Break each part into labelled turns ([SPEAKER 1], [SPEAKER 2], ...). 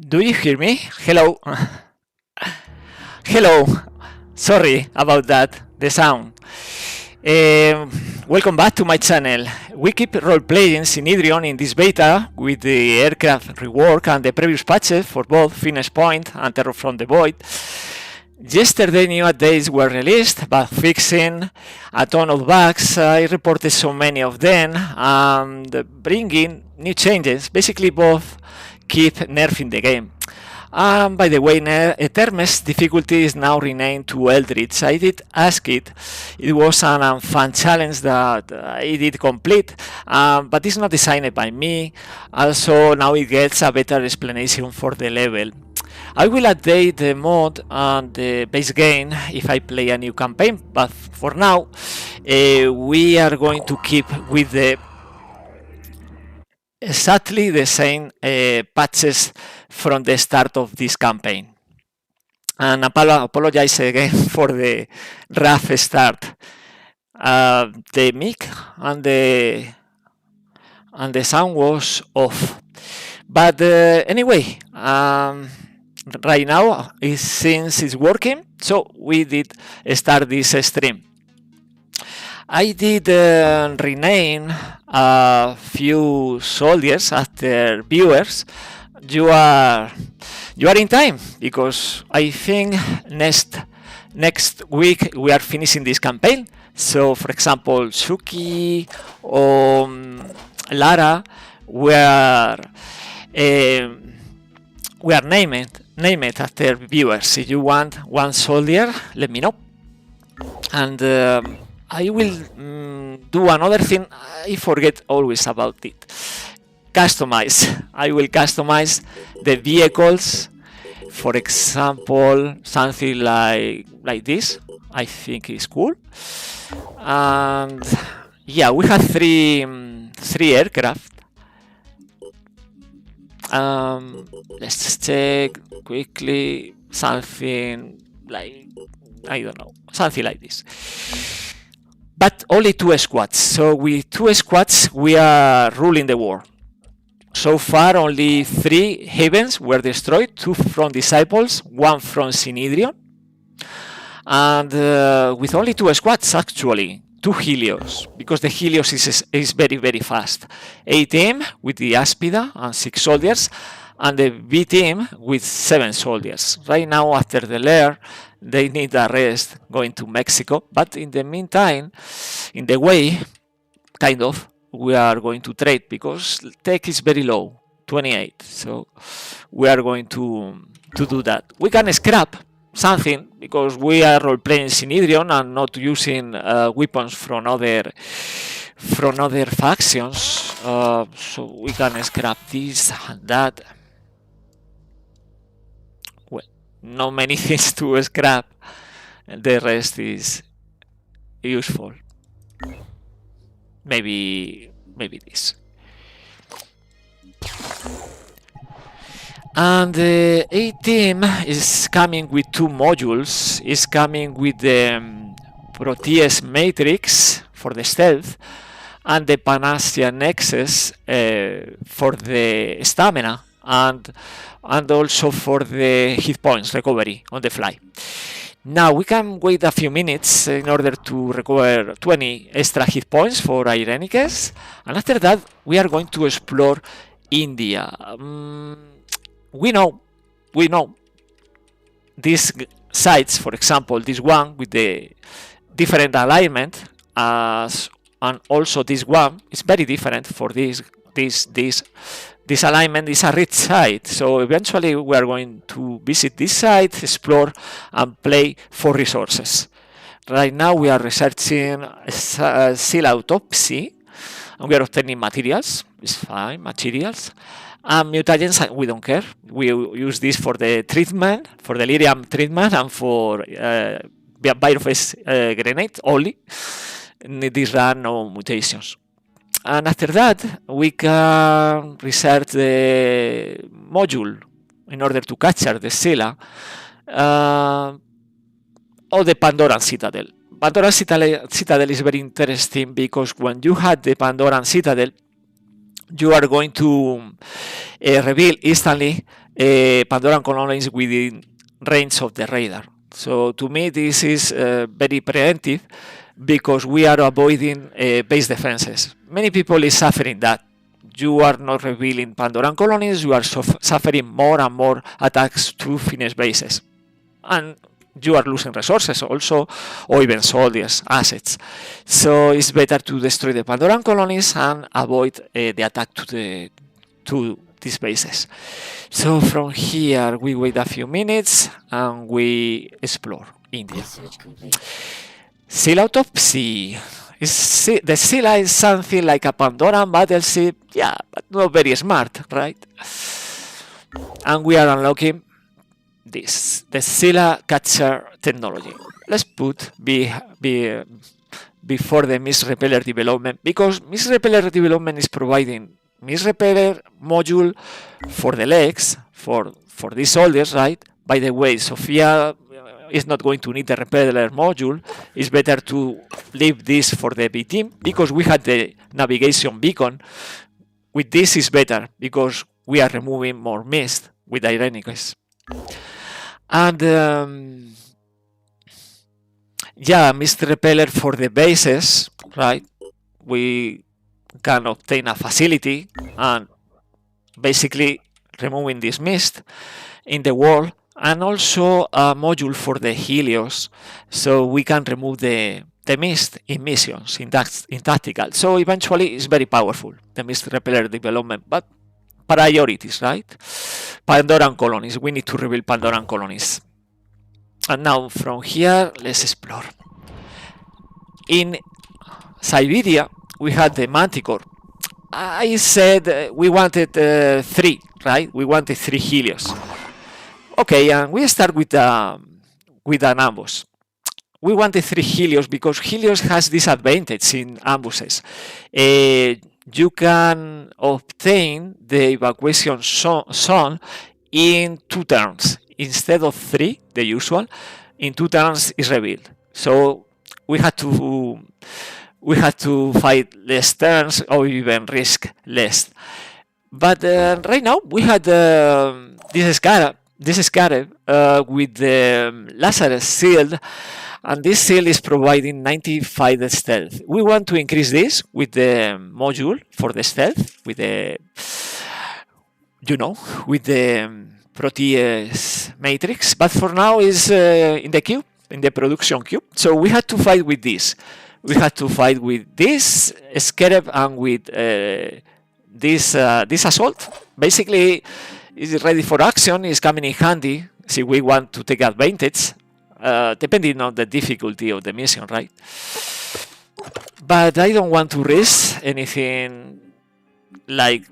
[SPEAKER 1] Do you hear me? Hello. Hello. Sorry about that, the sound. Welcome back to my channel. We keep role-playing Synedrion in this beta with the aircraft rework and the previous patches for both Finish Point and Terror from the Void. Yesterday new updates were released, but fixing a ton of bugs. I reported so many of them and bringing new changes. Basically both keep nerfing the game. By the way, Etermes difficulty is now renamed to Eldritch. I did ask it. It was an unfun challenge that I did complete, but it's not designed by me. Also, now it gets a better explanation for the level. I will update the mod and the base game if I play a new campaign, but for now, we are going to keep with the exactly the same patches from the start of this campaign. And apologize again for the rough start. The mic and the sound was off. But anyway, right now it seems it's working, so we did start this stream. I did rename a few soldiers after viewers. You are in time, because I think next week we are finishing this campaign. So, for example, Suki or Lara were named after viewers. If you want one soldier, let me know. And I will do another thing. I forget always about it. Customize. I will customize the vehicles. For example, something like this. I think is cool. And yeah, we have three aircraft. Let's check quickly. Something like, I don't know, something like this. But only 2 squads. So with 2 squads, we are ruling the war. So far, only 3 havens were destroyed, 2 from Disciples, 1 from Synedrion. And with only 2 squads, actually, 2 Helios, because the Helios is very, very fast. A team with the Aspida and 6 soldiers, and the B team with 7 soldiers. Right now, after the lair, they need a rest going to Mexico, but in the meantime, in the way, kind of, we are going to trade because tech is very low, 28. So we are going to do that. We can scrap something because we are role-playing Synedrion and not using weapons from other factions. So we can scrap this and that. Well, not many things to scrap. The rest is useful. Maybe this. And the A team is coming with 2 modules. It's coming with the Proteus Matrix for the stealth and the Panacea Nexus for the stamina and also for the hit points recovery on the fly. Now we can wait a few minutes in order to recover 20 extra hit points for Ironman, and after that we are going to explore India. We know these sites, for example, this one with the different alignment, and also this one is very different for this alignment is a rich site, so eventually we are going to visit this site, explore, and play for resources. Right now we are researching seal autopsy, and we are obtaining materials. It's fine, materials. And mutagens, we don't care. We use this for the treatment, for delirium treatment, and for Bioface grenade only. These run no mutations. And after that, we can research the module in order to capture the Scylla or the Pandoran Citadel. Pandoran Citadel is very interesting because when you had the Pandoran Citadel, you are going to reveal instantly Pandoran colonies within range of the radar. So to me, this is very preemptive because we are avoiding base defenses. Many people is suffering that. You are not revealing Pandoran colonies, you are suffering more and more attacks to Finnish bases. And you are losing resources also, or even soldiers, assets. So it's better to destroy the Pandoran colonies and avoid the attack to these bases. So from here we wait a few minutes and we explore India. Seal autopsy. The Scylla is something like a Pandoran battleship, yeah, but not very smart, right? And we are unlocking this, the Scylla catcher technology. Let's put before the mist repeller development, because mist repeller development is providing mist repeller module for the legs, for these soldiers, right? By the way, Sofia is not going to need the repeller module. It's better to leave this for the B team because we had the navigation beacon. With this is better because we are removing more mist with Ironman. And yeah, mist repeller for the bases, right? We can obtain a facility and basically removing this mist in the wall, and also a module for the Helios, so we can remove the mist in missions, in tactical. So eventually it's very powerful, the mist repeller development, but priorities, right? Pandoran colonies, we need to reveal Pandoran colonies. And now from here, let's explore. In Siberia, we had the Manticore. I said we wanted 3, right? We wanted 3 Helios. Okay, and we start with an ambush. We wanted 3 Helios because Helios has this advantage in ambushes. You can obtain the evacuation zone in 2 turns. Instead of 3, the usual, in 2 turns is revealed. So we had to fight less turns or even risk less. But right now we had this scarab with the Lazarus shield, and this shield is providing 95 stealth. We want to increase this with the module for the stealth, with the with the Proteus matrix, but for now is in the cube, in the production cube. So we had to fight with this. We had to fight with this scarab and with this assault. Basically, is ready for action, is coming in handy if we want to take advantage, depending on the difficulty of the mission, right? But I don't want to risk anything like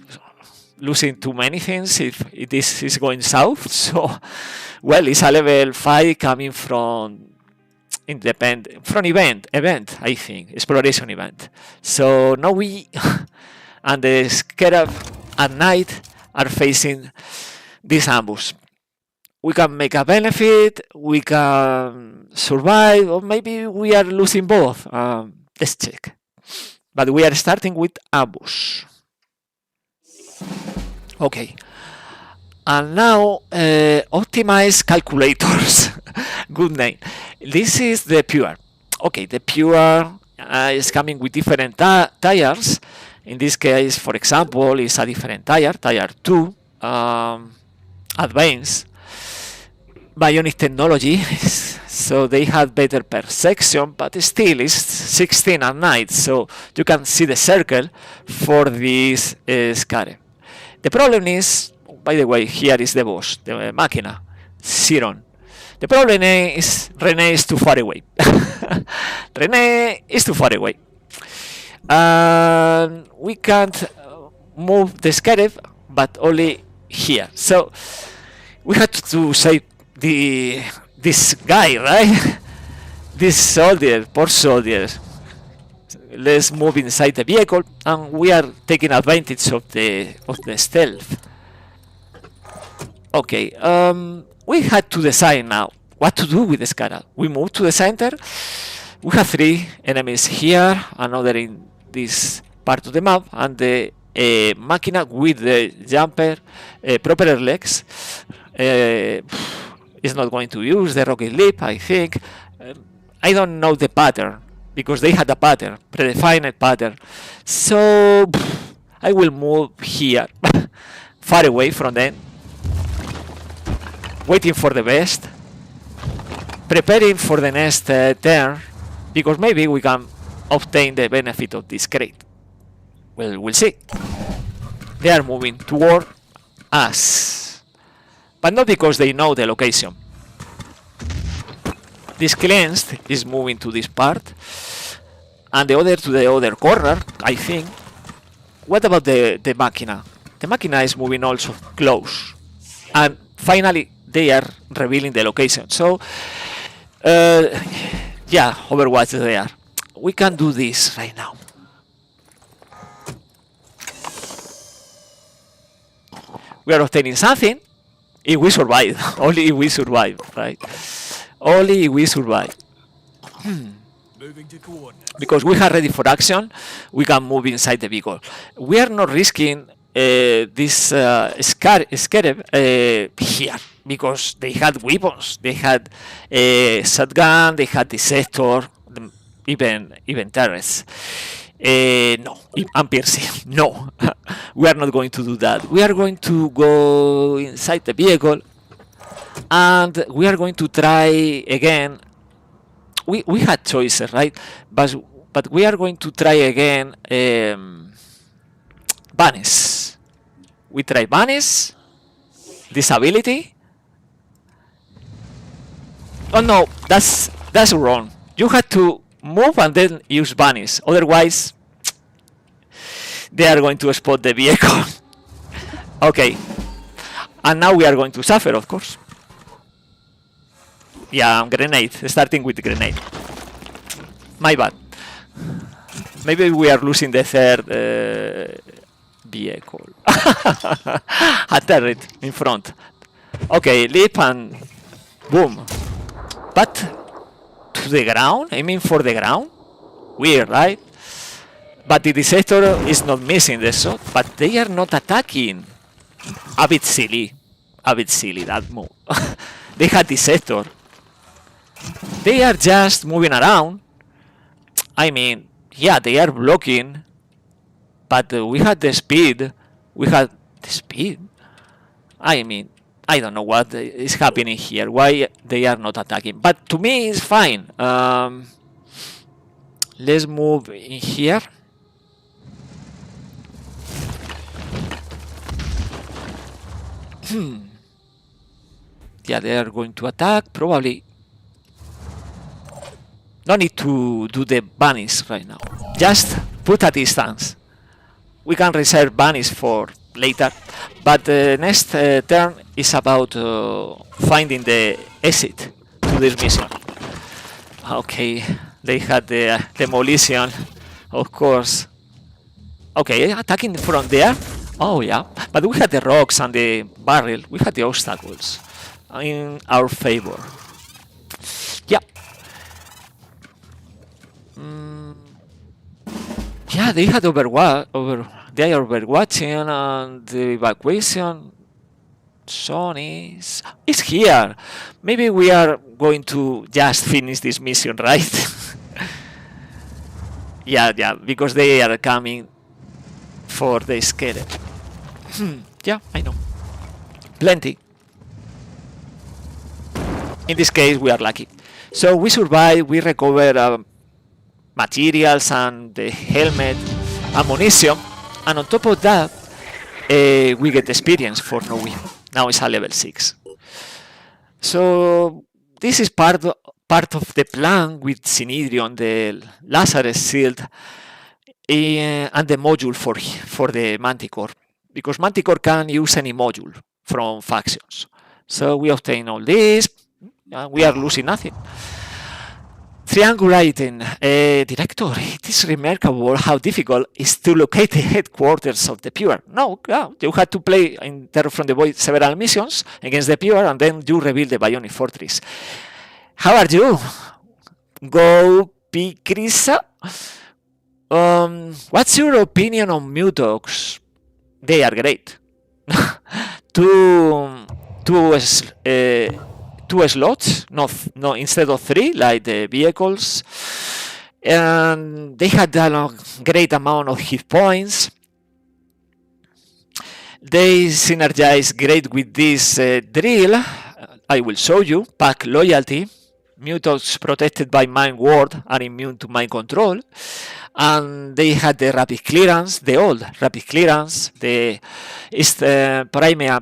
[SPEAKER 1] losing too many things if this is going south. So, well, it's a level 5 coming from event, I think, exploration event. So now we and the scarab at night are facing this ambush. We can make a benefit, we can survive, or maybe we are losing both. Let's check. But we are starting with ambush. Okay. And now optimize calculators. Good name. This is the Pure. Okay, the Pure is coming with different tires. In this case, for example, is a different tire 2, advanced bionic technology. So they have better perception, but still it's 16 at night. So you can see the circle for this scarab. The problem is, by the way, here is the boss, the Machina, Siron. The problem is René is too far away. René is too far away. And we can't move the scarab, but only here. So we had to save this guy, right? This soldier, poor soldier. Let's move inside the vehicle, and we are taking advantage of the stealth. Okay, we had to decide now what to do with the scarab. We move to the center. We have 3 enemies here, another in this part of the map, and the Machina with the jumper, propeller legs. Is not going to use the rocket leap, I think. I don't know the pattern, because they had a pattern, predefined pattern. So I will move here, far away from them, waiting for the best, preparing for the next turn, because maybe we can obtain the benefit of this crate. Well, we'll see. They are moving toward us, but not because they know the location. This cleansed is moving to this part, and the other to the other corner, I think. What about the Machina? The Machina is moving also close, and finally they are revealing the location. So, yeah, Overwatch there. We can do this right now. We are obtaining something if we survive. Only if we survive, right? Only if we survive. Because we are ready for action, we can move inside the vehicle. We are not risking this scarab here, because they had weapons. They had a shotgun, they had dissector, even turrets. No, I'm piercing. No, we are not going to do that. We are going to go inside the vehicle, and we are going to try again. We had choices, right? But we are going to try again. Vanish. We try Vanish. Disability. Oh no, that's wrong. You had to move and then use Vanish. Otherwise, they are going to spot the vehicle. Okay. And now we are going to suffer, of course. Yeah, grenade. Starting with grenade. My bad. Maybe we are losing the third vehicle. A turret in front. Okay, leap and boom. But to the ground? I mean for the ground? Weird, right? But the dissector is not missing the shot, but they are not attacking. A bit silly. A bit silly, that move. They had dissector. They are just moving around. I mean, yeah, they are blocking, but we had the speed. We had the speed. I mean, I don't know what is happening here. Why they are not attacking? But to me, it's fine. Let's move in here. Yeah, they are going to attack, probably. No need to do the Vanish right now. Just put a distance. We can reserve Vanish for later. But the next turn is about finding the exit to this mission. Okay, they had the demolition, of course. Okay, attacking from there. Oh yeah, but we had the rocks and the barrel. We had the obstacles in our favor. Yeah. Yeah, they had they are overwatching, and the evacuation zone is here. Maybe we are going to just finish this mission, right? yeah, because they are coming for the skeleton. Yeah, I know. Plenty. In this case, we are lucky. So we survive, we recover materials and the helmet, ammunition, and on top of that, we get experience for knowing. Now it's a level 6. So this is part of the plan with Synedrion, the Lazarus shield, and the module for the Manticore, because Manticore can use any module from factions. So we obtain all this, and we are losing nothing. Triangulating. Director, it is remarkable how difficult it is to locate the headquarters of the Pure. No, you had to play in Terror from the Void several missions against the Pure, and then you reveal the Bionic Fortress. How are you? Go Picrisa? What's your opinion on Mutox? they are great. two slots, no, instead of 3, like the vehicles, and they had a great amount of hit points. They synergize great with this drill. I will show you. Pack loyalty. Mutants protected by Mind Ward are immune to mind control. And they had the rapid clearance, the old rapid clearance, the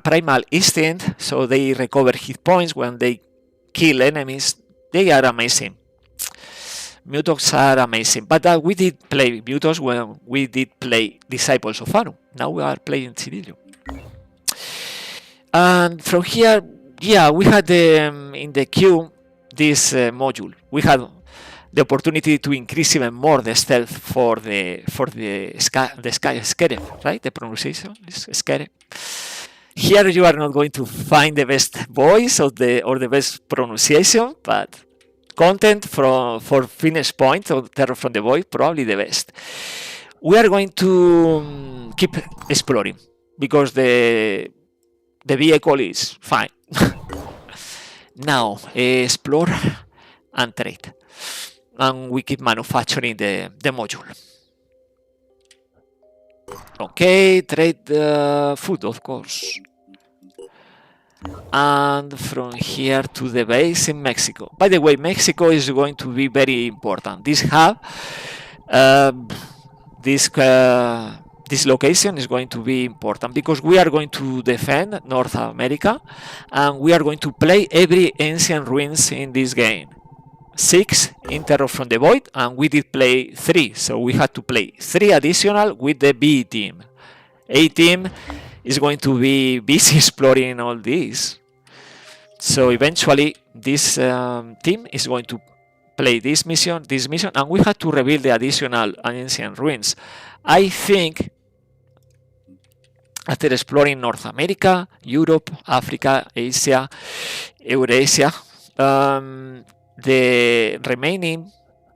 [SPEAKER 1] primal instinct, so they recover hit points when they kill enemies. They are amazing. Mutants are amazing, but we did play Mutants when we did play Disciples of Anu. Now we are playing Synedrion. And from here, yeah, we had in the queue this module. We had the opportunity to increase even more the stealth for the Scarif, right? The pronunciation is Scarif. Here you are not going to find the best voice or the best pronunciation, but content for Finish Point or Terror from the Void, probably the best. We are going to keep exploring because the vehicle is fine. Now explore and trade, and we keep manufacturing the module. Okay, trade food, of course. And from here to the base in Mexico. By the way, Mexico is going to be very important. This hub, this location is going to be important because we are going to defend North America and we are going to play every ancient ruins in this game. 6 in Terror from the Void, and we did play 3, so we had to play 3 additional with the B team. A team is going to be busy exploring all this. So eventually this team is going to play this mission, and we had to reveal the additional ancient ruins. I think after exploring North America, Europe, Africa, Asia, Eurasia, the remaining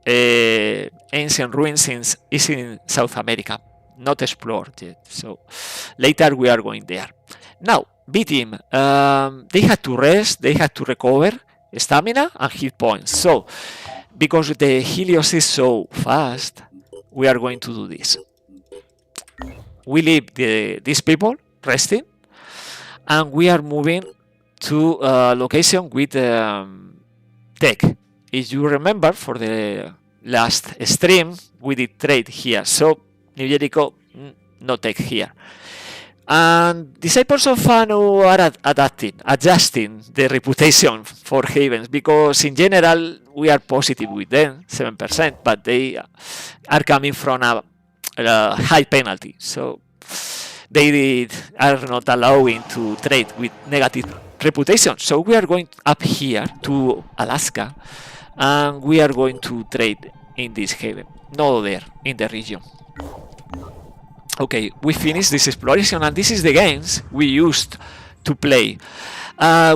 [SPEAKER 1] ancient ruins is in South America, not explored yet. So later we are going there. Now, B team, they had to rest, they had to recover stamina and hit points. So because the Helios is so fast, we are going to do this. We leave these people resting, and we are moving to a location with tech. If you remember, for the last stream, we did trade here. So New Jericho, no tech here. And Disciples of Anu are adjusting the reputation for Havens, because in general we are positive with them, 7%, but they are coming from a high penalty. So they are not allowing to trade with negative reputation. So we are going up here to Alaska, and we are going to trade in this haven, not there in the region. Okay, we finished this exploration, and this is the games we used to play.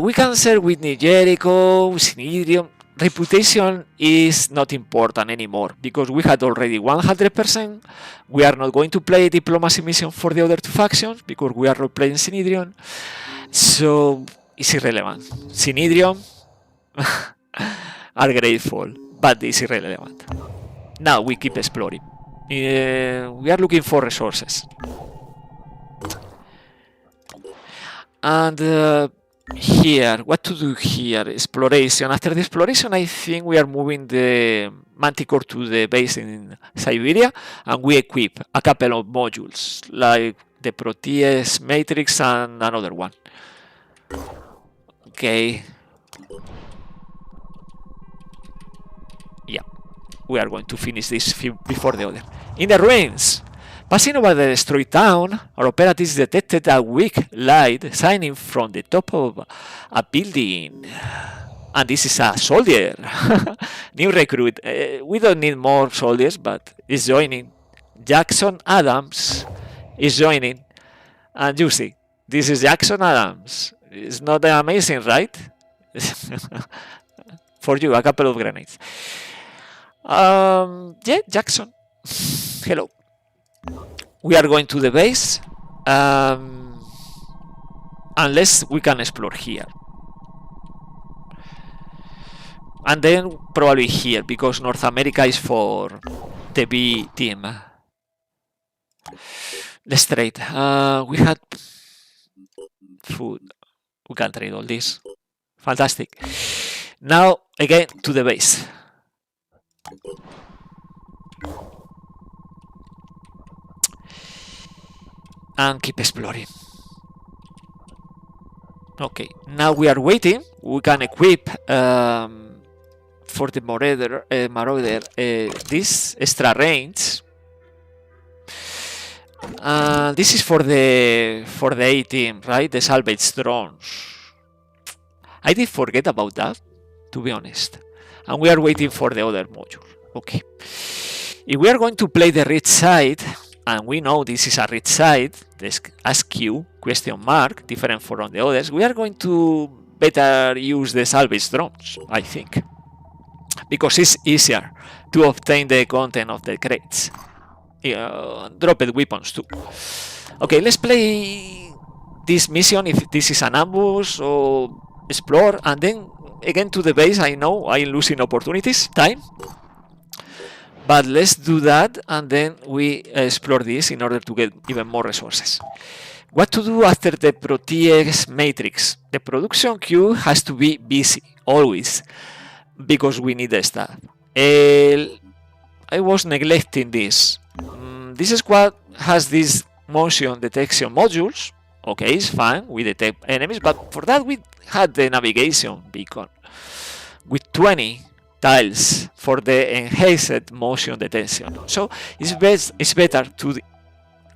[SPEAKER 1] We can share with New Jericho, Synedrion. Reputation is not important anymore because we had already 100%. We are not going to play diplomacy mission for the other two factions because we are role-playing Synedrion. So it's irrelevant. Synedrion are grateful, but it's irrelevant. Now we keep exploring. We are looking for resources. And here, what to do here? Exploration. After the exploration, I think we are moving the Manticore to the base in Siberia, and we equip a couple of modules, like the Proteus Matrix and another one. Okay. Yeah, we are going to finish this before the other. In the ruins, passing over the destroyed town, our operatives detected a weak light shining from the top of a building. And this is a soldier, new recruit. We don't need more soldiers, but he's joining. Jackson Adams is joining. And you see, this is Jackson Adams. It's not amazing, right? For you, a couple of grenades. Yeah, Jackson. Hello. We are going to the base. Unless we can explore here. And then probably here, because North America is for the B team. Let's trade. We had food. We can trade all this. Fantastic. Now, again, to the base. And keep exploring. Okay, now we are waiting. We can equip for the Marauder this extra range. This is for the A team, right? The salvage drones. I did forget about that, to be honest. And we are waiting for the other module. Okay. If we are going to play the rich side, and we know this is a rich side, this ASQ question mark, different from the others, we are going to better use the salvage drones, I think, because it's easier to obtain the content of the crates. Dropped weapons too. Okay, let's play this mission if this is an ambush or explore, and then again to the base. I know I'm losing opportunities, time. But let's do that, and then we explore this in order to get even more resources. What to do after the Proteus matrix? The production queue has to be busy, always, because we need the stuff. I was neglecting this. This squad has these motion detection modules. Okay, it's fine, we detect enemies, but for that we had the navigation beacon with 20 tiles for the enhanced motion detection. So it's better to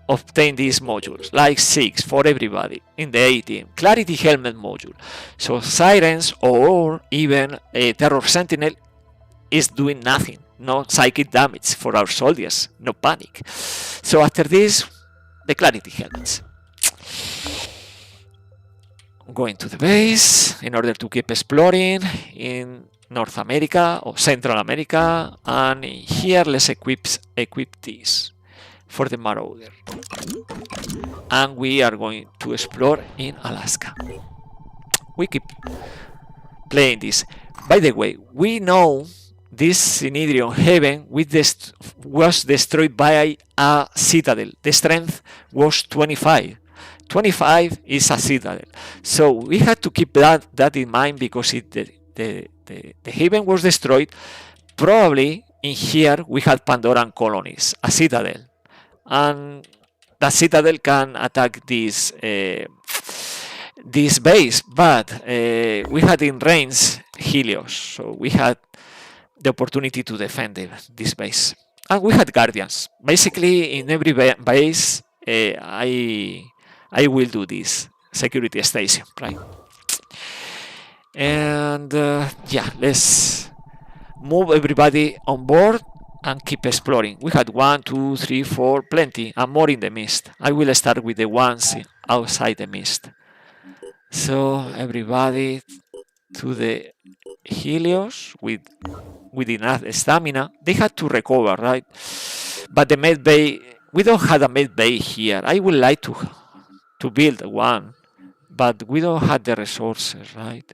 [SPEAKER 1] obtain these modules, like 6 for everybody in the A team. Clarity helmet module. So sirens or even a terror sentinel is doing nothing. No psychic damage for our soldiers. No panic. So after this, the clarity helmets. Going to the base in order to keep exploring in North America or Central America, and here let's equip this for the Marauder, and we are going to explore in Alaska. We keep playing this. By the way, we know this Synedrion heaven was destroyed by a citadel. The strength was 25. 25 is a citadel, so we had to keep that in mind, because the haven was destroyed. Probably in here we had Pandoran colonies, a citadel, and the citadel can attack this base, but we had in range Helios, so we had the opportunity to defend this base, and we had guardians. Basically, in every base, I will do this security station, right? And yeah, let's move everybody on board and keep exploring. We had 1, 2, 3, 4, plenty, and more in the mist. I will start with the ones outside the mist. So everybody to the Helios with enough stamina. They had to recover, right? But the med bay, we don't have a med bay here. I would like to build one, but we don't have the resources, right?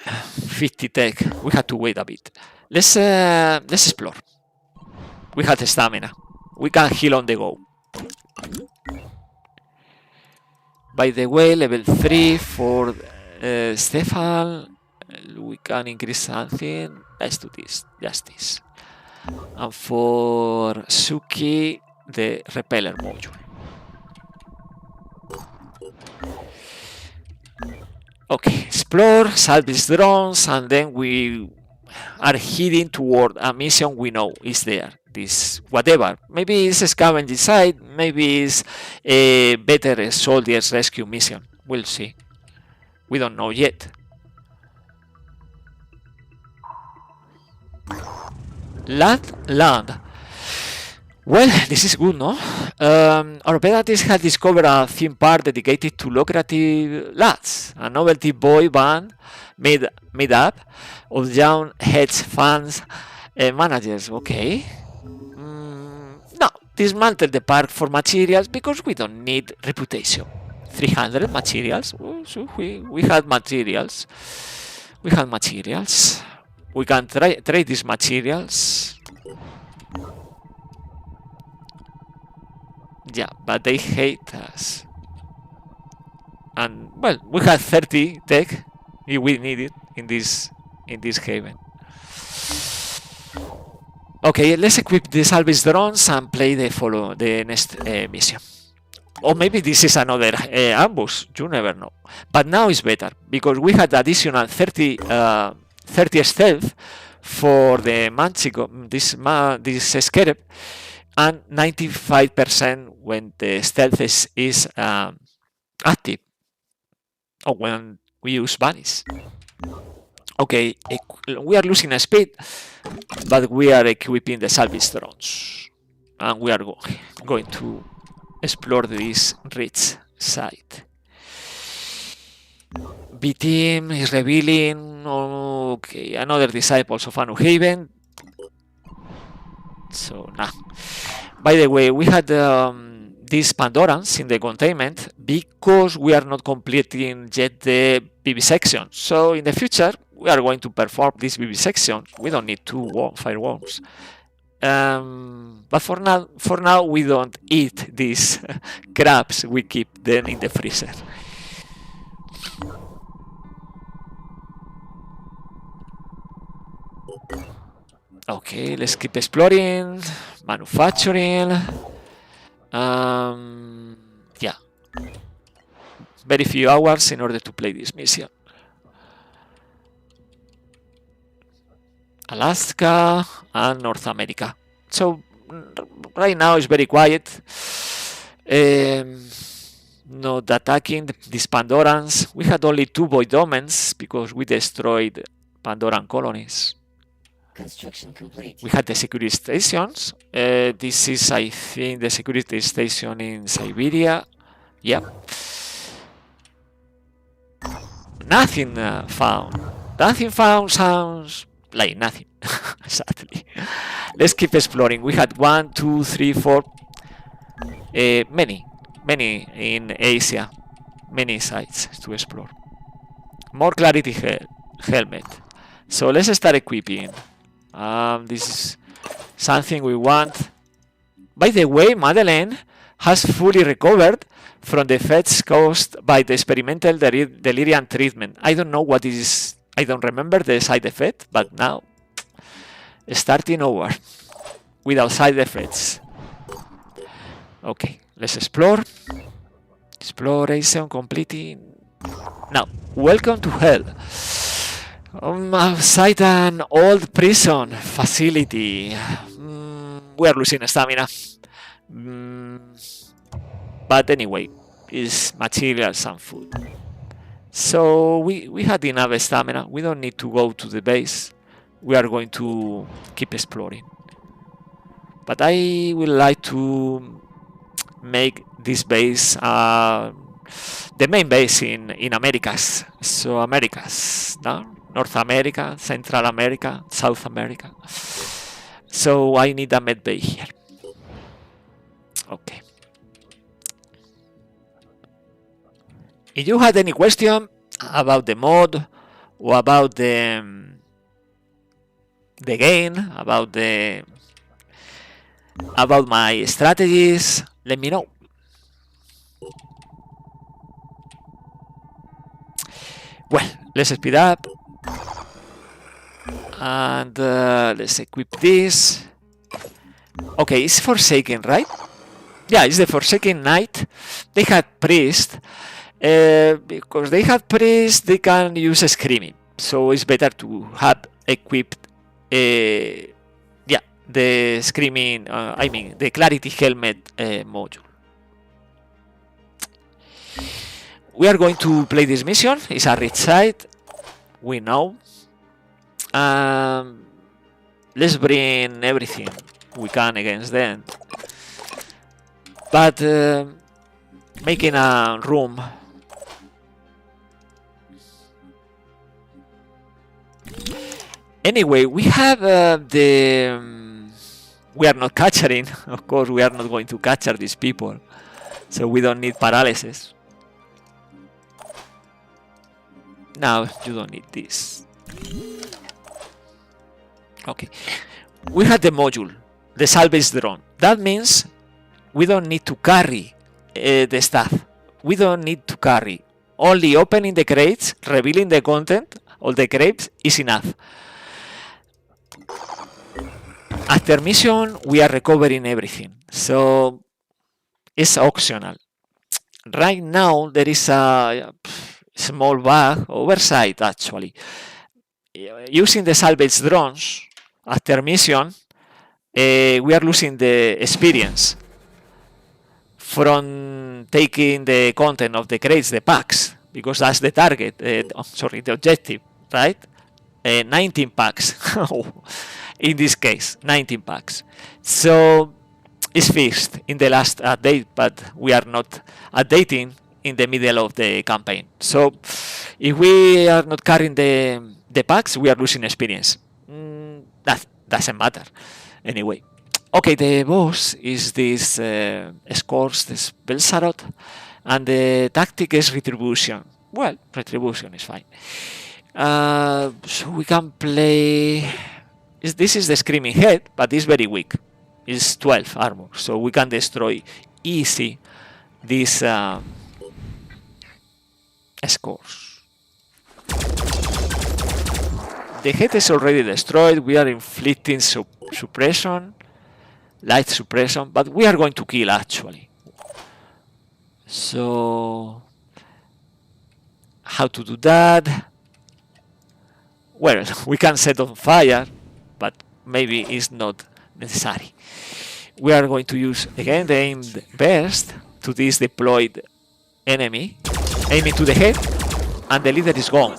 [SPEAKER 1] 50 tech. We had to wait a bit. Let's explore. We had stamina. We can heal on the go. By the way, level 3 for Stefan. We can increase something. Let's do this. Just this. And for Suki, the repeller module. Okay, explore, salvage drones, and then we are heading toward a mission we know is there. This whatever. Maybe it's a scavenging site, maybe it's a better soldiers rescue mission. We'll see. We don't know yet. Land. Well, this is good, no? Our operatives have discovered a theme park dedicated to lucrative lads, a novelty boy band made up of young hedge funds managers. Okay. No, dismantle the park for materials because we don't need reputation. 300 materials. So we had materials. We have materials. We can trade these materials. Yeah, but they hate us. And well, we have 30 tech if we need it in this haven. Okay, let's equip the salvage drones and play the next mission. Or maybe this is another ambush. You never know. But now it's better because we had additional 30 stealth for the Manchico, this scarab, and 95% when the stealth is active, or when we use bunnies. Okay, we are losing a speed, but we are equipping the salvage drones, and we are going to explore this rich site. B team is revealing. Okay, another disciples of Anu Haven. So now, by the way, we had these Pandorans in the containment because we are not completing yet the vivisection. So in the future, we are going to perform this vivisection. We don't need 2 fireworms. But for now, we don't eat these crabs. We keep them in the freezer. Okay, let's keep exploring, manufacturing. Yeah, very few hours in order to play this mission. Alaska and North America. So right now it's very quiet. Not attacking these Pandorans. We had only 2 void omens because we destroyed Pandoran colonies.
[SPEAKER 2] Construction complete.
[SPEAKER 1] We had the security stations. This is, I think, the security station in Siberia. Yeah. Nothing found. Nothing found sounds like nothing. Exactly. Let's keep exploring. We had 1, 2, 3, 4. Many in Asia. Many sites to explore. More clarity helmet. So let's start equipping. This is something we want. By the way, Madeleine has fully recovered from the effects caused by the experimental delirium treatment. I don't know what is. I don't remember the side effect, but now starting over without side effects. Okay, let's explore. Exploration completing. Now, welcome to hell. Outside an old prison facility. We are losing stamina. But anyway, it's materials and food. So we had enough stamina. We don't need to go to the base. We are going to keep exploring. But I would like to make this base the main base in Americas. So Americas, no? North America, Central America, South America. So I need a med bay here. Okay. If you had any question about the mod or about the game, about my strategies, let me know. Well, let's speed up. And let's equip this. Okay, it's Forsaken, right? Yeah, it's the Forsaken Knight. They had Priest. Because they have Priest, they can use Screaming. So it's better to have equipped the Screaming, the Clarity Helmet module. We are going to play this mission. It's a rich site. We know. Let's bring everything we can against them. But making a room. Anyway, we have the we are not capturing. Of course, we are not going to capture these people, so we don't need paralysis. Now you don't need this. Okay, we had the module, the salvage drone. That means we don't need to carry the stuff. We don't need to carry. Only opening the crates, revealing the content of the crates is enough. After mission, we are recovering everything, so it's optional. Right now, there is a small bug, oversight actually. Using the salvage drones after mission, we are losing the experience from taking the content of the crates, the packs, because that's the target, sorry, the objective, right? 19 packs. In this case, 19 packs. So it's fixed in the last update, but we are not updating in the middle of the campaign. So if we are not carrying the packs, we are losing experience. That doesn't matter anyway. Okay, the boss is this Scores, this Belsarot, and the tactic is Retribution. Well, Retribution is fine. So we can play. This is the Screaming Head, but it's very weak. It's 12 armor, so we can destroy easy these Scores. The head is already destroyed. We are inflicting suppression, light suppression, but we are going to kill actually. So how to do that? Well, we can set on fire, but maybe it's not necessary. We are going to use again the aimed burst to this deployed enemy, aiming to the head, and the leader is gone.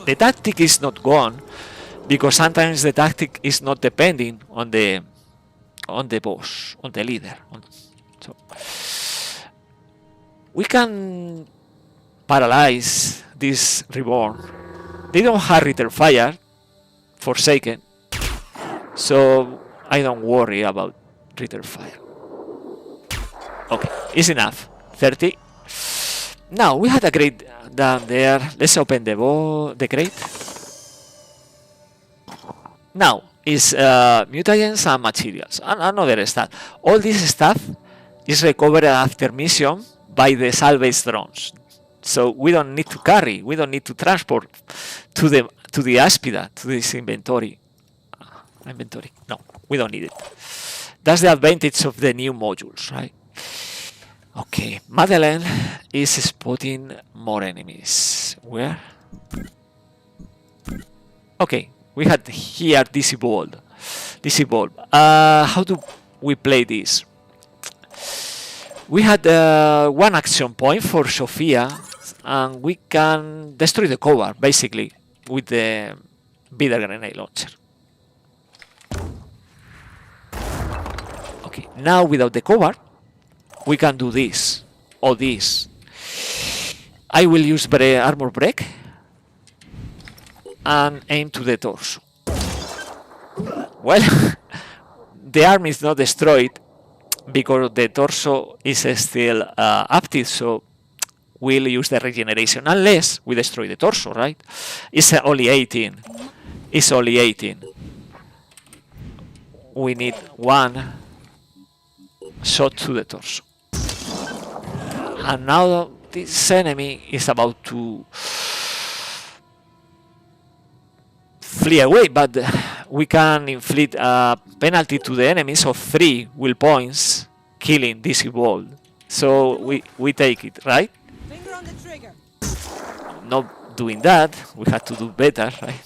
[SPEAKER 1] The tactic is not gone because sometimes the tactic is not depending on the boss, on the leader. So we can paralyze this Reborn. They don't have Return Fire, Forsaken, so I don't worry about Return Fire. Okay, it's enough. 30. Now we had a crate down there. Let's open the crate. Now is mutagens and materials and another stuff. All this stuff is recovered after mission by the salvage drones. So we don't need to carry, we don't need to transport to the Aspida, to this inventory. No, we don't need it. That's the advantage of the new modules, right? Okay, Madeleine is spotting more enemies. Where? Okay, we had here DC Bulb. How do we play this? We had one action point for Sophia, and we can destroy the cover basically with the Bitter Grenade Launcher. Okay, now without the cover, we can do this or this. I will use Armor Break and aim to the torso. Well, the arm is not destroyed because the torso is still active, so we'll use the regeneration unless we destroy the torso, right? It's only 18. It's only 18. We need one shot to the torso. And now this enemy is about to flee away, but we can inflict a penalty to the enemies of 3 will points, killing this evolved. So we take it, right?
[SPEAKER 3] Finger on the trigger.
[SPEAKER 1] Not doing that, we had to do better, right?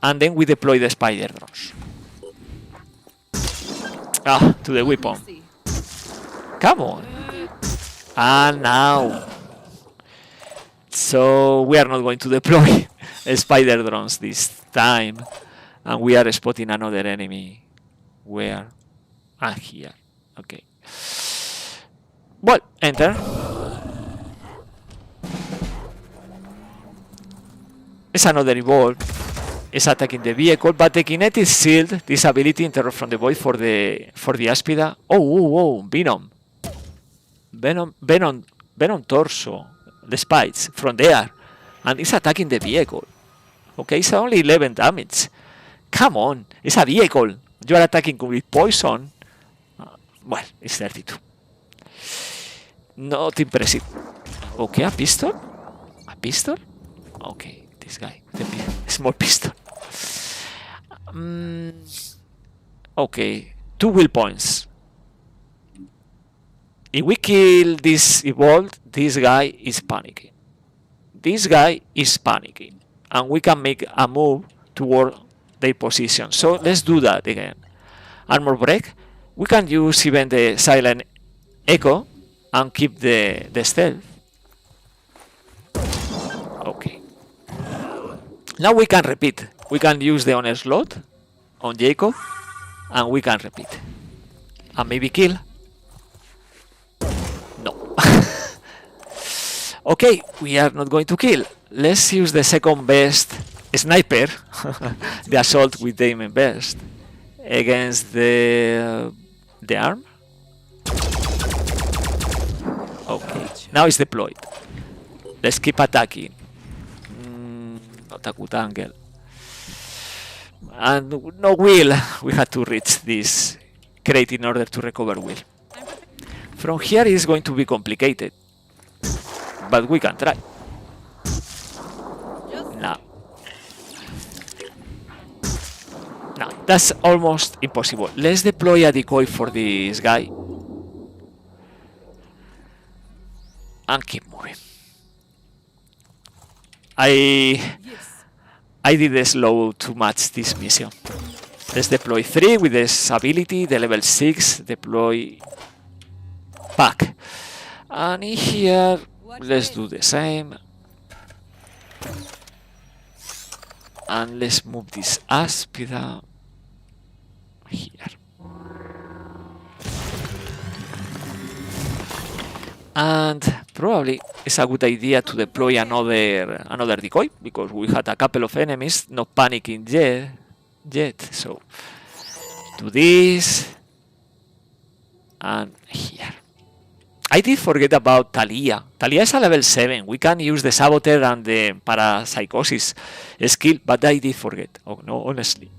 [SPEAKER 1] And then we deploy the spider drones. To the weapon. Come on. And now. So we are not going to deploy spider drones this time. And we are spotting another enemy. Where? Here. Okay. Well, enter. It's another evolve. is attacking the vehicle, but the kinetic shield, this ability interrupt from the void for the Aspida. Oh, Venom. Venom torso, the spikes from there, and it's attacking the vehicle. Okay, it's only 11 damage. Come on, it's a vehicle. You are attacking with poison. Well, it's 32. Not impressive. Okay, a pistol? A pistol? Okay, this guy with a small pistol. Okay, 2 will points. If we kill this evolved, this guy is panicking. This guy is panicking. And we can make a move toward their position. So let's do that again. Armor break. We can use even the silent echo and keep the stealth. Okay. Now we can repeat. We can use the honor slot on Jacob and we can repeat. And maybe kill. No. Okay, we are not going to kill. Let's use the second best sniper, the assault with the aim best, against the arm. Okay, now it's deployed. Let's keep attacking. Not a good angle. And no will. We had to reach this crate in order to recover will. From here it's going to be complicated, but we can try. No, that's almost impossible. Let's deploy a decoy for this guy and keep moving. I did slow too much this mission. Let's deploy 3 with this ability, the level 6 deploy pack. And in here, let's do the same. And let's move this Aspida here. And probably it's a good idea to deploy another decoy, because we had a couple of enemies not panicking yet. So do this and here. I did forget about Talia. Talia is a level 7. We can use the Saboteur and the Parapsychosis skill, but I did forget. Oh no, honestly.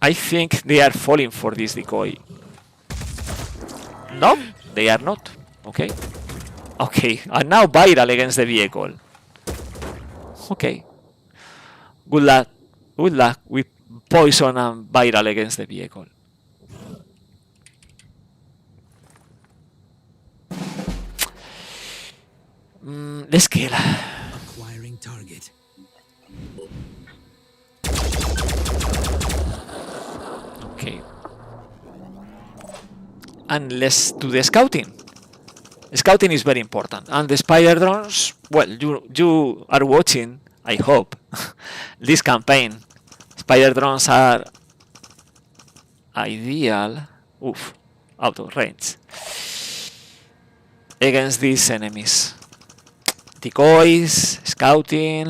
[SPEAKER 1] I think they are falling for this decoy. No, they are not. Okay. Okay, and now viral against the vehicle. Okay. Good luck. Good luck with poison and viral against the vehicle. Let's kill.
[SPEAKER 3] Acquiring target.
[SPEAKER 1] Okay. And let's do the scouting. Scouting is very important. And the spider drones, well, you are watching, I hope, this campaign. Spider drones are ideal. Oof, out of range. Against these enemies. Decoys, scouting,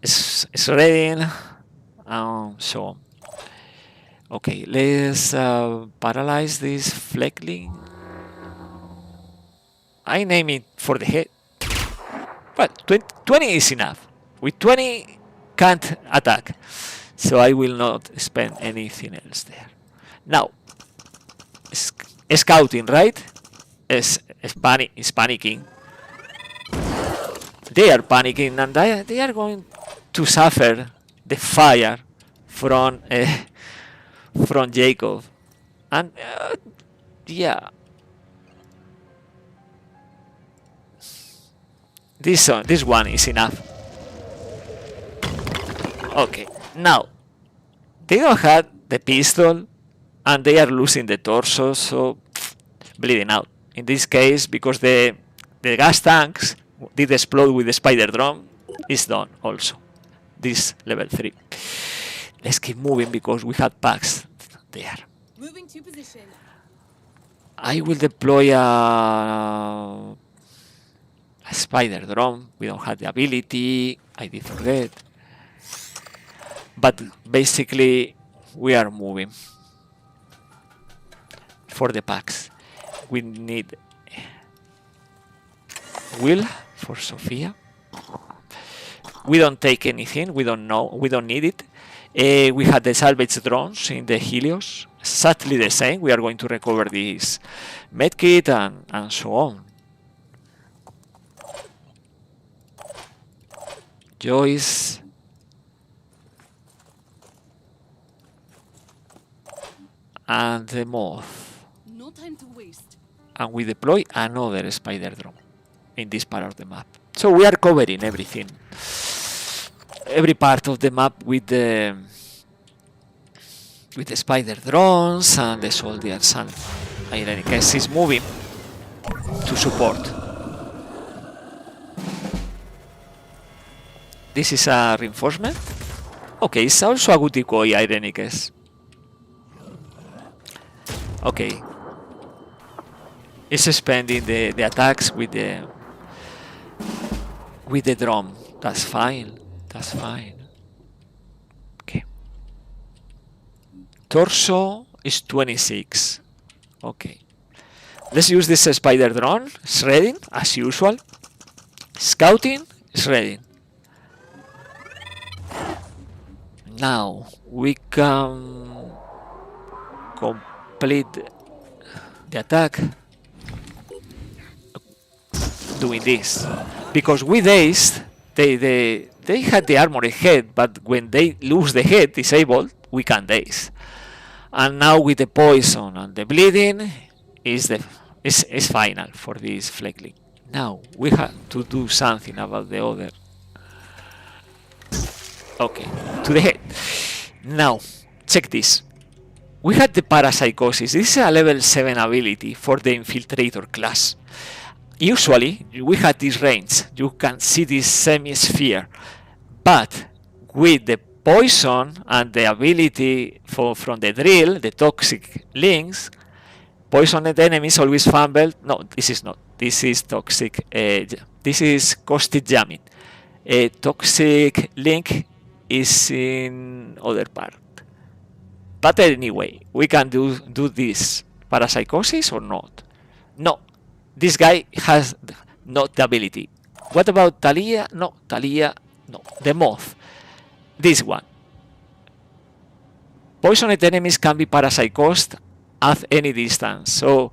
[SPEAKER 1] shredding, and so on. Okay, let's paralyze this fleckling. I name it for the head. Well, 20 is enough. With 20, can't attack. So I will not spend anything else there. Now, scouting, right? Is panicking. They are panicking and they are going to suffer the fire from Jacob. And yeah, this one is enough. Okay, now they don't have the pistol and they are losing the torso, so bleeding out. In this case, because the gas tanks did explode with the spider drone, is done also. This level 3. Let's keep moving because we had packs there.
[SPEAKER 4] Moving to position.
[SPEAKER 1] I will deploy a a spider drone. We don't have the ability. I did forget. But basically, we are moving for the packs. We need Will for Sophia. We don't take anything. We don't know. We don't need it. We had the salvage drones in the Helios. Exactly the same. We are going to recover this medkit and so on. Joyce. And the moth.
[SPEAKER 4] No time to waste.
[SPEAKER 1] And we deploy another spider drone in this part of the map. So we are covering everything. Every part of the map with the spider drones and the soldiers, and Ironman is moving to support. This is a reinforcement. Okay, it's also a good decoy, Ironman. Okay. It's spending the attacks with the drum. That's fine. That's fine. Okay. Torso is 26. Okay. Let's use this spider drone. Shredding, as usual. Scouting, shredding. Now we can complete the attack doing this, because with Ace they had the armored head, but when they lose the head disabled, we can daze. And now with the poison and the bleeding is final for this fleckling. Now we have to do something about the other. Okay, to the head. Now check this. We had the parapsychosis. This is a level 7 ability for the infiltrator class. Usually we had this range. You can see this semi-sphere, but with the poison and the ability from the drill, the toxic links, poisoned enemies always fumble. No, this is not. This is toxic. This is caustic jamming. Toxic link is in other part. But anyway, we can do this parapsychosis or not. No, this guy has not the ability. What about Talia? No, Talia, no. The moth. This one. Poisoned enemies can be parapsychosed at any distance. So,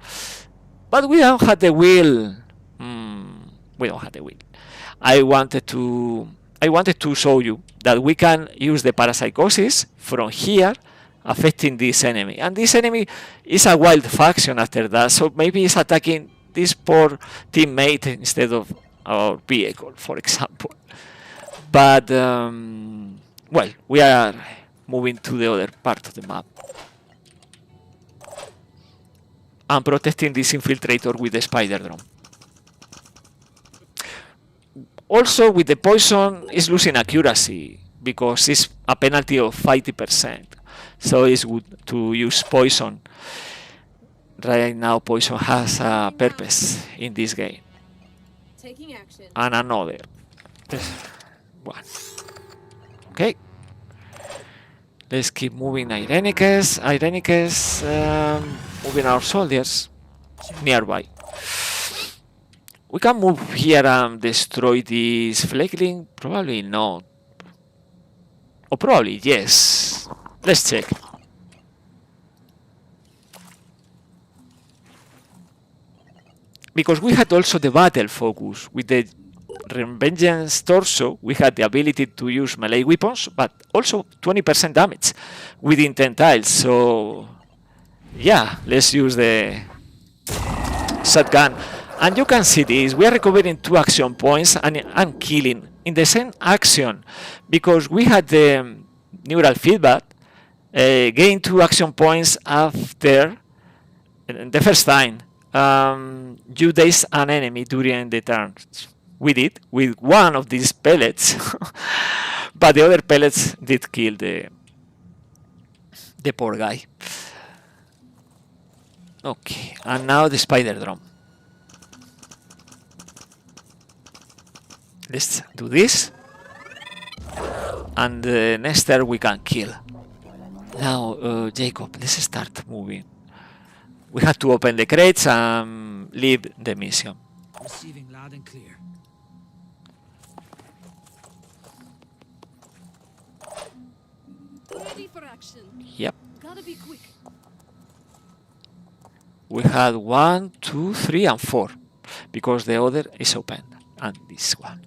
[SPEAKER 1] but we don't have the will. We don't have the will. I wanted to show you that we can use the parapsychosis from here, affecting this enemy. And this enemy is a wild faction after that, so maybe it's attacking this poor teammate instead of our vehicle, for example. But, well, we are moving to the other part of the map. I'm protecting this infiltrator with the spider drone. Also, with the poison, it's losing accuracy because it's a penalty of 50%. So it's good to use poison. Right now, poison has a purpose in this game.
[SPEAKER 4] Taking action.
[SPEAKER 1] And another. This one. Okay. Let's keep moving Irenicus. Moving our soldiers nearby. We can move here and destroy this fleckling? Probably not. Or probably yes. Let's check. Because we had also the battle focus. With the Vengeance Torso, we had the ability to use melee weapons, but also 20% damage within 10 tiles. So, yeah, let's use the shotgun. And you can see this. We are recovering 2 action points and killing in the same action, because we had the neural feedback. Gain 2 action points after the first time you daze an enemy during the turn. We did with one of these pellets, but the other pellets did kill the poor guy. Okay, and now the spider drone. let's do this. And the next turn we can kill. Now, Jacob, let's start moving. We have to open the crates and leave the mission.
[SPEAKER 3] Receiving loud and clear.
[SPEAKER 4] Ready for action.
[SPEAKER 1] Yep.
[SPEAKER 4] Gotta be quick.
[SPEAKER 1] We had 1, 2, 3, and 4 because the other is open, and this one.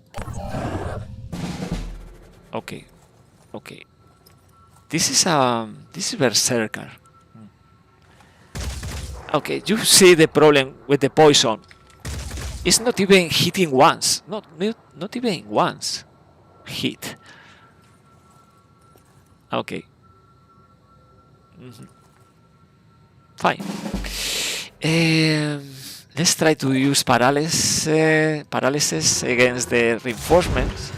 [SPEAKER 1] Okay, okay. This is Berserker. Okay, you see the problem with the poison. It's not even hitting once. Not even once. Hit. Okay. Fine. Let's try to use paralysis against the reinforcements.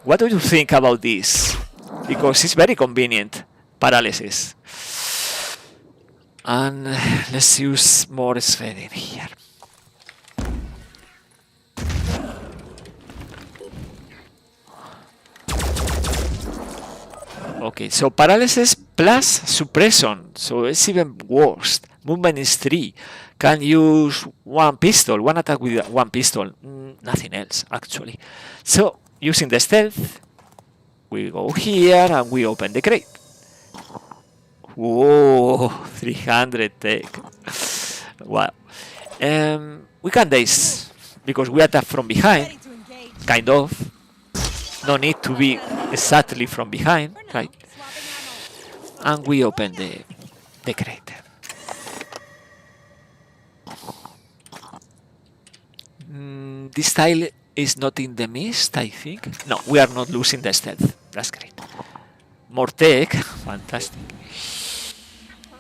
[SPEAKER 1] What do you think about this? Because it's very convenient, paralysis. And let's use more shredding here. Okay, so paralysis plus suppression, so it's even worse. Movement is 3. Can use one pistol, one attack with one pistol. Nothing else, actually. So, using the stealth, we go here and we open the crate. Whoa, 300 tech. Wow. We can daze because we attack from behind, kind of. No need to be exactly from behind, right? And we open the crate. This tile is not in the mist, I think. No, we are not losing the stealth. That's great. More tech, fantastic.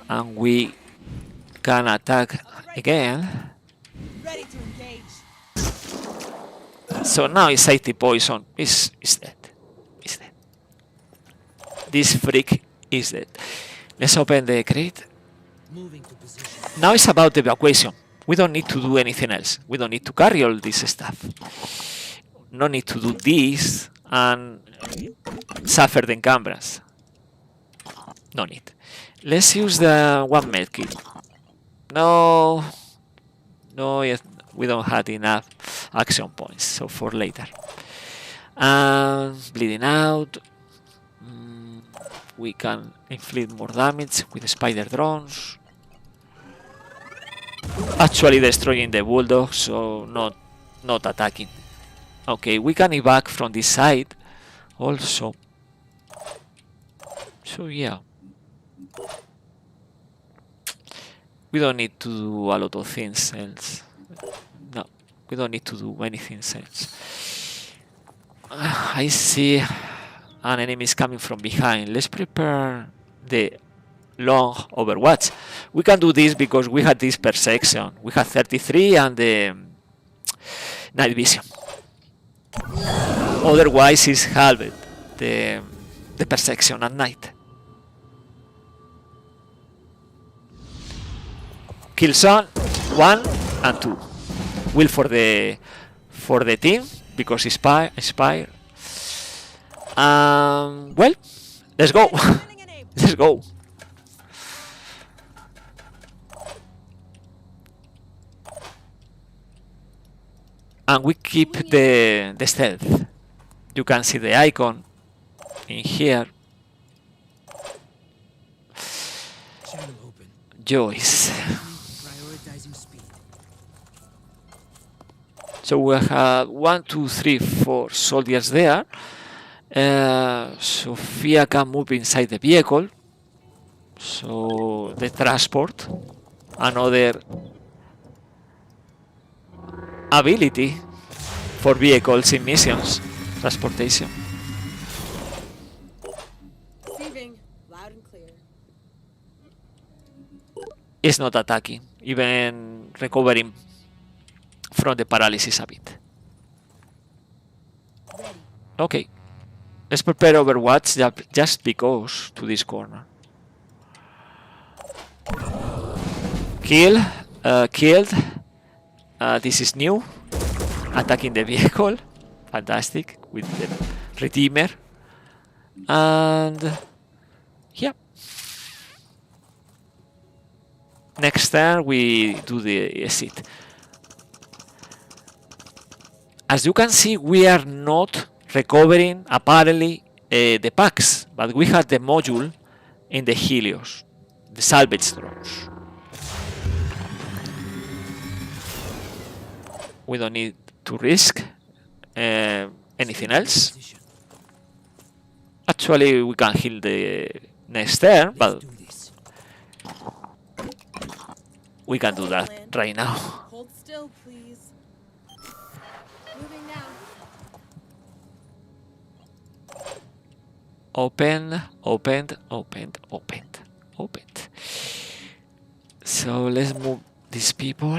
[SPEAKER 1] And we can attack again.
[SPEAKER 4] Ready to engage.
[SPEAKER 1] So now it's 80 poison. Is dead. Is dead. This freak is dead. Let's open the crate.
[SPEAKER 3] Moving to position.
[SPEAKER 1] Now it's about the evacuation. We don't need to do anything else. We don't need to carry all this stuff. No need to do this and suffer the encumbrance. No need. Let's use the one medkit. No, yes, we don't have enough action points, so for later. Bleeding out. We can inflict more damage with spider drones. Actually destroying the bulldog, so not attacking. Okay, we can evac from this side also. So yeah. We don't need to do a lot of things else. No, we don't need to do anything else. I see an enemy is coming from behind. Let's prepare the long overwatch. We can do this because we had this perception. We had 33 and the night vision. Otherwise it's halved the perception at night. Kill zone 1 and 2. Will for the team because inspire. Well, let's go. Let's go. And we keep the stealth. You can see the icon in here.
[SPEAKER 3] Channel open.
[SPEAKER 1] Joyce.
[SPEAKER 3] Prioritizing speed.
[SPEAKER 1] So we have 1, 2, 3, 4 soldiers there. Sophia can move inside the vehicle. So the transport, another ability for vehicles in missions, transportation.
[SPEAKER 4] Receiving loud and clear.
[SPEAKER 1] It's not attacking, even recovering from the paralysis a bit.
[SPEAKER 4] Ready.
[SPEAKER 1] Okay, let's prepare Overwatch just because to this corner. Killed. This is new. Attacking the vehicle. Fantastic. With the Redeemer. And yeah. Next turn we do the exit. As you can see, we are not recovering apparently the packs, but we have the module in the Helios, the salvage drones. We don't need to risk anything else.
[SPEAKER 3] Position.
[SPEAKER 1] Actually, we can heal the next turn, but
[SPEAKER 3] Let's do this.
[SPEAKER 1] we can do that right now.
[SPEAKER 4] Hold still, please. Moving now.
[SPEAKER 1] Opened. So let's move these people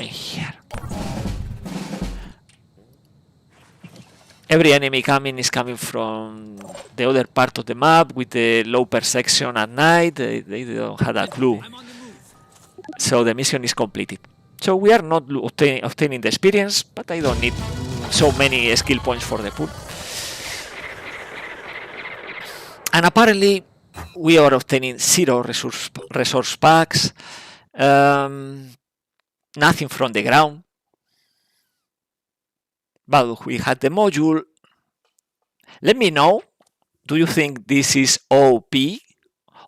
[SPEAKER 1] in here. Every enemy coming is coming from the other part of the map with the low perception at night. They don't have a clue.
[SPEAKER 3] I'm on the move.
[SPEAKER 1] So the mission is completed. So we are not obtaining the experience, but I don't need so many skill points for the pool. And apparently we are obtaining 0 resource packs, nothing from the ground. But we had the module. Let me know, do you think this is OP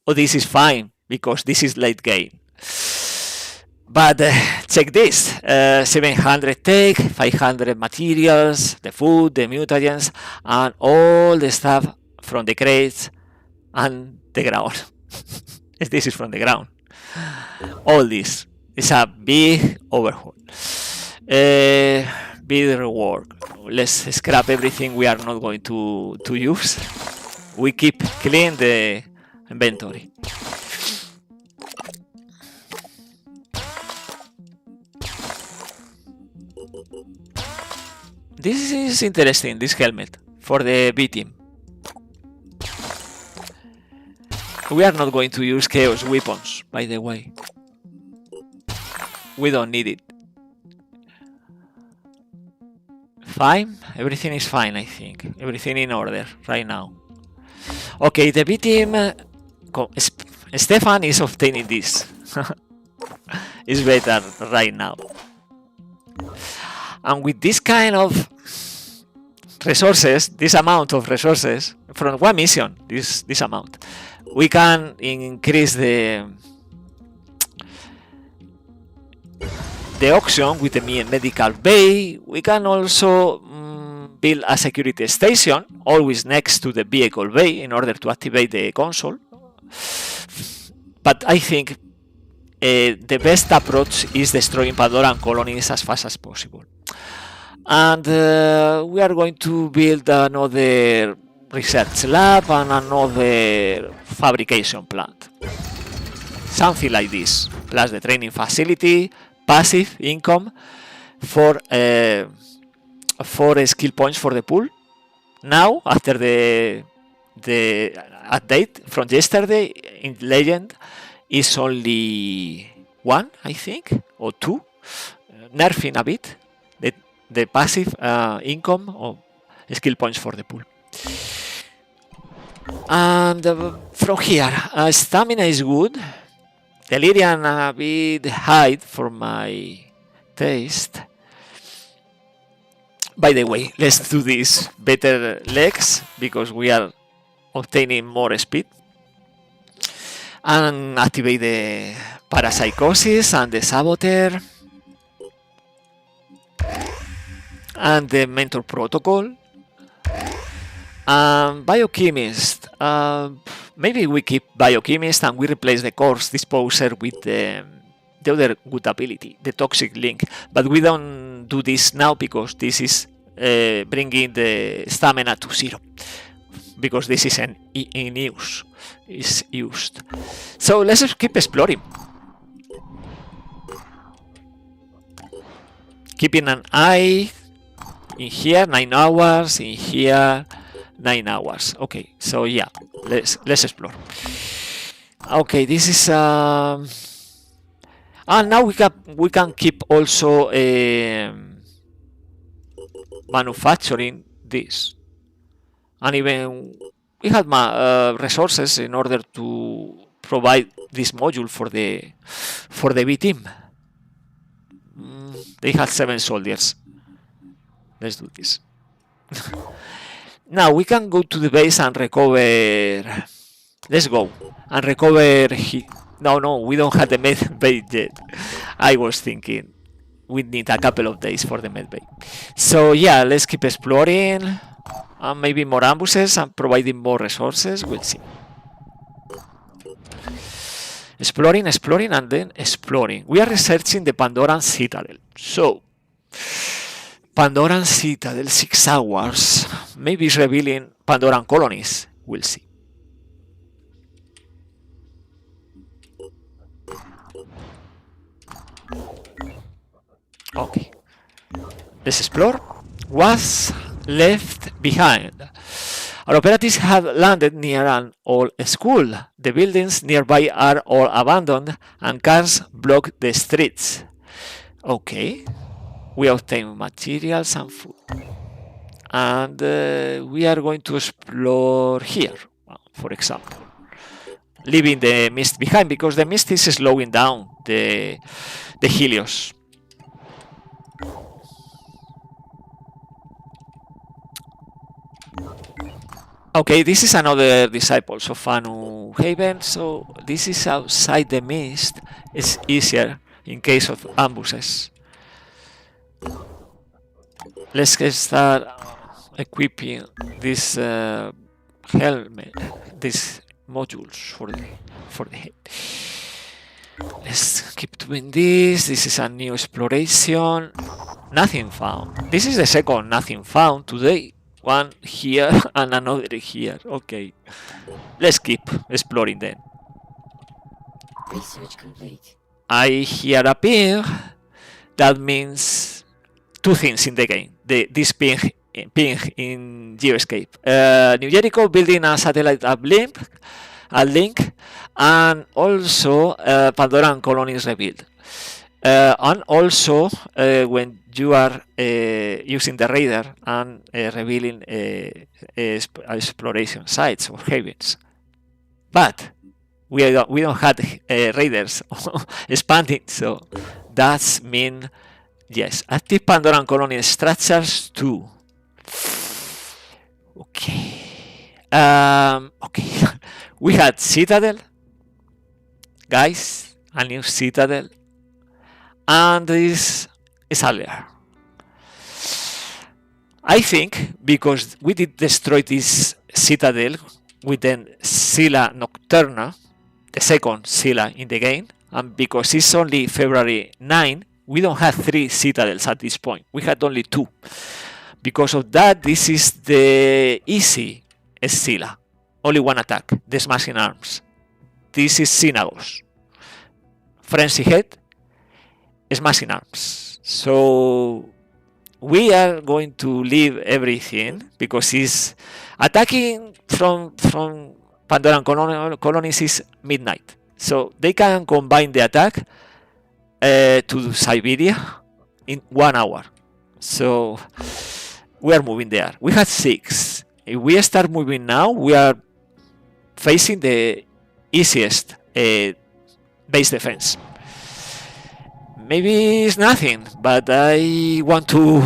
[SPEAKER 1] or this is fine because this is late game? But check this, 700 tech, 500 materials, the food, the mutagens, and all the stuff from the crates and the ground. This is from the ground. All this is a big overhaul. Big reward. Let's scrap everything we are not going to use. We keep clean the inventory. This is interesting, this helmet, for the B team. We are not going to use chaos weapons, by the way. We don't need it. Fine, everything is fine, I think. Everything in order right now. Okay, the B team. Stefan is obtaining this. It's better right now. And with this kind of resources, this amount of resources from one mission, this amount, we can increase the auction with the medical bay. We can also build a security station always next to the vehicle bay in order to activate the console. But I think the best approach is destroying Pandoran colonies as fast as possible. And we are going to build another research lab and another fabrication plant. Something like this, plus the training facility, passive income for 4 skill points for the pool. Now, after the update from yesterday in Legend, is only 1, I think, or 2, nerfing a bit the passive income of skill points for the pool. And from here, stamina is good. Delirium a bit high for my taste. By the way, let's do this better legs because we are obtaining more speed. And activate the parapsychosis and the saboteur. And the mentor protocol. Biochemist. Maybe we keep biochemist and we replace the course disposer with the other good ability, the toxic link. But we don't do this now because this is bringing the stamina to 0. Because this is in use. Is used. So let's just keep exploring. Keeping an eye in here 9 hours, in here 9 hours. Okay, so yeah, let's explore. Okay, this is and now we can keep also manufacturing this, and even we have resources in order to provide this module for the B team. They had 7 soldiers. Let's do this. Now we can go to the base and recover. Let's go and recover. No, we don't have the med bay yet. I was thinking we need a couple of days for the med bay. So yeah, let's keep exploring, and maybe more ambushes and providing more resources. We'll see. Exploring, and then exploring. We are researching the Pandoran Citadel. So, Pandoran Citadel, 6 hours. Maybe it's revealing Pandoran colonies. We'll see. Okay. Let's explore. What's left behind? Our operatives have landed near an old school. The buildings nearby are all abandoned and cars block the streets. Okay. We obtain materials and food. And we are going to explore here, for example. Leaving the mist behind because the mist is slowing down the Helios. Okay, this is another disciples of Anu Haven, so this is outside the mist. It's easier in case of ambushes. Let's start equipping this helmet, these modules for the head. Let's keep doing this. This is a new exploration. Nothing found. This is the second nothing found today. One here and another here. Okay. Let's keep exploring then.
[SPEAKER 2] Research complete.
[SPEAKER 1] I hear a ping. That means 2 things in the game. This ping in Geoscape. New Jericho building a satellite uplink, and also Pandoran colonies revealed. And also when you are using the radar and revealing exploration sites or havens, but we don't have radars expanding, so that's mean yes, active Pandoran colony structures too. Okay. Okay. We had Citadel, guys, a new Citadel. And this is a lair. I think because we did destroy this citadel with the Scylla Nocturna, the second Scylla in the game, and because it's only February 9, we don't have 3 citadels at this point. We had only 2. Because of that, this is the easy Scylla. Only 1 attack, the Smashing Arms. This is Synagos. Frenzy Head, Smashing Arms. So we are going to leave everything because he's attacking from Pandoran colonies is midnight. So they can combine the attack to Siberia in 1 hour. So we are moving there. We had 6. If we start moving now, we are facing the easiest base defense. Maybe it's nothing, but I want to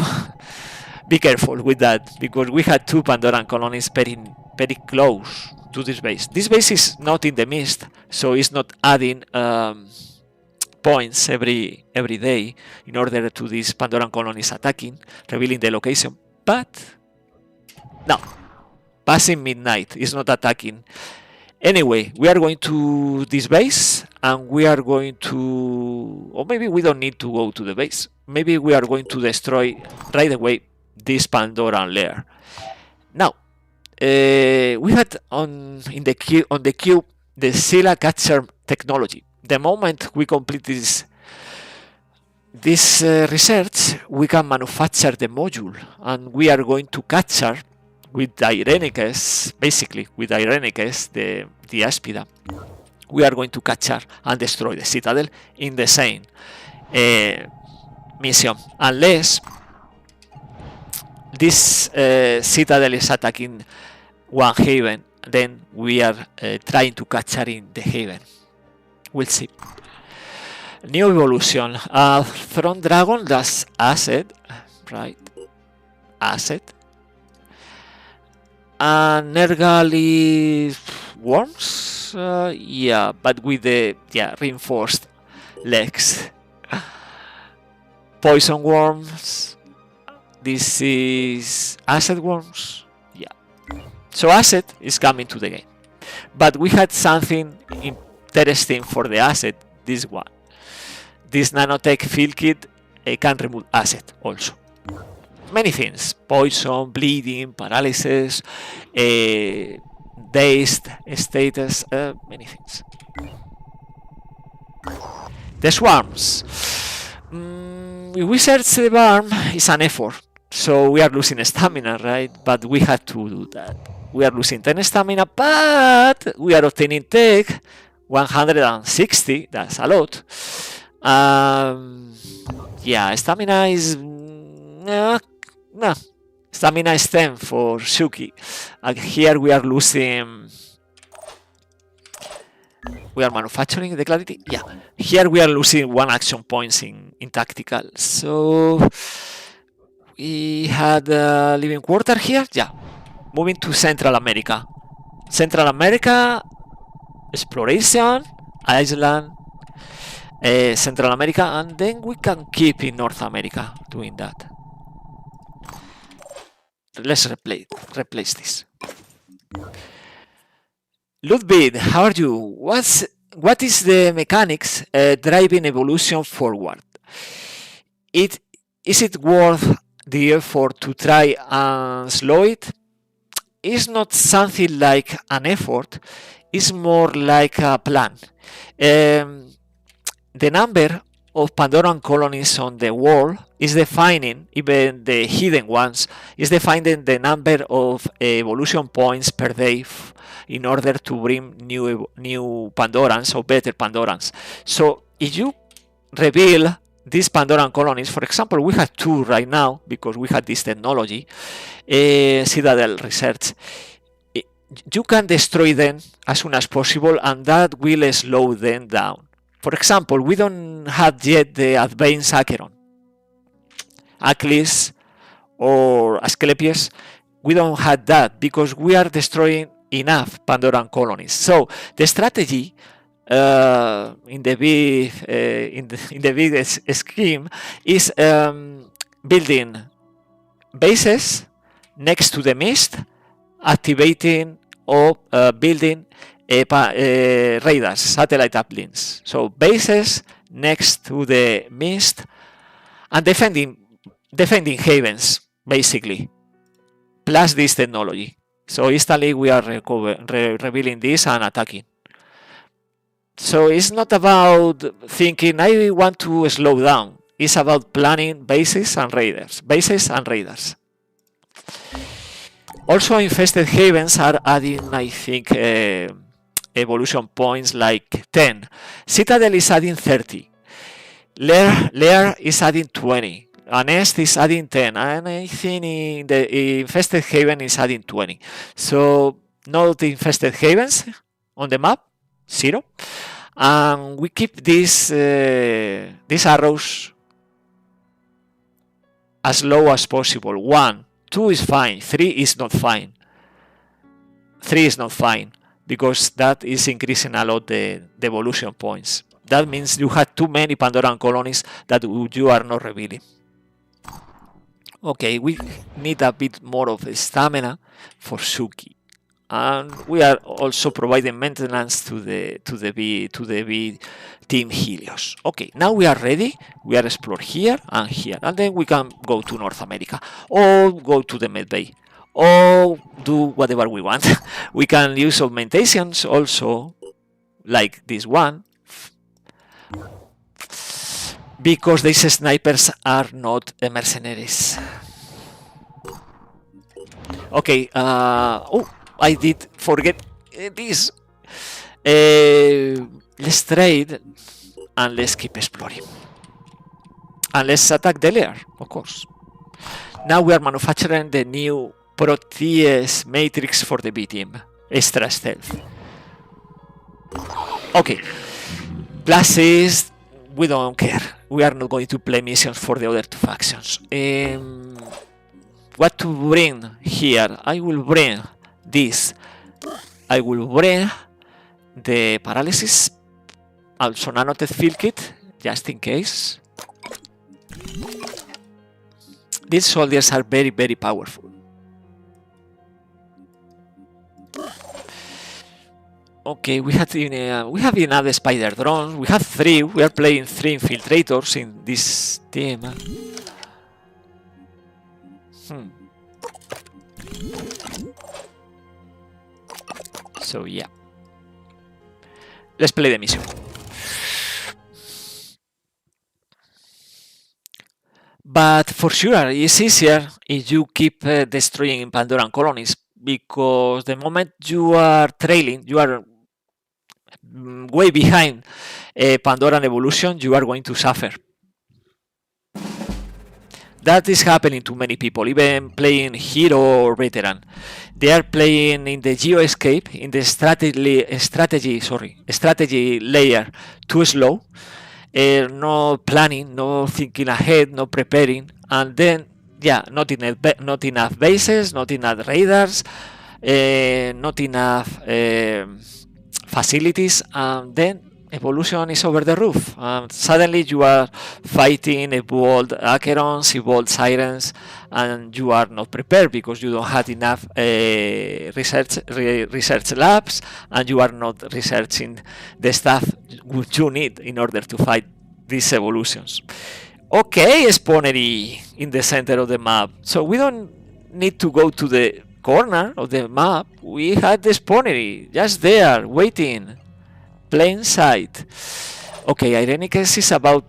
[SPEAKER 1] be careful with that because we had 2 Pandoran colonies very close to this base. This base is not in the mist, so it's not adding points every day in order to these Pandoran colonies attacking, revealing the location. But no, passing midnight is not attacking. Anyway, we are going to this base and we are going to, or maybe we don't need to go to the base. Maybe we are going to destroy right away this Pandoran lair. Now, we had on the cube the Scylla capture technology. The moment we complete this research, we can manufacture the module, and we are going to capture with Irenicus, basically with Irenicus, the Aspida, we are going to capture and destroy the citadel in the same mission, unless this citadel is attacking one haven, then we are trying to capture in the haven. We'll see. New evolution. From Dragon, that's asset, right? Asset. And Nergal is worms, yeah, but with the reinforced legs. Poison worms. This is asset worms, yeah. So asset is coming to the game, but we had something interesting for the asset. This one, this nanotech field kit can remove asset also. Many things: poison, bleeding, paralysis, dazed status, many things. The swarms. If we search the barn, it's an effort. So we are losing stamina, right? But we had to do that. We are losing 10 stamina, but we are obtaining tech 160. That's a lot. Yeah, stamina is no. Stamina is 10 for Shuki. And here we are losing. We are manufacturing the clarity. Yeah, here we are losing 1 action points in tactical. So we had a living quarter here. Yeah, moving to Central America. Central America, exploration, Iceland, Central America, and then we can keep in North America doing that. Let's replace this. Ludwig, how are you? What is the mechanics driving evolution forward? Is it worth the effort to try and slow it? It's not something like an effort, it's more like a plan. The number of Pandoran colonies on the world is defining, even the hidden ones, is defining the number of evolution points per day in order to bring new Pandorans or better Pandorans. So if you reveal these Pandoran colonies, for example, we have 2 right now because we had this technology, Citadel Research, you can destroy them as soon as possible and that will slow them down. For example, we don't have yet the advanced Acheron, Achilles or Asclepius. We don't have that because we are destroying enough Pandoran colonies. So the strategy in the big scheme is building bases next to the mist, activating or building radars, satellite uplinks. So bases next to the mist and defending havens basically, plus this technology. So instantly we are revealing this and attacking. So it's not about thinking I want to slow down. It's about planning bases and radars. Also, infested havens are adding, I think, evolution points like 10. Citadel is adding 30. Lair is adding 20. A nest is adding 10. And I think in the infested haven is adding 20. So, no infested havens on the map, 0. And we keep these arrows as low as possible. 1, 2 is fine. 3 is not fine. 3 is not fine because that is increasing a lot the evolution points. That means you have too many Pandoran colonies that you are not revealing. Okay, we need a bit more of stamina for Suki. And we are also providing maintenance to the B team Helios. Okay, now we are ready. We are explore here, and then we can go to North America or go to the Med Bay or do whatever we want. We can use augmentations also, like this one, because these snipers are not mercenaries. Okay. Oh, I did forget this. Let's trade and let's keep exploring. And let's attack the lair, of course. Now we are manufacturing the new Proteus matrix for the B team. Extra stealth. Okay. Plus is we don't care. We are not going to play missions for the other two factions. What to bring here? I will bring this. I will bring the paralysis. Also nanoted field kit, just in case. These soldiers are very, very powerful. Okay, we have another spider drones. We have 3. We are playing 3 infiltrators in this team. So yeah, let's play the mission. But for sure, it's easier if you keep destroying Pandoran colonies, because the moment you are trailing, you are way behind Pandoran evolution, you are going to suffer. That is happening to many people, even playing hero or veteran. They are playing in the geo escape, in the strategy layer too slow. No planning, no thinking ahead, no preparing, and then not enough bases, not enough radars, not enough facilities, and then evolution is over the roof. Suddenly you are fighting evolved Acherons, evolved Sirens, and you are not prepared because you don't have enough research labs, and you are not researching the stuff which you need in order to fight these evolutions. Okay, spawnery in the center of the map. So we don't need to go to the corner of the map. We had the spawnery just there, waiting. Plain sight. Okay, Irenicus is about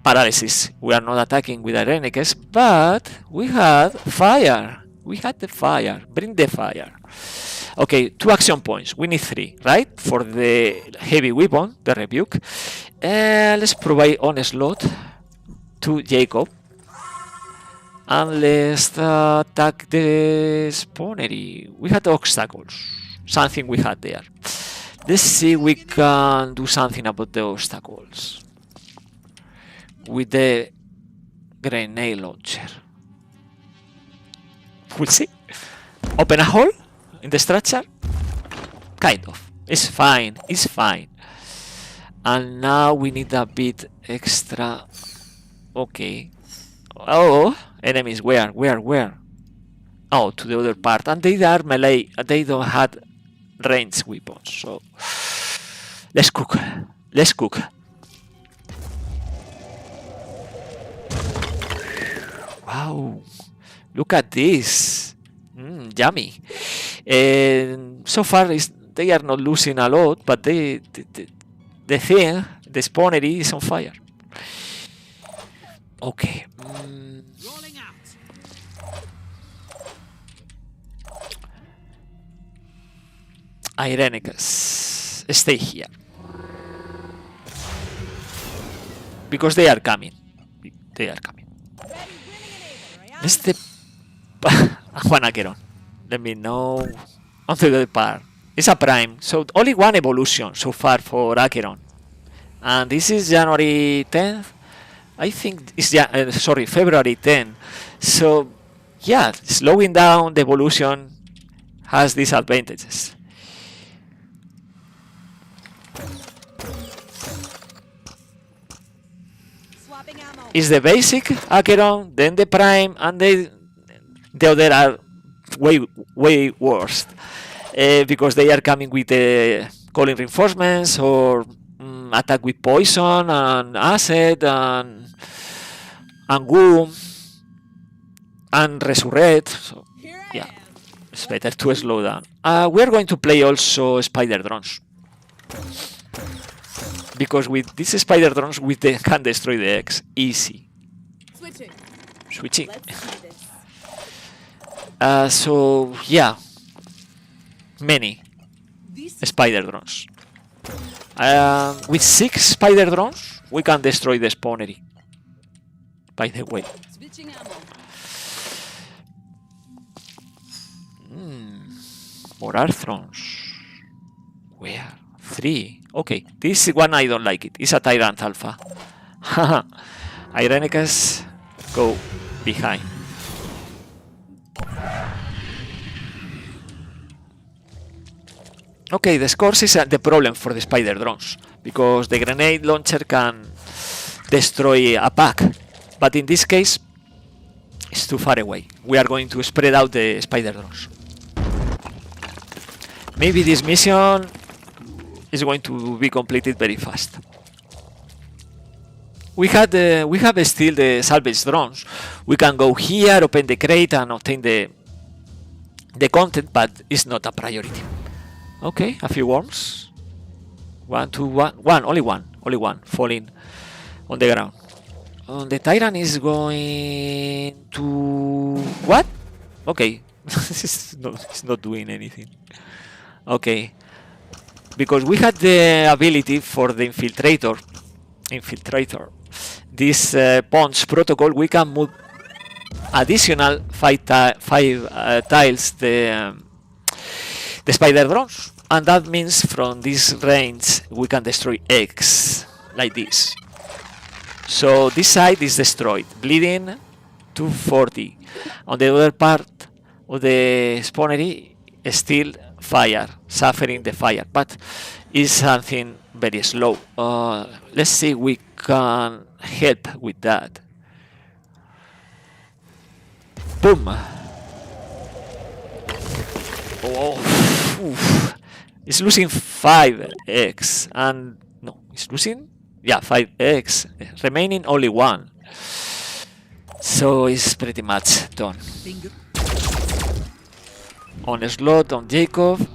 [SPEAKER 1] paralysis. We are not attacking with Irenicus, but we had fire. We had the fire. Bring the fire. Okay, 2 action points. We need 3, right? For the heavy weapon, the rebuke. Let's provide onslaught to Jacob. And let's attack the spawnery. We had obstacles. Something we had there. Let's see if we can do something about the obstacles with the grenade launcher. We'll see. Open a hole in the structure? Kind of. It's fine. It's fine. And now we need a bit extra. Okay. Oh, enemies. Where? Oh, to the other part. And they are melee. They don't have ranged weapons. So let's cook. Let's cook. Wow. Look at this. Yummy. So far they are not losing a lot, but the thing, the spawnery is on fire. Okay.
[SPEAKER 3] Rolling out.
[SPEAKER 1] Irenicus, stay here. Because they are coming. They are coming. Let's the Juan Acheron. Let me know onto the part. It's a prime, so only 1 evolution so far for Acheron. And this is January 10th. I think it's February 10th. So yeah, slowing down the evolution has disadvantages. Is the basic Acheron, then the prime, and the other are way worse because they are coming with calling reinforcements or attack with poison and acid and goo and resurrect. So yeah, it's better to slow down. We are going to play also spider drones. Because with these spider drones, they can destroy the eggs easy. Switching. So yeah, many spider drones. With 6 spider drones, we can destroy the spawnery. By the way.
[SPEAKER 4] Switching ammo.
[SPEAKER 1] More Arthrons. Where? 3. Okay, this one I don't like it. It's a Tyrant Alpha. Haha. Irenicus, go behind. Okay, the scores is the problem for the spider drones, because the grenade launcher can destroy a pack, but in this case it's too far away. We are going to spread out the spider drones. Maybe this mission is going to be completed very fast. We have still the salvage drones. We can go here, open the crate and obtain the content, but it's not a priority. Okay, a few worms. Only one falling on the ground. The Tyrant is going to... What? Okay, it's not doing anything. Okay, because we had the ability for the infiltrator. This Ponds protocol, we can move additional 5 tiles the spider drones, and that means from this range we can destroy eggs like this. So this side is destroyed, bleeding 240. On the other part of the spawnery, still fire, suffering the fire, but is something very slow. Let's see if we can help with that. Boom. Oh, oof. It's losing 5 eggs, and no, it's losing, yeah, 5 eggs, remaining only 1. So it's pretty much done. On a slot on Jacob,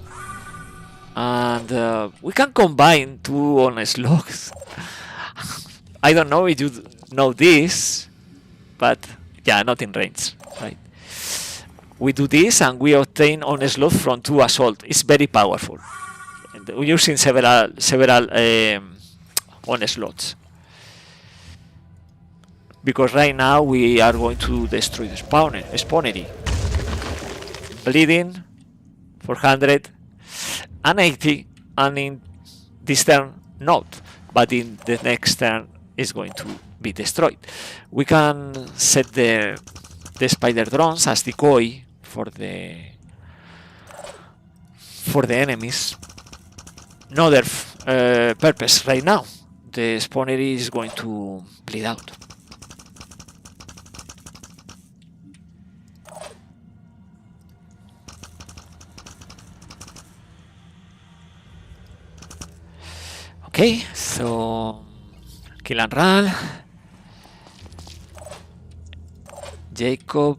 [SPEAKER 1] and we can combine 2 on slots. I don't know if you know this, but yeah, not in range, right? We do this and we obtain on a slot from 2 assault. It's very powerful. And we're using several on slots. Because right now we are going to destroy the spawnery. Bleeding 400 and 80, and in this turn not, but in the next turn is going to be destroyed. We can set the spider drones as decoy for the enemies. No other purpose right now. The spawnery is going to bleed out. Okay, so kill and run. Jacob.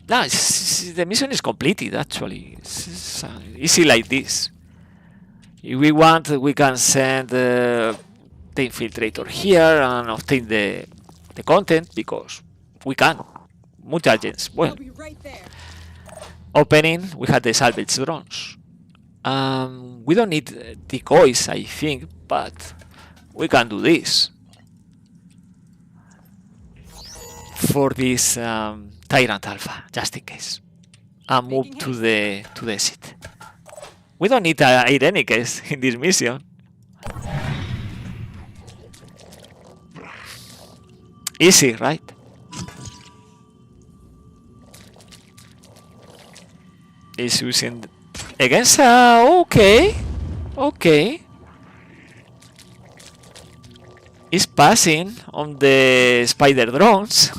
[SPEAKER 1] No, the mission is completed actually. It's easy like this. If we want, we can send the infiltrator here and obtain the content, because we can. Mutagens. Well,
[SPEAKER 4] I'll be right there.
[SPEAKER 1] opening, we had the salvage drones. We don't need decoys, I think, but we can do this for this Tyrant Alpha, just in case, and move to the exit. We don't need Irenicus in this mission. Easy, right? Is using against okay. Is passing on the spider drones,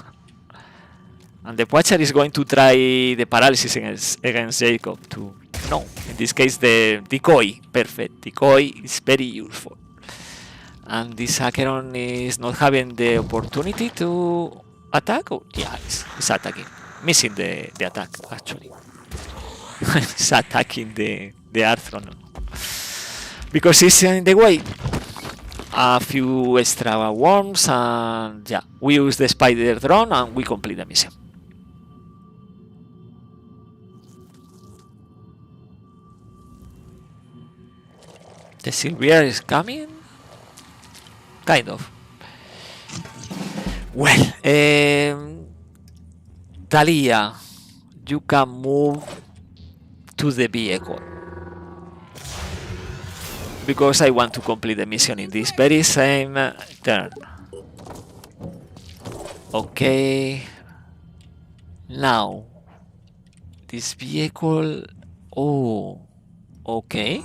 [SPEAKER 1] and the Watcher is going to try the paralysis against Jacob too. No, in this case the decoy, perfect. Decoy is very useful, and this Acheron is not having the opportunity to attack. Oh, yeah, it's attacking, missing the attack actually. It's attacking the Arthron because it's in the way. A few extra worms, and yeah, we use the spider drone and we complete the mission. The Silvier is coming? Kind of. Well, Talia, you can move to the vehicle. Because I want to complete the mission in this very same turn. Okay. Now, this vehicle. Oh, okay.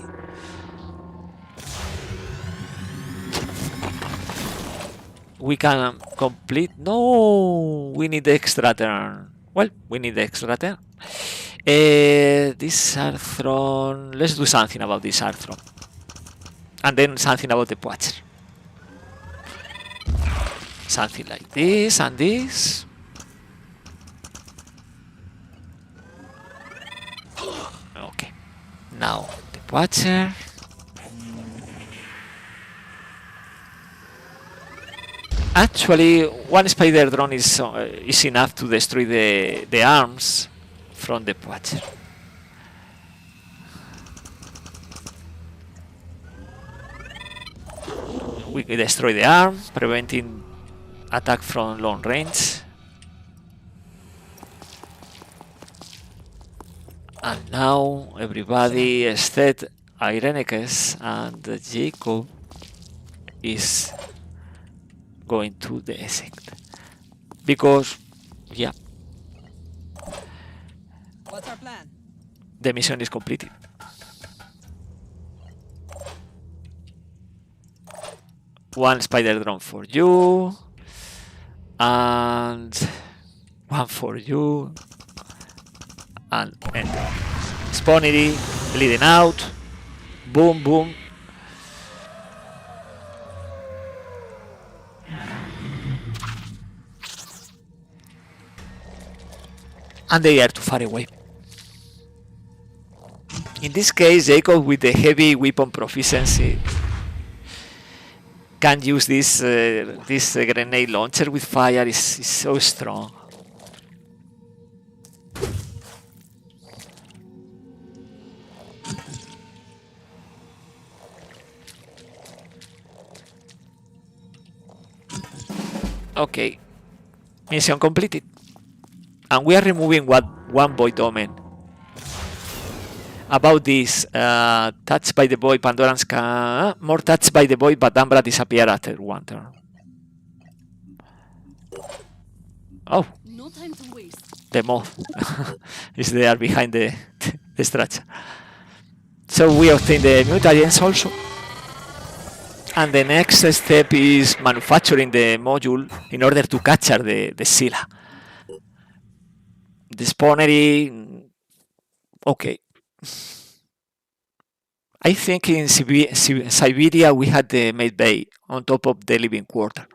[SPEAKER 1] We can complete. No, we need extra turn. Well, we need extra turn. This Arthron. Let's do something about this Arthron. And then something about the Poacher. Something like this and this. Okay. Now the Poacher. Actually, one spider drone is enough to destroy the arms from the Poacher. We destroy the arm, preventing attack from long range. And now everybody except Irenicus and Jacob is going to the exit. Because, yeah,
[SPEAKER 3] What's our plan?
[SPEAKER 1] the mission is completed. One spider drone for you, and one for you, and enter. Spawnery, bleeding out, boom, boom. And they are too far away. In this case, Jacob with the heavy weapon proficiency can use this grenade launcher with fire. Is so strong. Okay, mission completed, and we are removing one void omen. About this, touched by the void, Pandorans can more touched by the void, but Umbra disappear after one turn. Oh,
[SPEAKER 4] No time to waste.
[SPEAKER 1] the moth is there behind the structure. So we obtain the mutagents also. And the next step is manufacturing the module in order to capture the Scylla. The spawnery, okay. I think in Siberia we had the Made Bay on top of the living quarter.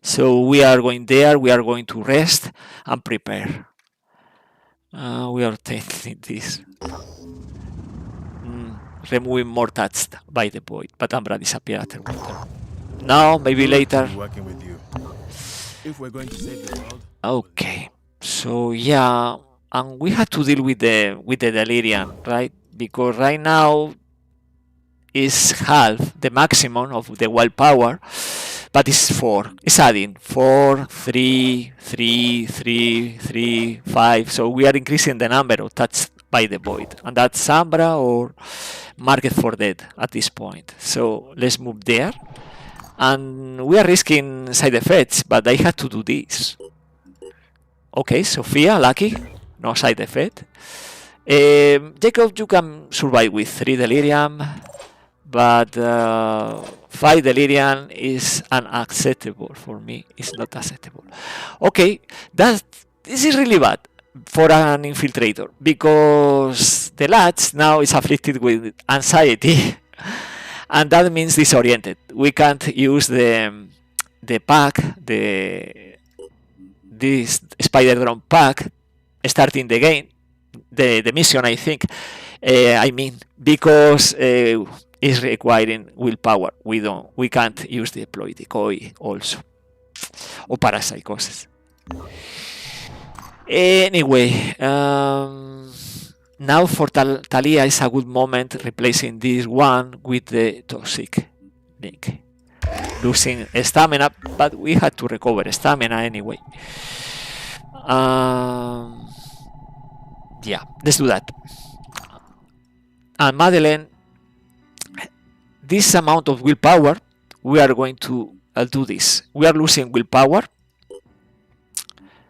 [SPEAKER 1] So we are going there, we are going to rest and prepare. We are testing this. Removing more touched by the void, but Umbra disappeared after one turn. Now, maybe later.
[SPEAKER 5] Working with you. If we're going to save the world.
[SPEAKER 1] Okay. So yeah, and we had to deal with the delirium, right? Because right now is half the maximum of the wild power, but it's 4. It's adding 4, 3, 3, 3, 3, 5. So we are increasing the number of touched by the void, and that's Umbra or Market for Dead at this point. So let's move there, and we are risking side effects, but I had to do this. Okay, Sophia, lucky, no side effect. Jacob, you can survive with 3 delirium, but 5 delirium is unacceptable for me. It's not acceptable. Okay, this is really bad for an infiltrator, because the lads now is afflicted with anxiety and that means disoriented. We can't use the pack, this spider drone pack starting the game, the mission, I think. I mean, because it's requiring willpower. We can't use the deploy decoy also, or parapsychosis. Anyway, Now for Talia is a good moment replacing this one with the toxic link. Losing stamina, but we had to recover stamina anyway. Yeah, let's do that. And Madeleine, this amount of willpower, we are going to do this. We are losing willpower.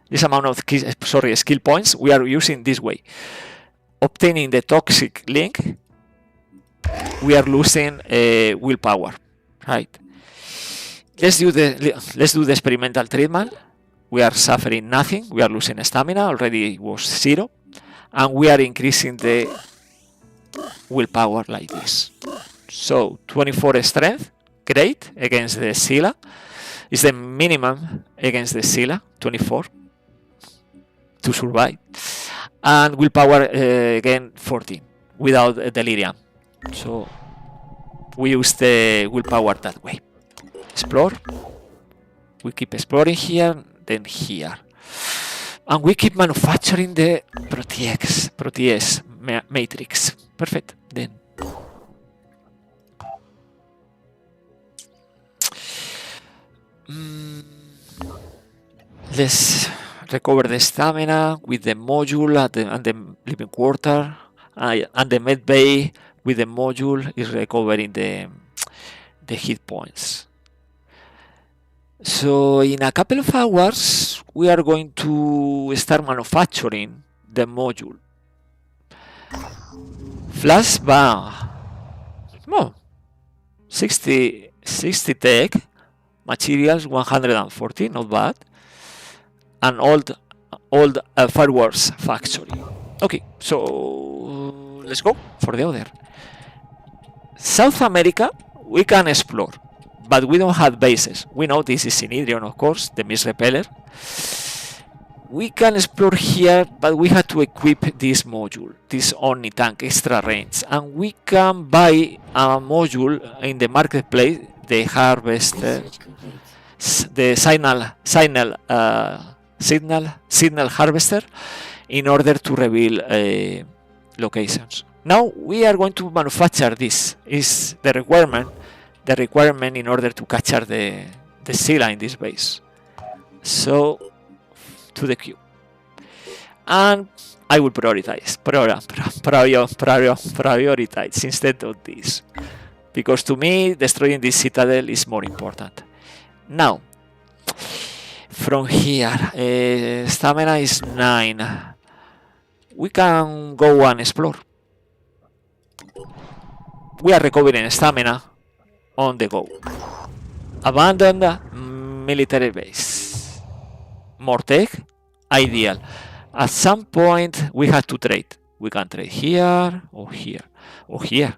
[SPEAKER 1] This amount of skill points we are using this way. Obtaining the toxic link, we are losing willpower, right? Let's do the experimental treatment. We are suffering nothing. We are losing stamina. Already it was 0, and we are increasing the willpower like this. So 24 strength, great, against the Scylla. Is the minimum against the Scylla, 24 to survive. And willpower again 14 without delirium. So we use the willpower that way. Explore. We keep exploring here, then here. And we keep manufacturing the protease matrix. Perfect. Then let's recover the stamina with the module and the living quarter, and the med bay with the module is recovering the hit points. So in a couple of hours we are going to start manufacturing the module. Flashbang. Oh, 60 tech, materials 140, not bad. An old fireworks factory. Okay, so let's go for the other. South America we can explore, but we don't have bases. We know this is Synedrion, of course, the mist repeller. We can explore here, but we have to equip this module, this Omni tank extra range, and we can buy a module in the marketplace, the harvester,
[SPEAKER 2] Research complete.
[SPEAKER 1] the signal harvester, in order to reveal locations. Now we are going to manufacture this. Is the requirement in order to capture the Scylla in this base. So to the queue, and I will prioritize instead of this, because to me destroying this citadel is more important. Now from here, stamina is 9. We can go and explore. We are recovering stamina on the go. Abandoned military base. More tech, ideal. At some point we have to trade. We can trade here or here or here.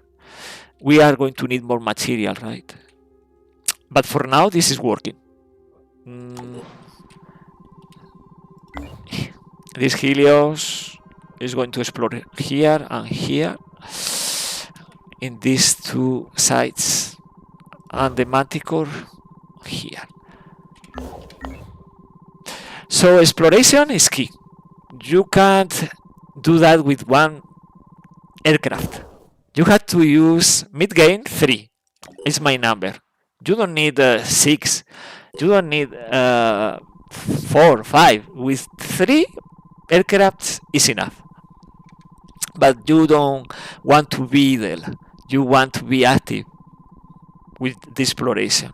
[SPEAKER 1] We are going to need more material, right? But for now this is working. This Helios is going to explore here and here in these two sites, and the Manticore here. So exploration is key. You can't do that with one aircraft. You have to use mid-gain 3 is my number. You don't need 6. You don't need 4, 5. With 3 aircrafts is enough. But you don't want to be idle. You want to be active with the exploration.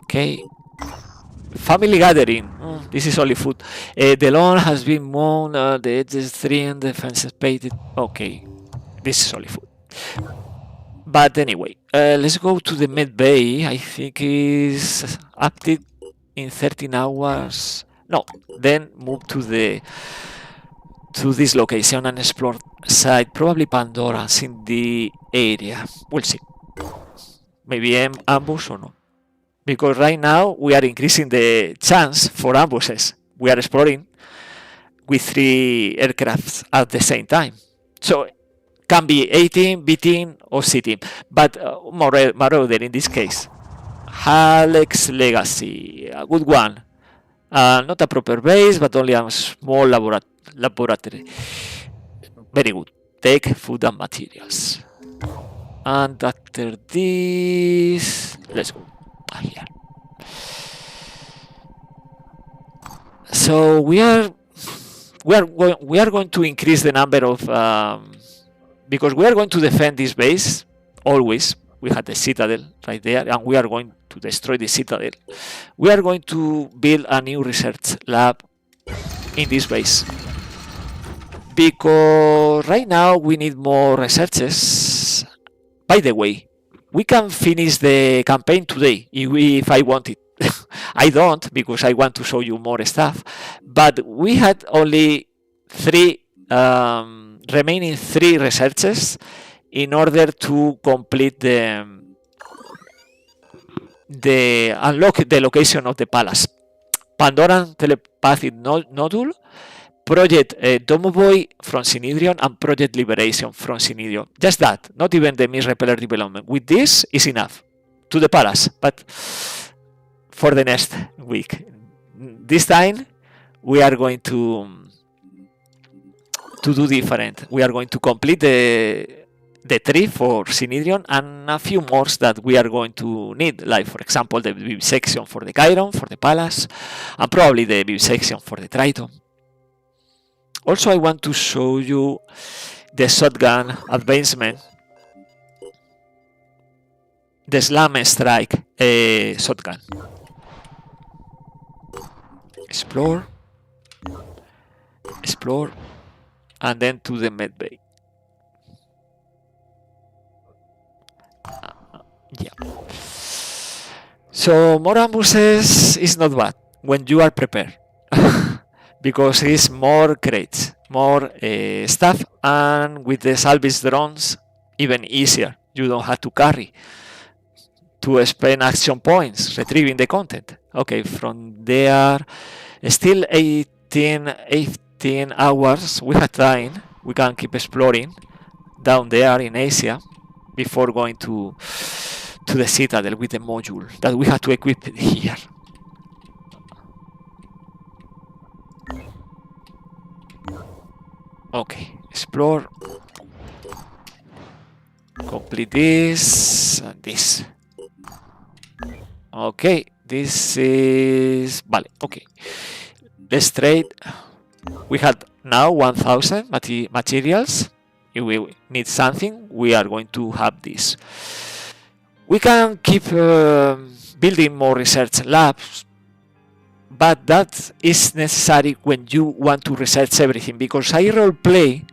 [SPEAKER 1] Okay. Family gathering. This is only food. The lawn has been mown. The edges trimmed. The fences painted. Okay. This is only food. But anyway, let's go to the med bay. I think is active in 13 hours. No, then move to this location and explore site. Probably Pandora's in the area. We'll see. Maybe ambush or no. Because right now we are increasing the chance for ambushes. We are exploring with 3 aircrafts at the same time. So can be A team, B team, or C team. But Marauder in this case. Alex Legacy, a good one. Not a proper base, but only a small laboratory. Very good. Take food and materials. And after this, let's go here. So we are going to increase the number of because we are going to defend this base always. We had the citadel right there, and we are going to destroy the citadel. We are going to build a new research lab in this base because right now we need more researchers. By the way, we can finish the campaign today if I want it. I don't, because I want to show you more stuff. But we had only remaining three researchers in order to complete the unlock the location of the palace. Pandoran telepathic nodule, Project Domoboy from Synedrion, and Project Liberation from Synedrion. Just that, not even the Mist Repeller development. With this is enough to the palace, but for the next week. This time we are going to do different. We are going to complete the tree for Synedrion and a few more that we are going to need, like for example the vivisection for the Chiron, for the palace, and probably the vivisection for the Triton. Also, I want to show you the shotgun advancement, the slam strike shotgun. Explore, and then to the med bay. Yeah. So more ambuses is not bad when you are prepared. Because it's more crates, more stuff, and with the salvage drones, even easier. You don't have to carry to spend action points retrieving the content. Okay, from there, still 18 hours. We have time. We can keep exploring down there in Asia before going to the citadel with the module that we have to equip here. Okay, explore, complete this and this. Okay, this is vale. Okay, let's trade. We had now 1000 materials. If we need something, we are going to have this. We can keep building more research labs, but that is necessary when you want to research everything, because I roleplay,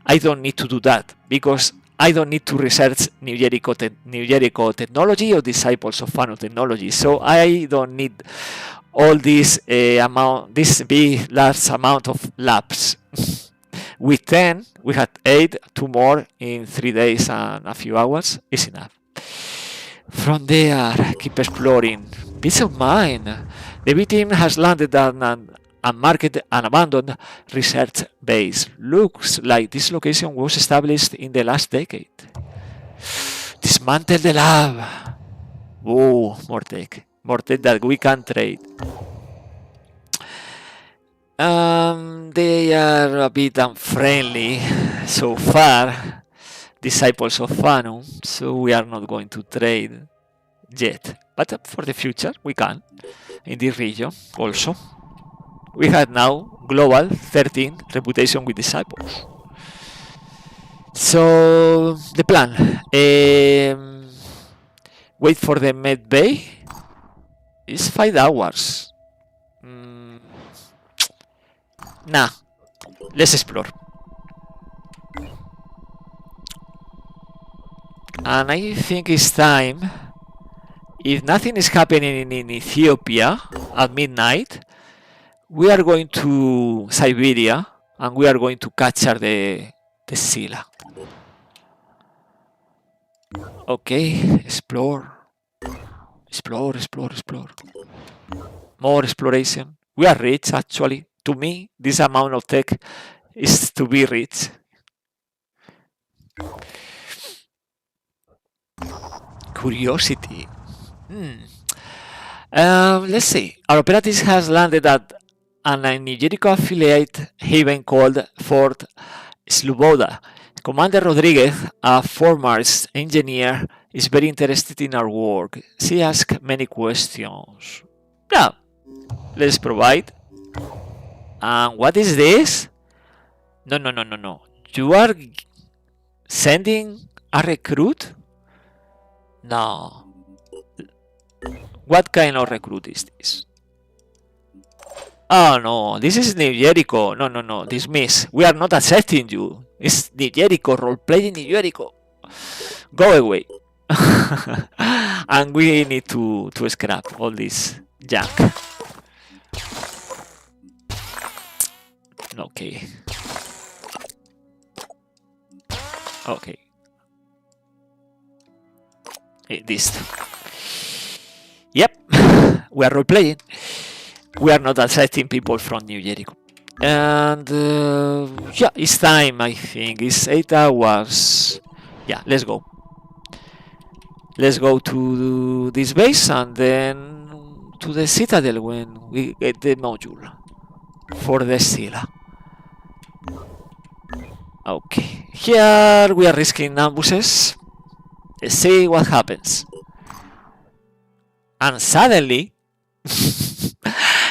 [SPEAKER 1] I don't need to do that, because I don't need to research New Jericho technology or Disciples of Phano technology, so I don't need all this big large amount of labs. With 10, we had 8, 2 more in 3 days and a few hours is enough. From there, keep exploring. Peace of mind. The B team has landed on an unmarked and abandoned research base. Looks like this location was established in the last decade. Dismantle the lab. Oh, more tech that we can trade. They are a bit unfriendly so far, Disciples of Phano, so we are not going to trade yet. But for the future, we can. In this region also. We have now global 13 reputation with Disciples. So the plan. Wait for the med bay. It's 5 hours. Nah, let's explore. And I think it's time, if nothing is happening in Ethiopia at midnight, we are going to Siberia and we are going to capture the Scylla. Okay, explore. More exploration. We are rich actually. To me, this amount of tech is to be rich. Curiosity. Let's see. Our operative has landed at and a New Jericho affiliate haven called Fort Sloboda. Commander Rodriguez, a former engineer, is very interested in our work. She asks many questions. Yeah, let's provide. And what is this? No. You are sending a recruit? No. What kind of recruit is this? Oh no, this is New Jericho. No, dismiss. We are not accepting you. It's New Jericho, role-playing New Jericho. Go away. And we need to scrap all this junk. Okay. Okay. This. Yep. We are role-playing. We are not accepting people from New Jericho. And yeah, it's time, I think. It's 8 hours. Yeah, let's go. Let's go to this base and then to the Citadel when we get the module for the Scylla. Okay, here we are risking ambushes. Let's see what happens. And suddenly,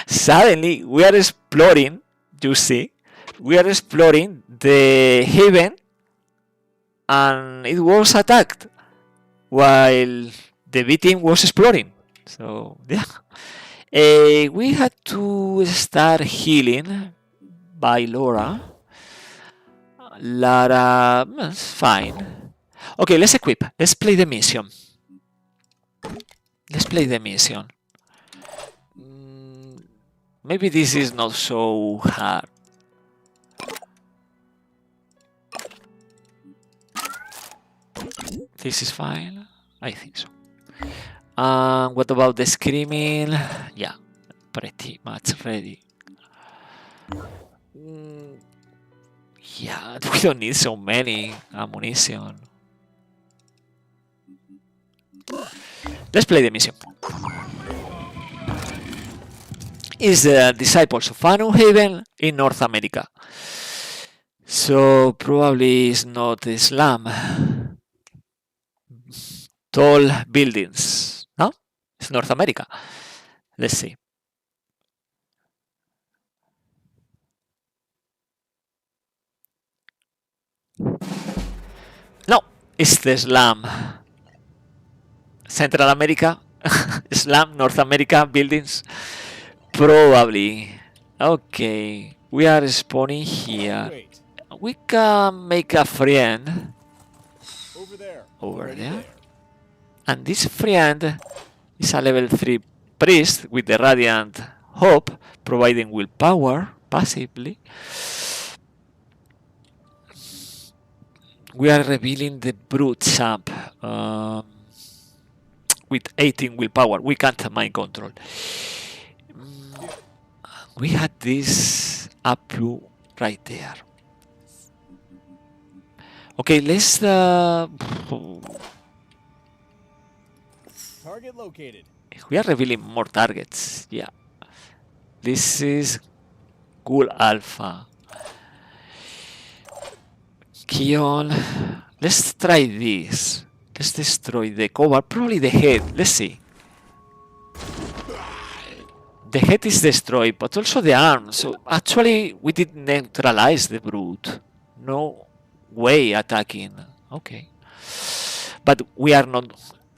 [SPEAKER 1] suddenly we are exploring, you see, we are exploring the haven and it was attacked while the B team was exploring. So yeah, we had to start healing by Laura. Lara, fine. Okay, let's equip. Let's play the mission. Let's play the mission. Maybe this is not so hard. This is fine. I think so. What about the screaming? Yeah, pretty much ready. Yeah, we don't need so many ammunition. Let's play the mission. Is the Disciples of Anu Haven in North America. So probably it's not Islam. Tall buildings. No? It's North America. Let's see. No, it's the Islam. Central America, Islam, North America, buildings. Probably. Okay, we are spawning here.
[SPEAKER 5] Wait.
[SPEAKER 1] We can make a friend
[SPEAKER 5] Over there.
[SPEAKER 1] over there. And this friend is a level 3 priest with the Radiant Hope, providing willpower passively. We are revealing the brute champ with 18 willpower. We can't mind control. We had this up blue right there. Okay, let's
[SPEAKER 5] Target located.
[SPEAKER 1] we are revealing more targets. Yeah, this is cool alpha. Kion, let's try this. Let's destroy the cover, probably the head. Let's see. The head is destroyed, but also the arm. So actually, we did neutralize the brute. No way attacking. Okay, but we are not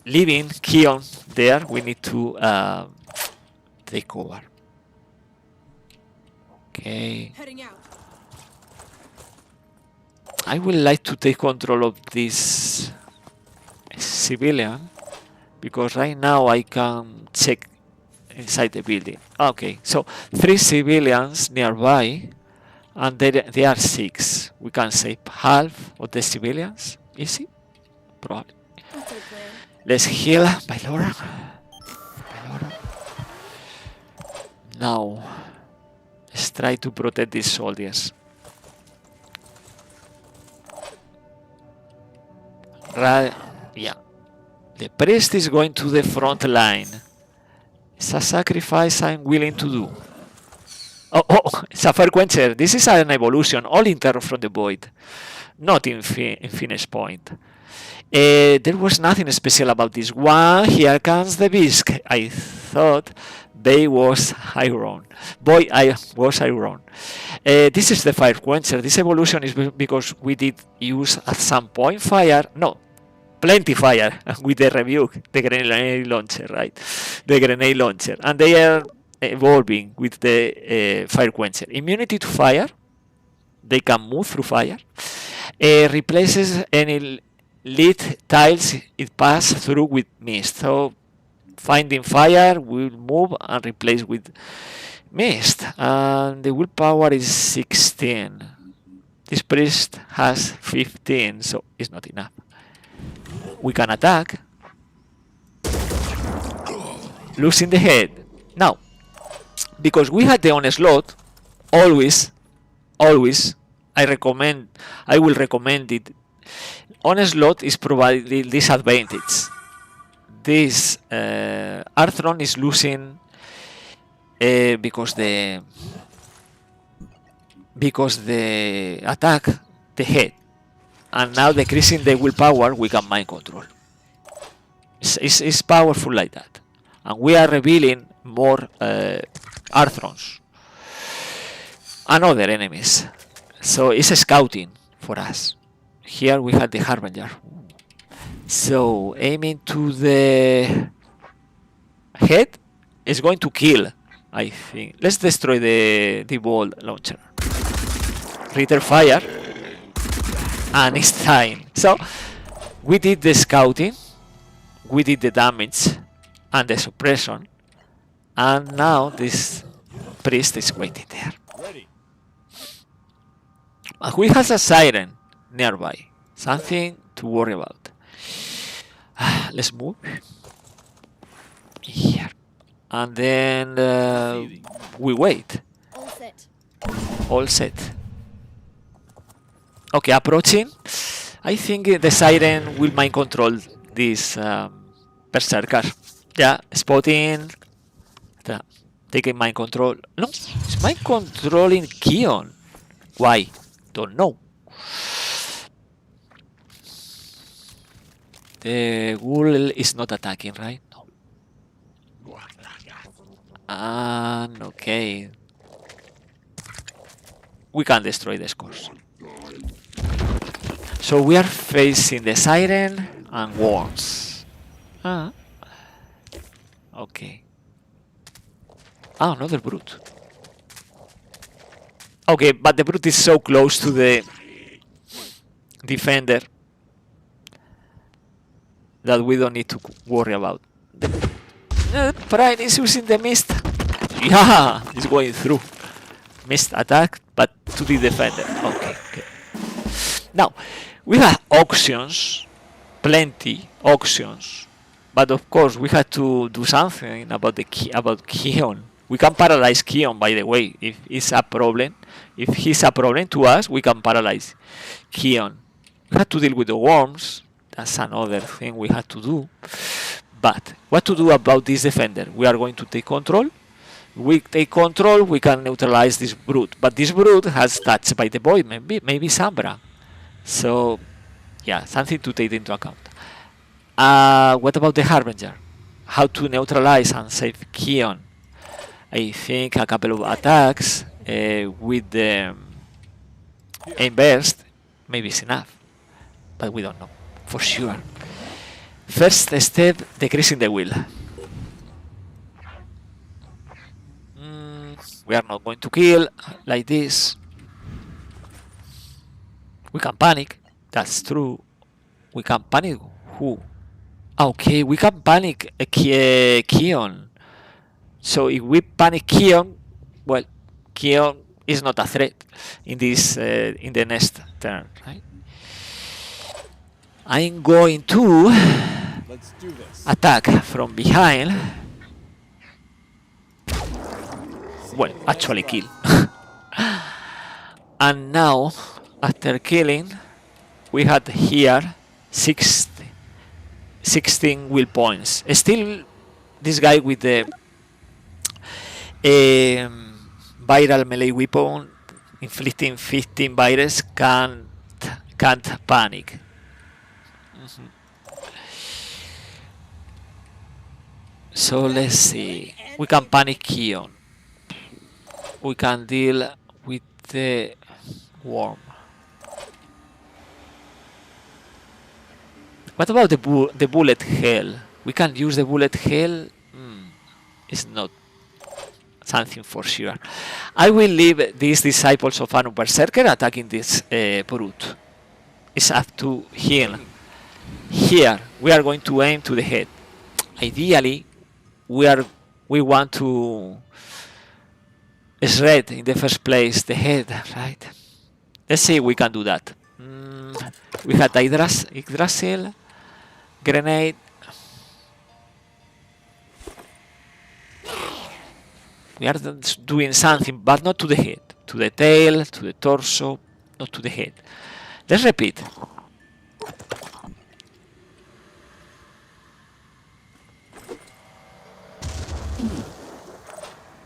[SPEAKER 1] leaving Kion there. We need to take over. Okay.
[SPEAKER 4] Heading out.
[SPEAKER 1] I would like to take control of this civilian because right now I can check inside the building. Okay, so 3 civilians nearby and there are 6. We can save half of the civilians. Easy? Probably.
[SPEAKER 4] That's our plan.
[SPEAKER 1] Let's heal by Laura. Now, let's try to protect these soldiers. Yeah. The priest is going to the front line. It's a sacrifice I'm willing to do. Oh, it's a fire quencher. This is an evolution, all in Terror from the Void, not in Finish Point. There was nothing special about this one. Here comes the Bisque. I thought they was Iron. Boy, I was Iron. This is the fire quencher. This evolution is because we did use at some point fire. No, plenty fire with the rebuke, the grenade launcher, right? The grenade launcher, and they are evolving with the fire quencher. Immunity to fire. They can move through fire. Replaces any lit tiles it pass through with mist. So finding fire will move and replace with mist. And the willpower is 16. This priest has 15, so it's not enough. We can attack. Losing the head. Now, because we had the onslaught, always, I will recommend it. Onslaught is providing disadvantage. This Arthron is losing because the attack the head, and now decreasing the willpower, we can mind control. It's powerful like that, and we are revealing more Arthrons and other enemies. So it's a scouting for us. Here we have the Harbinger. So aiming to the head is going to kill, I think. Let's destroy the ball launcher. Return fire. And it's time. So we did the scouting, we did the damage and the suppression, and now this priest is waiting there.
[SPEAKER 5] Ready.
[SPEAKER 1] We have a siren nearby, something to worry about. Let's move here, and then we wait.
[SPEAKER 4] All set.
[SPEAKER 1] All set. Okay, approaching. I think the siren will mind control this berserker. Yeah, spotting. Taking mind control. No, it's mind controlling Kion. Why? Don't know. The ghoul is not attacking, right? No. And okay. We can destroy the scores. So we are facing the siren and worms. Okay. Another brute. Okay, but the brute is so close to the defender that we don't need to worry about. The Pride is using the mist. Yeah, it's going through. Mist attack, but to the defender. Okay, okay. Now, we have auctions, plenty auctions, but of course we had to do something about Kion. We can paralyze Kion, by the way, if it's a problem. If he's a problem to us, we can paralyze Kion. We had to deal with the worms. That's another thing we had to do. But what to do about this defender? We are going to take control. We take control, we can neutralize this brute. But this brute has touched by the void, maybe Sombra. So, yeah, something to take into account. What about the Harbinger? How to neutralize and save Kion? I think a couple of attacks with the aim burst maybe is enough, but we don't know for sure. First step, decreasing the will. We are not going to kill like this. We can panic. That's true. We can panic. Who? Okay, we can panic Kion. So if we panic Kion, well, Kion is not a threat in this in the next turn, right? I'm going to
[SPEAKER 5] Let's do this.
[SPEAKER 1] attack from behind. Well, actually kill. And now, after killing, we had here 16 will points. Still, this guy with the viral melee weapon inflicting 15 virus can't panic. So let's see. We can panic Kion. We can deal with the worm. What about the bullet hell? We can use the bullet hell. It's not something for sure. I will leave these disciples of Anu Berserker attacking this brute. It's up to him. Here we are going to aim to the head. Ideally, we want to shred in the first place the head, right? Let's see if we can do that. We had Yggdrasil, grenade. We are doing something, but not to the head. To the tail, to the torso, not to the head. Let's repeat.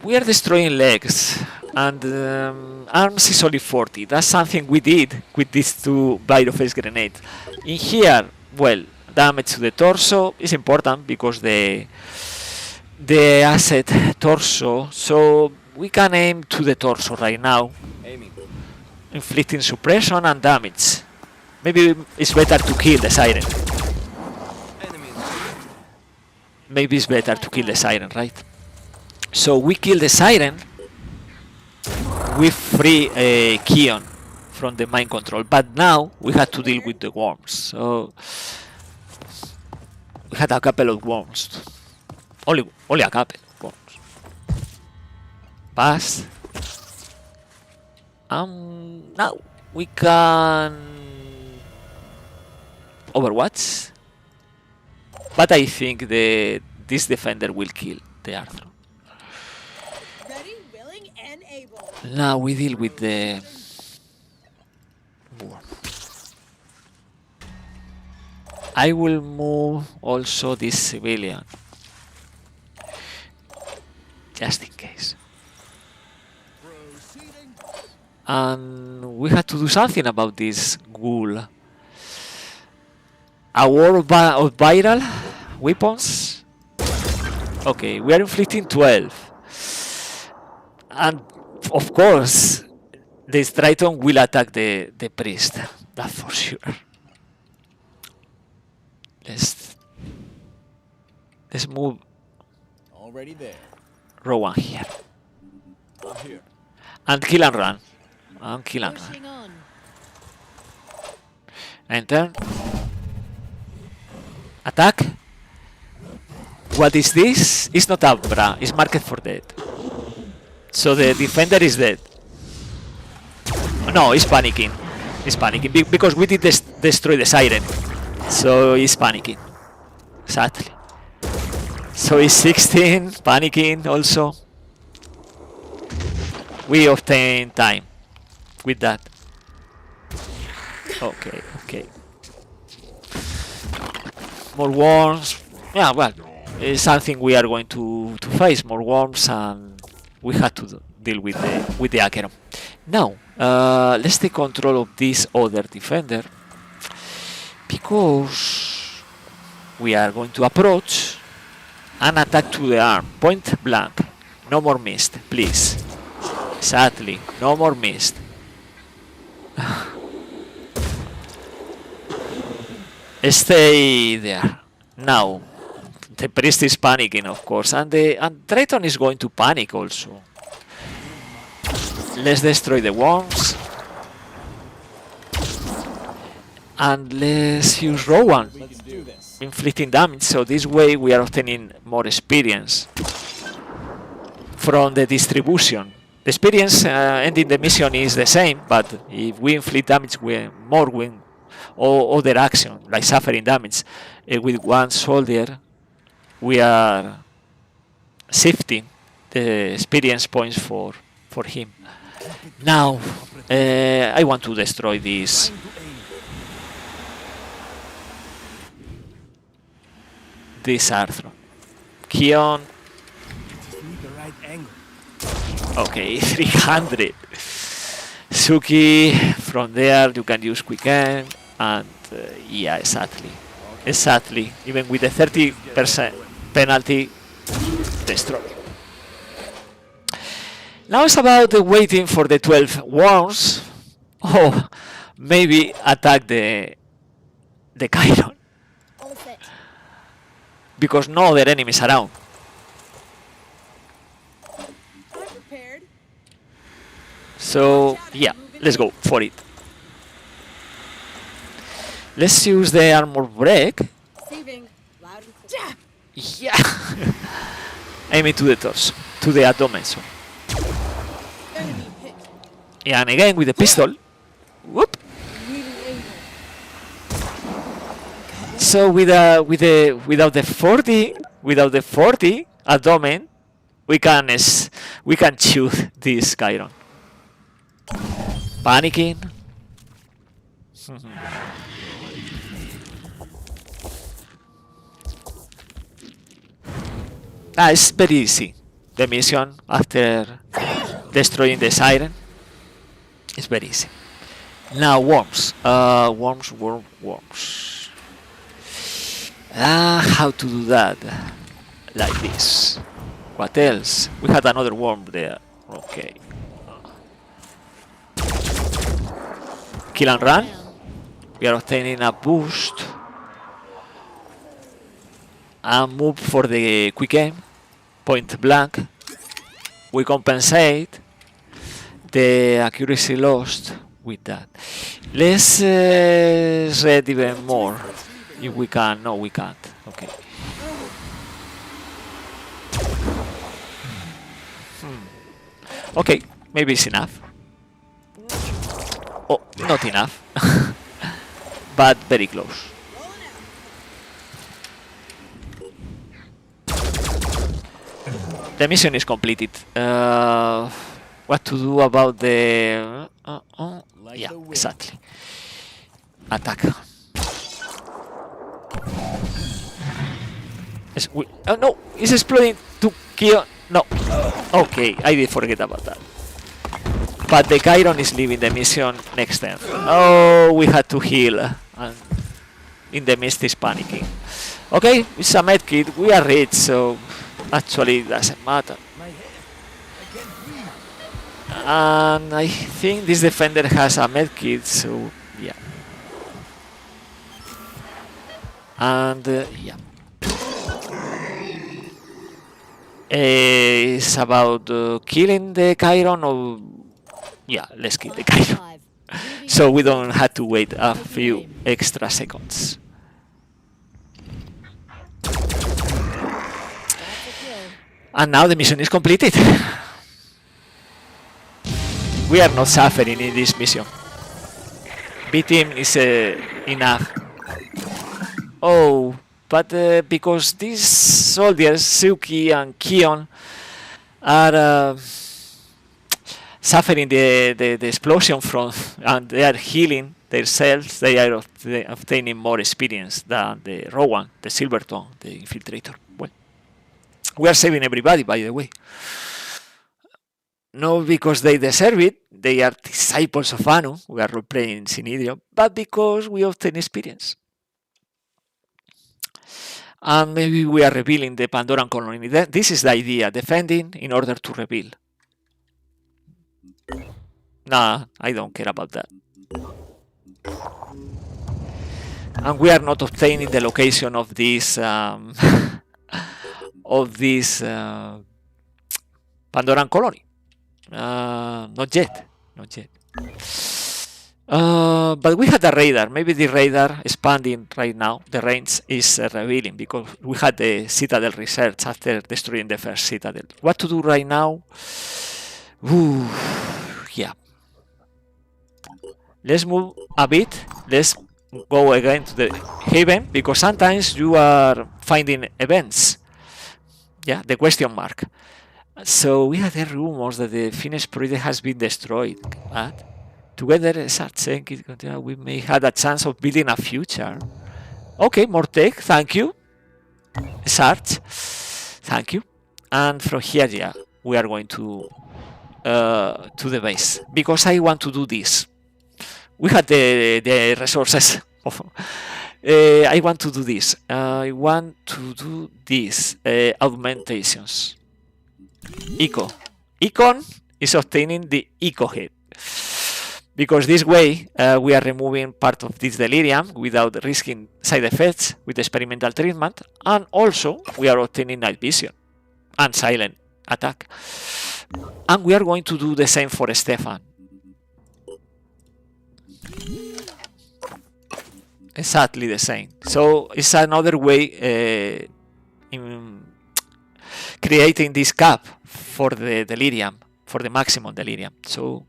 [SPEAKER 1] We are destroying legs, and arms is only 40. That's something we did with these two Bite-of-Face grenades. In here, well, damage to the torso is important because the asset torso, so we can aim to the torso right now, inflicting suppression and damage. Maybe it's better to kill the siren. Maybe it's better to kill the siren, right? So we kill the siren, we free Kion from the mind control, but now we had to deal with the worms. So we had a couple of worms. Only a couple of worms. Pass. Now we can Overwatch. But I think this defender will kill the Arthur.
[SPEAKER 4] Ready, willing, and able.
[SPEAKER 1] Now we deal with the worm. I will move also this civilian, just in case. And we had to do something about this ghoul. A war of viral weapons. Okay, we are inflicting 12. And of course, the Triton will attack the priest. That's for sure. Let's move
[SPEAKER 5] Already there.
[SPEAKER 1] Rowan here.
[SPEAKER 5] I'm here.
[SPEAKER 1] And kill and run. And kill and run.
[SPEAKER 4] Pushing on.
[SPEAKER 1] Enter. Attack. What is this? It's not Abra, it's marked for dead. So the defender is dead. No, he's panicking. He's panicking because we did destroy the siren. So he's panicking. Sadly. So he's 16, panicking also. We obtain time with that. Okay, okay. More worms. Yeah, well, it's something we are going to face. More worms, and we had to deal with the Acheron. Now, let's take control of this other defender, because we are going to approach and attack to the arm, point blank. No more mist, please. Sadly, no more mist. Stay there. Now, the priest is panicking, of course, and Triton is going to panic also. Let's destroy the worms. And let's use Rowan,
[SPEAKER 5] Let's do this.
[SPEAKER 1] inflicting damage, so this way we are obtaining more experience from the distribution. The experience ending the mission is the same, but if we inflict damage, we more win or other action, like suffering damage. With one soldier, we are shifting the experience points for him. Now, I want to destroy this. This Arthur. Kion.
[SPEAKER 5] Just need the right angle.
[SPEAKER 1] Okay, 300. Suki, from there you can use quick aim, and yeah, exactly. Even with the 30% penalty, destroy. Now it's about waiting for the 12 worms. Oh, maybe attack the Chiron,
[SPEAKER 4] All set.
[SPEAKER 1] because no other enemies around.
[SPEAKER 4] I'm prepared.
[SPEAKER 1] So yeah, let's go for it. Let's use the armor break.
[SPEAKER 4] Receiving. Loud and clear.
[SPEAKER 1] Yeah. Aiming to the torso, to the abdomen. So.
[SPEAKER 4] Enemy hit.
[SPEAKER 1] And again with the pistol. Whoop.
[SPEAKER 4] Needing angle.
[SPEAKER 1] So without the 40 abdomen, we can shoot this Chiron. Panicking. It's very easy. The mission after destroying the siren is very easy. Now worms. Worms. How to do that? Like this. What else? We had another worm there. Okay. Kill and run. We are obtaining a boost. And move for the quick aim. Point blank. We compensate the accuracy lost with that. Let's read even more. If we can. No, we can't. Okay. Okay, maybe it's enough. Oh, not enough. But very close. The mission is completed. What to do about the... yeah, exactly. Attack. Oh no, it's exploding to kill... No. Okay, I did forget about that. But the Chiron is leaving the mission next turn. Oh, we had to heal. And in the mist is panicking. Okay, it's a medkit. We are rich, so actually it doesn't matter. And I think this defender has a medkit, so yeah. And yeah. It's about killing the Chiron, or yeah, let's kill the Chiron. So we don't have to wait a few extra seconds. And now the mission is completed. We are not suffering in this mission. B-team is enough. Oh, but because these soldiers, Suki and Kion, are suffering the explosion from, and they are healing themselves, they are obtaining more experience than the Rowan, the Silverton, the Infiltrator. Well, we are saving everybody, by the way. Not because they deserve it, they are disciples of Anu, we are role-playing Synedrion, but because we obtain experience. And maybe we are revealing the Pandoran colony. This is the idea, defending in order to reveal. Nah, I don't care about that. And we are not obtaining the location of this Pandoran colony. Not yet. But we had a radar. Maybe the radar expanding right now. The range is revealing because we had the Citadel research after destroying the first Citadel. What to do right now? Ooh, yeah. Let's move a bit. Let's go again to the Haven because sometimes you are finding events. Yeah, the question mark. So we had the rumors that the Finnish project has been destroyed. But together, we may have a chance of building a future. Okay, more tech, thank you. Sarge, thank you. And from here, yeah, we are going to to the base because I want to do this. We had the resources. I want to do this. I want to do this. Augmentations. Eco. Econ is obtaining the eco hit. Because this way we are removing part of this delirium without risking side effects with experimental treatment, and also we are obtaining night vision and silent attack. And we are going to do the same for Stefan. Exactly the same. So it's another way in creating this cap for the delirium, for the maximum delirium. So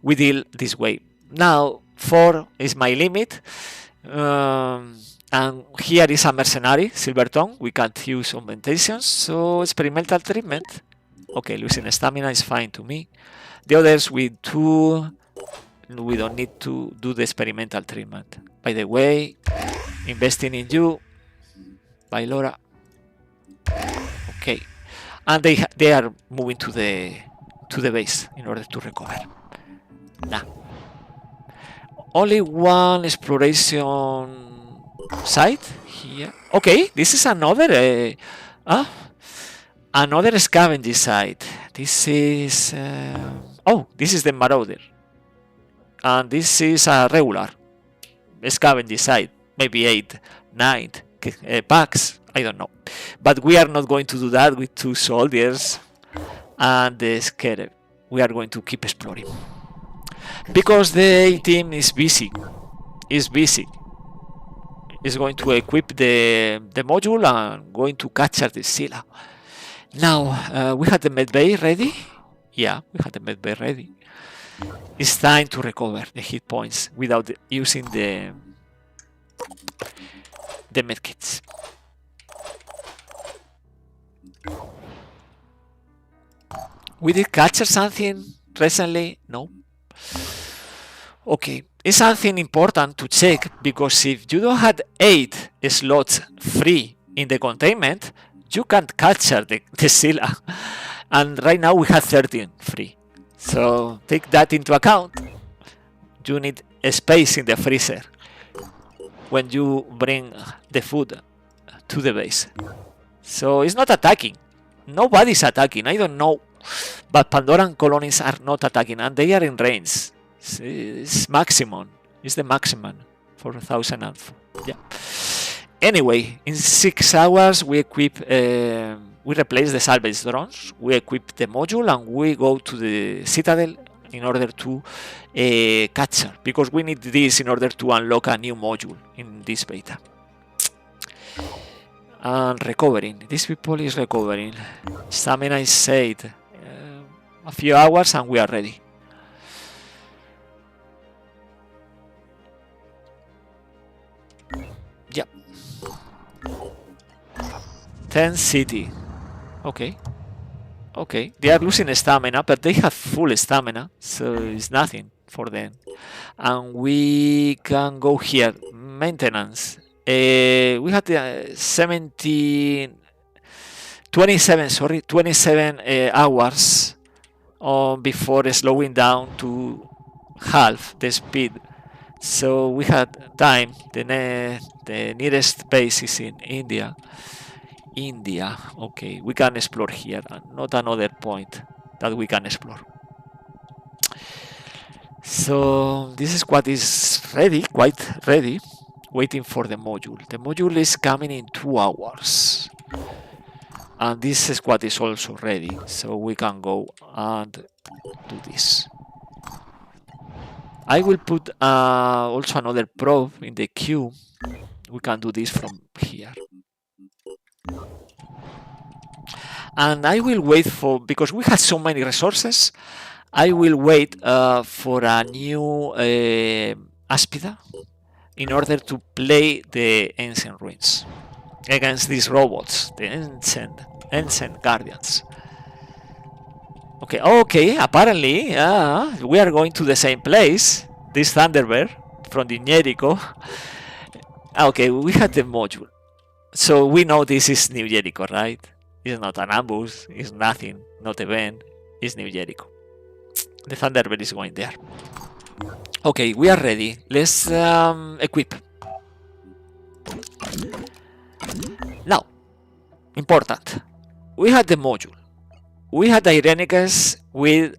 [SPEAKER 1] we deal this way. Now 4 is my limit, and here is a mercenary, Silvertongue. We can't use augmentations, so experimental treatment. Okay, losing stamina is fine to me. The others with 2, we don't need to do the experimental treatment. By the way, investing in you by Laura. Okay, and they are moving to the base in order to recover. Nah. Only one exploration site here. Okay, this is another another scavenging site. This is this is the Marauder, and this is a regular scavenging site. Maybe 8, 9 packs. I don't know, but we are not going to do that with 2 soldiers and the scarab. We are going to keep exploring. Because the A team is busy. Is going to equip the module and going to capture the Scylla. Now we had the medbay ready. Yeah, we had the medbay ready. It's time to recover the hit points without using the medkits. We did capture something recently? No. Okay, it's something important to check, because if you don't have 8 slots free in the containment, you can't capture the Scylla. And right now we have 13 free. So take that into account. You need a space in the freezer when you bring the food to the base. So it's not attacking. Nobody's attacking. I don't know. But Pandoran colonies are not attacking, and they are in range. It's maximum. It's the maximum for 1004. Yeah. Anyway, in 6 hours we equip. We replace the salvage drones. We equip the module and we go to the citadel in order to capture, because we need this in order to unlock a new module in this beta. And recovering. These people is recovering. Stamina is 8. A few hours and we are ready. Yeah. 10 city. Okay. Okay. They are losing stamina, but they have full stamina, so it's nothing for them. And we can go here. Maintenance. We had 27 hours before slowing down to half the speed. So we had time. The nearest base is in India. Okay, we can explore here, not another point that we can explore. So this squad is ready, quite ready, waiting for the module. The module is coming in 2 hours. And this squad is also ready, so we can go and do this. I will put also another probe in the queue. We can do this from here. And I will wait for, because we have so many resources, I will wait for a new Aspida in order to play the Ancient Ruins against these robots, the Ancient Guardians. Okay, apparently we are going to the same place, this Thunderbird from the Jericho. Okay, we had the module. So we know this is New Jericho, right? It's not an ambush, it's nothing, not event, it's New Jericho. The Thunderbird is going there. Okay, we are ready. Let's equip. Now, important. We had the module. We had Irenicus with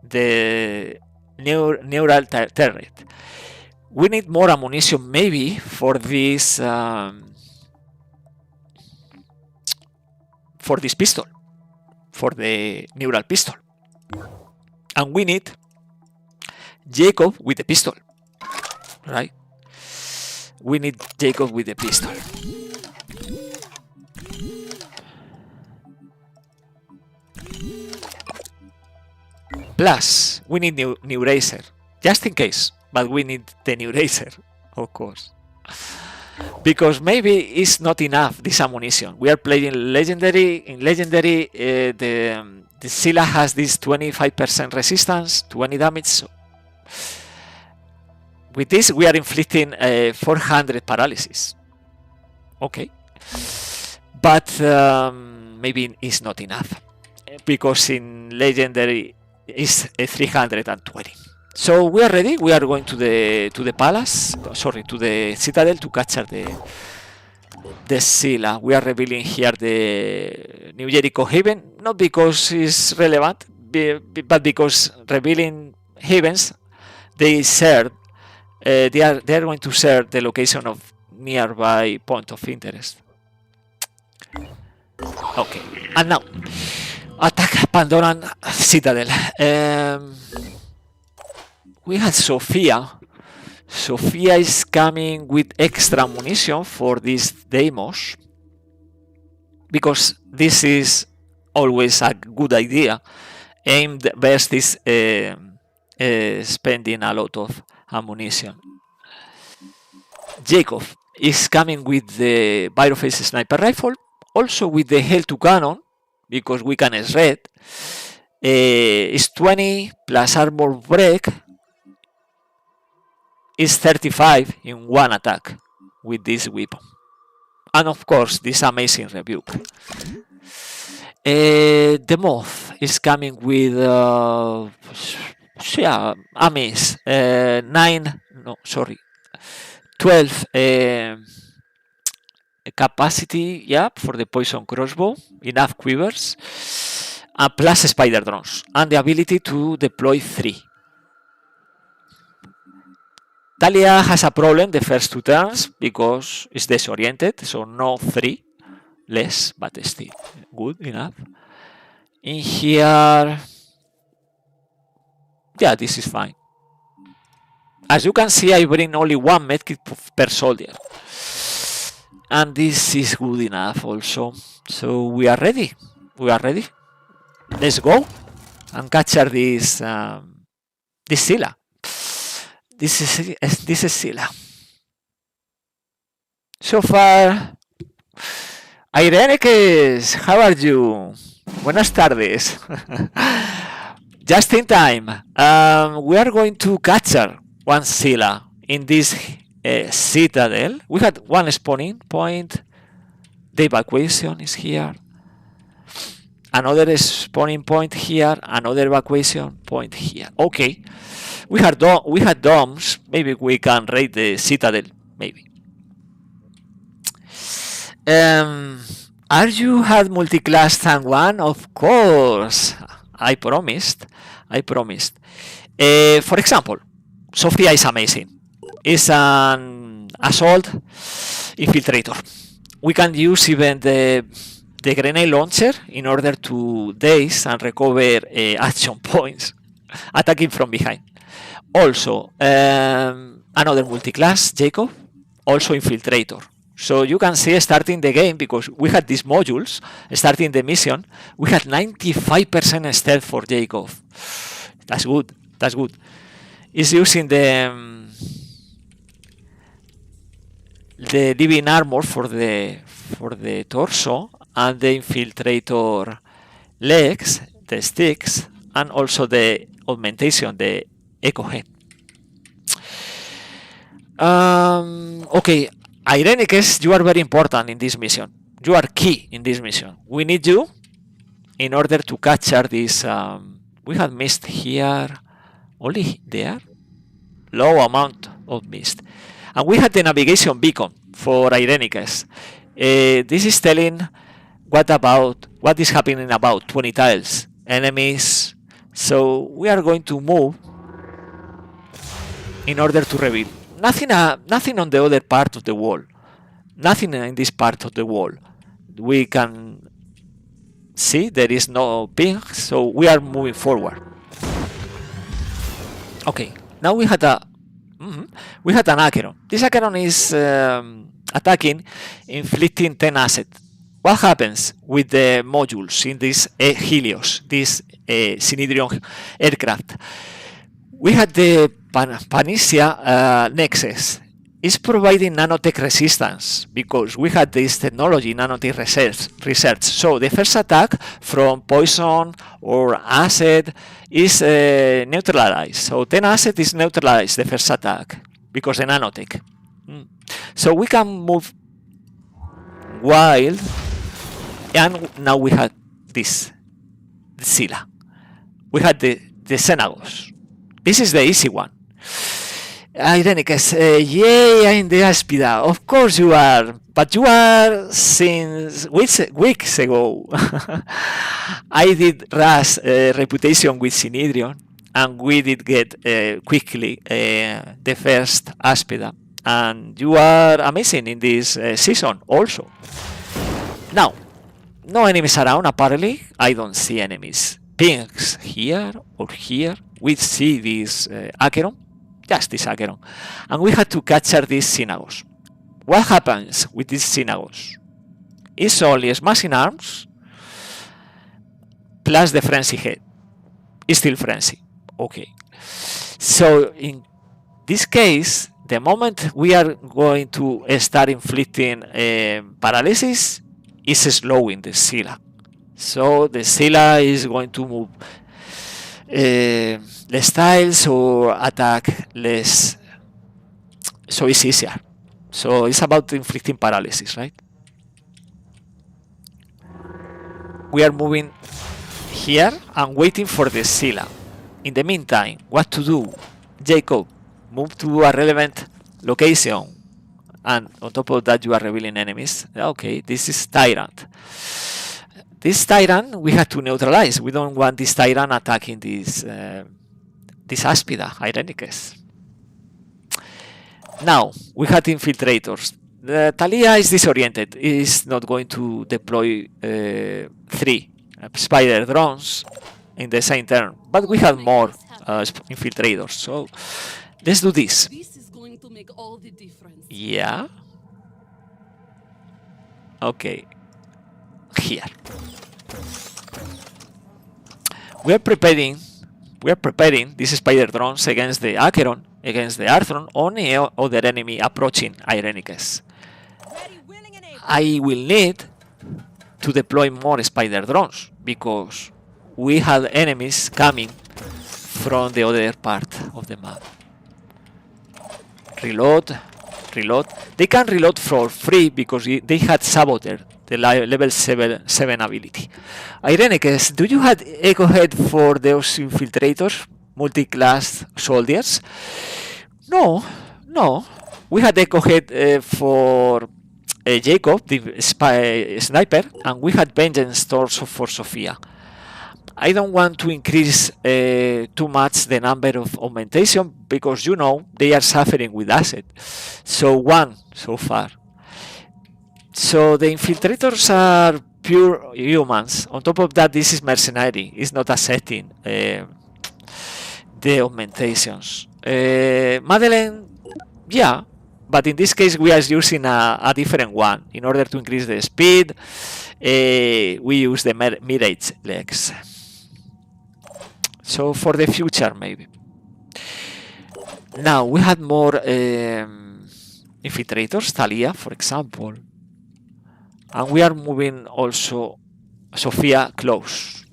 [SPEAKER 1] the neural turret. We need more ammunition maybe for this pistol, for the neural pistol, and we need Jacob with the pistol, right? We need Jacob with the pistol. Plus, we need new racer, just in case, but we need the new racer, of course. Because maybe it's not enough, this ammunition. We are playing legendary. In legendary, the Scylla has this 25% resistance to any damage. So with this, we are inflicting 400 paralysis. Okay. But maybe it's not enough. Because in legendary, it's 320. So we are ready. We are going to the palace. Sorry, to the citadel to capture the Scylla. We are revealing here the New Jericho Haven, not because it's relevant, but because revealing havens, they share. They are going to share the location of nearby point of interest. Okay, and now attack Pandoran Citadel. We had Sophia. Sophia is coming with extra ammunition for these demos, because this is always a good idea. Aimed best is spending a lot of ammunition. Jacob is coming with the Byroface sniper rifle, also with the Hell2 cannon, because we can shred. It's 20 plus armor break. Is 35 in one attack with this weapon, and of course this amazing rebuke. The moth is coming with a miss 12 capacity, yeah, for the poison crossbow, enough quivers, and plus spider drones, and the ability to deploy 3. Talia has a problem the first 2 turns because it's disoriented, so no 3 less, but still good enough. In here, yeah, this is fine. As you can see, I bring only 1 medkit per soldier, and this is good enough also. So we are ready. We are ready. Let's go and capture this Scylla. This is Scylla. So far, Irenicus, how are you? Buenas tardes. Just in time. We are going to capture one Scylla in this citadel. We had one spawning point. The evacuation is here. Another spawning point here. Another evacuation point here. Okay. We had domes. Maybe we can raid the citadel. Maybe. Are you had multi-class tank 1? Of course. I promised. For example, Sophia is amazing. It's an assault infiltrator. We can use even the grenade launcher in order to daze and recover action points, attacking from behind. Also, another multi-class, Jacob, also infiltrator. So you can see starting the game, because we had these modules, starting the mission, we had 95% stealth for Jacob. That's good. That's good. It's using the living armor for the torso, and the infiltrator legs, the sticks, and also the augmentation, the echo head. Okay, Irenicus, you are very important in this mission. You are key in this mission. We need you in order to capture this We had mist here, only there, low amount of mist. And we had the navigation beacon for Irenicus. This is telling what is happening about 20 tiles, enemies. So we are going to move in order to reveal. Nothing on the other part of the wall. Nothing in this part of the wall. We can see there is no ping, so we are moving forward. Okay, now we had an Acheron. This Acheron is attacking, inflicting 10 assets. What happens with the modules in this Helios, this Synedrion aircraft? We had the Panacea Nexus. It's providing nanotech resistance because we had this technology, nanotech research. So the first attack from poison or acid is neutralized. So 10 acid is neutralized the first attack because the nanotech. So we can move wild, and now we had this, the Scylla. We had the Xenagos. This is the easy one. Irenicus, yay, I'm the Aspida. Of course you are, but you are since weeks ago. I did Ras reputation with Synedrion, and we did get quickly the first Aspida. And you are amazing in this season also. Now, no enemies around apparently. I don't see enemies. Pings here or here. We see this Acheron. Just this Acheron. And we had to capture these Synagos. What happens with these Synagos? It's only smashing arms plus the frenzy head. It's still frenzy. Okay. So in this case, the moment we are going to start inflicting paralysis, is slowing the Scylla. So the Scylla is going to move less tiles or attack less, so it's easier. So it's about inflicting paralysis, right? We are moving here and waiting for the Scylla. In the meantime, what to do? Jacob, move to a relevant location, and on top of that you are revealing enemies. Okay, this is Tyrant. This Tyrant we have to neutralize. We don't want this Tyrant attacking this Aspida, Irenicus. Now, we had infiltrators. Thalia is disoriented. Is not going to deploy 3 spider drones in the same turn. But we have more infiltrators. So, let's do this.
[SPEAKER 6] This is going to make all the difference.
[SPEAKER 1] Yeah. Okay. Here. We are preparing these spider drones against the Acheron, against the Arthron, or any other enemy approaching Irenicus. I will need to deploy more spider drones because we have enemies coming from the other part of the map. Reload. They can reload for free because they had Saboteur, the level 7 ability. Irenicus, do you have Echo Head for those infiltrators, multi-class soldiers? No. We had Echo Head for Jacob, the sniper, and we had Vengeance Torso for Sophia. I don't want to increase too much the number of augmentation because you know they are suffering with acid. So 1 so far. So the infiltrators are pure humans. On top of that, this is mercenary. It's not accepting the augmentations. Madeleine, yeah, but in this case we are using a different one. In order to increase the speed, we use the Mirage legs. So for the future, maybe. Now we had more infiltrators, Thalia, for example. And we are moving also Sophia close.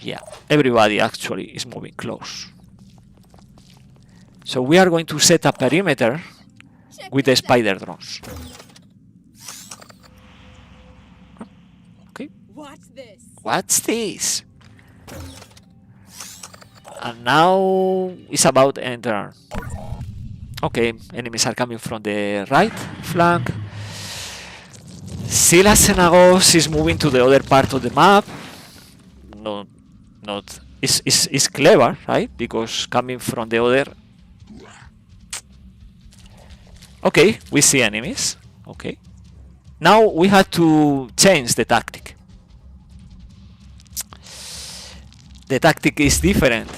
[SPEAKER 1] Yeah, everybody actually is moving close. So we are going to set a perimeter with the spider drones.
[SPEAKER 4] Watch this.
[SPEAKER 1] What's this? And now it's about enter. Okay, enemies are coming from the right flank. Scylla Xenagos is moving to the other part of the map. No, not. It's clever, right? Because coming from the other. Okay, we see enemies. Okay. Now we have to change the tactic. The tactic is different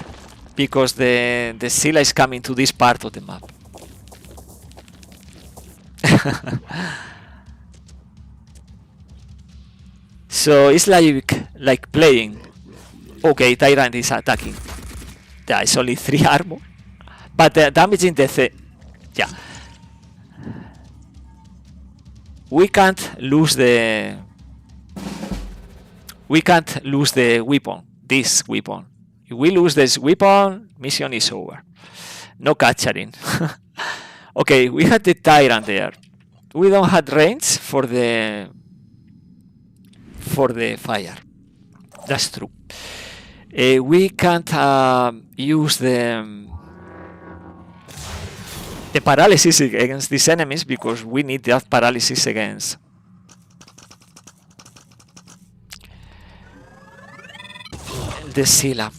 [SPEAKER 1] because the Scylla is coming to this part of the map. So it's like playing. Okay, Tyrant is attacking. There is only 3 armor, but damaging the yeah. We can't lose the weapon. This weapon. If we lose this weapon, mission is over. No capturing. Okay, we had the Tyrant there. We don't have range for the fire. That's true. We can't use the paralysis against these enemies because we need that paralysis against. The Scylla.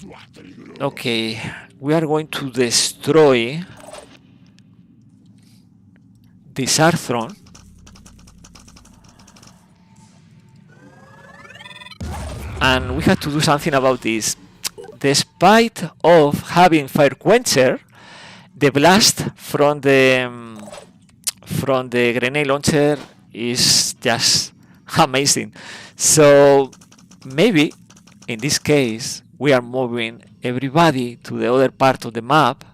[SPEAKER 1] Okay, we are going to destroy this Arthron. And we have to do something about this. Despite of having Fire Quencher, the blast from the grenade launcher is just amazing. So maybe in this case we are moving everybody to the other part of the map,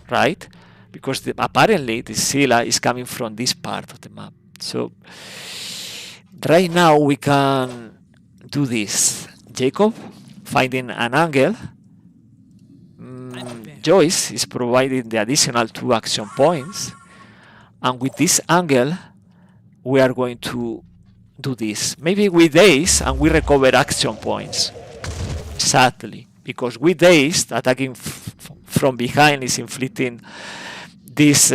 [SPEAKER 1] right? Because apparently the Scylla is coming from this part of the map. So right now we can do this. Jacob finding an angle. Joyce is providing the additional 2 action points, and with this angle we are going to do this. Maybe we daze and we recover action points. Sadly, because we dazed, attacking from behind is inflicting this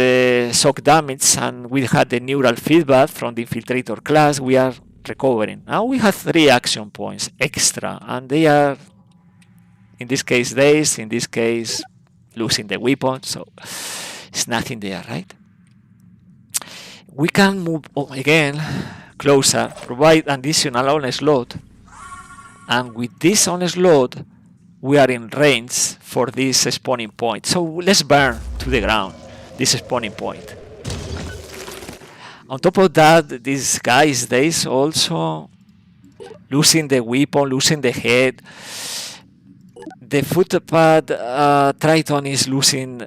[SPEAKER 1] shock damage, and we had the neural feedback from the infiltrator class. We are recovering. Now we have 3 action points extra, and they are, in this case, dazed, in this case, losing the weapon, so it's nothing there, right? We can move again closer, provide additional onslaught, and with this onslaught we are in range for this spawning point. So let's burn to the ground this spawning point. On top of that, this guy is dazed also, losing the weapon, losing the head. The footpad Triton is losing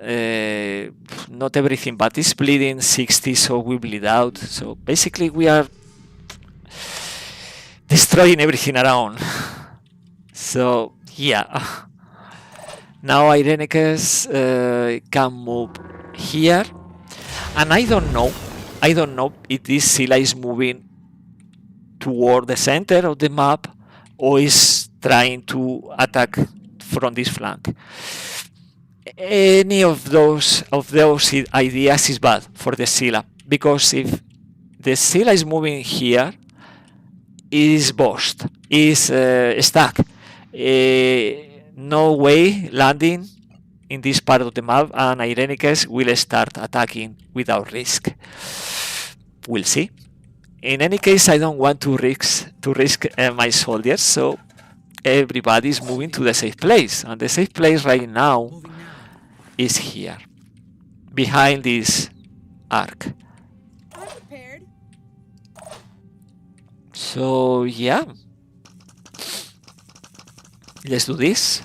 [SPEAKER 1] not everything, but it's bleeding 60, so we bleed out. So basically we are destroying everything around. So yeah. Now Irenicus can move here, and I don't know if this Scylla is moving toward the center of the map or is trying to attack from this flank. Any of those ideas is bad for the Scylla, because if the Scylla is moving here, it is bossed, is stuck. No way landing in this part of the map, and Irenicus will start attacking without risk. We'll see. In any case, I don't want to risk my soldiers, so everybody is moving to the safe place, and the safe place right now is here, behind this arc.
[SPEAKER 4] I'm prepared.
[SPEAKER 1] So yeah, let's do this.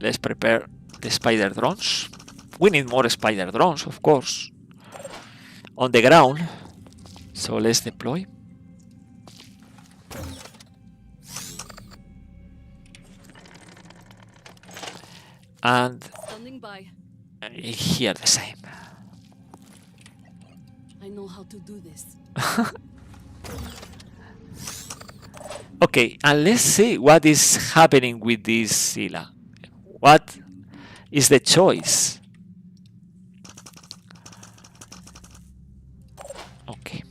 [SPEAKER 1] Let's prepare the spider drones. We need more spider drones, of course, on the ground. So let's deploy. And
[SPEAKER 6] Standing by.
[SPEAKER 1] here the same.
[SPEAKER 6] I know how to do this.
[SPEAKER 1] Okay, and let's see what is happening with this Scylla. What is the choice? Okay.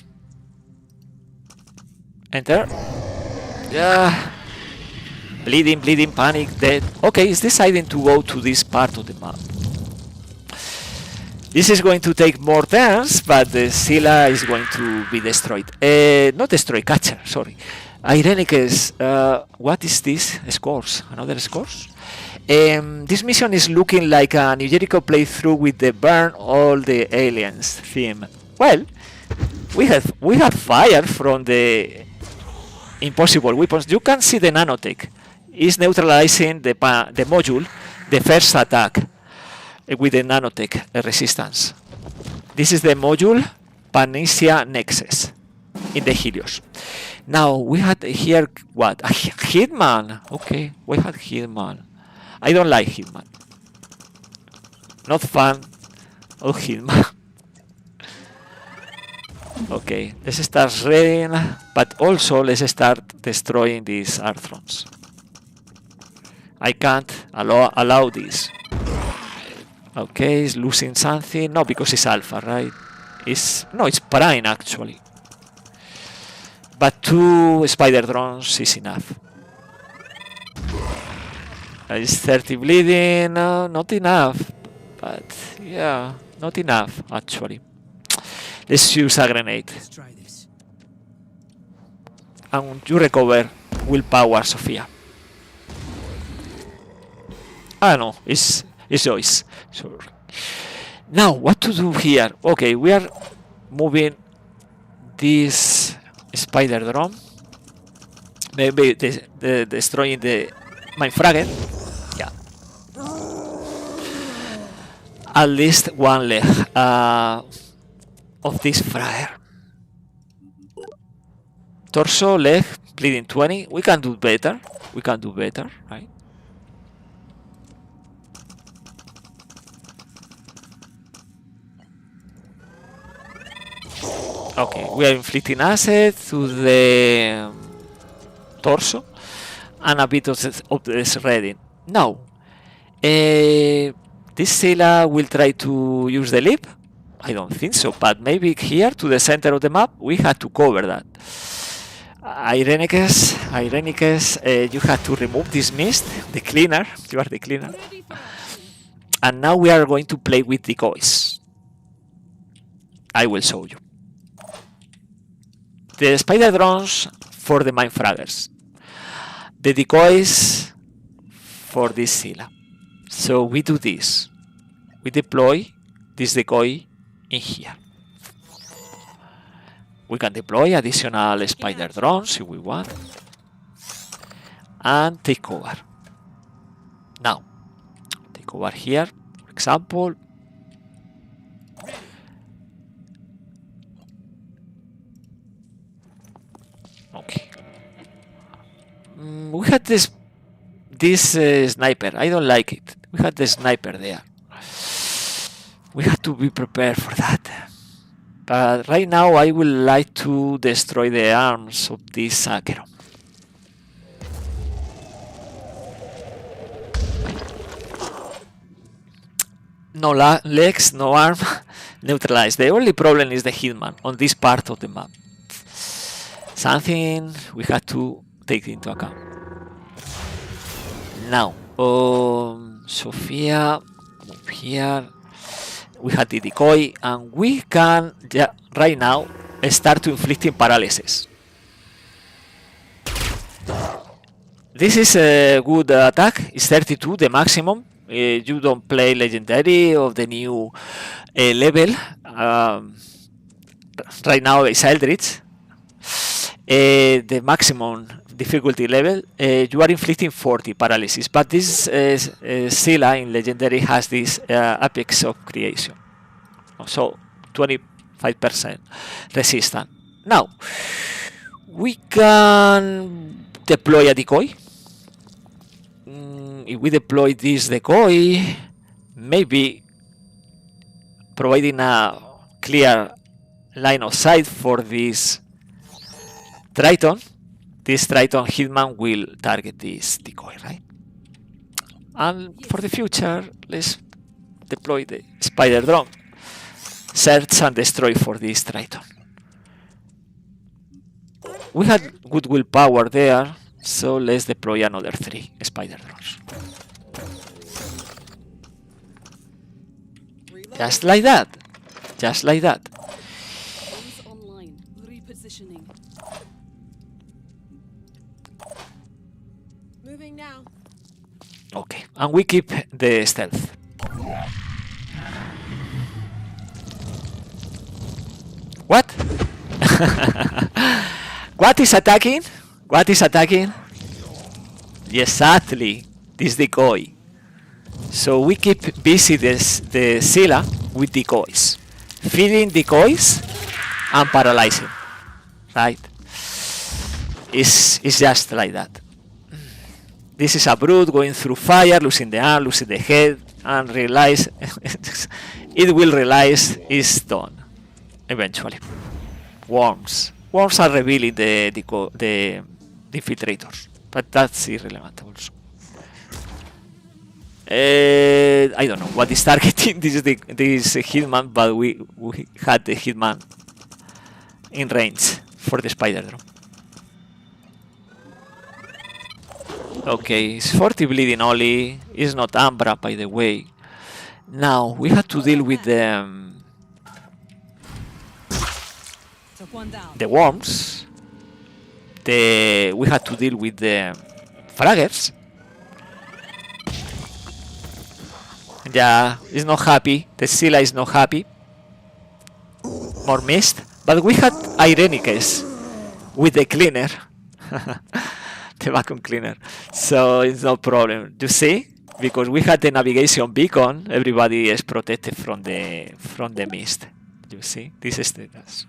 [SPEAKER 1] Enter. Yeah. Bleeding, bleeding, panic, dead. Okay, it's deciding to go to this part of the map. This is going to take more turns, but the Scylla is going to be destroyed. Not destroyed, catcher, sorry. Irenicus, what is this? Scores, another scores? This mission is looking like a New Jericho playthrough with the burn all the aliens theme. Well, we have fire from the impossible weapons. You can see the nanotech is neutralizing the module, the first attack with the nanotech resistance. This is the module Panacea Nexus in the Helios. Now we had here what? A Hitman. Okay, we had Hitman. I don't like Hitman. Not fan of Hitman. Okay, let's start reading, but also let's start destroying these Arthrons. I can't allow this. Okay, it's losing something. No, because it's alpha, right? It's prime actually. But 2 spider drones is enough. It's 30 bleeding, not enough. But yeah, not enough actually. Let's use a grenade.
[SPEAKER 3] Let's try this.
[SPEAKER 1] And you recover willpower, Sophia. Ah no, it's Joyce. Sorry. Now what to do here? Okay, we are moving this spider drone. Maybe destroying the mine fragment. Yeah. At least one leg of this fragger. Torso, leg, bleeding 20. We can do better. We can do better, right? Okay, we are inflicting acid to the torso and a bit of the shredding. Now, this Scylla will try to use the leap. I don't think so, but maybe here to the center of the map we had to cover that. Irenicus, you had to remove this mist, the cleaner. You are the cleaner.
[SPEAKER 6] Ready for action.
[SPEAKER 1] And now we are going to play with decoys. I will show you. The spider drones for the mine fraggers. The decoys for this Scylla. So we do this. We deploy this decoy in here. We can deploy additional spider drones if we want. And take cover. Now, take over here, for example. Okay. We had this sniper. I don't like it. We had the sniper there. We have to be prepared for that. But right now I would like to destroy the arms of this Sakero. No legs, no arm, neutralized. The only problem is the hitman on this part of the map. Something we have to take into account. Now, Sophia, move here. We have the decoy, and we can right now start to inflicting paralysis. This is a good attack. It's 32, the maximum. You don't play legendary of the new level. Right now it's Eldritch. The maximum difficulty level, you are inflicting 40 paralysis, but this Scylla in legendary has this apex of creation, so 25% resistant. Now we can deploy a decoy. If we deploy this decoy, maybe providing a clear line of sight for this Triton, this Triton Hitman will target this decoy, right? And for the future, let's deploy the spider drone. Search and destroy for this Triton. We had good willpower there, so let's deploy another 3 spider drones. Just like that. Just like that.
[SPEAKER 6] Guns online. Repositioning.
[SPEAKER 4] Moving now.
[SPEAKER 1] Okay, and we keep the stealth. What? What is attacking? What is attacking? Exactly, this decoy. So we keep busy the Scylla with decoys. Feeding decoys and paralyzing. Right? It's just like that. This is a brute going through fire, losing the arm, losing the head, and realize it will realize it's done. Eventually. Worms. Worms are revealing the infiltrators, but that's irrelevant also. I don't know what is targeting this hitman, but we had the hitman in range for the spider drone. Okay, it's 40 bleeding only. It's not Ambra, by the way. Now we have to deal with the worms. We had to deal with the fraggers. Yeah, it's not happy. The Scylla is not happy. More mist. But we had Irenicus with the cleaner. The vacuum cleaner. So it's no problem. You see? Because we had the navigation beacon, everybody is protected from the mist. You see? This is status.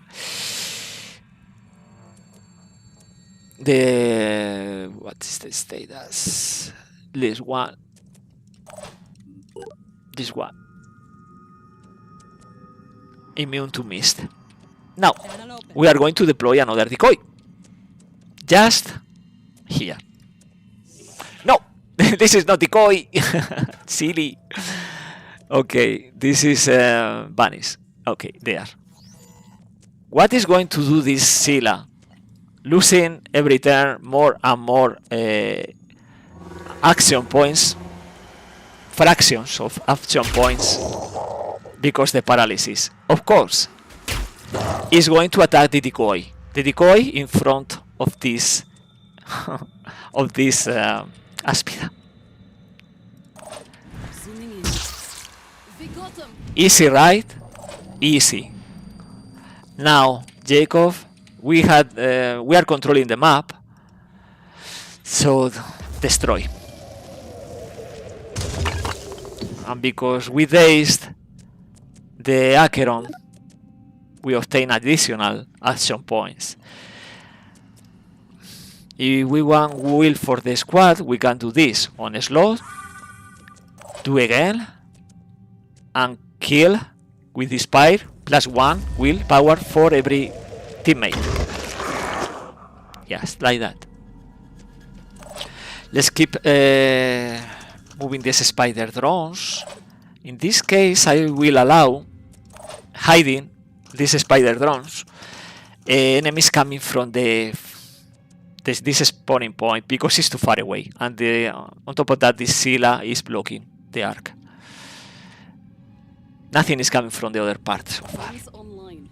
[SPEAKER 1] What is the status? This one. This one. Immune to mist. Now, we are going to deploy another decoy. Just here. No! This is not decoy! Silly. Okay, this is vanish. Okay, there. What is going to do this Scylla? Losing every turn more and more action points, fractions of action points, because the paralysis. Of course, is going to attack the decoy. The decoy in front of this of this Aspida.
[SPEAKER 6] Zooming in. We got him.
[SPEAKER 1] Easy, right? Easy. Now, Jacob, we are controlling the map, so destroy. And because we dazed the Acheron, we obtain additional action points. If we want will for the squad, we can do this on a slot, do again, and kill with Inspire +1 will power for every teammate. Yes, like that. Let's keep moving these spider drones. In this case, I will allow hiding these spider drones. Enemies coming from this spawning point because it's too far away, and on top of that, this Scylla is blocking the arc. Nothing is coming from the other part so far.
[SPEAKER 6] Guns online.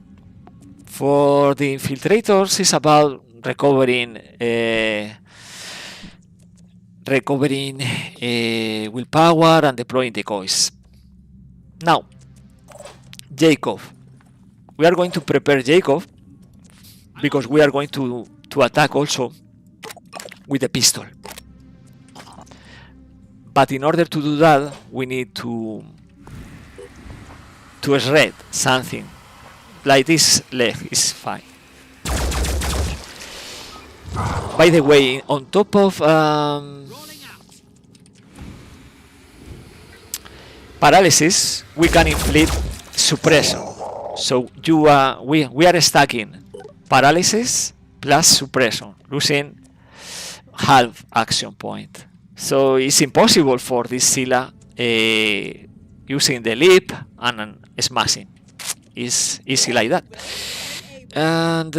[SPEAKER 1] For the infiltrators, it's about recovering willpower and deploying decoys. Now, Jacob. We are going to prepare Jacob because we are going to attack also with the pistol. But in order to do that, we need to shred something. Like this leg is fine. By the way, on top of paralysis, we can inflict suppression. So we are stacking paralysis plus suppression, losing half action point. So it's impossible for this Scylla using the leap and smashing. It's easy like that. And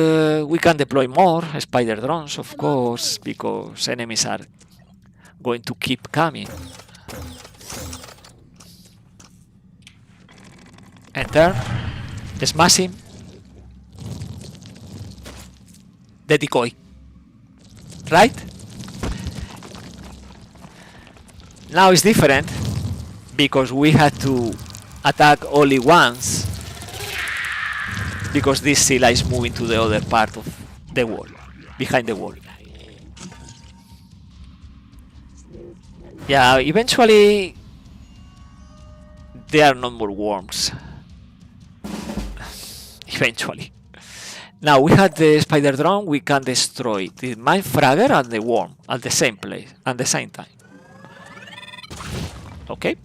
[SPEAKER 1] we can deploy more spider drones, of course, because enemies are going to keep coming. Enter, smash him. The decoy, right? Now it's different because we had to attack only once, because this Scylla is moving to the other part of the wall, behind the wall. Yeah, eventually there are no more worms. Eventually. Now we had the spider drone, we can destroy the mine fragger and the worm at the same place, at the same time. Okay.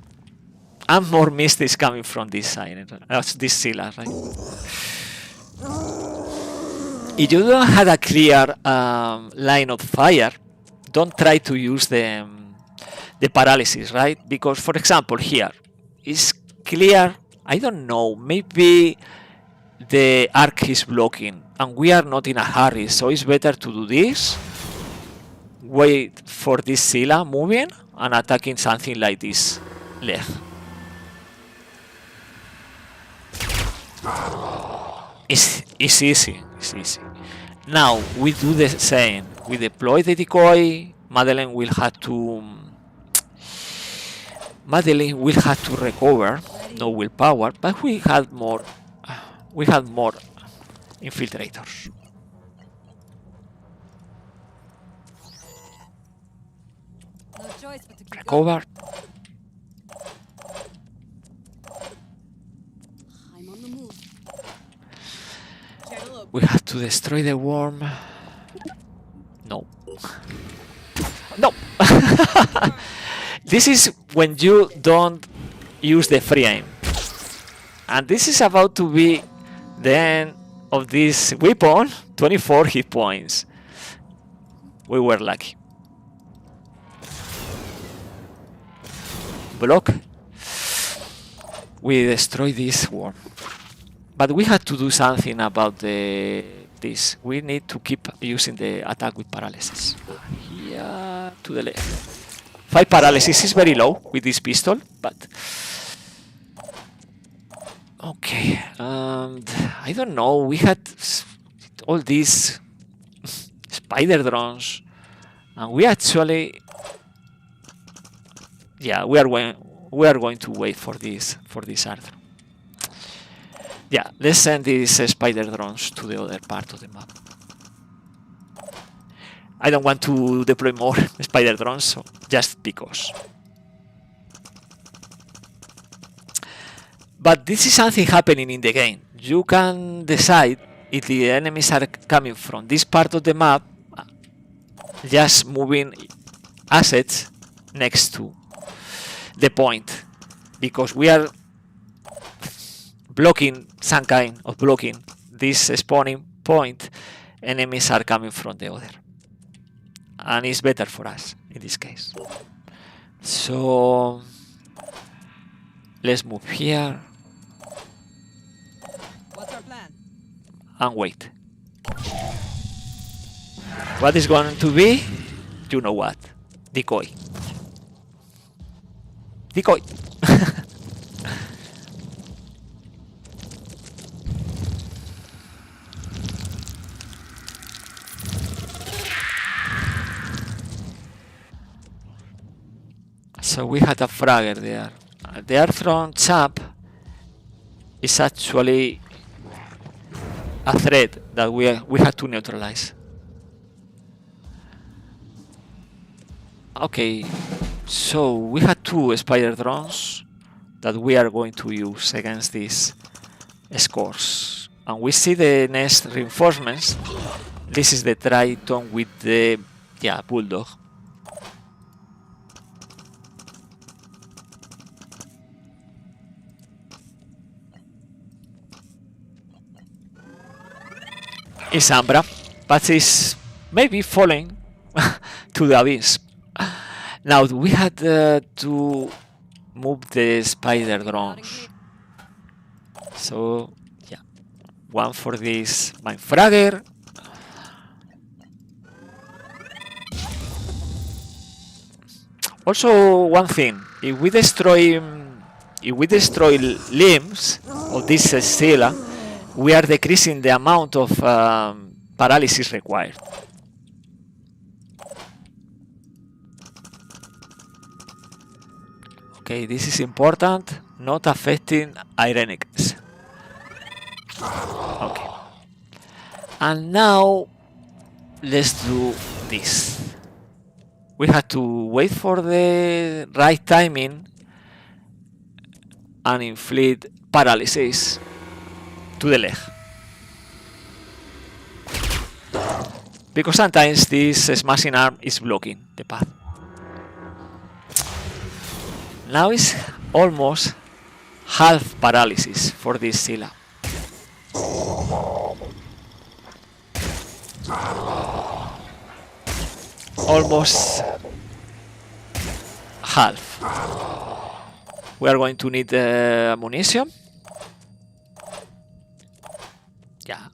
[SPEAKER 1] And more mist is coming from this side, this Scylla, right? If you don't have a clear line of fire, don't try to use the paralysis, right? Because, for example, here it's clear. I don't know. Maybe the arc is blocking, and we are not in a hurry, so it's better to do this. Wait for this Scylla moving and attacking something like this leg. It's easy. It's easy. Now we do the same. We deploy the decoy. Madeline will have to recover. No willpower, but we had more infiltrators.
[SPEAKER 4] No choice but to keep going.
[SPEAKER 1] Recover.
[SPEAKER 6] I'm on the move.
[SPEAKER 4] Channel open.
[SPEAKER 1] We have to destroy the worm. No. No. This is when you don't use the free aim. And this is about to be the end of this weapon. 24 hit points. We were lucky. Block. We destroy this worm. But we had to do something about this. We need to keep using the attack with paralysis. Here to the left. 5 paralysis is very low with this pistol, but okay. And I don't know. We had all these spider drones, and we actually, yeah, we are going to wait for this Arthur. Yeah, let's send these spider drones to the other part of the map. I don't want to deploy more spider drones, so just because. But this is something happening in the game. You can decide if the enemies are coming from this part of the map, just moving assets next to the point, because we are blocking some kind of blocking this spawning point. Enemies are coming from the other, and it's better for us in this case. So let's move here
[SPEAKER 4] What's our plan?
[SPEAKER 1] and wait. What is going to be? You know what? Decoy. Decoy. So we had a fragger there. The Earthron chap is actually a threat that we had to neutralize. Okay, so we had 2 spider drones that we are going to use against these scores. And we see the next reinforcements. This is the Triton with the bulldog. It's Ambra, but it's maybe falling to the abyss. Now we had to move the spider drones. So yeah, one for this mindfragger. Also, one thing: if we destroy limbs of this Scylla, we are decreasing the amount of paralysis required. Okay, this is important, not affecting Ironman. Okay. And now, let's do this. We had to wait for the right timing and inflict paralysis to the leg. Because sometimes this smashing arm is blocking the path. Now it's almost half paralysis for this Scylla. Almost half. We are going to need ammunition. Yeah.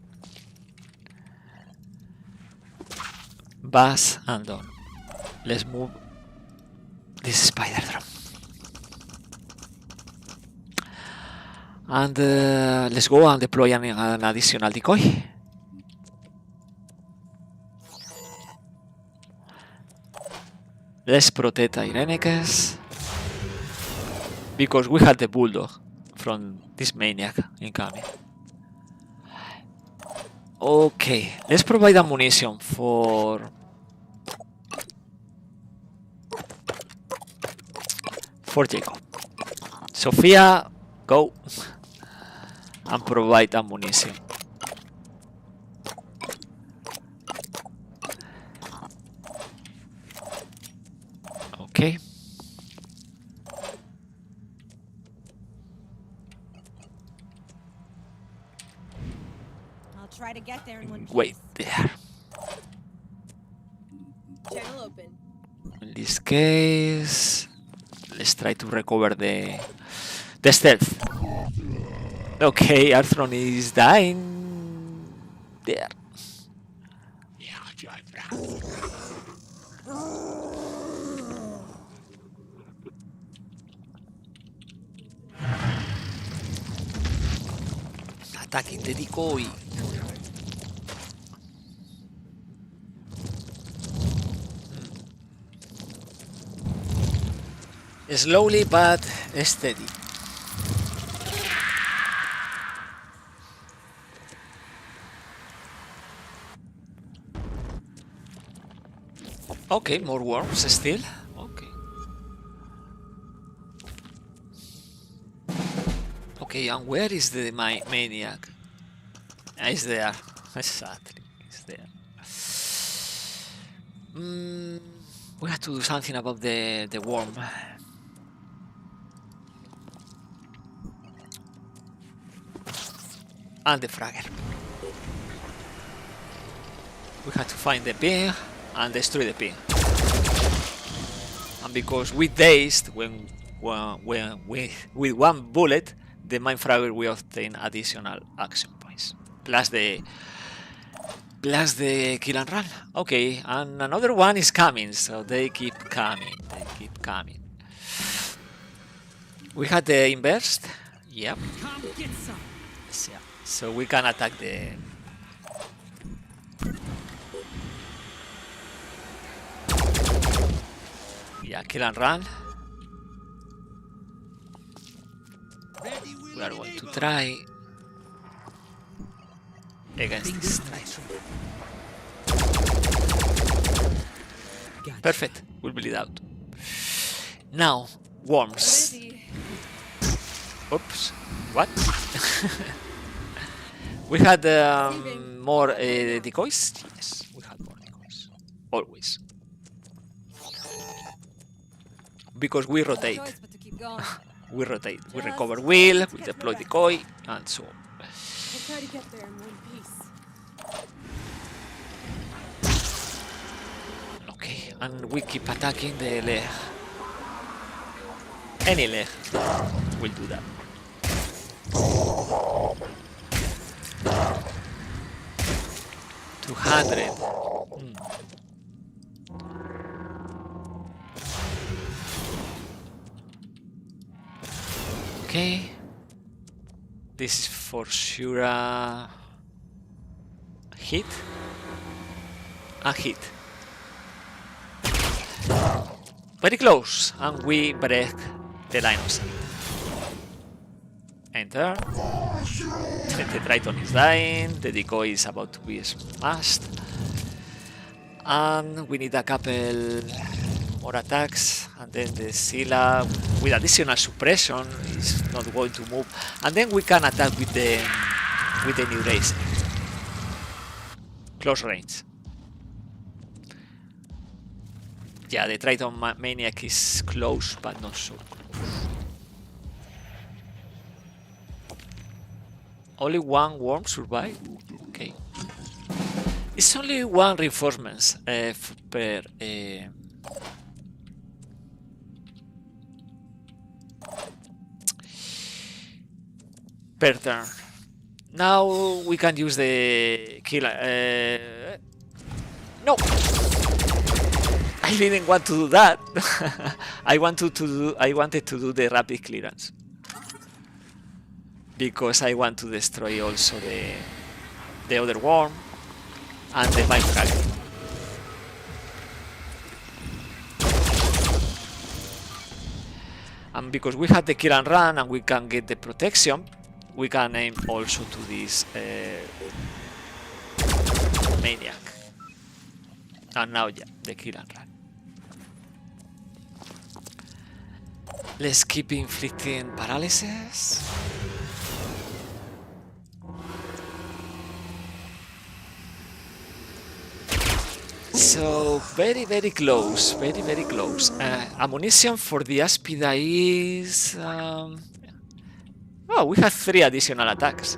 [SPEAKER 1] Buzz and done. Let's move this spider drone. And let's go and deploy an additional decoy. Let's protect Irenicus, because we had the bulldog from this maniac incoming. Okay, let's provide ammunition for Jacob. Sophia, go and provide ammunition. Okay.
[SPEAKER 4] I'll try to get there in one piece.
[SPEAKER 1] Wait there.
[SPEAKER 6] Channel open.
[SPEAKER 1] In this case, let's try to recover the stealth. Okay, Arthron is dying there. Attacking the decoy. Slowly but steady. Okay, more worms still. Okay. Okay, and where is the maniac? It's there. Exactly, it's there. We have to do something about the worm. And the fragger. We have to find the ping and destroy the ping. And because we dazed when with one bullet, the mind fragger will obtain additional action points. Plus the kill and run. Okay, and another one is coming, so they keep coming. They keep coming. We had the inverse. Yep.
[SPEAKER 3] Come get some.
[SPEAKER 1] Yeah. So we can attack the. Yeah, kill and run. We are going to try against this striker. Perfect, we'll bleed out. Now, worms.
[SPEAKER 6] Ready.
[SPEAKER 1] Oops, what? We had more decoys? Yes, we had more decoys. Always. Because we
[SPEAKER 4] No
[SPEAKER 1] rotate.
[SPEAKER 4] choice but to keep going.
[SPEAKER 1] We rotate. We recover wheel, we deploy decoy, and so on.
[SPEAKER 6] I'll try to get there in one piece.
[SPEAKER 1] No. Okay, and we keep attacking the leg. Any leg will do that. $200. Okay. This is for sure a hit. A hit. Very close, and we break the line of sight. Enter. The Triton is dying, the decoy is about to be smashed. And we need a couple more attacks, and then the Scylla with additional suppression is not going to move. And then we can attack with the new race. Close range. Yeah, the Triton Maniac is close, but not so close. Only one worm survived? Okay. It's only one reinforcements per... per turn. Now we can use the killer... No! I didn't want to do that. I wanted to do the rapid clearance. Because I want to destroy also the other worm and the mind frag. And because we have the kill and run and we can get the protection, we can aim also to this maniac. And now, yeah, the kill and run. Let's keep inflicting paralysis. So very close, very close. Ammunition for the Aspida is... oh, we have 3 additional attacks.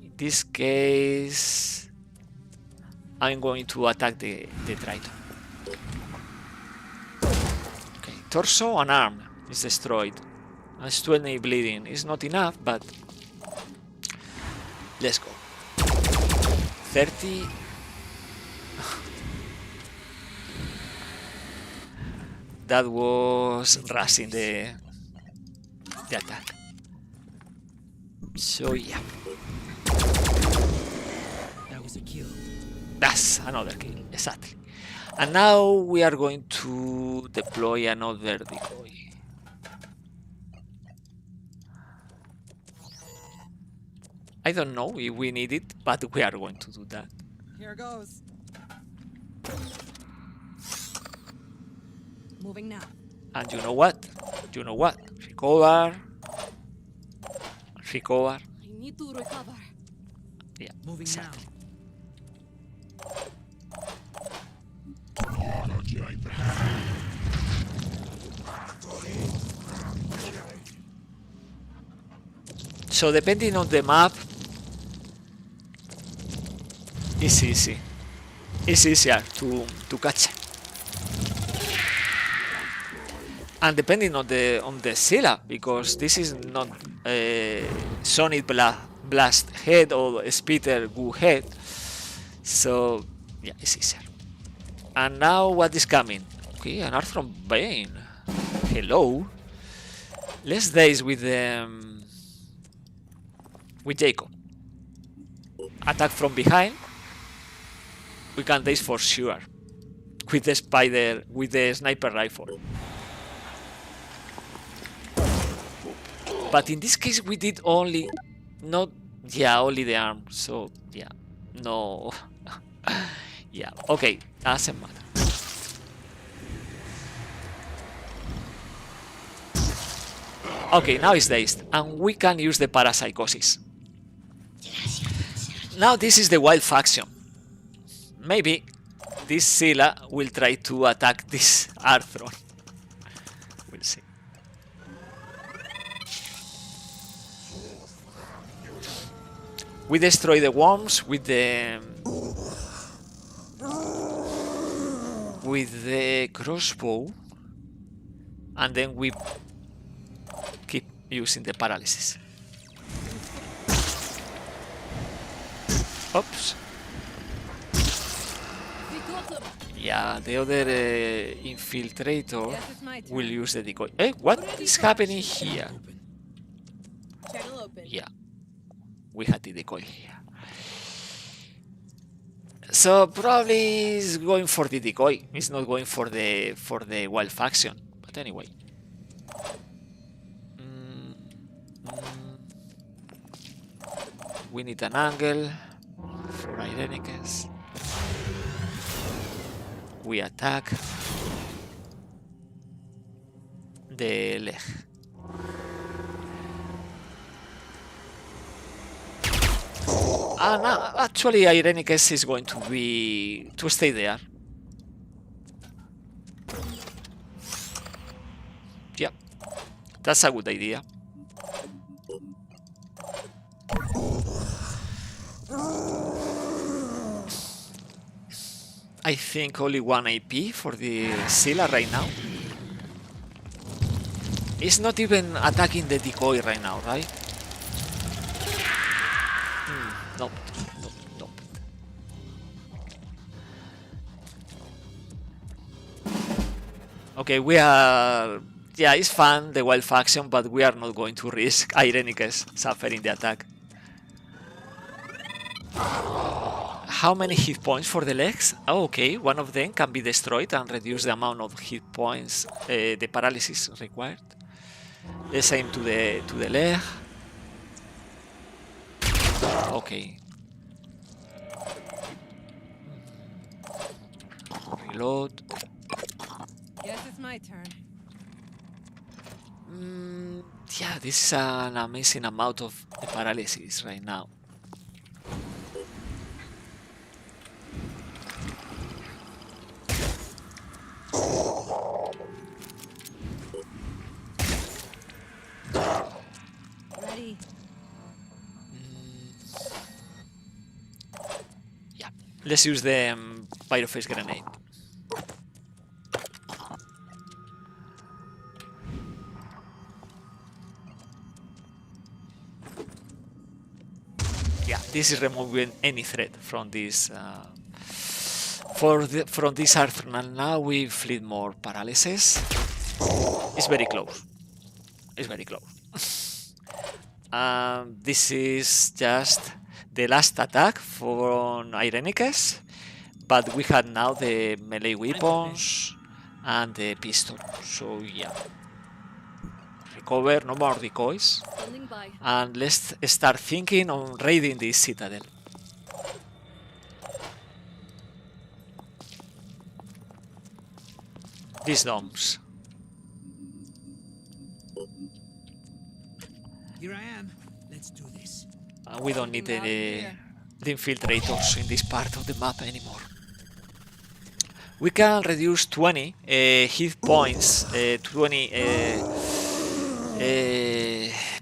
[SPEAKER 1] In this case, I'm going to attack the Triton. Okay, torso and arm is destroyed. It's 20 bleeding. It's not enough, but let's go. 30. That was rushing the attack. So yeah.
[SPEAKER 3] That was a kill.
[SPEAKER 1] That's another kill, exactly. And now we are going to deploy another decoy. I don't know if we need it, but we are going to do that.
[SPEAKER 4] Here goes. Moving now.
[SPEAKER 1] And you know what? You know what? Recover. Recover.
[SPEAKER 6] I need to recover.
[SPEAKER 1] Yeah,
[SPEAKER 3] Moving
[SPEAKER 1] exactly. So depending on the map, it's easy. It's easier to catch it. And depending on the Scylla, because this is not Sonic Blast head or Spitter Goo head, so yeah, it's easier. And now what is coming? Okay, an art from Bane. Hello. Let's daze with Jacob. Attack from behind. We can daze for sure. With the spider, with the sniper rifle. But in this case we did only, only the arm. So yeah, no. Yeah, okay, doesn't matter. Okay, now it's dazed, and we can use the parapsychosis. Now this is the wild faction. Maybe this Scylla will try to attack this Arthron. We'll see. We destroy the worms with the with the crossbow, and then we keep using the paralysis. Oops.
[SPEAKER 6] We got him.
[SPEAKER 1] Yeah, the other infiltrator
[SPEAKER 4] Yes, it's my turn.
[SPEAKER 1] will use the decoy. Hey, what is happening here?
[SPEAKER 6] Channel open.
[SPEAKER 1] Yeah, we had the decoy here. So probably he's going for the decoy. He's not going for the wild faction. But anyway. We need an angle for Irenicus. We attack the leg. No, actually Irenicus is going to stay there. Yep, that's a good idea. I think only 1 AP for the Scylla right now. It's not even attacking the decoy right now, right? Nope, nope, nope. Okay, we are... Yeah, it's fun, the wild faction, but we are not going to risk Irenicus suffering the attack. How many hit points for the legs? Oh, okay, one of them can be destroyed and reduce the amount of hit points the paralysis required. The same to the leg. Okay. Reload.
[SPEAKER 4] Guess it's my turn.
[SPEAKER 1] Yeah, this is an amazing amount of the paralysis right now.
[SPEAKER 4] Ready.
[SPEAKER 1] Yeah, let's use the Pyrophase grenade. Yeah, this is removing any threat from this from this arsenal. Now we inflict more paralysis. It's very close. It's very close. This is just the last attack from Irenicus, but we had now the melee weapons and the pistol. So yeah, recover, no more decoys,
[SPEAKER 6] Standing by.
[SPEAKER 1] and let's start thinking on raiding this citadel. These domes.
[SPEAKER 3] Here I am. Let's do this.
[SPEAKER 1] We don't need the infiltrators in this part of the map anymore. We can reduce 20 hit points, 20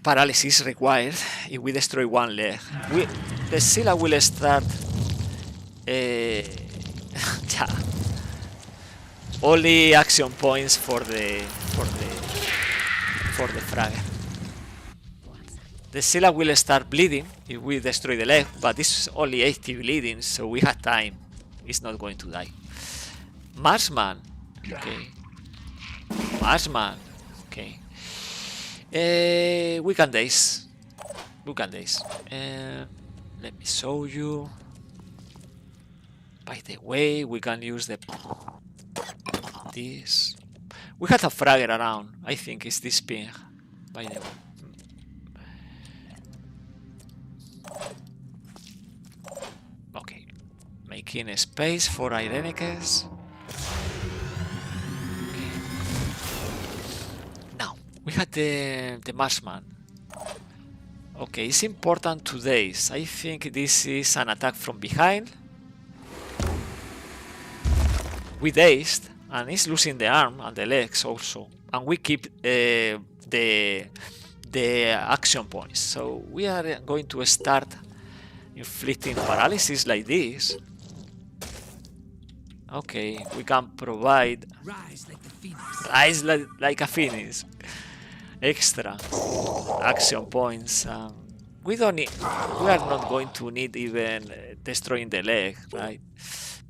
[SPEAKER 1] paralysis required if we destroy one leg. The Scylla will start. Yeah, only action points for the fragger. The Scylla will start bleeding if we destroy the leg, but it's only 80 bleeding, so we have time. It's not going to die. Marksman. Okay. Marksman. Okay. We can daze. We can daze. Let me show you. By the way, we can use this. We have a fragger around. I think it's this ping. By the way. Okay. Making a space for Irenicus. Okay. Now, we had the marksman. Okay, it's important to daze. I think this is an attack from behind. We dazed, and he's losing the arm and the legs also. And we keep the action points. So we are going to start inflicting paralysis like this. Okay, we can provide
[SPEAKER 3] Rise like the phoenix.
[SPEAKER 1] eyes like a phoenix. Extra action points. We don't need. We are not going to need even destroying the leg, right?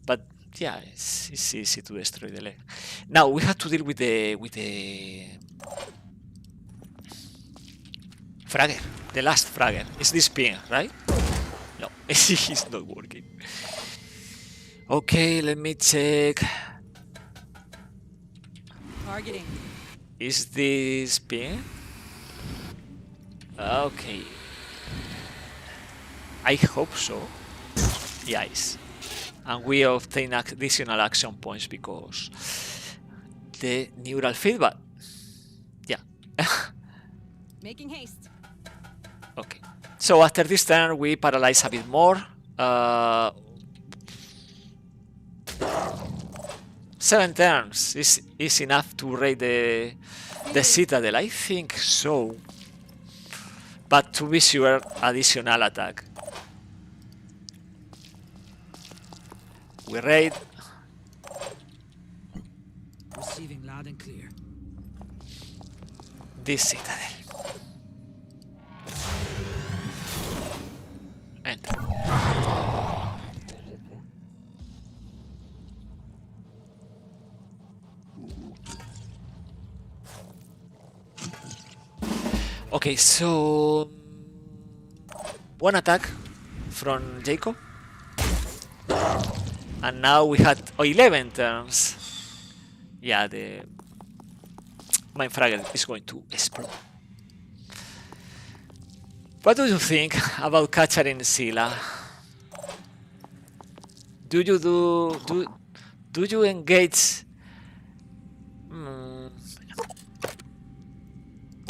[SPEAKER 1] But yeah, it's easy to destroy the leg. Now we have to deal with the fragger, the last fragger. Is this ping, right? No, it's not working. Okay, let me check.
[SPEAKER 4] Targeting.
[SPEAKER 1] Is this ping? Okay. I hope so. Yes. And we obtain additional action points because the neural feedback. Yeah.
[SPEAKER 4] Making haste.
[SPEAKER 1] Okay. So after this turn, we paralyze a bit more. 7 turns is enough to raid the citadel. I think so. But to be sure, additional attack. We raid.
[SPEAKER 3] Receiving loud and clear.
[SPEAKER 1] This citadel. Enter. Okay, so one attack from Jacob, and now we had 11 turns. Yeah, the my fraggle is going to explode. What do you think about capturing Scylla? Do you engage?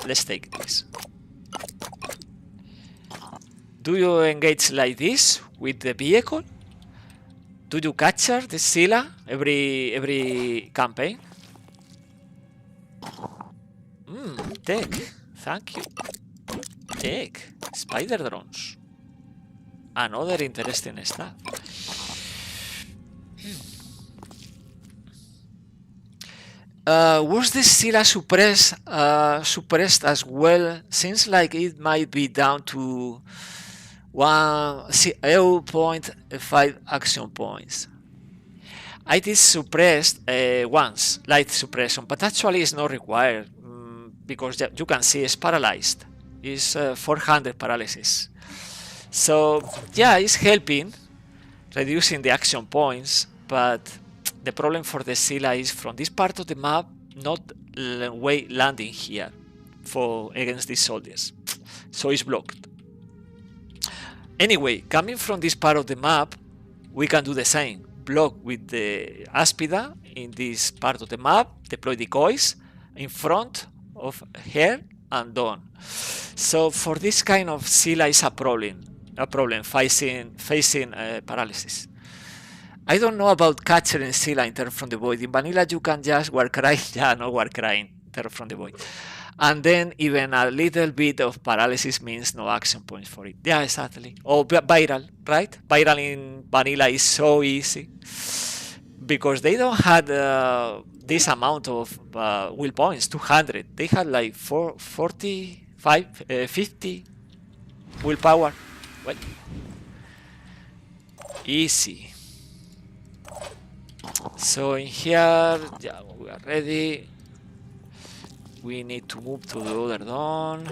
[SPEAKER 1] Let's take this. Do you engage like this with the vehicle? Do you capture the Scylla every campaign? Take. Thank you. Take. Spider drones. Another interesting stuff. Was the Scylla suppressed as well? Seems like it might be down to 0.5 action points. It is suppressed once, light suppression, but actually it's not required because you can see it's paralyzed. It's 400 paralysis. So yeah, it's helping, reducing the action points, but the problem for the Scylla is from this part of the map, not way landing here for against these soldiers. So it's blocked. Anyway, coming from this part of the map, we can do the same. Block with the Aspida in this part of the map, deploy decoys in front of her and done. So for this kind of Scylla is a problem facing paralysis. I don't know about capturing Scylla in Terror from the Void. In vanilla you can just Warcry, yeah, no Warcry, Terror from the Void. And then even a little bit of paralysis means no action points for it. Yeah, exactly. Or viral, right? Viral in vanilla is so easy because they don't have this amount of will points, 200. They had like 45, 50 willpower. Well, easy. So in here, yeah, we are ready. We need to move to the other dawn.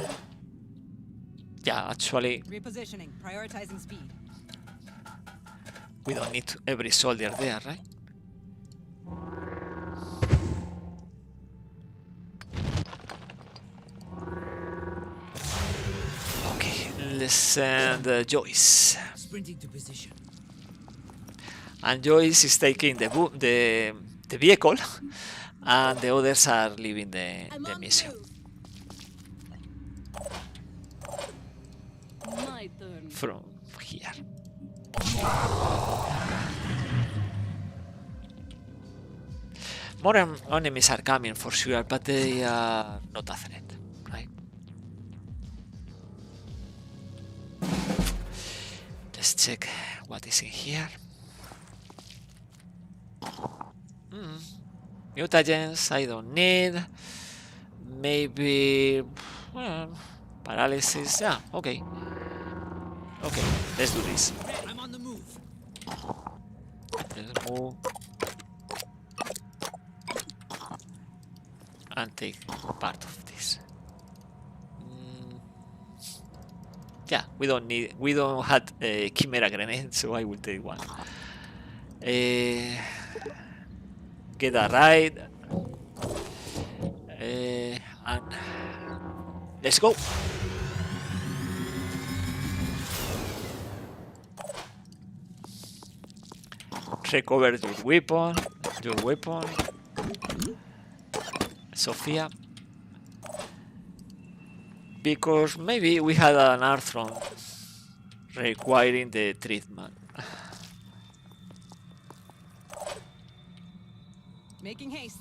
[SPEAKER 1] Yeah, actually,
[SPEAKER 4] Repositioning. Prioritizing speed.
[SPEAKER 1] we don't need every soldier there, right? Okay, let's send Joyce.
[SPEAKER 3] Sprinting to position.
[SPEAKER 1] And Joyce is taking the vehicle, and the others are leaving the mission.
[SPEAKER 6] My turn.
[SPEAKER 1] From here. More enemies are coming for sure, but they are not a threat, right? Let's check what is in here. Mutagens I don't need. Maybe paralysis. Yeah, okay. Okay, let's do this.
[SPEAKER 3] I'm on the move.
[SPEAKER 1] Let's move and take part of this. Yeah, we don't have a chimera grenade, so I will take one. Get a ride. And let's go. Recover your weapon, Sophia, because maybe we had an Arthron requiring the treatment.
[SPEAKER 4] Making haste.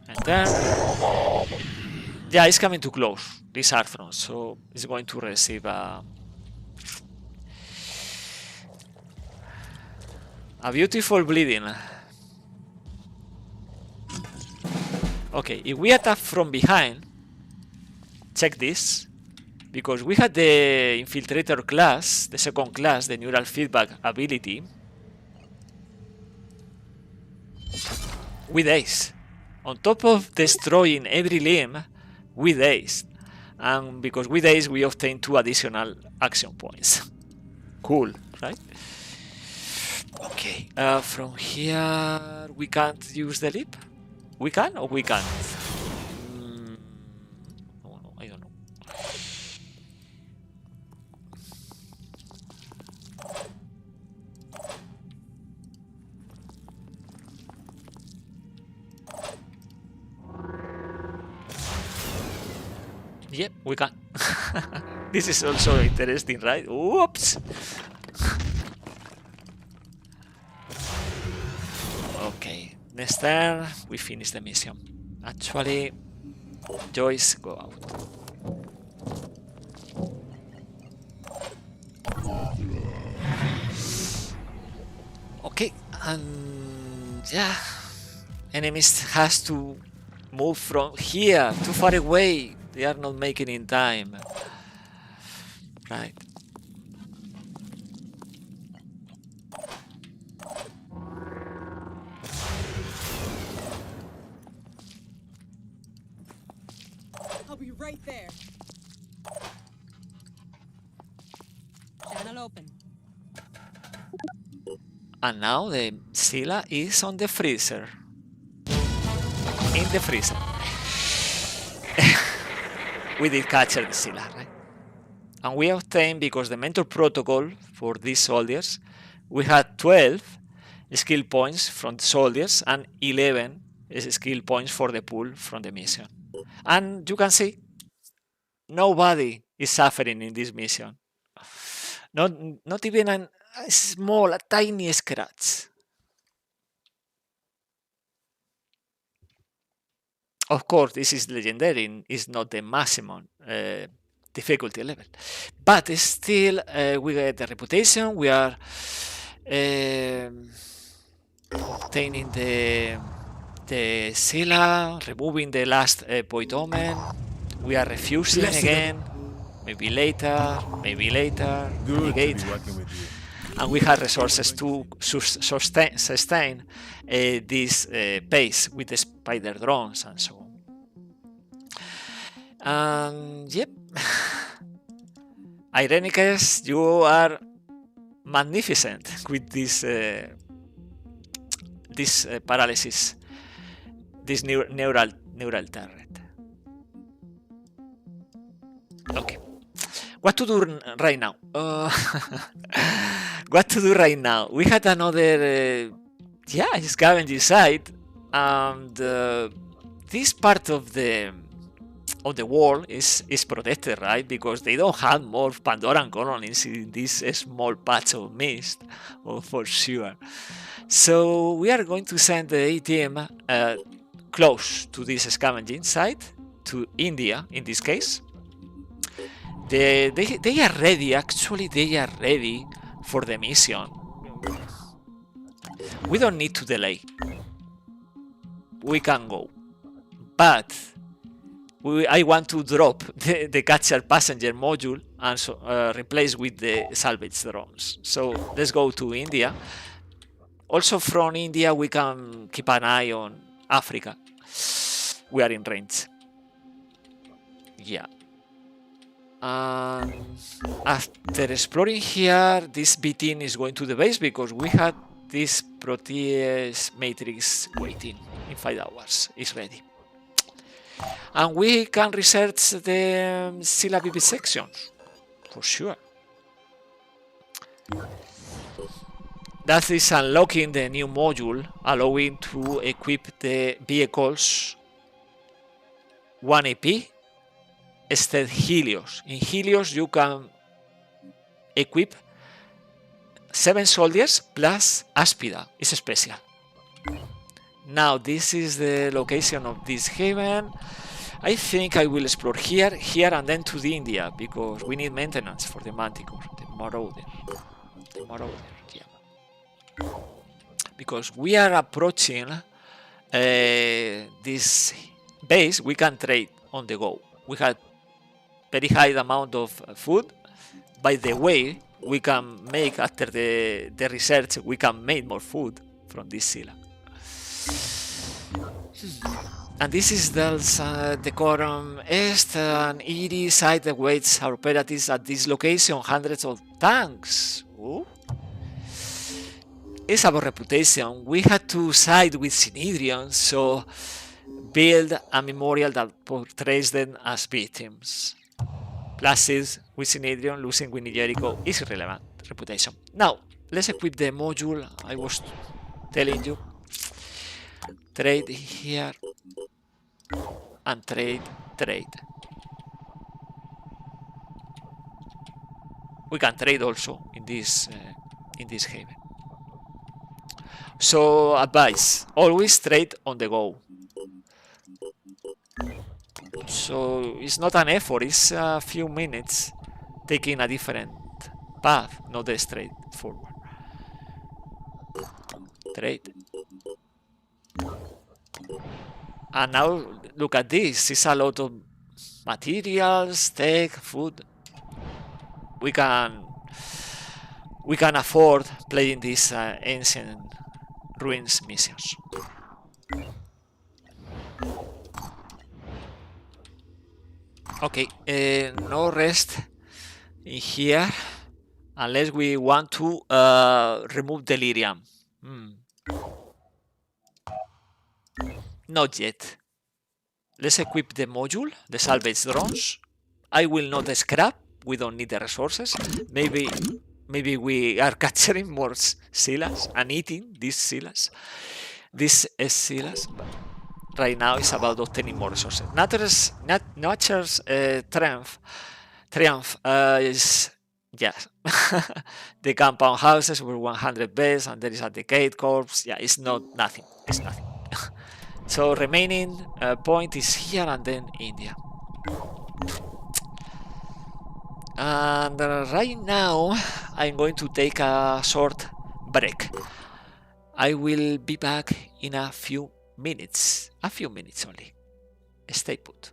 [SPEAKER 1] And then, yeah, it's coming too close, this Arthron, so it's going to receive a beautiful bleeding. Okay, if we attack from behind, check this, because we had the Infiltrator class, the second class, the Neural Feedback ability, we daze. On top of destroying every limb, we daze. And because we daze, we obtain 2 additional action points. Cool, right? Okay, from here, we can't use the leap? We can or we can't? Oh, no, I don't know. Yep, we can. This is also interesting, right? Whoops! Okay, next turn we finish the mission. Actually, Joyce, go out. Okay, and yeah, enemies has to move from here, too far away. They are not making in time. Right.
[SPEAKER 6] I'll be right there.
[SPEAKER 4] Channel open.
[SPEAKER 1] And now the Scylla is on the freezer. In the freezer. We did capture the Scylla, right? And we obtained, because the mentor protocol for these soldiers, we had 12 skill points from the soldiers and 11 skill points for the pool from the mission. And you can see, nobody is suffering in this mission. Not even a small, a tiny scratch. Of course, this is legendary, it's not the maximum difficulty level. But still, we get the reputation, we are obtaining the Scylla, removing the last point omen, we are refusing again, maybe later,
[SPEAKER 7] Good to be
[SPEAKER 1] negate.
[SPEAKER 7] working with you.
[SPEAKER 1] And we have resources to sustain this pace with the spider drones and so on. And yep, Irenicus, you are magnificent with this paralysis, this neural turret. Okay. What to do right now? What to do right now? We had another, scavenging site, and this part of the wall is protected, right? Because they don't have more Pandoran colonies in this small patch of mist, for sure. So we are going to send the ATM close to this scavenging site, to India in this case. They are ready. Actually, they are ready for the mission. We don't need to delay. We can go. But I want to drop the catcher passenger module and replace with the salvage drones. So let's go to India. Also from India, we can keep an eye on Africa. We are in range. Yeah. After exploring here, this B team is going to the base because we had this Proteus matrix waiting in 5 hours. It's ready. And we can research the syllabi sections, for sure. That is unlocking the new module, allowing to equip the vehicles 1 AP instead Helios. In Helios you can equip 7 soldiers plus Aspida. It's special. Now this is the location of this haven. I think I will explore here, and then to the India because we need maintenance for the Manticore, the Marauder, yeah. Because we are approaching this base, we can trade on the go. We had very high amount of food. By the way, we can make after the research, we can make more food from this Sila. And this is the Decorum Est and ED site awaits our operatives at this location, hundreds of tanks. Ooh. It's about reputation. We had to side with Synedrion, so build a memorial that portrays them as victims. Pluses with Synedrion, losing with Jericho is irrelevant. Reputation. Now, let's equip the module I was telling you. Trade here. And trade. We can trade also in this haven. So advice: always trade on the go. So it's not an effort; it's a few minutes taking a different path, not a straightforward. Trade. And now look at this. It's a lot of materials, tech, food. We can afford playing these ancient ruins missions. Okay, no rest in here unless we want to remove delirium. Not yet. Let's equip the module, the salvage drones. I will not scrap. We don't need the resources. Maybe we are capturing more Silas and eating these Silas. This is Silas. But right now it's about obtaining more resources. Nature's triumph is, yeah. The compound houses were 100 beds and there is a decayed corpse. Yeah, it's nothing. It's nothing. So remaining point is here and then India. And right now I'm going to take a short break. I will be back in a few minutes only. Stay put.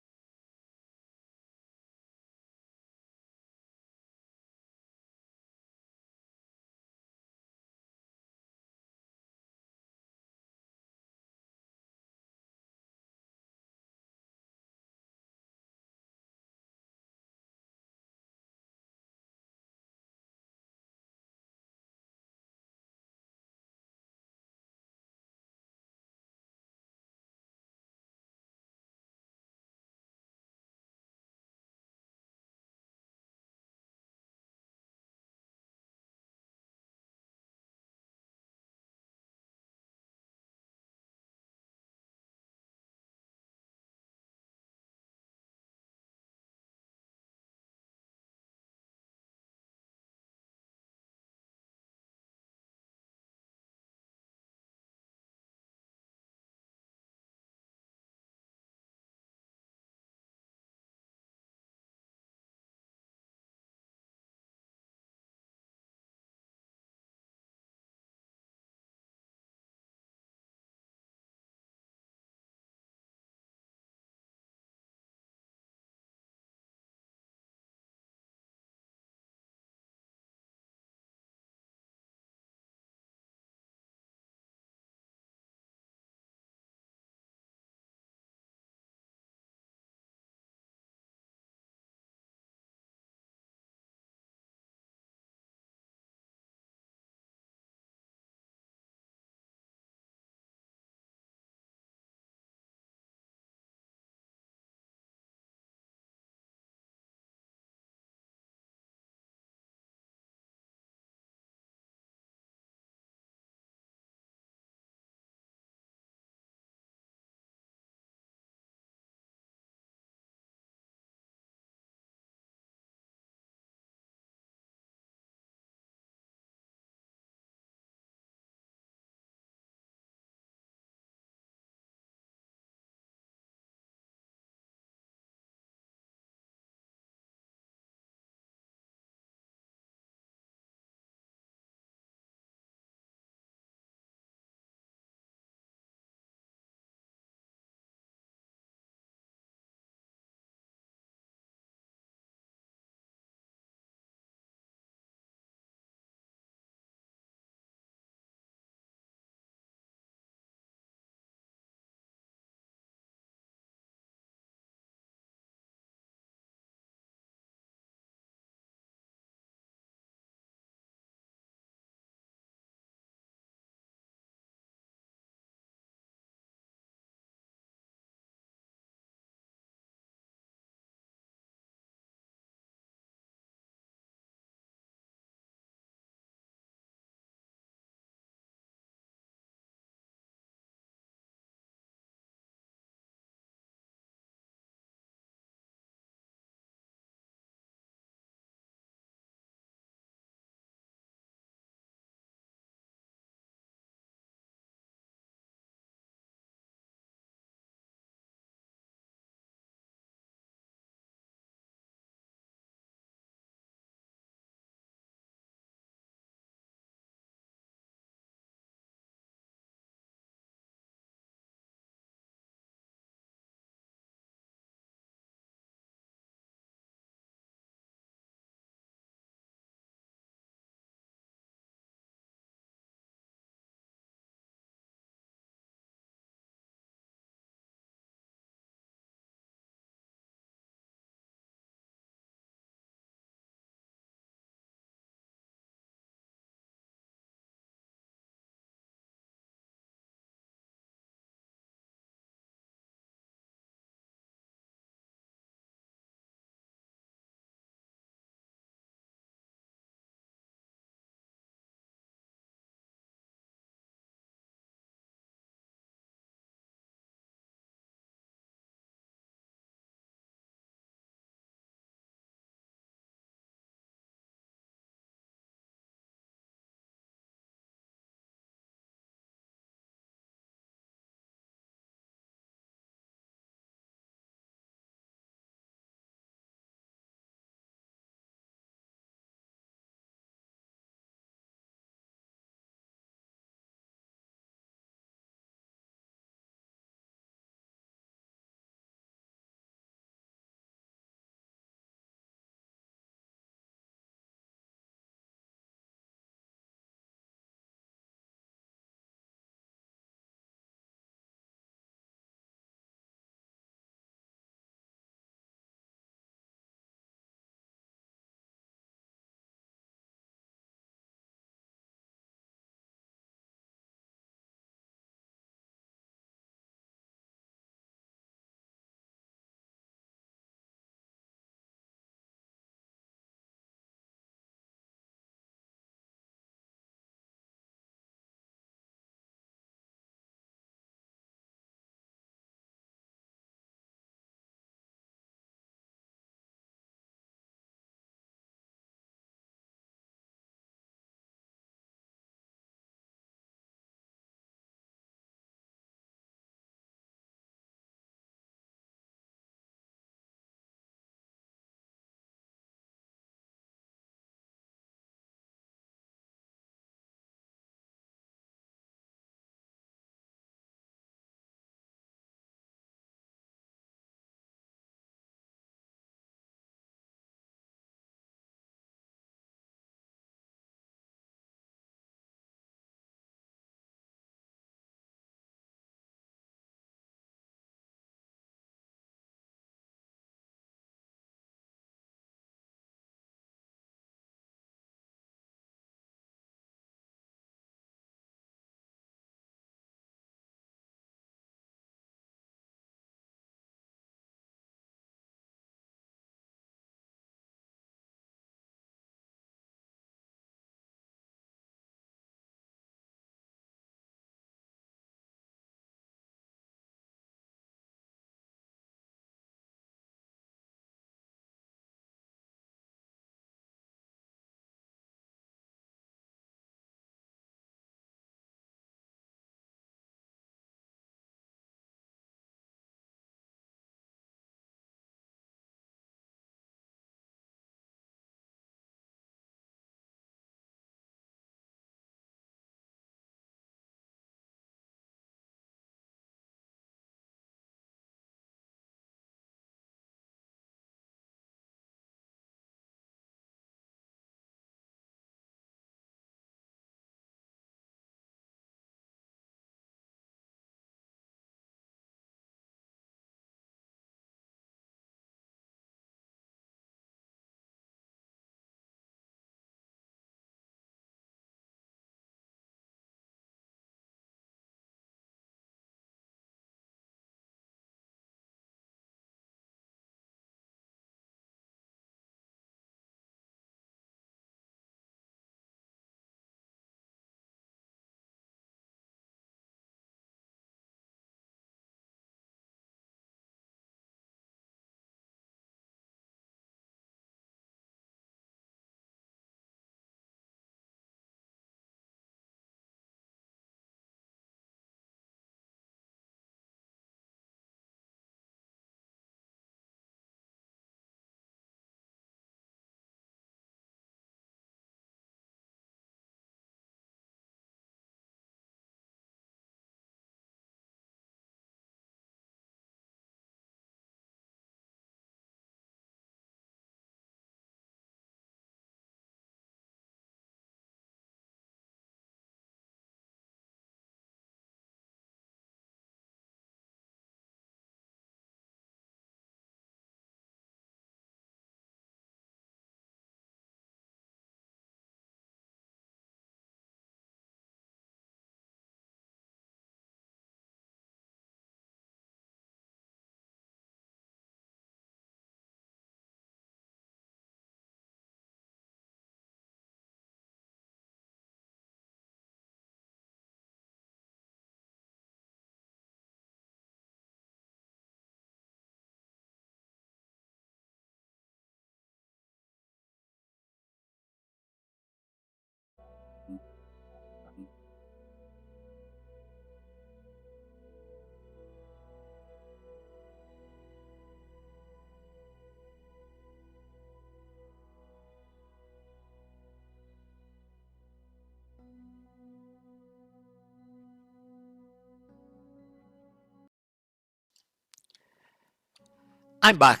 [SPEAKER 1] I'm back.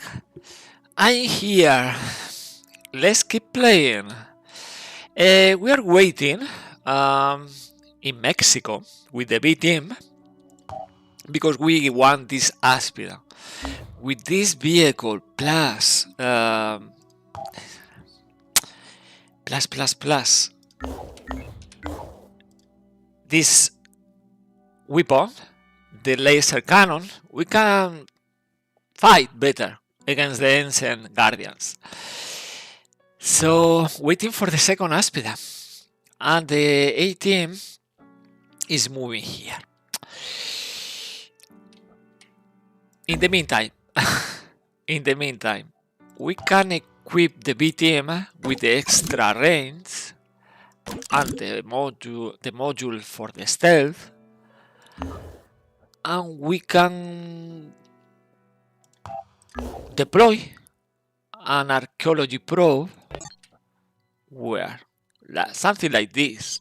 [SPEAKER 1] I'm here. Let's keep playing. We are waiting in Mexico with the B team because we want this aspirant. With this vehicle plus this weapon, the laser cannon, we can fight better against the ancient guardians. So waiting for the second aspida, and the A team is moving here. In the meantime, we can equip the B team with the extra range and the module for the stealth, and we can deploy an archaeology probe where something like this.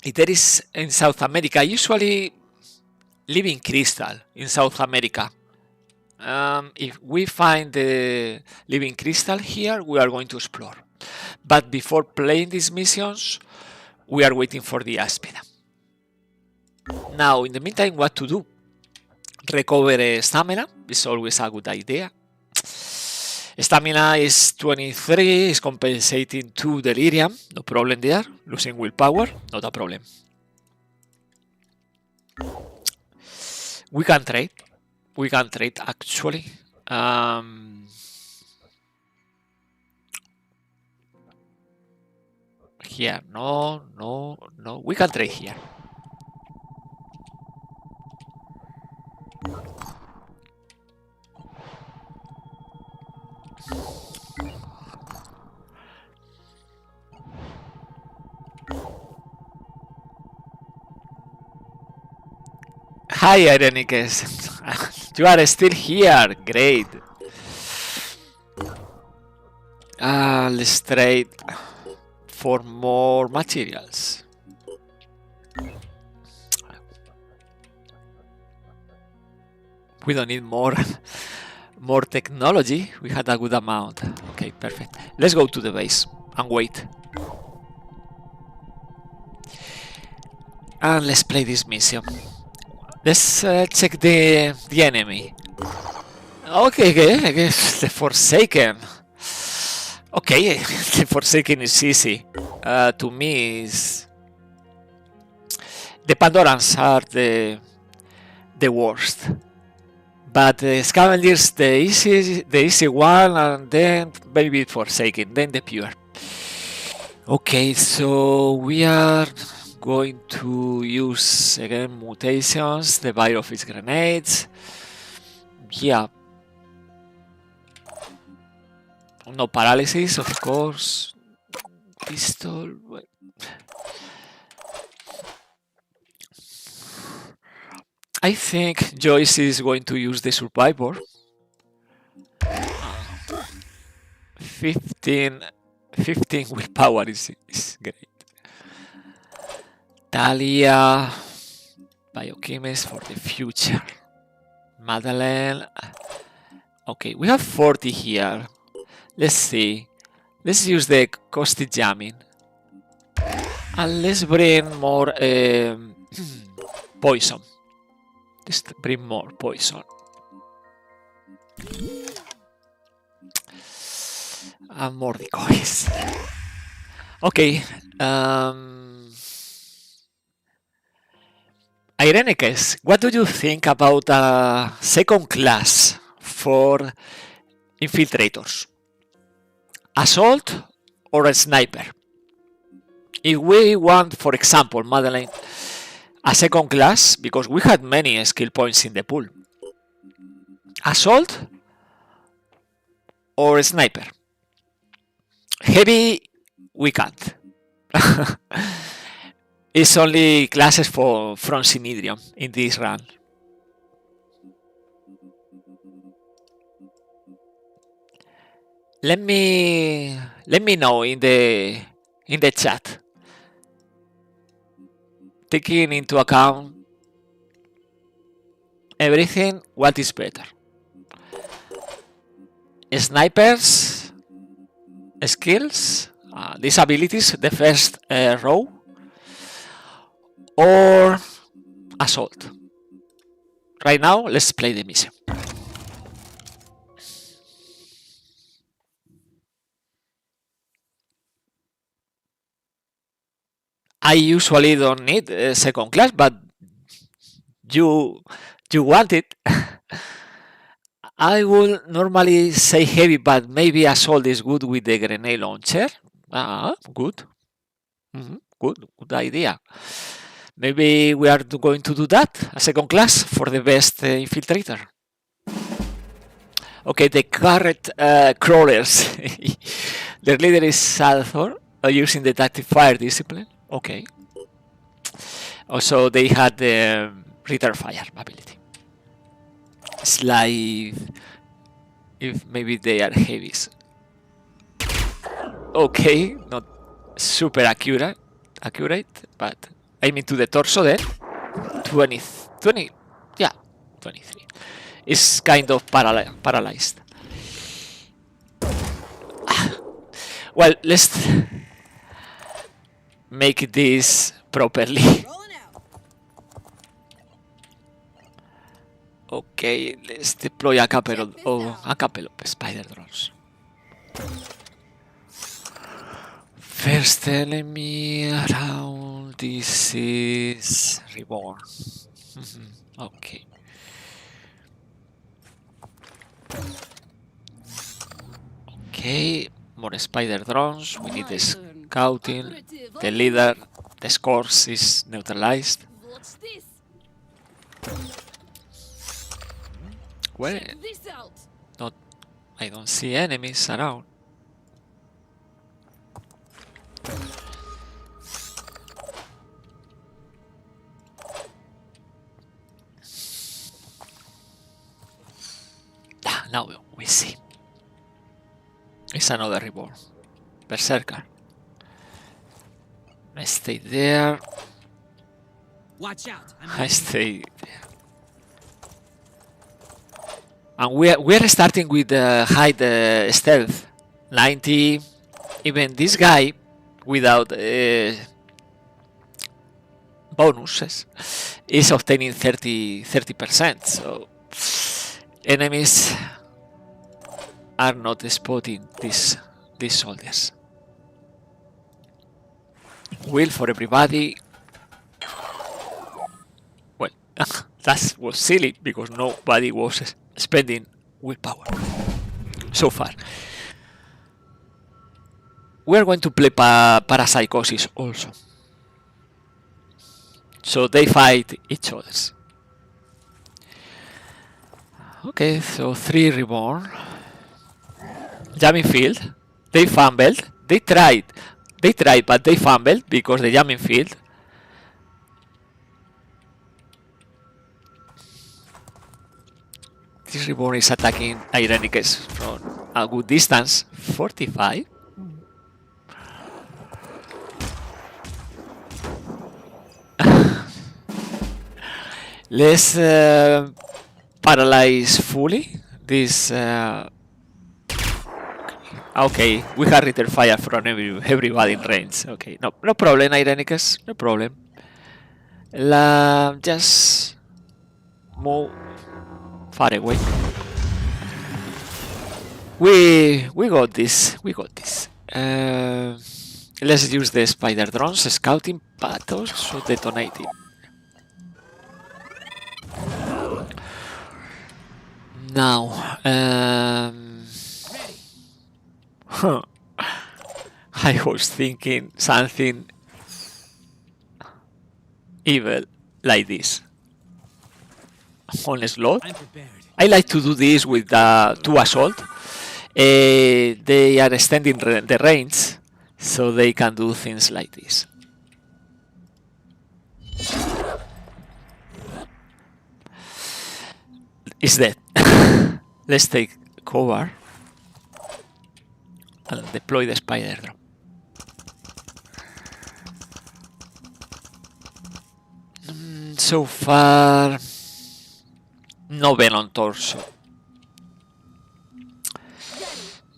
[SPEAKER 1] It is in South America, usually living crystal in South America. If we find the living crystal here, we are going to explore. But before playing these missions, we are waiting for the aspida. Now, in the meantime, what to do? Recover stamina is always a good idea. Stamina is 23, is compensating 2 delirium, no problem there. Losing willpower, not a problem. We can trade actually. Here, no, we can trade here. Hi, Ironicus. You are still here. Great. Let's trade for more materials. We don't need more technology. We had a good amount. Okay, perfect. Let's go to the base and wait. And let's play this mission. Let's check the enemy. Okay, the Forsaken. Okay, the Forsaken is easy. To me, is the Pandorans are the worst. But the Scavengers, the easy one, and then maybe Forsaken, then the Pure. Okay, so we are going to use again mutations, the Biofish grenades. Yeah. No paralysis, of course. Pistol. I think Joyce is going to use the Survivor. 15 willpower is great. Talia, Biochemist for the future. Madeleine. Okay, we have 40 here. Let's see. Let's use the Caustic Jamming. And let's bring more poison. Let's bring more poison. And more decoys. Okay. Irenicus, what do you think about a second class for infiltrators? Assault or a sniper? If we want, for example, Madeleine, a second class, because we had many skill points in the pool. Assault or a sniper? Heavy, we can't. It's only classes from Synedrion in this run. Let me know in the chat. Taking into account everything, what is better? snipers skills, these abilities, the first row, or assault. Right now, let's play the mission. I usually don't need second class, but you want it. I will normally say heavy, but maybe assault is good with the grenade launcher. Good. Good idea. Maybe we are going to do that, a second class for the best infiltrator. Okay, the current crawlers. Their leader is Salthor, using the tactic fire discipline. Okay. Also, they had the return fire ability. It's like if maybe they are heavies. Okay, not super accurate, but aiming to the torso then. 20, yeah, 23. It's kind of paralyzed. Well, let's make this properly.
[SPEAKER 6] Rolling out.
[SPEAKER 1] Okay, let's deploy a couple of spider drones. First enemy around, this is Reborn. Okay. Okay, more spider drones. We need the scouting. The leader, the scores is neutralized.
[SPEAKER 8] What's this?
[SPEAKER 1] Where?
[SPEAKER 8] Check this out.
[SPEAKER 1] Not, I don't see enemies around. Now we see. It's another reborn. Berserker. I stay there.
[SPEAKER 3] Watch out.
[SPEAKER 1] I stay there. And we're starting with high stealth. 90. Even this guy, without bonuses, is obtaining 30%. So enemies are not spotting these soldiers. Will for everybody. Well, that was silly because nobody was spending willpower so far. We're going to play parapsychosis also. So they fight each other. Okay, so 3 reborn. Jamming field. They fumbled. They tried, but they fumbled because the jamming field. This reborn is attacking Irenicus from a good distance. 45. Let's paralyze fully this. Okay, we have return fire from everybody in range. Okay, no problem, Irenicus, no problem. Just move far away. We got this. Let's use the spider drones, scouting, but also detonating. Now, I was thinking something evil like this. On a slot.
[SPEAKER 3] I'm prepared.
[SPEAKER 1] I like to do this with 2 assault. They are extending the range, so they can do things like this. It's dead. Let's take cover and deploy the spider drone. So far, no venom torso.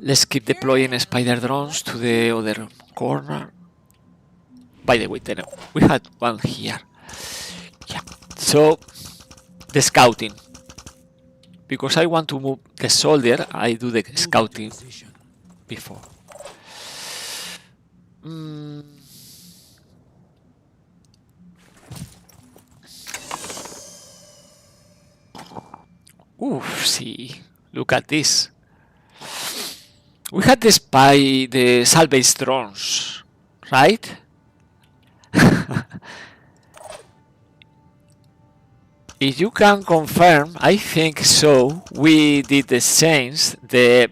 [SPEAKER 1] Let's keep deploying spider drones to the other corner. By the way, we had one here. Yeah. So the scouting. Because I want to move the soldier, I do the scouting before. Oof, see, look at this. We had the salvage drones, right? If you can confirm, I think so. We did the same, the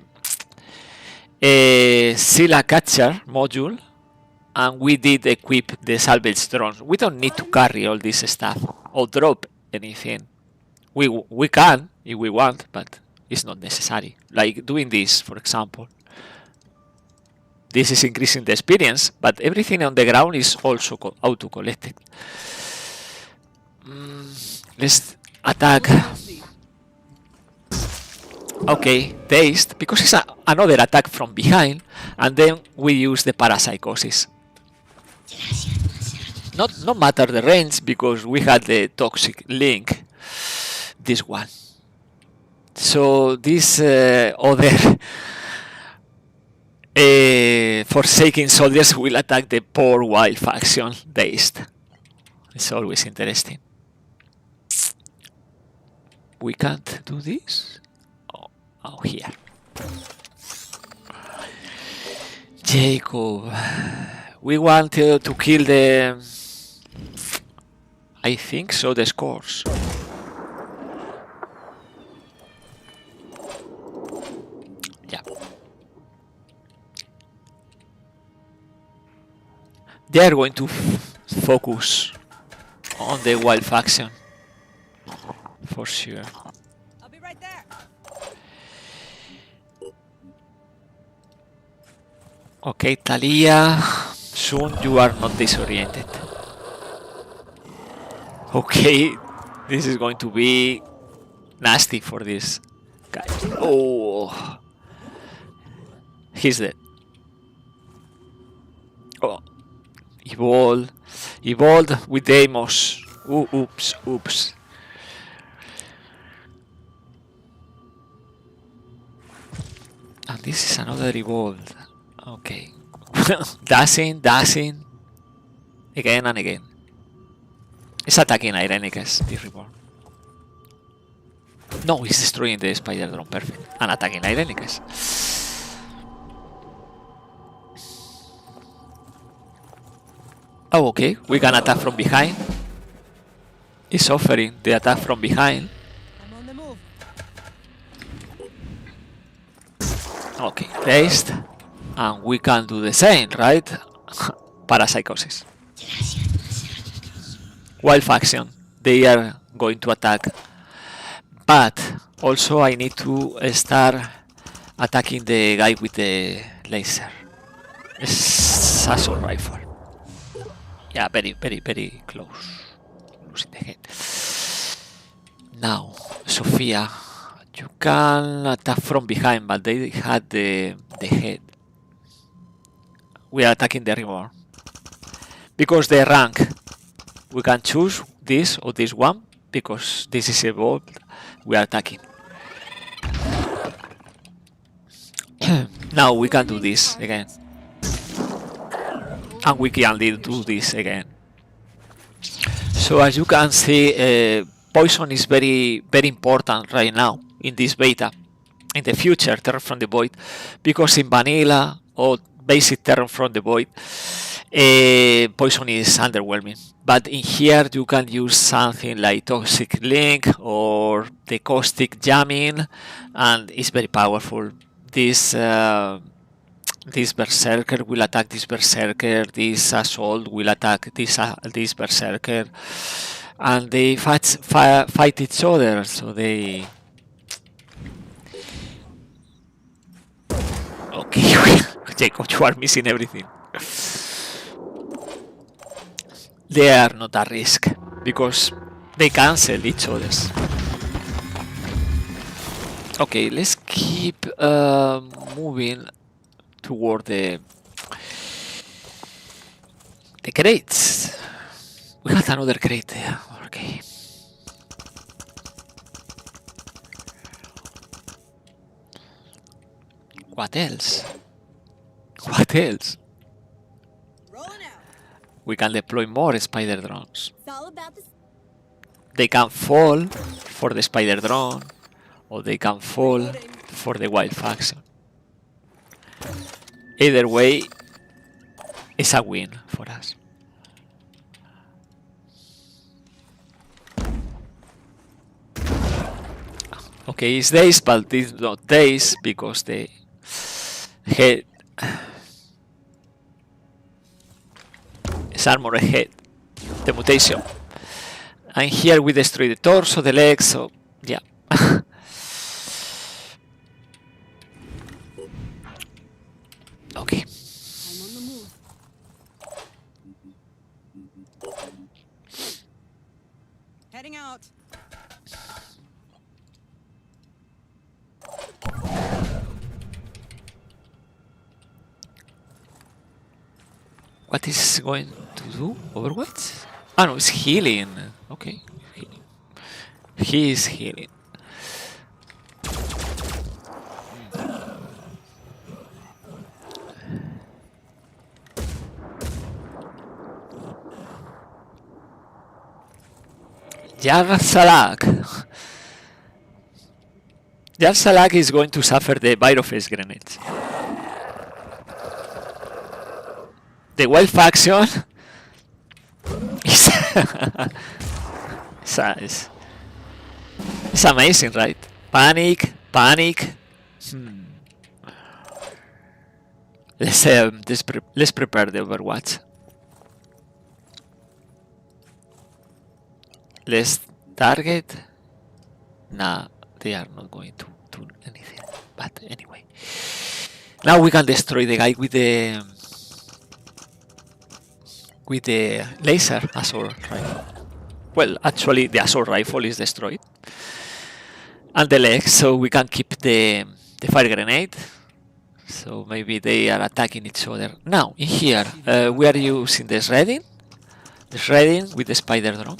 [SPEAKER 1] Scylla catcher module, and we did equip the salvage drones. We don't need to carry all this stuff or drop anything. We can if we want, but it's not necessary. Like doing this, for example. This is increasing the experience, but everything on the ground is also auto-collected. Let's attack. Okay, dazed, because it's another attack from behind, and then we use the parapsychosis. Not matter the range, because we had the toxic link. This one. So this other Forsaken soldiers will attack the poor wild faction dazed. It's always interesting. We can't do this? Oh, here. Jacob. We want to kill the... I think so, the scores. Yeah. They are going to focus on the wild faction. For sure.
[SPEAKER 4] I'll be right there.
[SPEAKER 1] Okay, Talia, soon you are not disoriented. Okay, this is going to be nasty for this guy. Oh, he's dead. Oh, evolved with Deimos. Oops. And this is another evolved. Okay. dashing. Again and again. It's attacking Irenicus, this reborn. No, he's destroying the spider drone. Perfect. And attacking Irenicus. Oh, okay. We can attack from behind. He's offering the attack from behind.
[SPEAKER 4] I'm on the move.
[SPEAKER 1] Okay, placed. And we can do the same, right? Parapsychosis. Wild faction. They are going to attack. But also I need to start attacking the guy with the laser. Assault rifle. Yeah, very close. Losing the head. Now, Sophia. You can attack from behind, but they had the head. We are attacking the reborn. Because the rank, we can choose this or this one, because this is evolved. We are attacking. Now we can do this again. And we can do this again. So as you can see, poison is very important right now in this beta. In the future, Terror from the Void, because in vanilla or basic Terror from the Void, poison is underwhelming. But in here you can use something like Toxic Link or the Caustic Jamming, and it's very powerful. This Berserker will attack this Berserker, this Assault will attack this Berserker, and they fight each other, so they... Okay, Jacob, you are missing everything. They are not a risk, because they cancel each other's. Okay, let's keep moving toward the crates. We got another crate there. Okay. What else? What else?
[SPEAKER 6] Rolling out.
[SPEAKER 1] We can deploy more spider drones.
[SPEAKER 6] It's all about the
[SPEAKER 1] They can fall for the spider drone, or they can fall for the wild faction. Either way, it's a win for us. Okay, it's days, but it's not days because the head is armored head, the mutation. And here we destroy the torso, the legs, so yeah. Okay.
[SPEAKER 6] I'm on the move.
[SPEAKER 4] Heading out.
[SPEAKER 1] What is going to do? Overwatch? Ah no, it's healing. Okay. He is healing. Salak. Salak is going to suffer the Byroface grenades. The wild faction is it's amazing, right? Panic. Let's prepare the Overwatch. Let's target. Nah, they are not going to do anything. But anyway, now we can destroy the guy with the laser assault rifle. Well, actually, the assault rifle is destroyed, and the legs, so we can keep the fire grenade. So maybe they are attacking each other. Now, in here, we are using the shredding with the spider drone,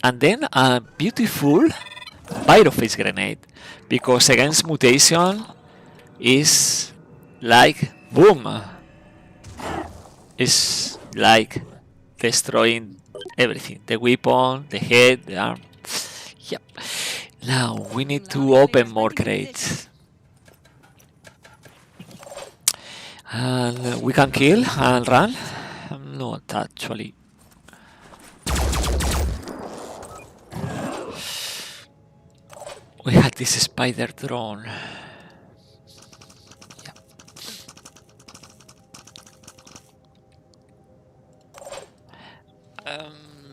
[SPEAKER 1] and then a beautiful Pyroface grenade, because against mutation is like boom. It's like destroying everything. The weapon, the head, the arm. Yep. Now we need to open more crates. And we can kill and run. Not actually. We had this spider drone.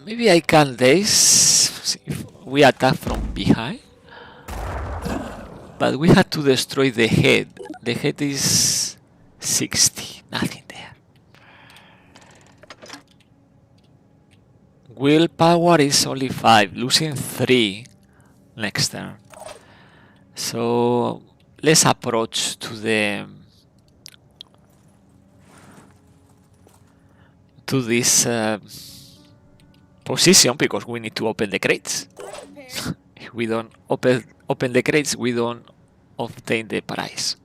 [SPEAKER 1] Maybe I can daze if we attack from behind. But we had to destroy the head. The head is 60. Nothing there. Willpower is only 5. Losing 3 next turn. So let's approach to this position, because we need to open the crates. If we don't open the crates, we don't obtain the prize.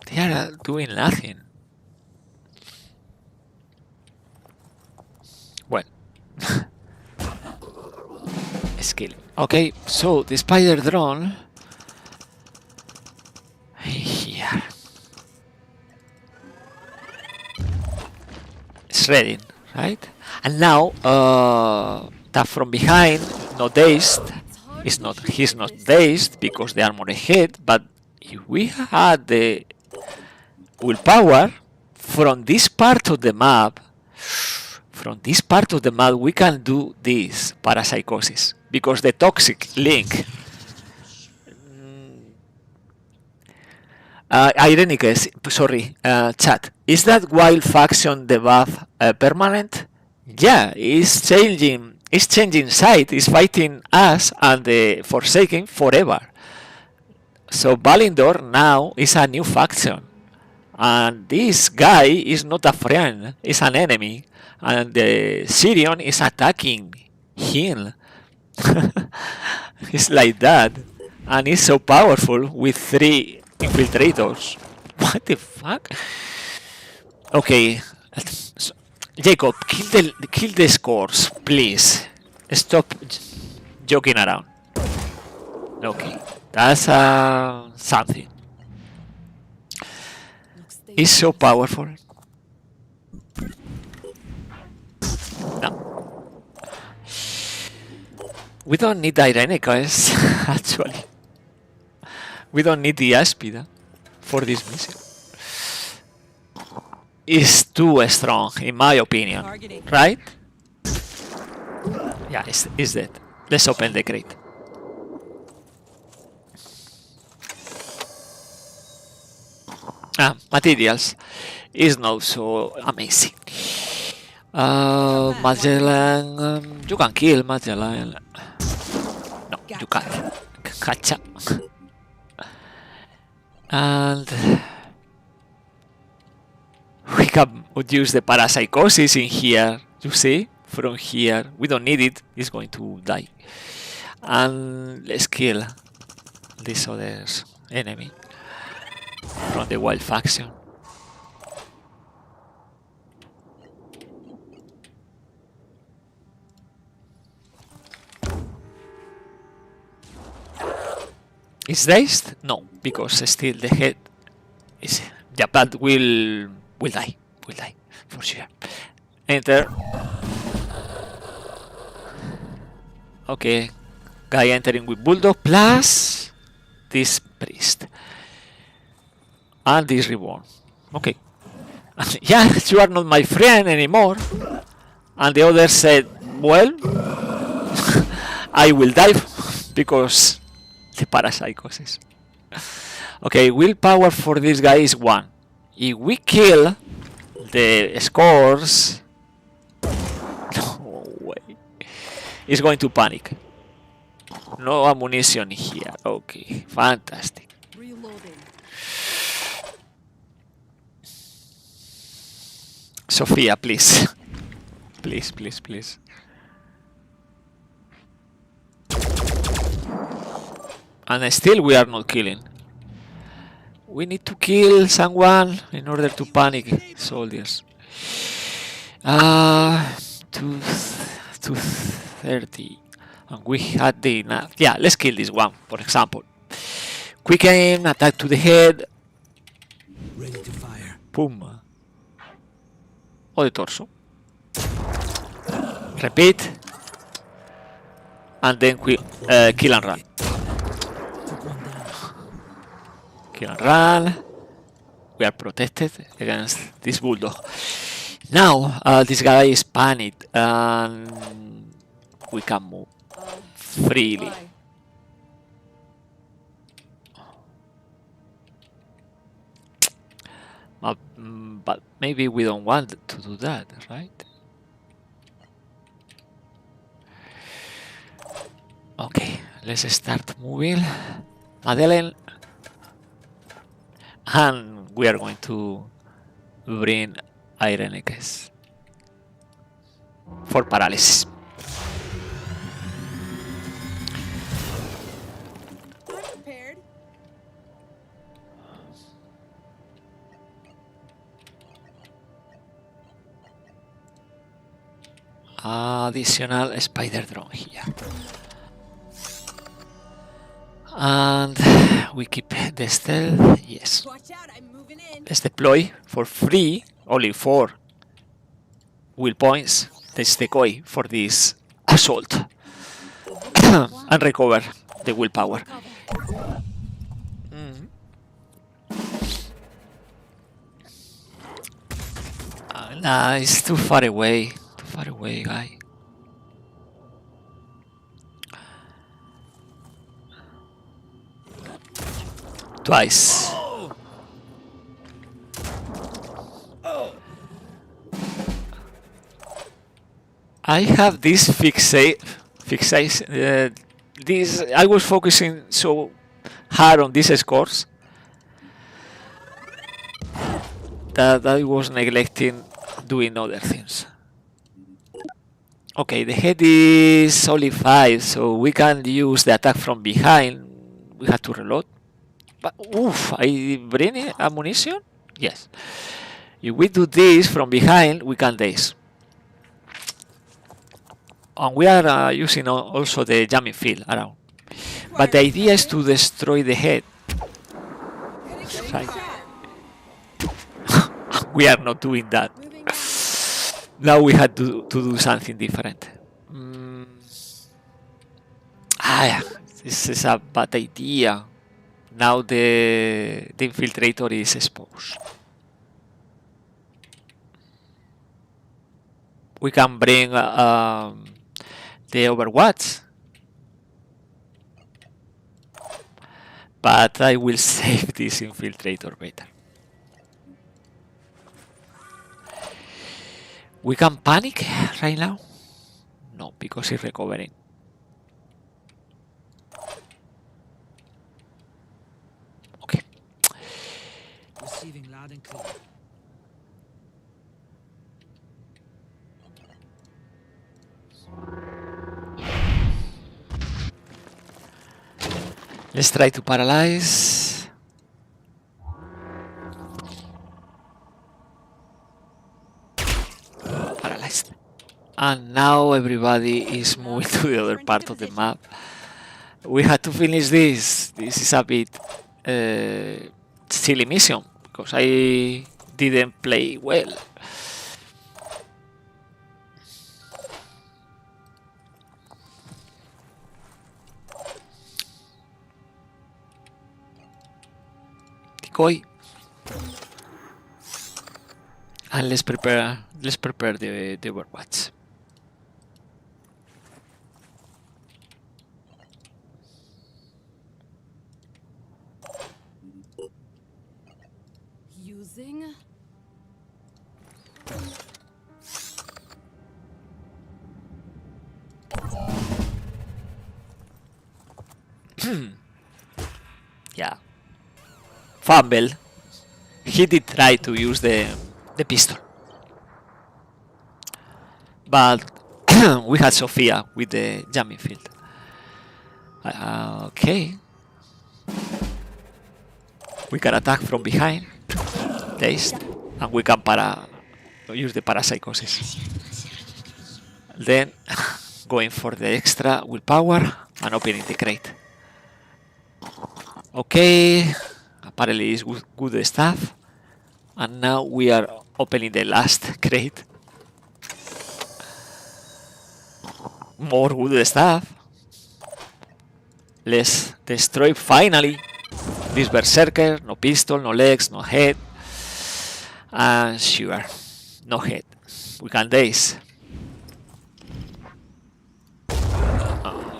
[SPEAKER 1] They are doing nothing. Well, skill. Okay, so the spider drone here. It's ready, right? And now that from behind, not dazed. He's not dazed because the armor ahead, but if we had the willpower from this part of the map, we can do this parapsychosis. because the toxic link. Irenicus, sorry, chat. Is that wild faction debuff permanent? Yeah, it's changing. It's changing side. It's fighting us and the Forsaken forever. So Valindor now is a new faction, and this guy is not a friend. It's an enemy, and the Sirion is attacking him. It's like that, and it's so powerful with 3 infiltrators. What the fuck? Okay, so, Jacob, kill the scores, please. Stop joking around. Okay, that's something. It's so powerful. No. We don't need Irenicus, actually. We don't need the Aspida for this mission. It's too strong, in my opinion.
[SPEAKER 4] Targeting.
[SPEAKER 1] Right? Yeah, it's dead. Let's open the crate. Materials is not so amazing. Magellan, you can kill Magellan. No, you can't. Gotcha. And we can use the parapsychosis in here. You see, from here, we don't need it. It's going to die. And let's kill this other enemy from the wild faction. Is dazed? No, because still the head is. Yeah, but will die. Will die for sure. Enter. Okay, guy entering with bulldog plus this priest and this reborn. Okay. Yeah, you are not my friend anymore. And the other said, well, I will die because the parapsychosis. Okay, willpower for this guy is 1. If we kill the scores, no way, he's going to panic. No ammunition here. Okay, fantastic.
[SPEAKER 6] Reloading.
[SPEAKER 1] Sophia, please. Please, please, please. And still we are not killing. We need to kill someone in order to panic soldiers. 230. And we had the enough. Yeah, let's kill this one, for example. Quick aim, attack to the head.
[SPEAKER 3] Ready to fire.
[SPEAKER 1] Boom. Or the torso. Repeat. And then we kill and run. Kill and run. We are protected against this bulldog. Now this guy is panicked and we can move freely. But maybe we don't want to do that, right? Okay, let's start moving. Madeleine. And we are going to bring Irenicus for paralysis.
[SPEAKER 6] I'm prepared.
[SPEAKER 1] Additional spider drone here. And we keep the stealth. Yes.
[SPEAKER 6] Watch out, I'm moving in.
[SPEAKER 1] Let's deploy for free. Only 4 will points. Let's decoy for this assault. And recover the willpower. Nah, it's too far away. Too far away, guy. twice. I have this fixation. This I was focusing so hard on these scores that I was neglecting doing other things. Okay, the head is only 5, so we can use the attack from behind. We have to reload. But oof, I bring ammunition? Yes. If we do this from behind, we can daze. And we are using also the jamming field around. But the idea is to destroy the head. Right. We are not doing that. Now we had to do something different. This is a bad idea. Now the infiltrator is exposed. We can bring the Overwatch, but I will save this infiltrator better. We can panic right now? No, because he's recovering. Okay.
[SPEAKER 3] Receiving loud and clear.
[SPEAKER 1] Let's try to paralyze. Paralyzed. And now everybody is moving to the other part of the map. We had to finish this. This is a bit silly mission because I didn't play well. Decoy. And let's prepare the Overwatch.
[SPEAKER 6] Using.
[SPEAKER 1] Yeah. Fumble. He did try to use the pistol. But we had Sophia with the jamming field. Okay. We can attack from behind. Taste. And we can use the parapsychosis. Then going for the extra willpower and opening the crate. Okay. Apparently it's good stuff. And now we are opening the last crate. More good stuff. Let's destroy finally this berserker. No pistol, no legs, no head. And sure, no head. We can daze.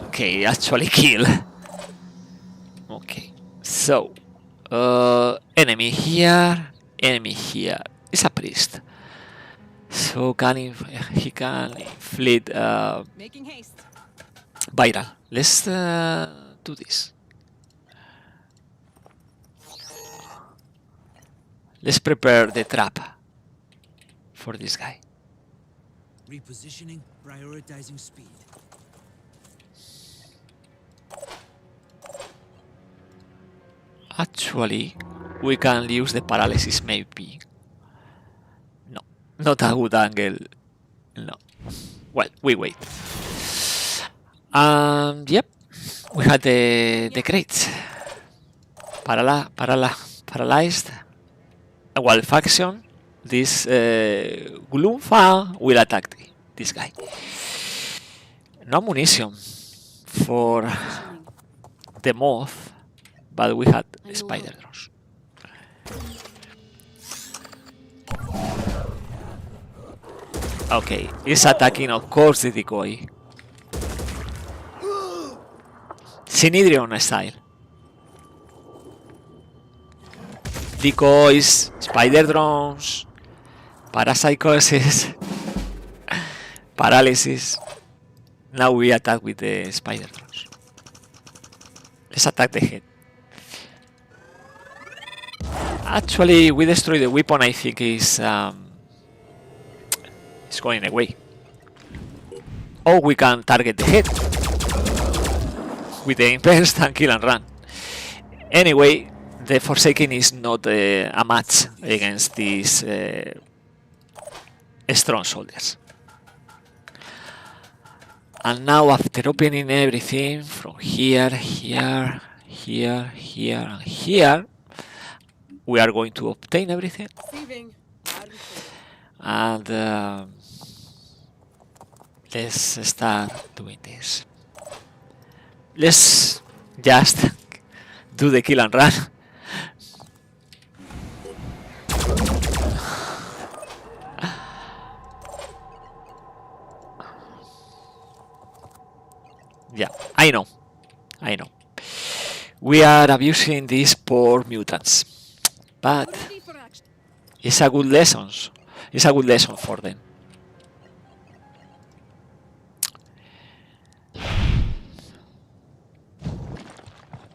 [SPEAKER 1] Okay, actually kill. Okay, so enemy here. Enemy here. It's a priest. So he can inflict
[SPEAKER 4] Making haste.
[SPEAKER 1] viral. Let's do this. Let's prepare the trap for this guy.
[SPEAKER 3] Repositioning, prioritizing speed.
[SPEAKER 1] Actually, we can use the paralysis maybe. No, not a good angle. No. Well, we wait. Yep, we had the crates. Paralyzed. While faction, this Gloomfa will attack this guy. No ammunition for the moth, but we had spider drones. Okay, he's attacking, of course, the decoy. Synedrion style. decoys, spider drones, parapsychosis, paralysis. Now we attack with the spider drones. Let's attack the head. Actually, we destroy the weapon. I think it's going away. Or we can target the head with the impulse and kill and run. Anyway, the Forsaken is not a match against these strong soldiers. And now, after opening everything from here, here, here, here, and here, we are going to obtain everything.
[SPEAKER 6] Receiving. Out of the
[SPEAKER 1] And let's start doing this. Let's just do the kill and run. Yeah, I know. We are abusing these poor mutants, but
[SPEAKER 6] ready for action.
[SPEAKER 1] it's a good lesson. It's a good lesson for them.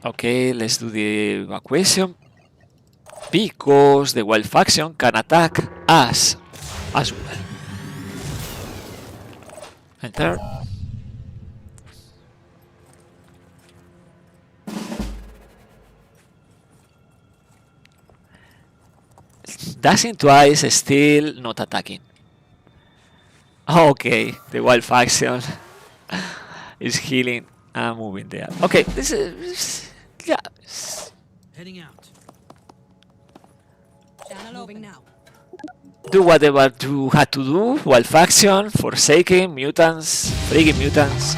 [SPEAKER 1] Okay, let's do the evacuation because the wild faction can attack us as well. Enter. Dashing twice, still not attacking. Okay, the wild faction is healing and moving there. Okay, this is yeah.
[SPEAKER 3] Heading out.
[SPEAKER 6] Channel open now.
[SPEAKER 1] Do whatever you had to do. Wild faction, Forsaken, mutants, freaking mutants.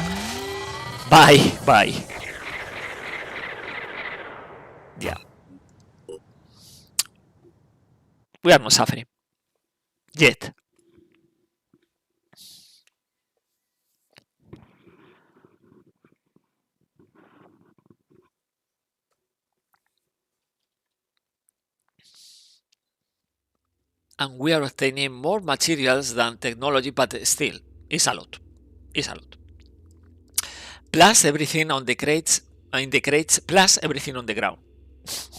[SPEAKER 1] Bye. Yeah. We are not suffering. Yet. And we are obtaining more materials than technology, but still, it's a lot. Plus everything on the crates, in the crates, plus everything on the ground.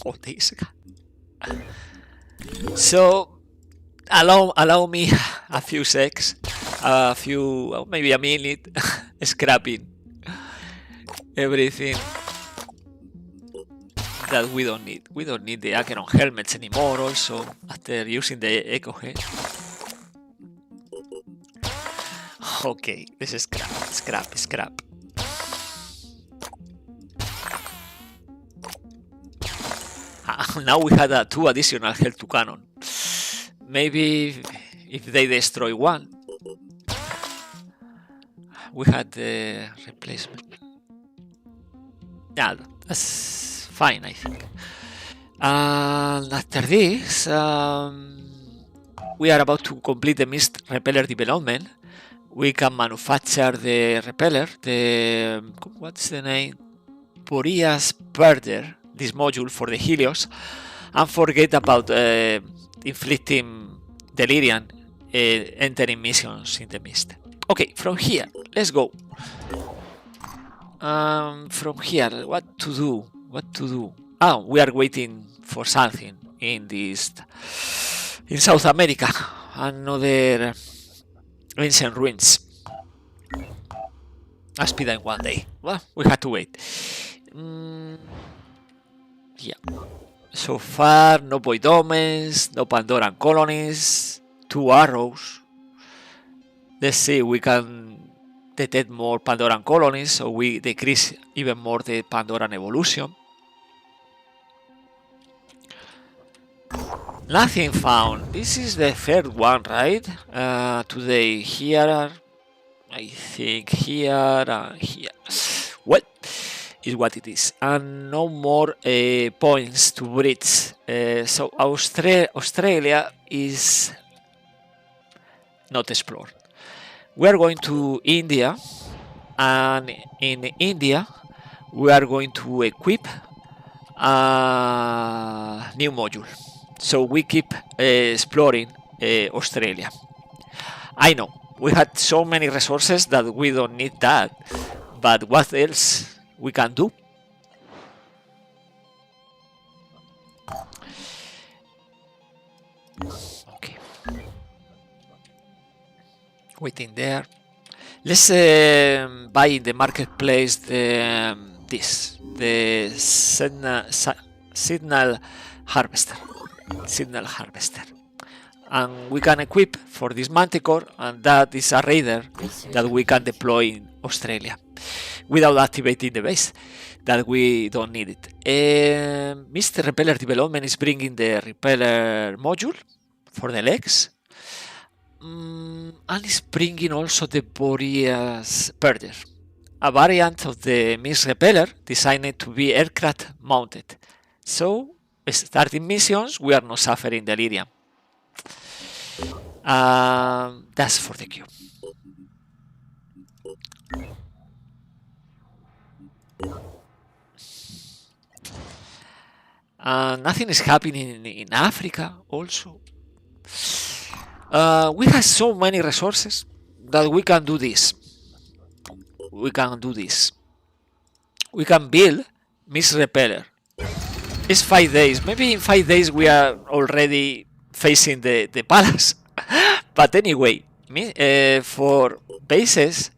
[SPEAKER 1] Oh, this guy. So, allow me a few secs, maybe a minute, scrapping everything that we don't need. We don't need the Acheron helmets anymore also, after using the Echo Head. Okay, this is scrap. Now we had 2 additional health to cannon. Maybe if they destroy one, we had the replacement. Yeah, that's fine, I think. And after this, we are about to complete the mist repeller development. We can manufacture the repeller, what's the name? Boreas Purger, this module for the Helios, and forget about inflicting delirium entering missions in the mist. Okay, from here, let's go. From here, what to do? Oh, we are waiting for something in South America, another ancient ruins. A speed in one day. Well, we had to wait. Yeah. So far, no void omens, no Pandoran colonies, 2 arrows. Let's see, we can detect more Pandoran colonies, so we decrease even more the Pandoran evolution. Nothing found. This is the 3rd one, right? Today here, I think here and here. Well, is what it is, and no more points to bridge. So Australia is not explored. We are going to India, and in India we are going to equip a new module. So we keep exploring Australia. I know we had so many resources that we don't need that, but what else we can do? Okay, waiting there. Let's buy in the marketplace the signal harvester. Signal harvester. And we can equip for this manticore, and that is a raider that we can deploy in Australia without activating the base, that we don't need it. Mr. Repeller Development is bringing the repeller module for the legs, and is bringing also the Boreas Perder, a variant of the Mist Repeller designed to be aircraft mounted. So, starting missions, we are not suffering delirium. That's for the queue. Nothing is happening in Africa also. We have so many resources that we can do this. We can build Mist Repeller. It's 5 days. Maybe in 5 days we are already facing the palace. But anyway, for bases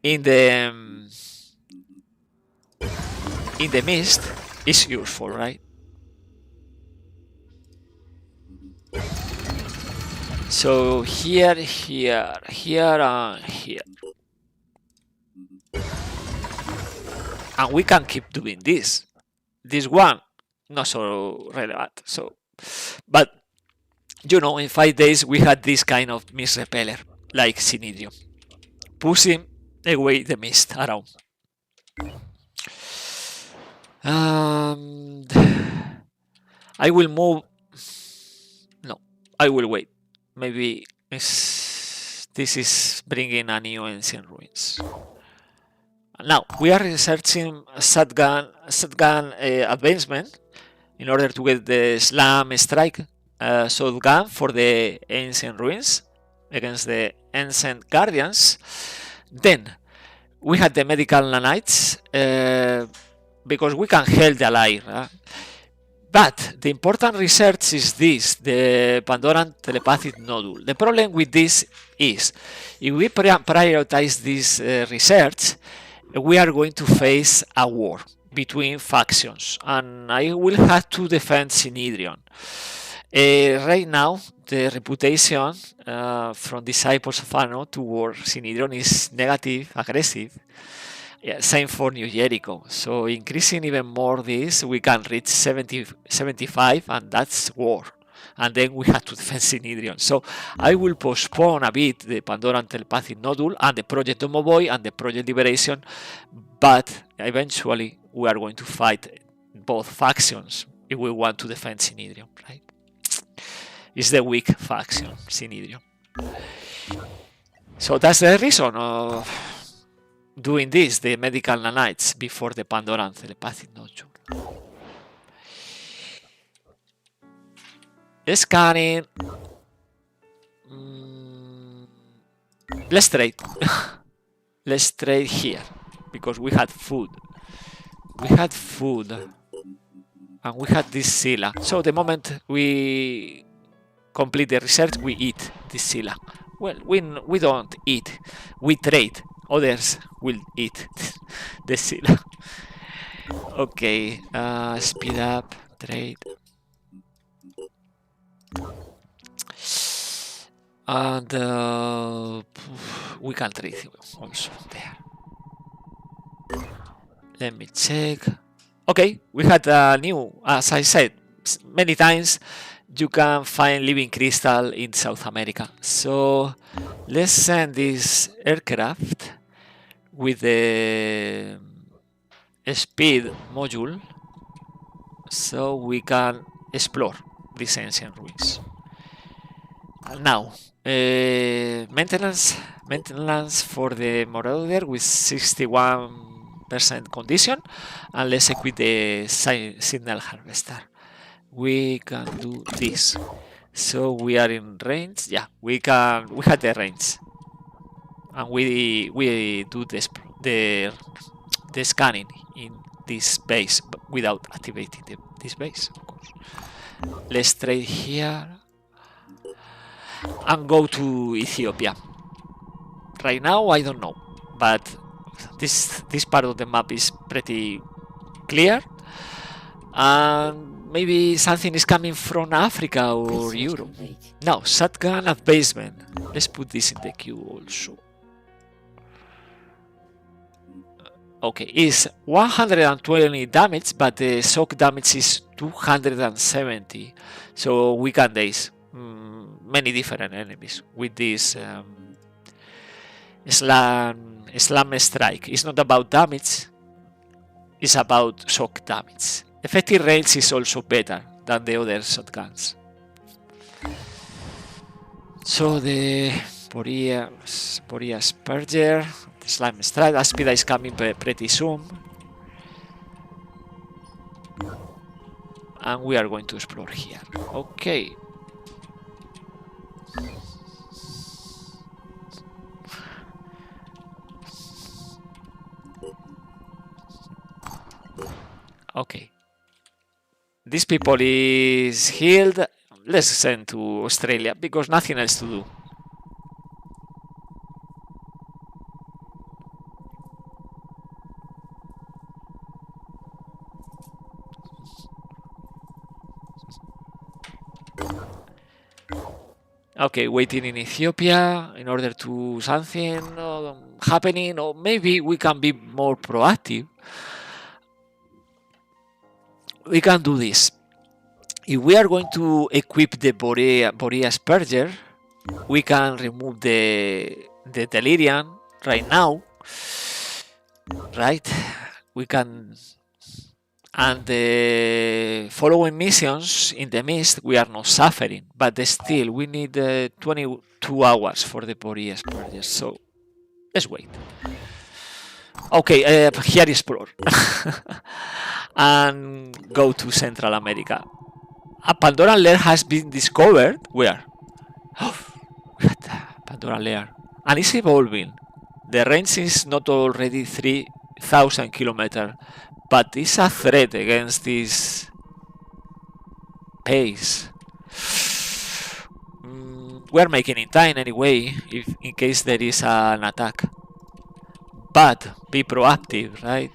[SPEAKER 1] in the mist is useful, right? So here, and here. And we can keep doing this. This one, not so relevant. So, but you know, in 5 days we had this kind of mist repeller, like Synedrion, pushing away the mist around. I will move. No, I will wait. Maybe this is bringing a new ancient ruins. Now we are researching shotgun advancement in order to get the slam strike shotgun for the ancient ruins against the ancient guardians. Then we had the medical nanites because we can help the ally. But the important research is this, the Pandoran telepathic nodule. The problem with this is, if we prioritize this research, we are going to face a war between factions, and I will have to defend Synedrion. Right now, the reputation from disciples of Anno toward Synedrion is negative, aggressive. Yeah, same for New Jericho. So increasing even more this, we can reach 75, and that's war. And then we have to defend Synedrion. So I will postpone a bit the Pandoran telepathic nodule and the Project Domoboy and the Project Liberation, but eventually we are going to fight both factions if we want to defend Synedrion, right? It's the weak faction, Synedrion. So that's the reason of doing this, the medical nanites, before the Pandoran telepathic nodule. Scanning. Let's trade. Let's trade here because we had food. We had food, and we had this Scylla. So the moment we complete the research, we eat this Scylla. Well, we don't eat. We trade. Others will eat the Scylla. Okay, speed up, trade. And we can trade also there. Let me check. Okay, we had a new, as I said many times, you can find living crystal in South America. So let's send this aircraft with the speed module so we can explore these ancient ruins. Now, maintenance for the Marauder with 61% condition, and let's equip the signal harvester we can do this. So we are in range. Yeah, we had the range, and we do the scanning in this base without activating this base, of course. Let's trade here and go to Ethiopia. Right now, I don't know, but this part of the map is pretty clear, and maybe something is coming from Africa or
[SPEAKER 2] Research
[SPEAKER 1] Europe.
[SPEAKER 2] complete.
[SPEAKER 1] Now, shotgun at basement. Let's put this in the queue also. Okay, it's 120 damage, but the shock damage is 270. So we can daze many different enemies with this slam strike. It's not about damage, it's about shock damage. Effective range is also better than the other shotguns. So the Poria Spurger, the Slime Strike, Aspida is coming pretty soon. And we are going to explore here. Okay. Okay. These people is healed. Let's send to Australia because nothing else to do. Okay, waiting in Ethiopia in order to something happening, or maybe we can be more proactive. We can do this. If we are going to equip the Borea Spurger, we can remove the Delirium right now. Right? We can. And the following missions in the mist, we are not suffering, but still we need 22 hours for the Borea Spurger. So let's wait. Okay, here explore and go to Central America. A Pandora lair has been discovered. Where? Pandora lair, and it's evolving. The range is not already 3,000 kilometers, but it's a threat against this pace. We're making in time anyway, if in case there is an attack. But be proactive, right?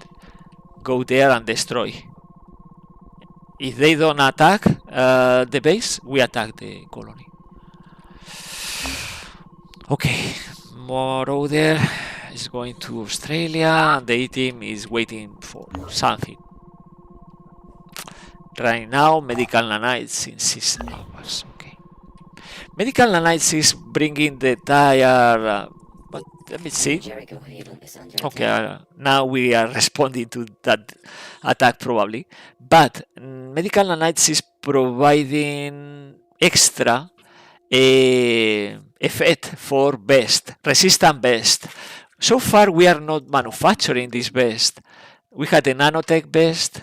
[SPEAKER 1] Go there and destroy. If they don't attack the base, we attack the colony. Okay, Moroder is going to Australia, and the team is waiting for something. Right now, medical nanites in 6 hours. Okay, medical nanites is bringing the tire. But let me see.
[SPEAKER 2] Jericho Haven is under
[SPEAKER 1] Okay,
[SPEAKER 2] attack.
[SPEAKER 1] now we are responding to that attack probably. But medical nanites is providing extra effect for vest, resistant vest. So far we are not manufacturing this vest. We had a nanotech vest.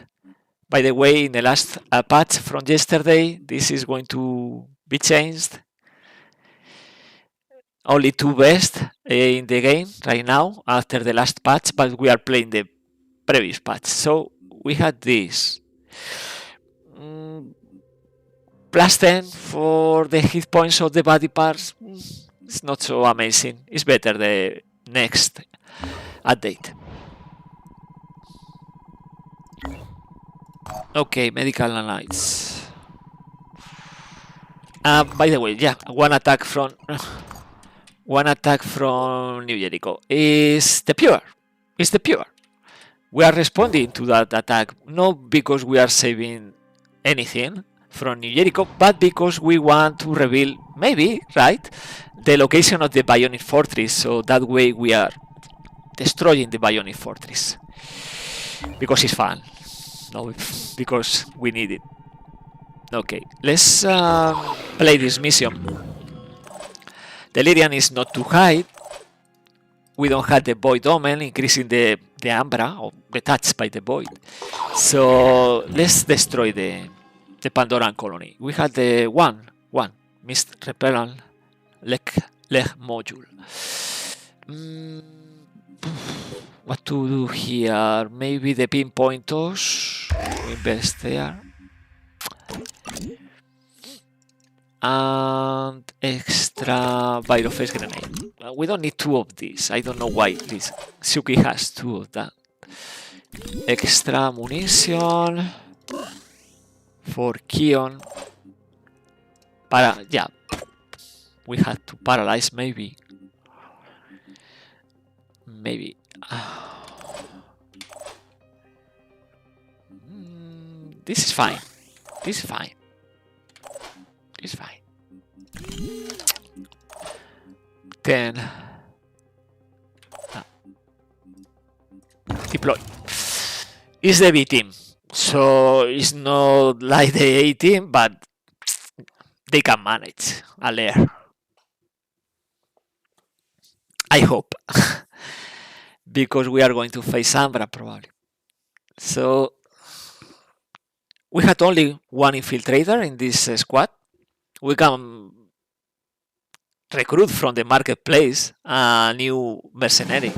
[SPEAKER 1] By the way, in the last patch from yesterday, this is going to be changed. Only 2 vests in the game right now after the last patch, but we are playing the previous patch. So we had this. Plus 10 for the hit points of the body parts. It's not so amazing. It's better the next update. Okay, medical nanites. By the way, yeah, one attack from New Jericho is the pure. It's the pure. We are responding to that attack not because we are saving anything from New Jericho, but because we want to reveal, maybe, right, the location of the Bionic Fortress, so that way we are destroying the Bionic Fortress. Because it's fun. No, because we need it. Okay, let's play this mission. Delirium is not too high. We don't have the Void Omen, increasing the Ambra, or the touch by the Void. So let's destroy the the Pandoran colony. We had the one mist repellent leg module. What to do here? Maybe the pinpointers. We invest there. And extra Virophase grenade. We don't need 2 of these. I don't know why this Suki has 2 of that. Extra munition for Kion. Yeah, we had to paralyze maybe. This is fine. This is fine. This is fine. Then deploy. It's the B team, so it's not like the A team, but they can manage a layer. I hope. Because we are going to face Ambra probably. So we had only 1 infiltrator in this squad. We can recruit from the marketplace a new mercenary.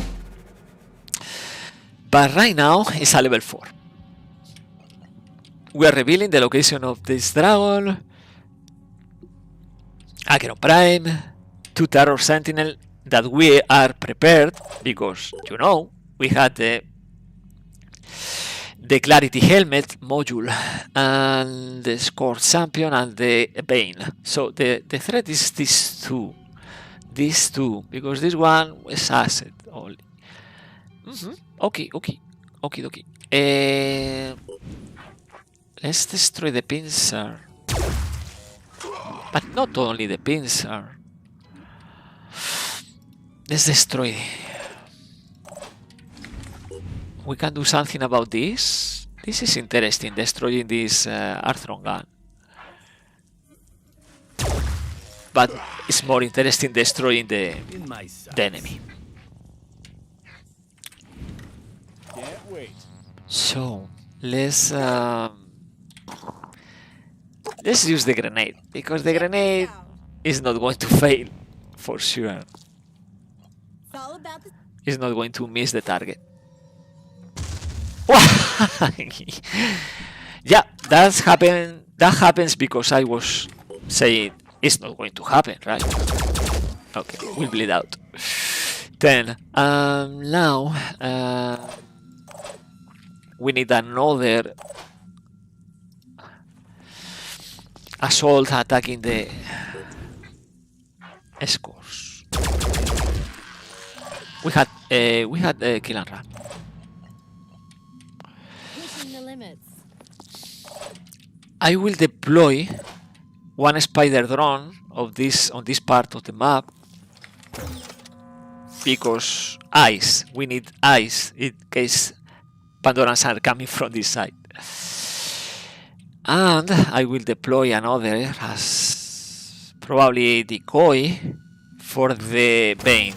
[SPEAKER 1] But right now it's a level 4. We are revealing the location of this dragon. Acheron Prime, 2 Terror Sentinel that we are prepared because, you know, we had the Clarity Helmet module and the Scourge Champion and the Bane. So the threat is these two, because this one is asset only. Okay. Let's destroy the pincer, but not only the pincer. Let's destroy. We can do something about this. This is interesting, destroying this Arthron gun. But it's more interesting destroying the enemy.
[SPEAKER 5] Can't wait.
[SPEAKER 1] So let's use the grenade, because the grenade is not going to fail for sure.
[SPEAKER 6] It's all about the
[SPEAKER 1] It's not going to miss the target. Yeah, that happens because I was saying it's not going to happen, right? Okay, we'll bleed out. Then now we need another assault attacking the escorts. We had kill and run.
[SPEAKER 6] pushing the limits.
[SPEAKER 1] I will deploy 1 spider drone of this on this part of the map because ice. We need ice in case Pandorans are coming from this side. And I will deploy another as probably decoy for the Bane.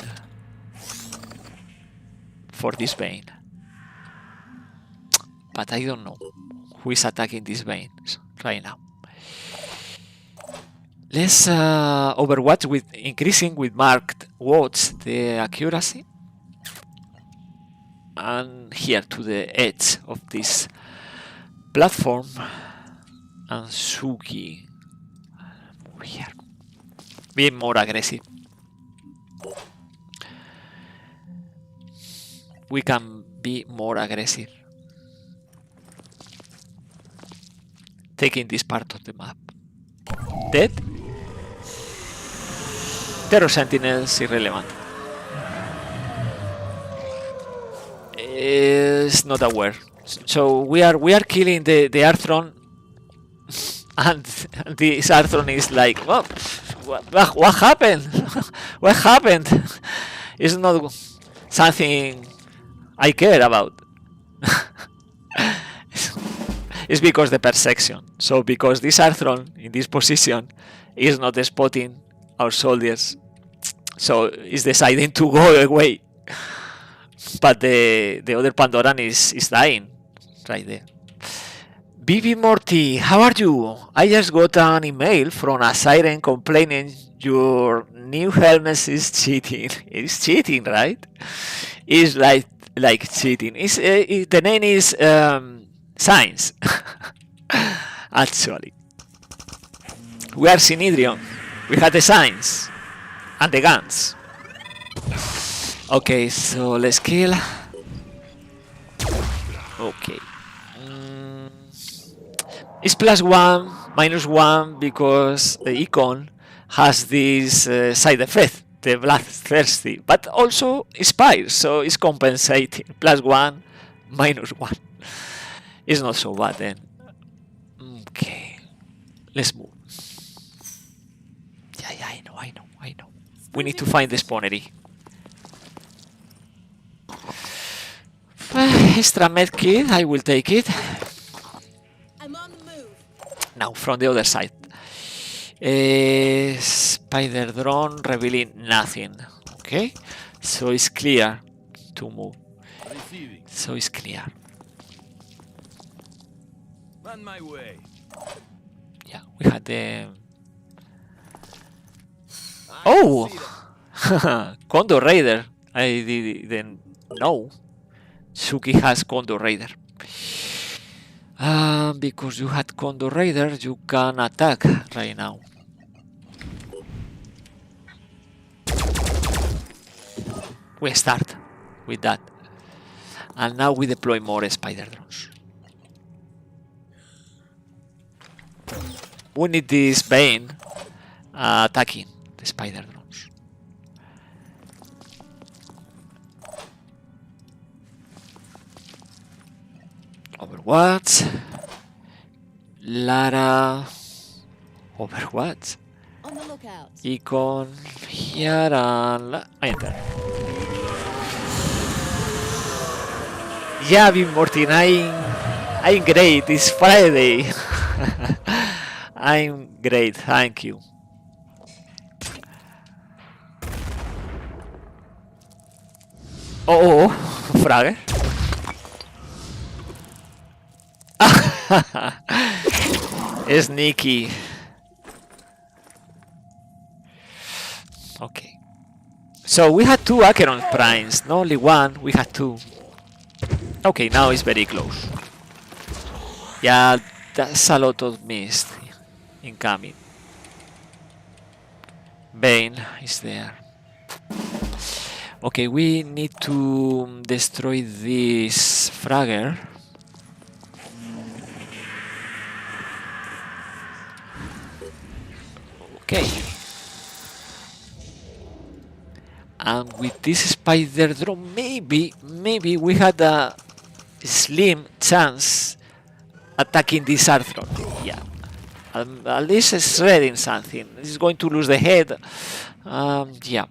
[SPEAKER 1] For this Bane. But I don't know who is attacking these Banes right now. Let's overwatch with increasing with marked watch the accuracy. And here to the edge of this platform. And Suki. Move here. Be more aggressive. We can be more aggressive. Taking this part of the map. Dead? Terror Sentinels irrelevant. Is not aware. So we are killing the Arthron, and this Arthron is like, what happened? What happened? It's not something I care about. It's because the perception. So because this Arthron in this position is not spotting our soldiers, so it's deciding to go away. But the other Pandoran is dying right there. BB Morty, how are you? I just got an email from a siren complaining your new helmet is cheating. It's cheating, right? It's like cheating. The name is Science. Actually, we are Synedrion. We have the science and the guns. Okay, so let's kill. Okay. It's +1, -1 because the icon has this side effect, the bloodthirsty, but also inspires, so it's compensating. +1, -1. It's not so bad then. Okay, let's move. Yeah, I know. We need to find the spawnery. Extra medkit, I will take it.
[SPEAKER 6] I'm on the move.
[SPEAKER 1] Now from the other side. Spider drone revealing nothing. Okay, so it's clear to move.
[SPEAKER 5] Receiving.
[SPEAKER 1] So it's clear.
[SPEAKER 5] On my way.
[SPEAKER 1] Yeah, we had the. Oh, Condor Raider. I didn't know. Suki has Condor Raider. Because you had Condor Raider, you can attack right now. We start with that. And now we deploy more spider drones. We need this Bane attacking the spider drones. Overwatch. Lara. Overwatch.
[SPEAKER 6] On the lookout.
[SPEAKER 1] Icon. Here and enter. Yeah, Big Morty, I'm great. It's Friday. I'm great, thank you. Oh, Frage. Sneaky. Okay. So we had two Acheron primes, not only one, we had two. Okay, now it's very close. Yeah, that's a lot of mist incoming. Bane is there. Okay, we need to destroy this fragger. Okay. And with this spider drone, maybe we had a slim chance attacking this Arthron. Yeah. At least it's shredding something. It's going to lose the head. Yeah.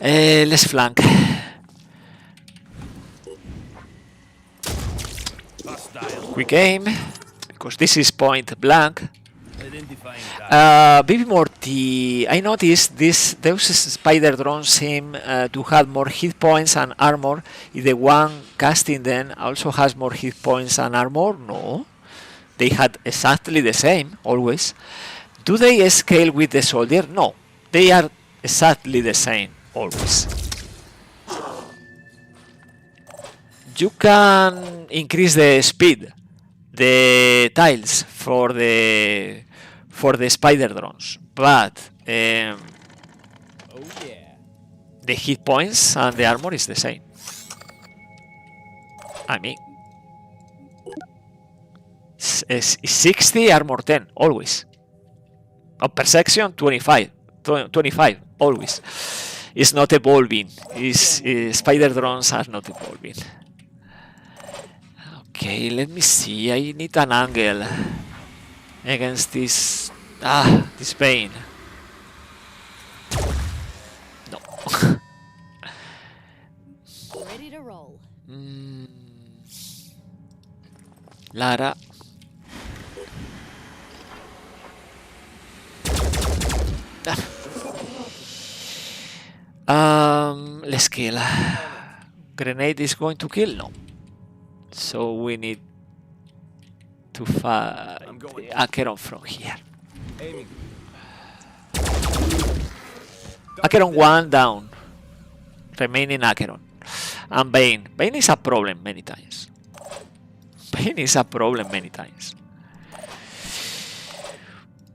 [SPEAKER 1] Let's flank. Quick aim, because this is point blank. Baby Morty, I noticed those spider drones seem to have more hit points and armor. If the one casting them also has more hit points and armor, no. They had exactly the same, always. Do they scale with the soldier? No. They are exactly the same, always. You can increase the speed, the tiles for the spider drones, but
[SPEAKER 5] Oh yeah.
[SPEAKER 1] the hit points and the armor is the same. I mean, 60 armor 10 always. Perception 25 always. It's not evolving. Spider drones are not evolving. Okay, let me see. I need an angle against this Bane. No.
[SPEAKER 6] Ready to roll.
[SPEAKER 1] Lara. Let's kill. Grenade is going to kill? No. So we need to fight Acheron from here.
[SPEAKER 5] Aiming.
[SPEAKER 1] Acheron 1 down. Remaining Acheron. And Bane. Bane is a problem many times. Bane is a problem many times.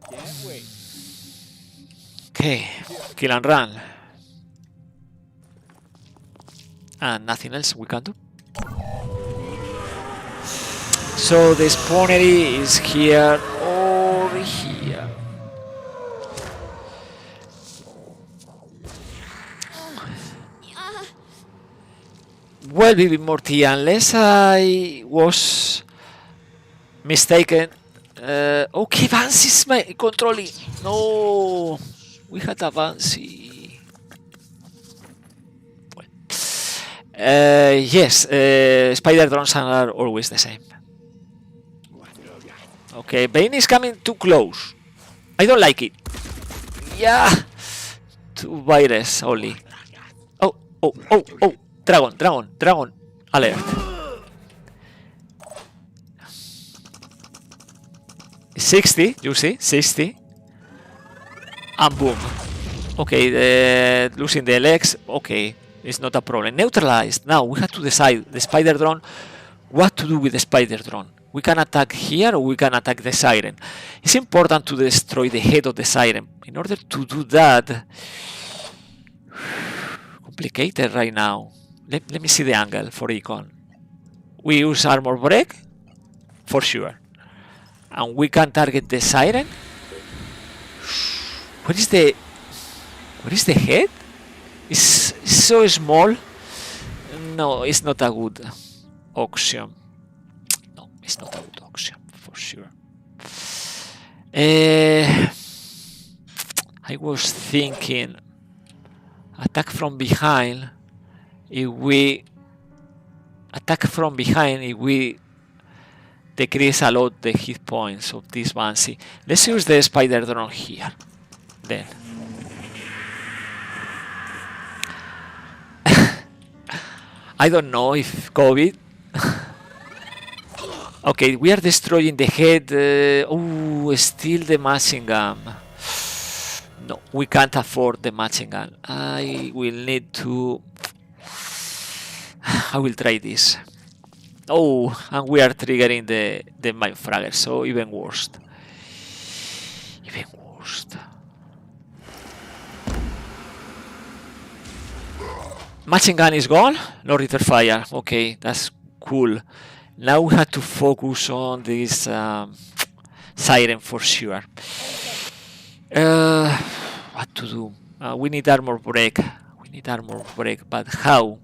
[SPEAKER 7] Can't wait.
[SPEAKER 1] Okay, kill and run. And nothing else we can do. So the spawnery is here or here. Well, Baby Morty, unless I was mistaken. Okay, Vance is my controlling. No, we had a Vance. Well, yes, spider drones are always the same. Okay, Bane is coming too close. I don't like it. Yeah, 2 virus only. Oh, oh, oh, oh. Dragon, dragon, dragon. Alert. $60, you see? 60. And boom. Okay, losing the legs. Okay, it's not a problem. Neutralized. Now we have to decide the spider drone. What to do with the spider drone? We can attack here or we can attack the siren. It's important to destroy the head of the siren. In order to do that, complicated right now. Let me see the angle for Econ. We use armor break for sure. And we can target the siren. What is the head? It's so small. No, it's not a good option. No, it's not a good option for sure. I was thinking attack from behind. If we attack from behind, if we decrease a lot the hit points of this Banshee. Let's use the spider drone here. Then. I don't know if COVID. Okay, we are destroying the head. Oh, still the machine gun. No, we can't afford the machine gun. I will need to. I will try this. Oh, and we are triggering the Mindfragger, so even worse. Even worse. Machine gun is gone, no return fire. Okay, that's cool. Now we have to focus on this siren for sure. What to do? We need armor break. We need armor break, but how?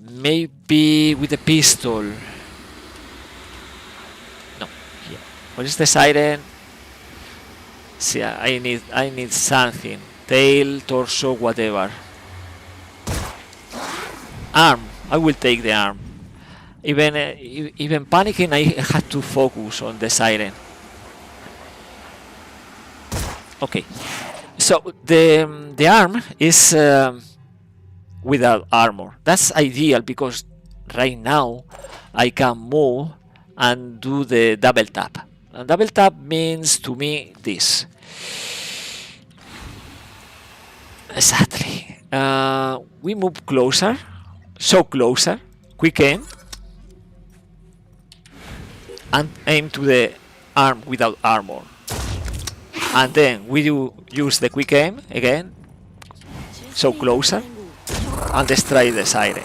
[SPEAKER 1] Maybe with a pistol. No, here. What is the siren? See, I need something. Tail, torso, whatever. Arm. I will take the arm. Even panicking, I had to focus on the siren. Okay. So the arm is without armor. That's ideal because right now I can move and do the double tap. And double tap means to me this. Exactly. We move closer, so closer, quick aim, and aim to the arm without armor. And then we use the quick aim again, so closer, and destroy the siren.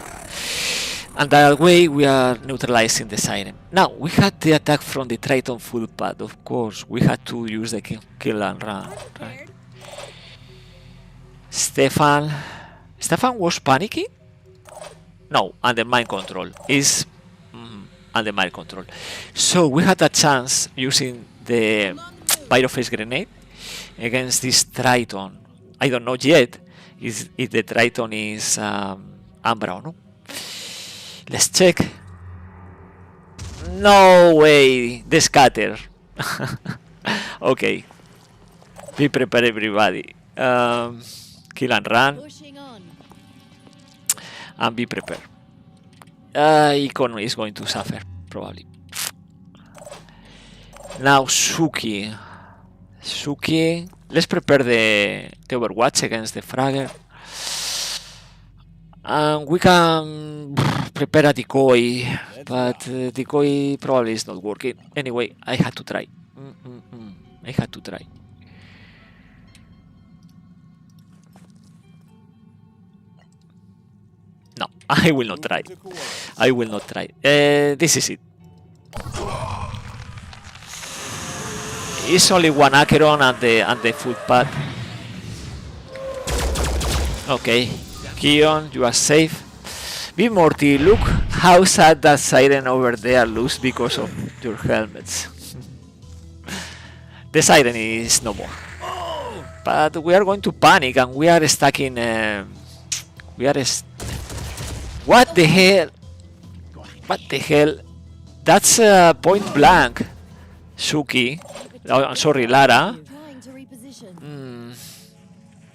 [SPEAKER 1] And that way we are neutralizing the siren. Now we had the attack from the Triton footpath. Of course, we had to use the kill and run. Right? Stefan was panicking? No, under mind control. Is under mind control. So we had a chance using the Pyrophase grenade against this Triton. I don't know yet if the Triton is Ambra or no. Let's check. No way, the scatter. Okay. Be prepared, everybody. Kill and run. And be prepared. Econ is going to suffer, probably. Now Suki. Suki. Let's prepare the Overwatch against the Fragger. And we can prepare a decoy, but decoy probably is not working. Anyway, I had to try. I had to try. No, I will not try. I will not try. This is it. It's only one Acheron and the footpad. Okay, Keon, you are safe. Be Morty, look how sad that siren over there looks because of your helmets. The siren is no more. But we are going to panic and we are stuck in. What the hell? What the hell? That's point blank. Suki. Oh, I'm sorry, Lara.
[SPEAKER 6] Trying to reposition.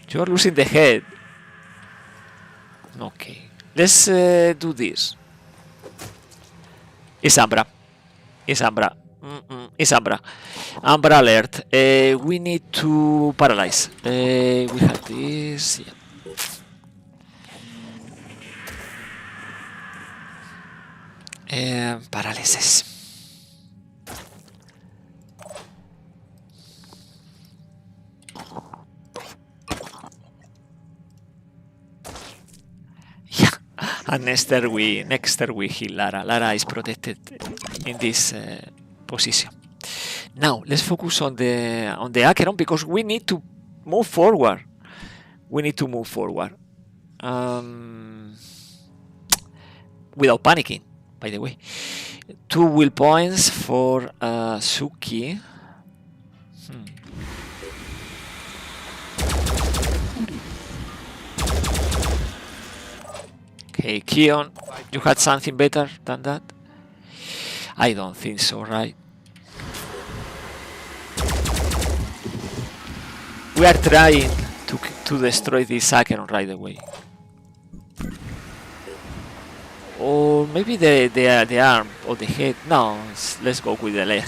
[SPEAKER 1] You're losing the head. Okay. Let's do this. It's Ambra. It's Ambra. It's Ambra. Ambra alert. We need to paralyze. We have this. Yeah. Paralysis. Yeah. And next turn we heal Lara. Lara is protected in this position. Now let's focus on the Acheron because we need to move forward. We need to move forward. Without panicking, by the way. 2 will points for Suki. Okay, Keon, you had something better than that? I don't think so, right? We are trying to destroy this Acheron right away. Or maybe the arm or the head. No, let's go with the leg.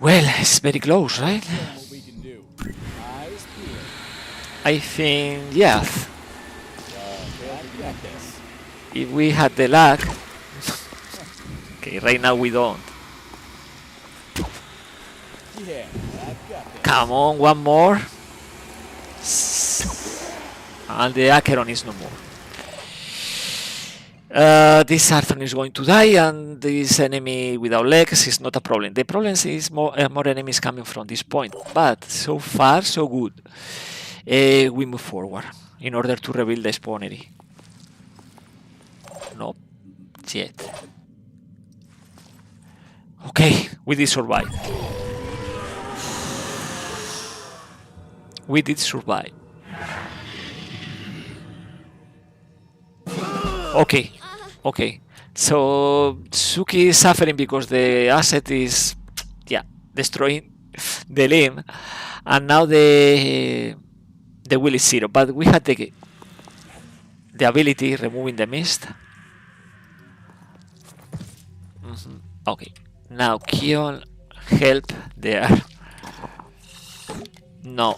[SPEAKER 1] Well, it's very close, right? I think, yes. If we had the luck. Okay, right now we don't. Come on, one more. And the Acheron is no more. This Arthur is going to die, and this enemy without legs is not a problem. The problem is more enemies coming from this point. But so far, so good. We move forward in order to rebuild the spawnery. Not yet. Okay, we did survive. We did survive. Okay, okay. So Suki is suffering because the asset is, destroying the limb, and now the will is 0. But we had the ability removing the mist. Okay, now Keon help there. No,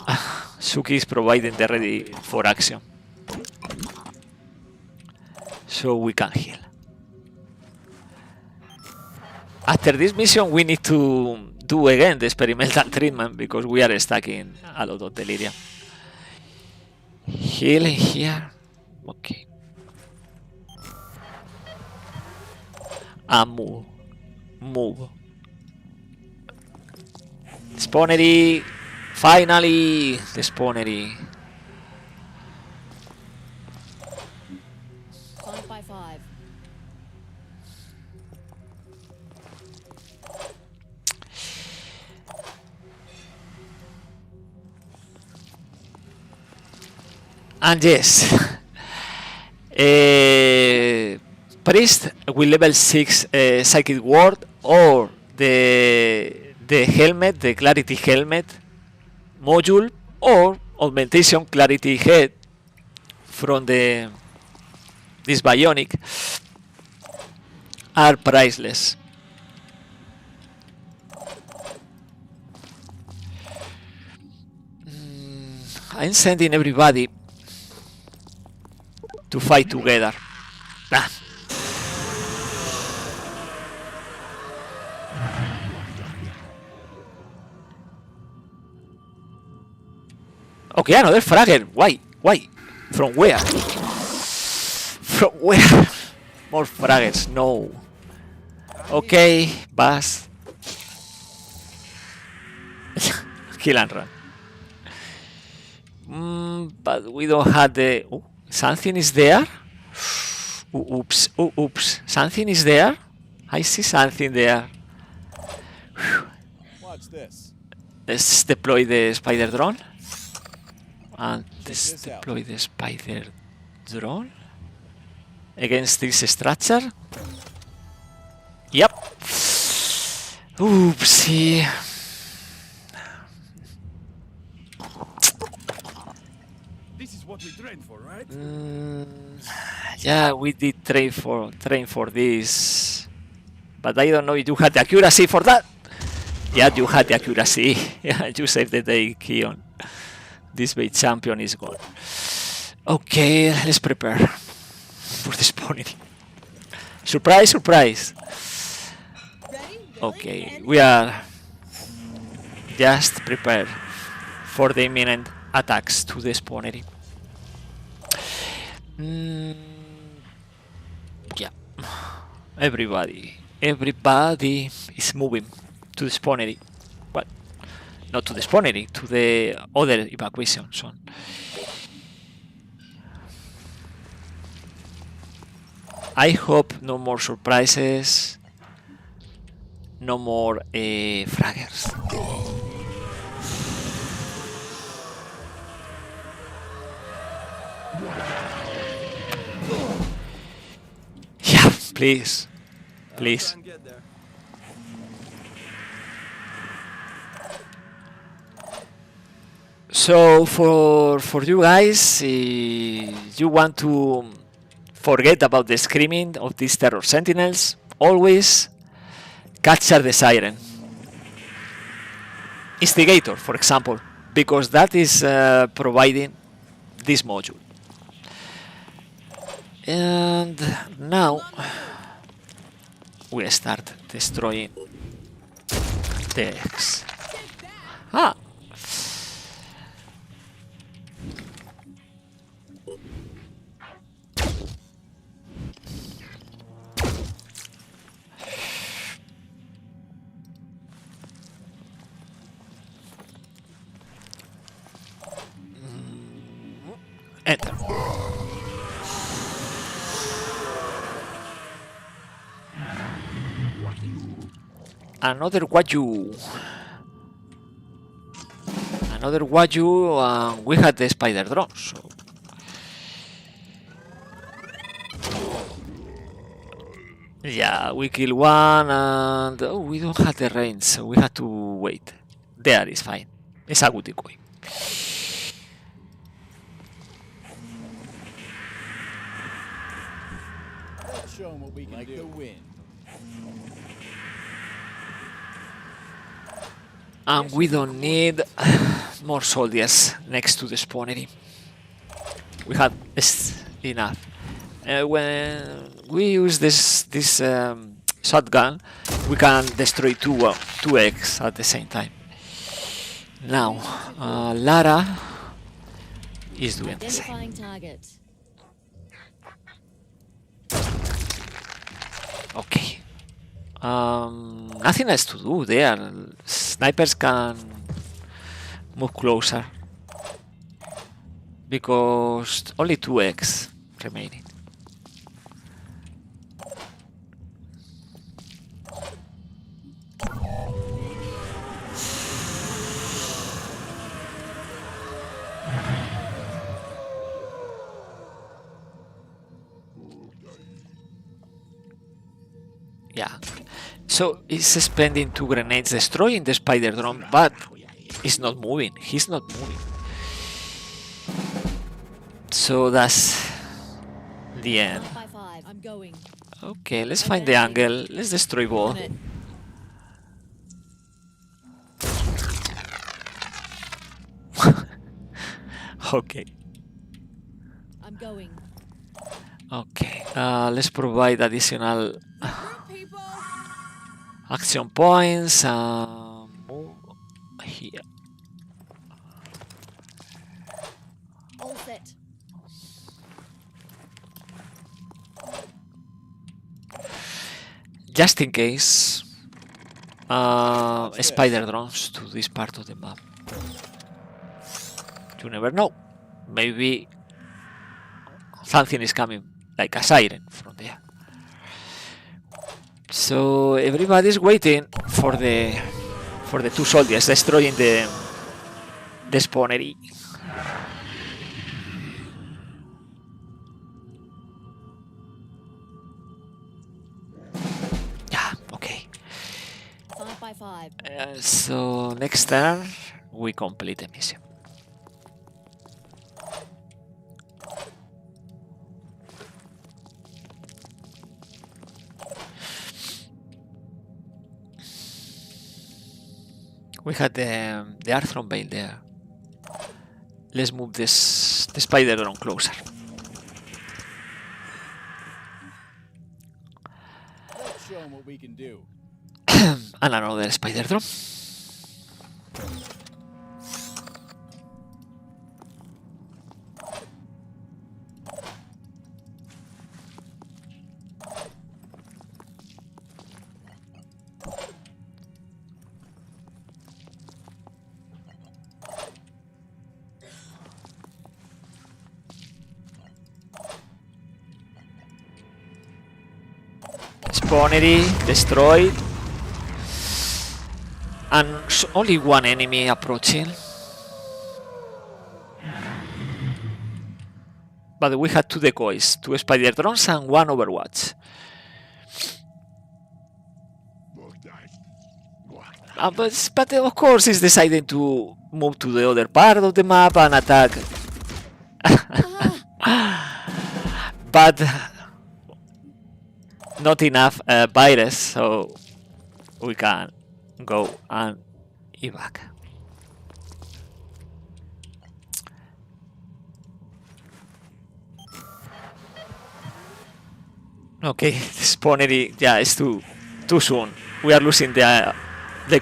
[SPEAKER 1] Suki is providing the ready for action. So we can heal. After this mission we need to do again the experimental treatment because we are stuck in a lot of delirium. Heal in here. Okay. And move. Move. Spawnery. Finally, the spawnery.
[SPEAKER 6] 5 by 5.
[SPEAKER 1] And yes, Priest with level 6 Psychic Ward or the helmet, the Clarity helmet module, or Augmentation Clarity Head from this Bionic are priceless. I'm sending everybody to fight together. Ah. Okay, another fragger. Why? Why? From where? From where? More fraggers. No. Okay, Bass. Kill and run. But we don't have the... Oh, something is there? Oops. Oh, oops. Something is there? I see something there.
[SPEAKER 8] Watch this.
[SPEAKER 1] Let's deploy the spider drone. And let's
[SPEAKER 8] this out.
[SPEAKER 1] deploy the spider drone against this structure. Yep. Oopsie.
[SPEAKER 5] This is what we trained for, right?
[SPEAKER 1] Yeah, we did train for this, but I don't know if you had the accuracy for that. Yeah, you had the accuracy. Yeah, you saved the day, Keon. This bait champion is gone. Okay, let's prepare for the spawning. Surprise, surprise. Okay, we are just prepared for the imminent attacks to the spawnery. Yeah, everybody is moving to the spawnery. Well, not to the spawnery, to the other evacuation zone. I hope no more surprises, no more fraggers. Yeah, please, please. So for you guys, you want to forget about the screaming of these terror sentinels, always capture the siren. Instigator, for example, because that is providing this module. And now we start destroying the eggs. Ah! Enter. Another Wagyu. Another Wagyu, we had the spider drone, so... Yeah, we kill one and... Oh, we don't have the range, so we have to wait. There is fine. It's a good decoy.
[SPEAKER 8] Let's show 'em what we can do. The wind.
[SPEAKER 1] And we don't need more soldiers next to the spawnery. We have enough. When we use this shotgun, we can destroy two eggs at the same time. Now, Lara is doing the same.
[SPEAKER 6] Identifying target.
[SPEAKER 1] Okay. Nothing else to do there. Snipers can move closer because only 2 eggs remaining. Yeah. So he's spending 2 grenades destroying the spider drone, but he's not moving. He's not moving. So that's the end.
[SPEAKER 6] 5 by 5. I'm going.
[SPEAKER 1] Okay, let's find the angle. Let's destroy both.
[SPEAKER 6] On it.
[SPEAKER 1] Okay.
[SPEAKER 6] I'm going.
[SPEAKER 1] Okay. Let's provide additional
[SPEAKER 4] Group people.
[SPEAKER 1] action points. Move here.
[SPEAKER 6] All set.
[SPEAKER 1] Just in case. Spider drones to this part of the map. You never know. Maybe something is coming, like a siren from there. So everybody's waiting for the two soldiers destroying the spawnery. Yeah, okay.
[SPEAKER 6] 5 by 5.
[SPEAKER 1] So next turn we complete the mission. We had the Arthron Veil there. Let's move the spider drone closer.
[SPEAKER 8] Let's show them what we can do.
[SPEAKER 1] And another spider drone. Spawnery destroyed. And only one enemy approaching. But we had 2 decoys, 2 spider drones and 1 overwatch. But of course he's deciding to move to the other part of the map and attack. But not enough virus, so we can go and evac. Okay, the spawnery, yeah, it's too soon. We are losing the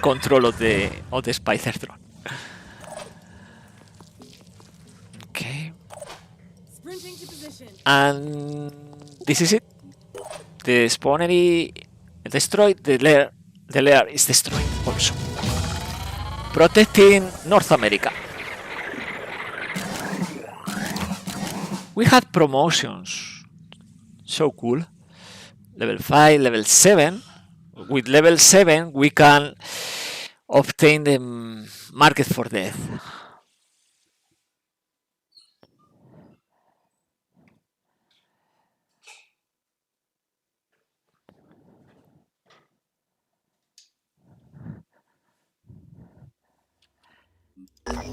[SPEAKER 1] control of the spider drone. Okay,
[SPEAKER 4] Sprinting to position.
[SPEAKER 1] and this is it. The spawnery destroyed. The lair is destroyed also. Protecting North America. We had promotions. So cool. Level 5, level 7. With level 7 we can obtain the market for death.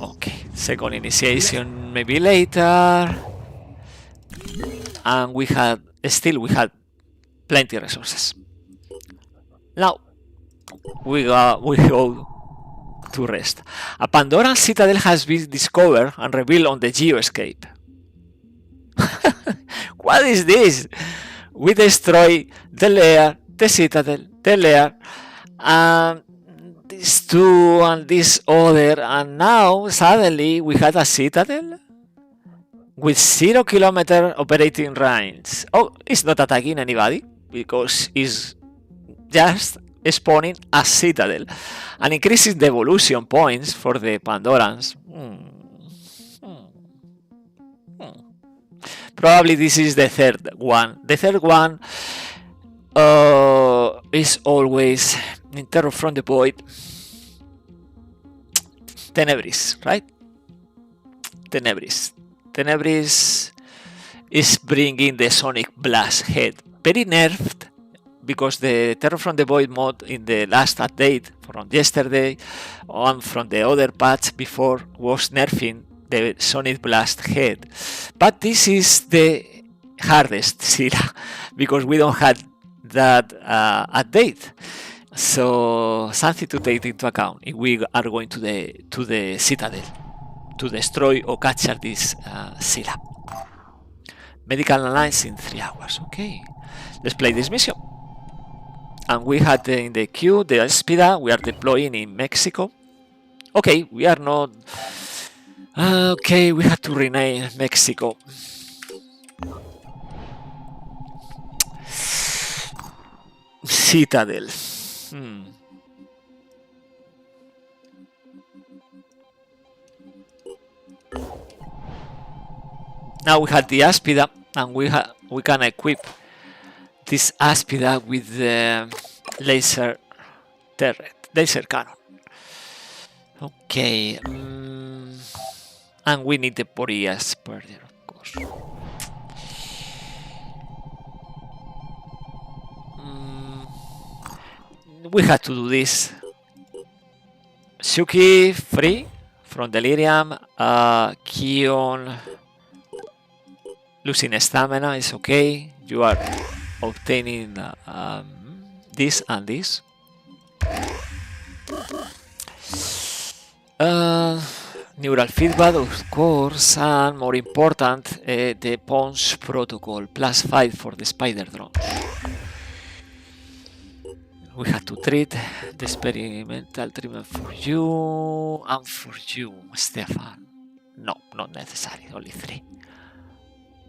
[SPEAKER 1] Okay, second initiation maybe later. And we had plenty resources. Now we go to rest. A Pandoran citadel has been discovered and revealed on the Geoscape. What is this? We destroy the lair, the citadel, the lair, and these two and this other, and now suddenly we had a citadel with 0 kilometer operating range. Oh, it's not attacking anybody because it's just spawning a citadel and increases the evolution points for the Pandorans. Probably this is the third one. The third one is always in Terror from the Void. Tenebris, right? Tenebris. Tenebris is bringing the Sonic Blast head. Very nerfed because the Terror from the Void mod in the last update from yesterday and from the other patch before was nerfing the Sonic Blast head. But this is the hardest Sira because we don't have that update. So something to take into account if we are going to the citadel. to destroy or capture this Scylla. Medical analysis in 3 hours. Okay, let's play this mission. And we had in the queue the Aspida. We are deploying in Mexico. Okay, we are not. Okay, we had to rename Mexico. Citadel. Now we had the Aspida, and we can equip this Aspida with the laser turret, laser cannon. Okay, and we need the Boreas Perder, of course. We had to do this. Suki free from Delirium. Kion losing stamina is okay. You are obtaining this and this. Neural feedback, of course, and more important, the Pons protocol +5 for the spider drones. We had to treat the experimental treatment for you and for you, Stefan. No, not necessary, only 3.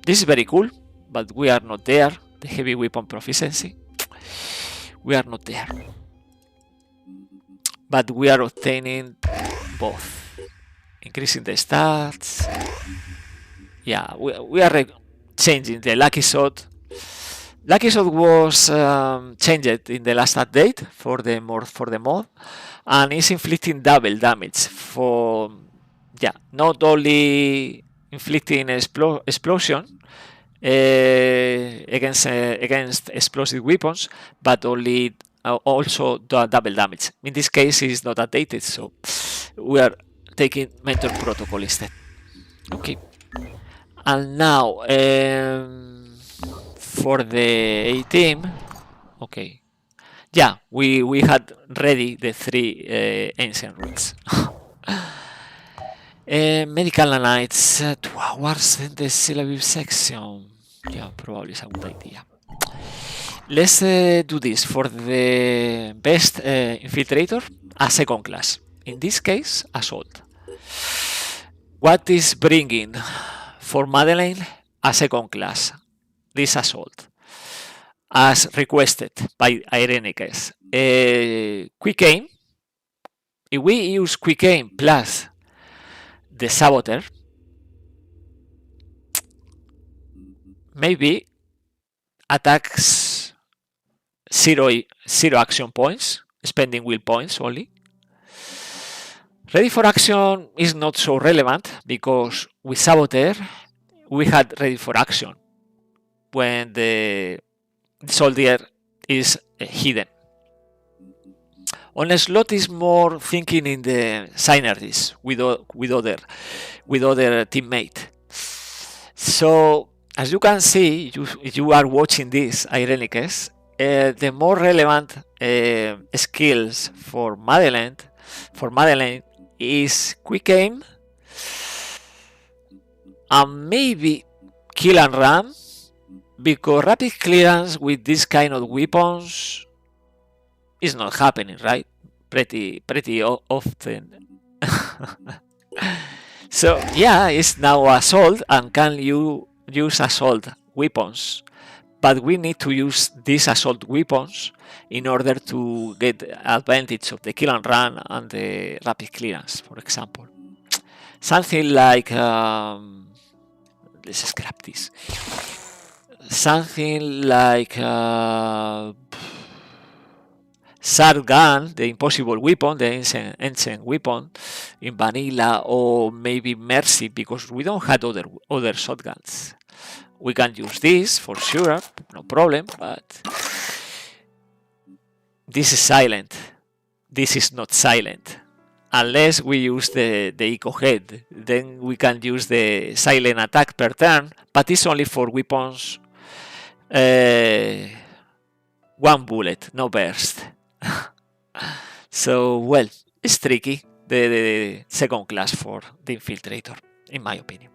[SPEAKER 1] This is very cool, but we are not there. The heavy weapon proficiency, we are not there. But we are obtaining both. Increasing the stats. Yeah, we are changing the lucky shot. Lucky shot was changed in the last update for the mod, and is inflicting double damage for not only inflicting explosion against explosive weapons, but also double damage. In this case, it's not updated, so we are taking mentor protocol instead. Okay, and now for the A team, okay, we had ready the 3 ancient ruins. Medical analytes, 2 hours in the syllabus section. Yeah, probably is a good idea. Let's do this for the best infiltrator, a second class. In this case, assault. What is bringing for Madeleine a second class? This assault, as requested by Irenicus. Quick aim. If we use quick aim plus the saboteur, maybe attacks 0 action points, spending will points only. Ready for action is not so relevant because with saboteur we had ready for action when the soldier is hidden. On a slot is more thinking in the synergies with other teammate. So as you can see, you are watching this Irenicus, the more relevant skills for Madeleine is quick aim and maybe kill and run, because rapid clearance with this kind of weapons is not happening, right? Pretty often. So yeah, it's now assault, and can you use assault weapons? But we need to use these assault weapons in order to get advantage of the kill and run and the rapid clearance, for example. Something like let's scrap this. Something like shotgun, the impossible weapon, the ancient weapon in vanilla, or maybe mercy, because we don't have other shotguns. We can use this for sure, no problem, but this is silent. This is not silent. Unless we use the eco head, then we can use the silent attack per turn, but it's only for weapons 1 bullet, no burst. So, well, it's tricky. the second class for the infiltrator, in my opinion.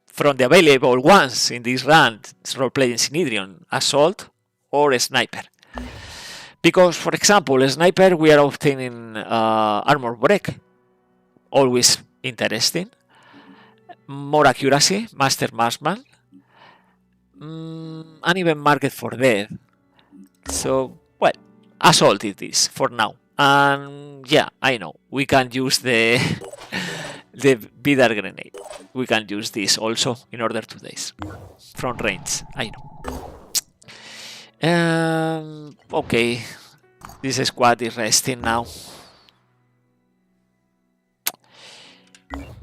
[SPEAKER 1] From the available ones in this run, Roleplaying Synedrion, Assault or Sniper. Because, for example, Sniper, we are obtaining Armor Break, always interesting. More accuracy, Master Marksman, uneven market for death. So, well, Assault it is for now. And yeah, I know we can use the the Vidar grenade. We can use this also in order to daze from range. I know. Okay, this squad is resting now.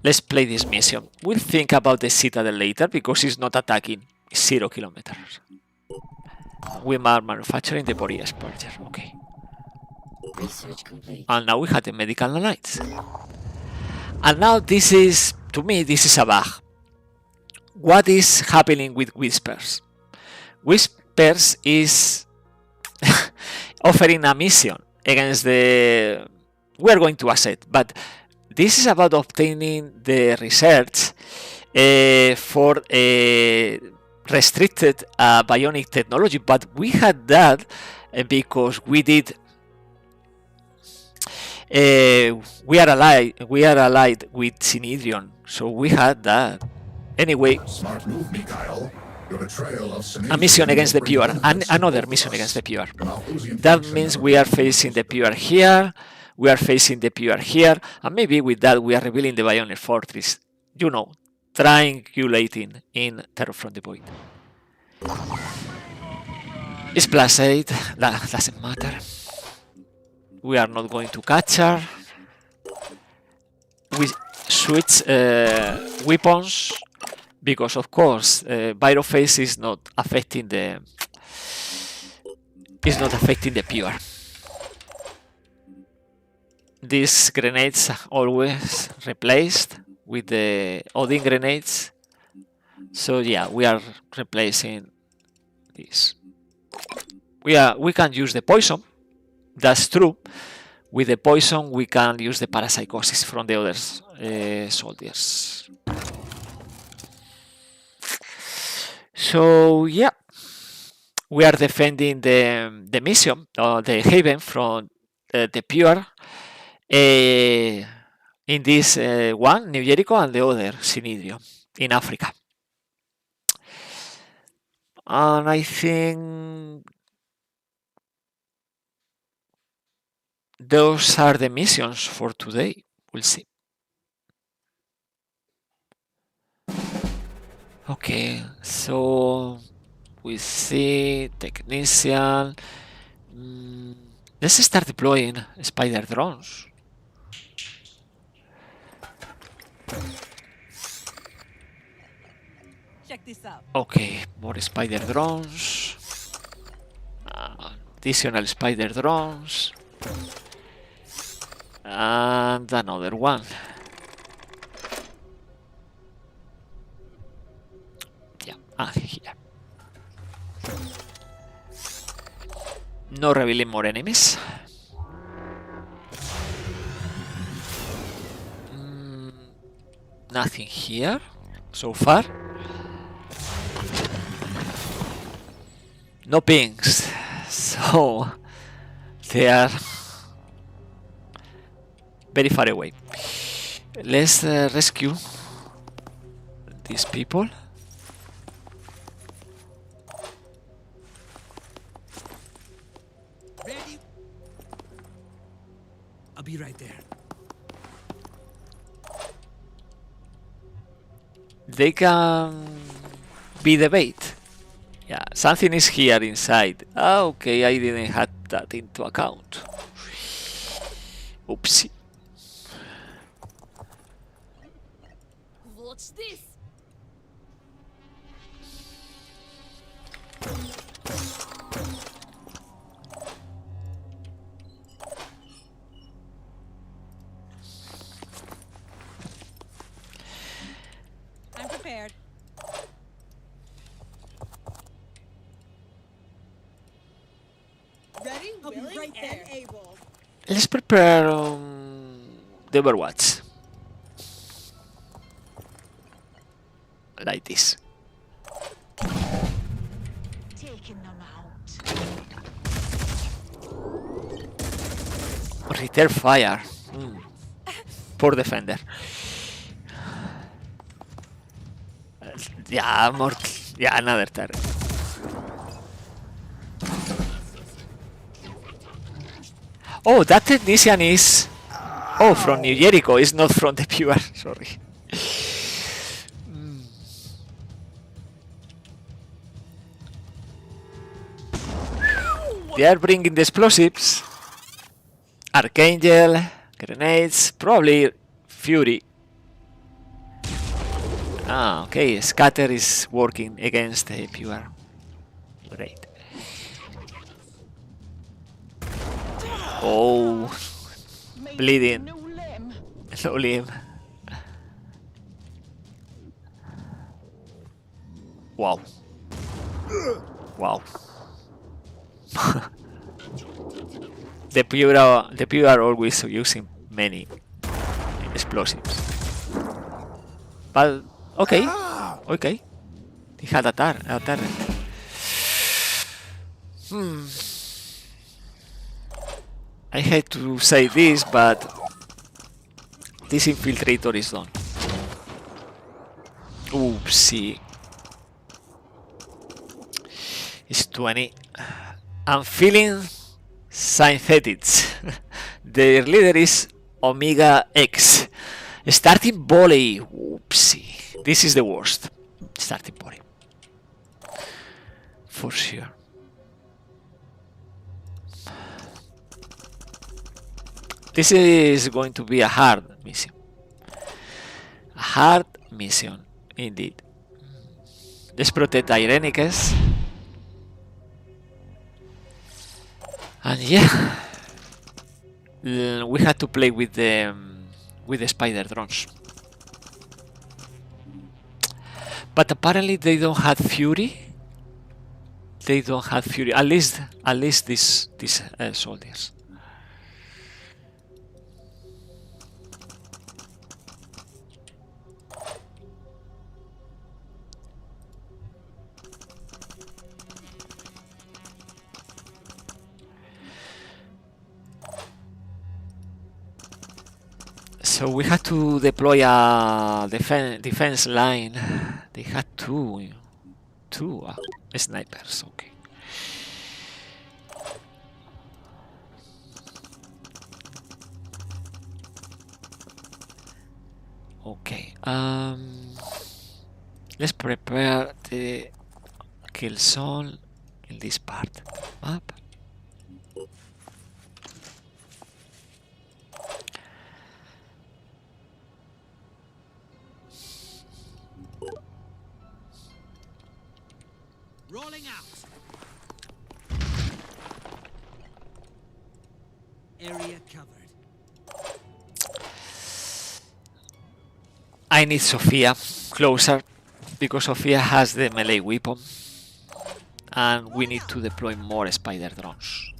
[SPEAKER 1] Let's play this mission. We'll think about the Citadel later because it's not attacking 0 kilometers. We are manufacturing the body Spurger. Okay.
[SPEAKER 2] Research complete.
[SPEAKER 1] And now we have the medical nanites. And now this is, to me, this is a bug. What is happening with Whispers? Whispers is offering a mission against the... We're going to asset, but this is about obtaining the research for restricted bionic technology, but we had that because we did. We are allied with Synedrion, so we had that. Anyway,
[SPEAKER 9] Smart move, Mikhail. Your betrayal of
[SPEAKER 1] a mission against the Pure, and another mission against the Pure. That means we are facing the Pure here, we are facing the Pure here, and maybe with that we are revealing the Bionic Fortress. You know, triangulating in Terror from the Void. It's +8, that doesn't matter. We are not going to catch her. We switch weapons because, of course, Pyrophase is not affecting the Pure. These grenades are always replaced with the Odin grenades. So yeah, we are replacing this. We can use the poison. That's true. With the poison, we can use the parapsychosis from the other soldiers. So yeah, we are defending the mission, the haven from the Pure. In this one, New Jericho, and the other, Synedrion, in Africa. And I think those are the missions for today. We'll see. Okay, so we see technician. Let's start deploying spider drones.
[SPEAKER 4] Check this out.
[SPEAKER 1] Okay, more spider drones. Additional spider drones. And another one. Yeah, here. No revealing more enemies. Nothing here so far. No pings, so they are very far away. Let's rescue these people.
[SPEAKER 3] Ready? I'll be right there.
[SPEAKER 1] They can be the bait. Yeah, something is here inside. Okay, I didn't have that into account. Oopsie.
[SPEAKER 6] Watch this.
[SPEAKER 4] I'm prepared. Ready,
[SPEAKER 10] I'll be
[SPEAKER 4] willing,
[SPEAKER 10] right
[SPEAKER 4] and
[SPEAKER 10] there.
[SPEAKER 4] able.
[SPEAKER 1] Let's prepare the Overwatch. Like this.
[SPEAKER 2] Taking them out.
[SPEAKER 1] Return fire. Poor defender. Yeah, more. Yeah, another turret. Oh, that technician is. Oh, from New Jericho. It's not from the pure. Sorry. They are bringing the explosives. Archangel, grenades, probably Fury. Ah, okay. Scatter is working against the pure. Great. Oh, bleeding. No limb. Wow. Wow. The pure are always using many explosives. But okay, okay. He had a turret. I hate to say this, but this infiltrator is done. Oopsie. It's 20. I'm feeling synthetics. Their leader is Omega X. Starting volley. Oopsie. This is the worst. Starting volley. For sure. This is going to be a hard mission. A hard mission, indeed. Let's protect Irenicus. And yeah, we had to play with the spider drones. But apparently they don't have fury. They don't have fury. At least these soldiers. So we had to deploy a defense line. They had two snipers. Okay. Okay. Let's prepare the kill zone in this part map.
[SPEAKER 3] Rolling out. Area covered.
[SPEAKER 1] I need Sophia closer because Sophia has the melee weapon and we need to deploy more spider drones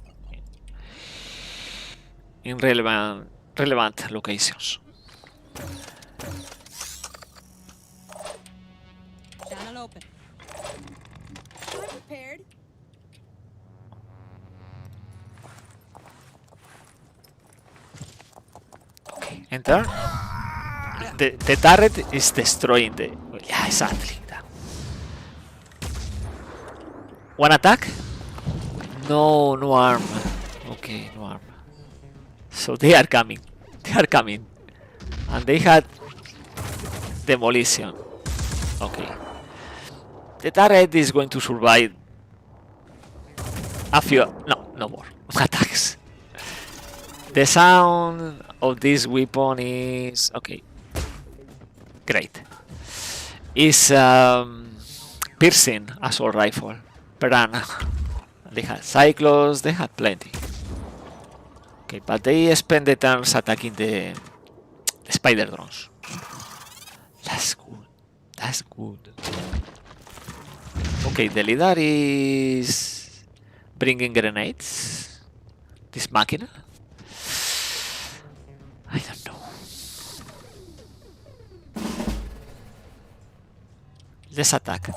[SPEAKER 1] in relevant locations.
[SPEAKER 4] Channel open. I'm prepared.
[SPEAKER 1] Okay, enter. The turret is destroying the... Yeah, exactly. One attack? No arm. Okay, no arm. So they are coming. They are coming. And they had demolition. Okay. The turret is going to survive a few... No more attacks. The sound of this weapon is... Okay. Great. Is piercing assault rifle. Piranha. They had cyclos, they had plenty. Okay, but they spend the turns attacking the spider drones. That's good. That's good. Okay, the leader is bringing grenades. This machina. Let's attack.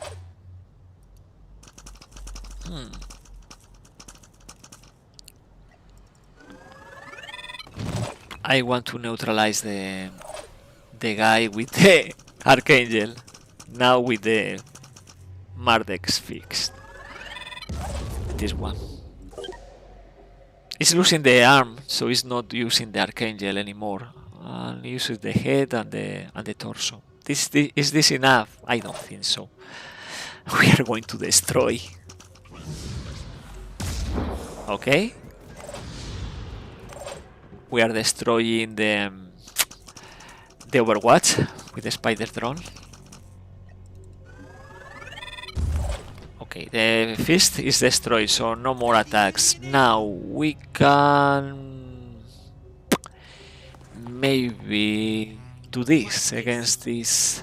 [SPEAKER 1] I want to neutralize the guy with the Archangel. Now with the Mardex fixed. This one. It's losing the arm, so it's not using the Archangel anymore. And uses the head and the torso. Is this enough? I don't think so. We are going to destroy. Okay. We are destroying the Overwatch with the spider drone. Okay, the fist is destroyed, so no more attacks. Now we can maybe do this against this.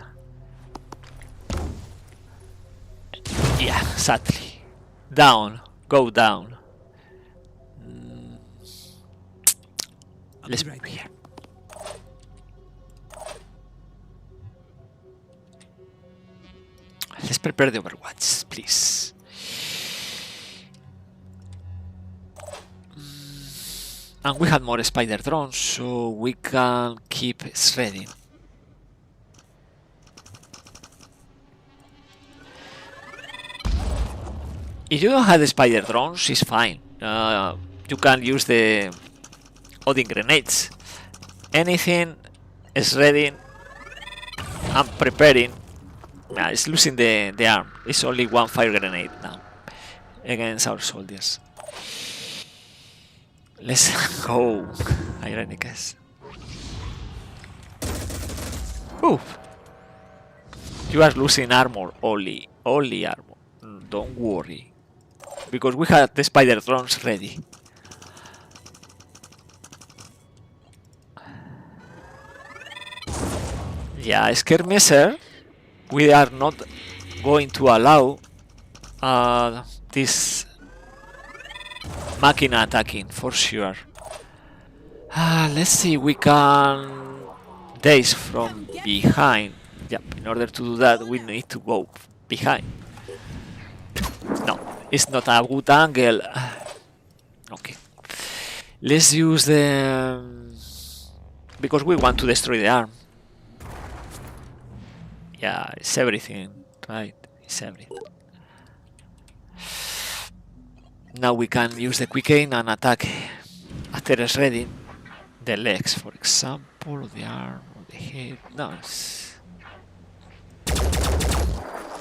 [SPEAKER 1] Yeah, sadly. Down. Go down. Let's move here. Let's prepare the Overwatch, please. And we had more spider drones, so we can keep shredding. If you don't have the spider drones, it's fine. You can use the Odin grenades. Anything is ready. I'm preparing. It's losing the arm. It's only one fire grenade now against our soldiers. Let's go, Ironicus. Ooh. You are losing armor, only armor. Don't worry, because we have the spider drones ready. Yeah, Skirmisher, we are not going to allow this Machina attacking for sure. Let's see, we can daze from behind. Yep, in order to do that, we need to go behind. No, it's not a good angle. Okay, let's use the because we want to destroy the arm. Yeah, it's everything, right? It's everything. Now we can use the quick aim and attack after it's ready. The legs, for example, or the arm, or the head. No, it's...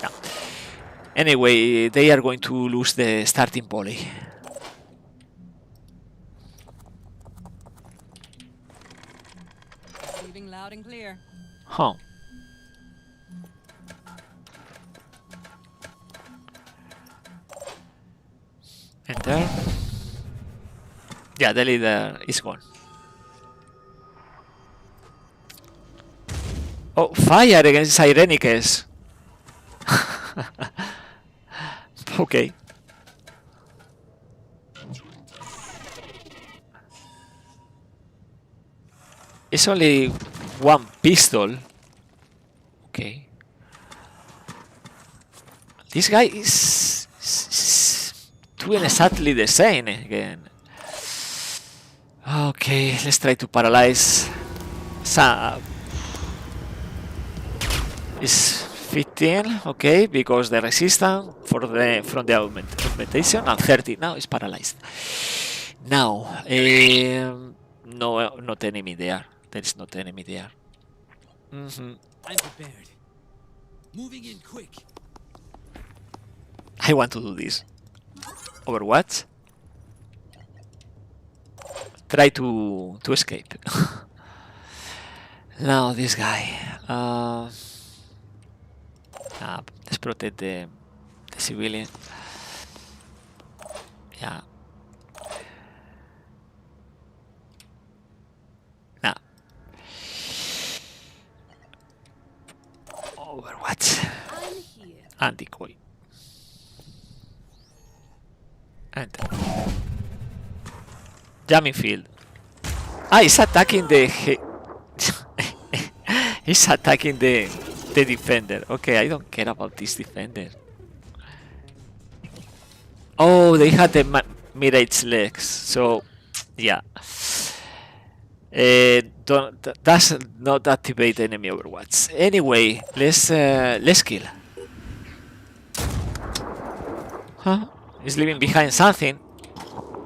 [SPEAKER 1] no. Anyway, they are going to lose the starting volley.
[SPEAKER 4] Receiving loud and clear.
[SPEAKER 1] Huh. Enter. Yeah, the leader is gone. Oh, fire against Irenicus. Okay. It's only one pistol. Okay. This guy is doing exactly the same again. Okay, let's try to paralyze. Is 15, okay, because the resistance from the augmentation, and 30 now is paralyzed. Now, no, not enemy there. There is not enemy there.
[SPEAKER 3] I'm prepared. Moving in quick.
[SPEAKER 1] I want to do this. Overwatch. Try to escape. Now this guy. Let's protect the civilian. Yeah. Now. Overwatch.
[SPEAKER 4] I'm here.
[SPEAKER 1] And decoy. And jamming field. He's attacking the. He's attacking the The defender. Okay, I don't care about this defender. Oh, they had the mirage legs. So, yeah. Does not activate enemy Overwatch. Anyway, let's kill. Huh? He's leaving behind something.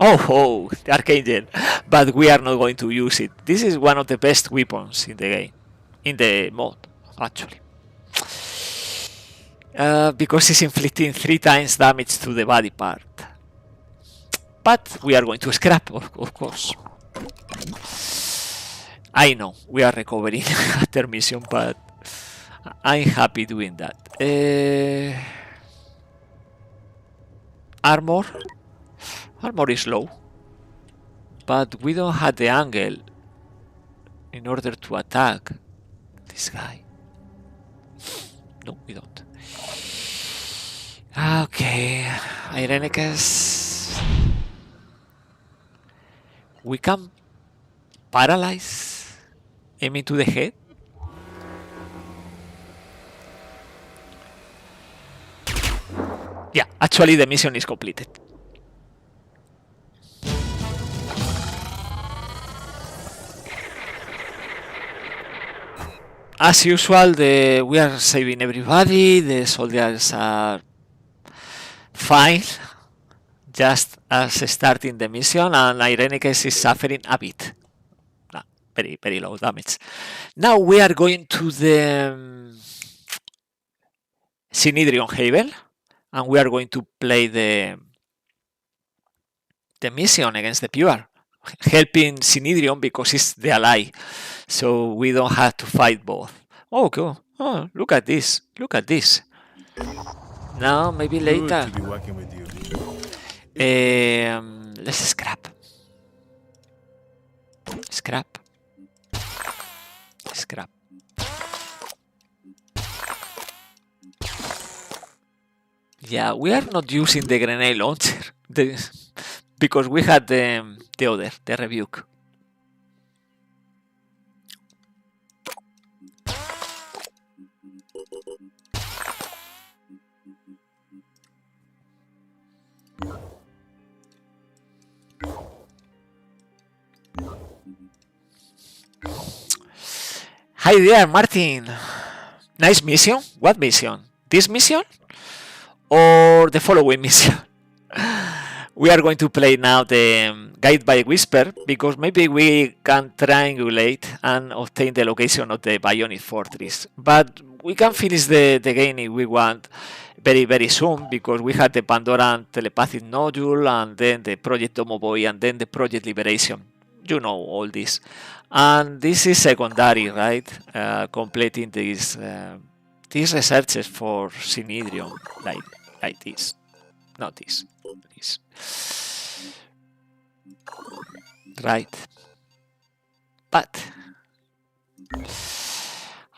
[SPEAKER 1] Oh, the Archangel. But we are not going to use it. This is one of the best weapons in the game. In the mod, actually. Because it's inflicting 3 times damage to the body part. But we are going to scrap, of course. I know, we are recovering after mission, but I'm happy doing that. Armor. Armor is low. But we don't have the angle in order to attack this guy. No, we don't. Okay, Irenicus. We can paralyze aiming to the head. Yeah, actually the mission is completed. As usual, we are saving everybody. The soldiers are fine, just as starting the mission, and Irenicus is suffering a bit. Very low damage. Now we are going to the Synedrion Haven, and we are going to play the mission against the Pure, helping Synedrion because it's the ally, so we don't have to fight both. Oh, cool. Oh, look at this. Look at this. Now, maybe later.
[SPEAKER 5] Good to be working with you.
[SPEAKER 1] Let's scrap. Scrap. Scrap. Yeah, we are not using the grenade launcher because we had the other, the rebuke. Hi there, Martin. Nice mission. What mission? This mission? Or the following mission? We are going to play now the Guide by Whisper because maybe we can triangulate and obtain the location of the Bionic Fortress. But we can finish the game if we want very soon because we had the Pandoran Telepathic Nodule and then the Project Domo Boy and then the Project Liberation. You know all this. And this is secondary, right? Completing these researches for Synedrion, like this. Not this. This. Right. But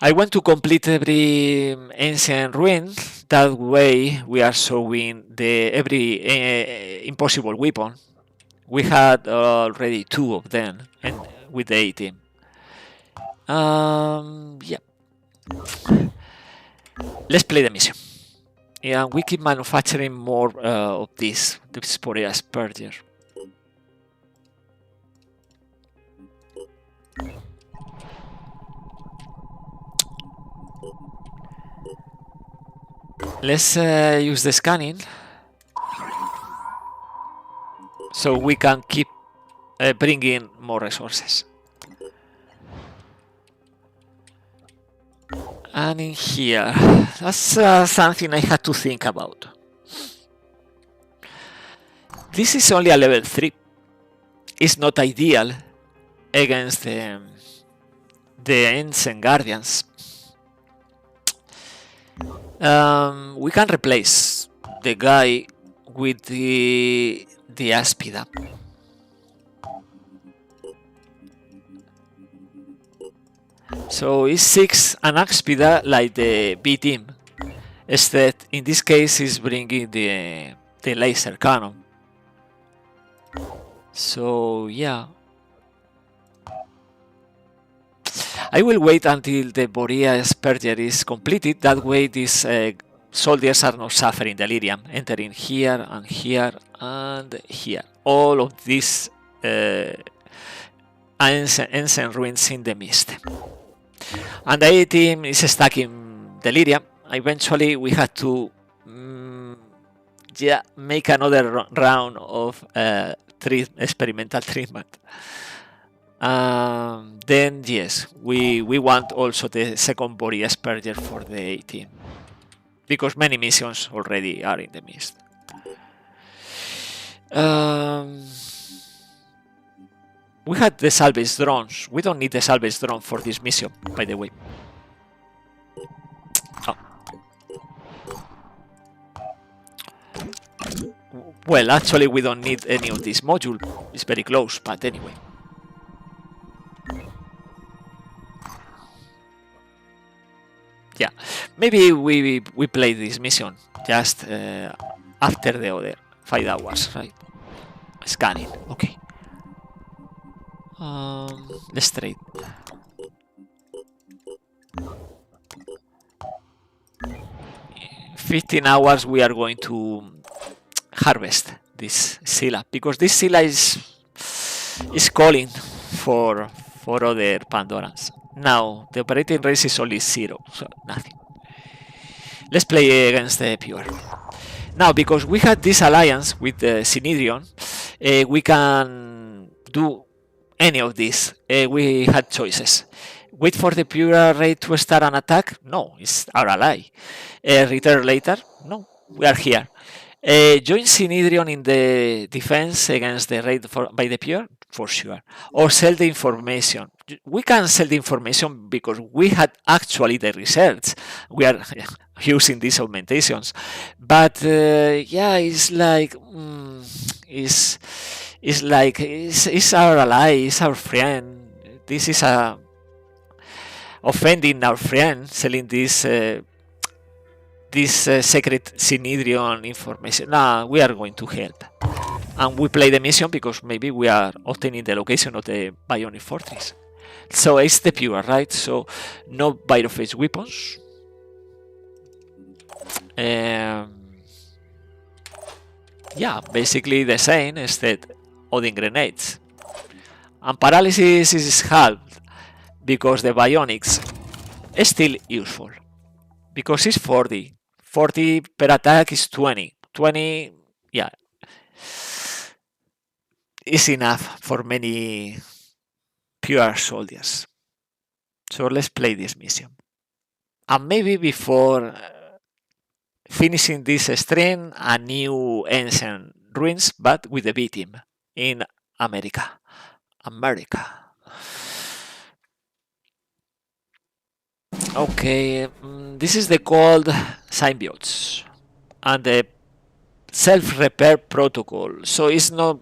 [SPEAKER 1] I want to complete every ancient ruin. That way we are showing every impossible weapon. We had already 2 of them, and with the 18. Yeah. Let's play the mission. Yeah, we keep manufacturing more of this Sporia Spurger. Let's use the scanning so we can keep bringing more resources. And in here, that's something I had to think about. This is only a level 3. It's not ideal against the Ancient Guardians. We can replace the guy with the Aspida. So it seeks an Aspida like the B team. Instead, in this case, is bringing the laser cannon. So yeah, I will wait until the Borea Spurger is completed. That way these soldiers are not suffering delirium. Entering here and here and here. All of these ancient ruins in the mist. And the A team is stuck in delirium. Eventually we had to make another round of experimental treatment. Then yes, we want also the second body Asperger for the A team, because many missions already are in the mist. We had the salvage drones. We don't need the salvage drone for this mission, by the way. Oh. Well, actually we don't need any of this module. It's very close, but anyway. Yeah, maybe we play this mission just after the other 5 hours, right? Scanning, okay. Let's trade. In 15 hours we are going to harvest this Scylla, because this Scylla is calling for other Pandorans. Now the operating race is only 0, so nothing. Let's play against the Pure. Now, because we had this alliance with the Synedrion, we can do any of this. We had choices. Wait for the Pure raid to start an attack? No, it's our ally. Return later? No, we are here. Join Synedrion in the defense against the raid by the Pure? For sure. Or sell the information. We can sell the information because we had actually the research. We are using these augmentations. But yeah, it's like it's our ally, it's our friend. This is offending our friend, selling this secret Synedrion information. Nah, we are going to help. And we play the mission because maybe we are obtaining the location of the Bionic Fortress. So it's the Pure, right? So no Byrophage weapons. Yeah, basically the same, instead Odin grenades. And paralysis is halved because the Bionics is still useful. Because it's 40. 40 per attack is 20. 20, yeah, is enough for many Pure soldiers. So let's play this mission. And maybe before finishing this stream, a new ancient ruins, but with the B team in America. Okay, this is the called symbiotes and the self-repair protocol. So it's not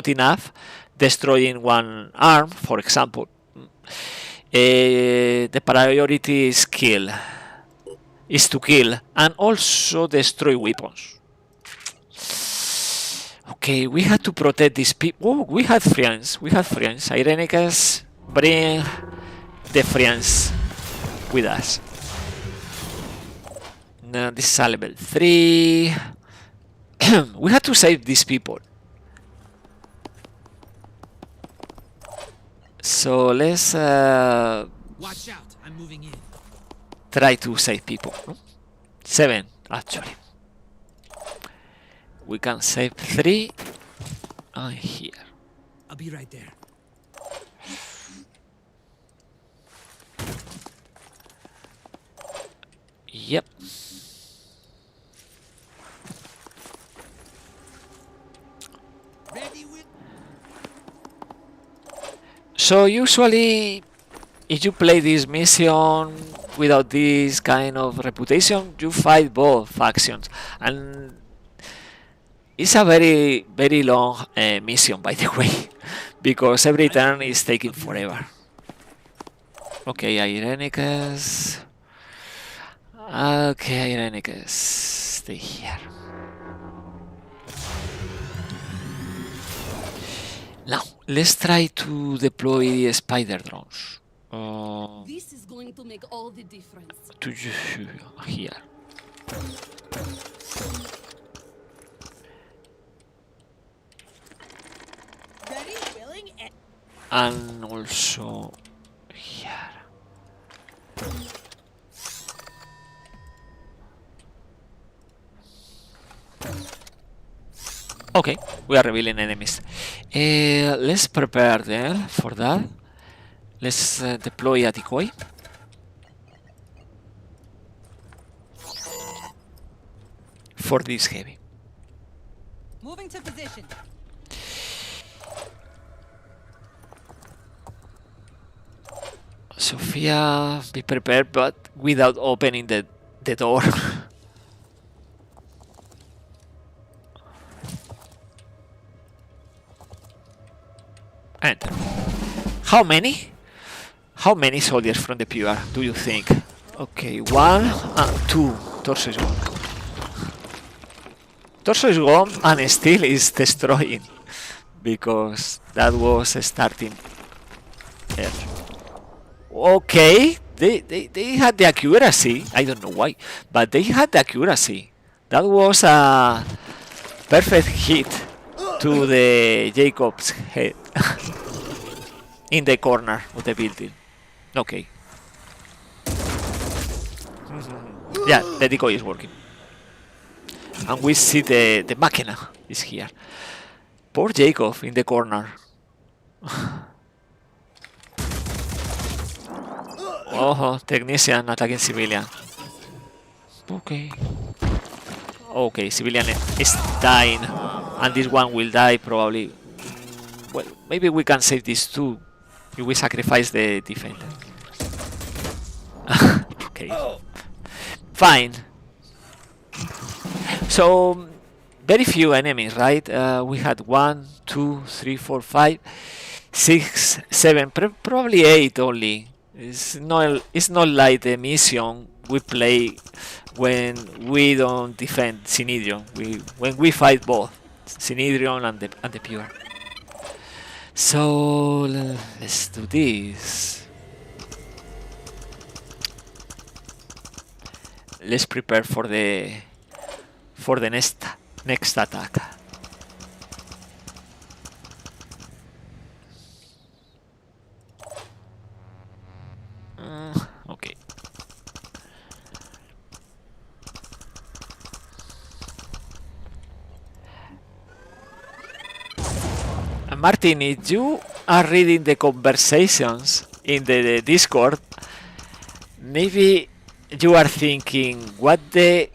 [SPEAKER 1] enough destroying one arm, for example. The priority is to kill and also destroy weapons. Okay, we had to protect these people. Oh, we had friends. Irenicus, bring the friends with us. Now this is a level 3. We had to save these people. So let's
[SPEAKER 3] Watch out, I'm moving in.
[SPEAKER 1] try to save people. 7 actually. We can save 3 here.
[SPEAKER 3] I'll be right there.
[SPEAKER 1] Yep.
[SPEAKER 3] Ready with
[SPEAKER 1] So usually if you play this mission without this kind of reputation, you fight both factions, and it's a very long mission, by the way, because every turn is taking forever. Okay, Irenicus. Okay, Irenicus, stay here. Now, let's try to deploy spider drones
[SPEAKER 4] This is going to make all the difference.
[SPEAKER 1] to here.
[SPEAKER 2] Ready, willing, and
[SPEAKER 1] And also here. Okay, we are revealing enemies. Let's prepare there for that. Let's deploy a decoy. For this heavy.
[SPEAKER 4] Moving to position.
[SPEAKER 1] Sophia, be prepared, but without opening the door. Enter. How many? How many soldiers from the PR do you think? Okay, one and two. Torso is gone. Torso is gone and still is destroying. Because that was starting there. Okay, they had the accuracy. I don't know why, but they had the accuracy. That was a perfect hit to the Jacob's head in the corner of the building. Okay. Yeah, the decoy is working. And we see the machina is here. Poor Jacob in the corner. Oh, technician attacking civilian. Okay. Okay, civilian is dying. And this one will die probably. Well, maybe we can save these two if we sacrifice the defender. Okay. Fine. So, very few enemies, right? We had 1, 2, 3, 4, 5, 6, 7, probably 8 only. It's not like the mission we play when we don't defend Synedrion. When we fight both Synedrion and the pure. So let's do this. Let's prepare for the next attack. Okay. Martin, if you are reading the conversations in the Discord, maybe you are thinking, what the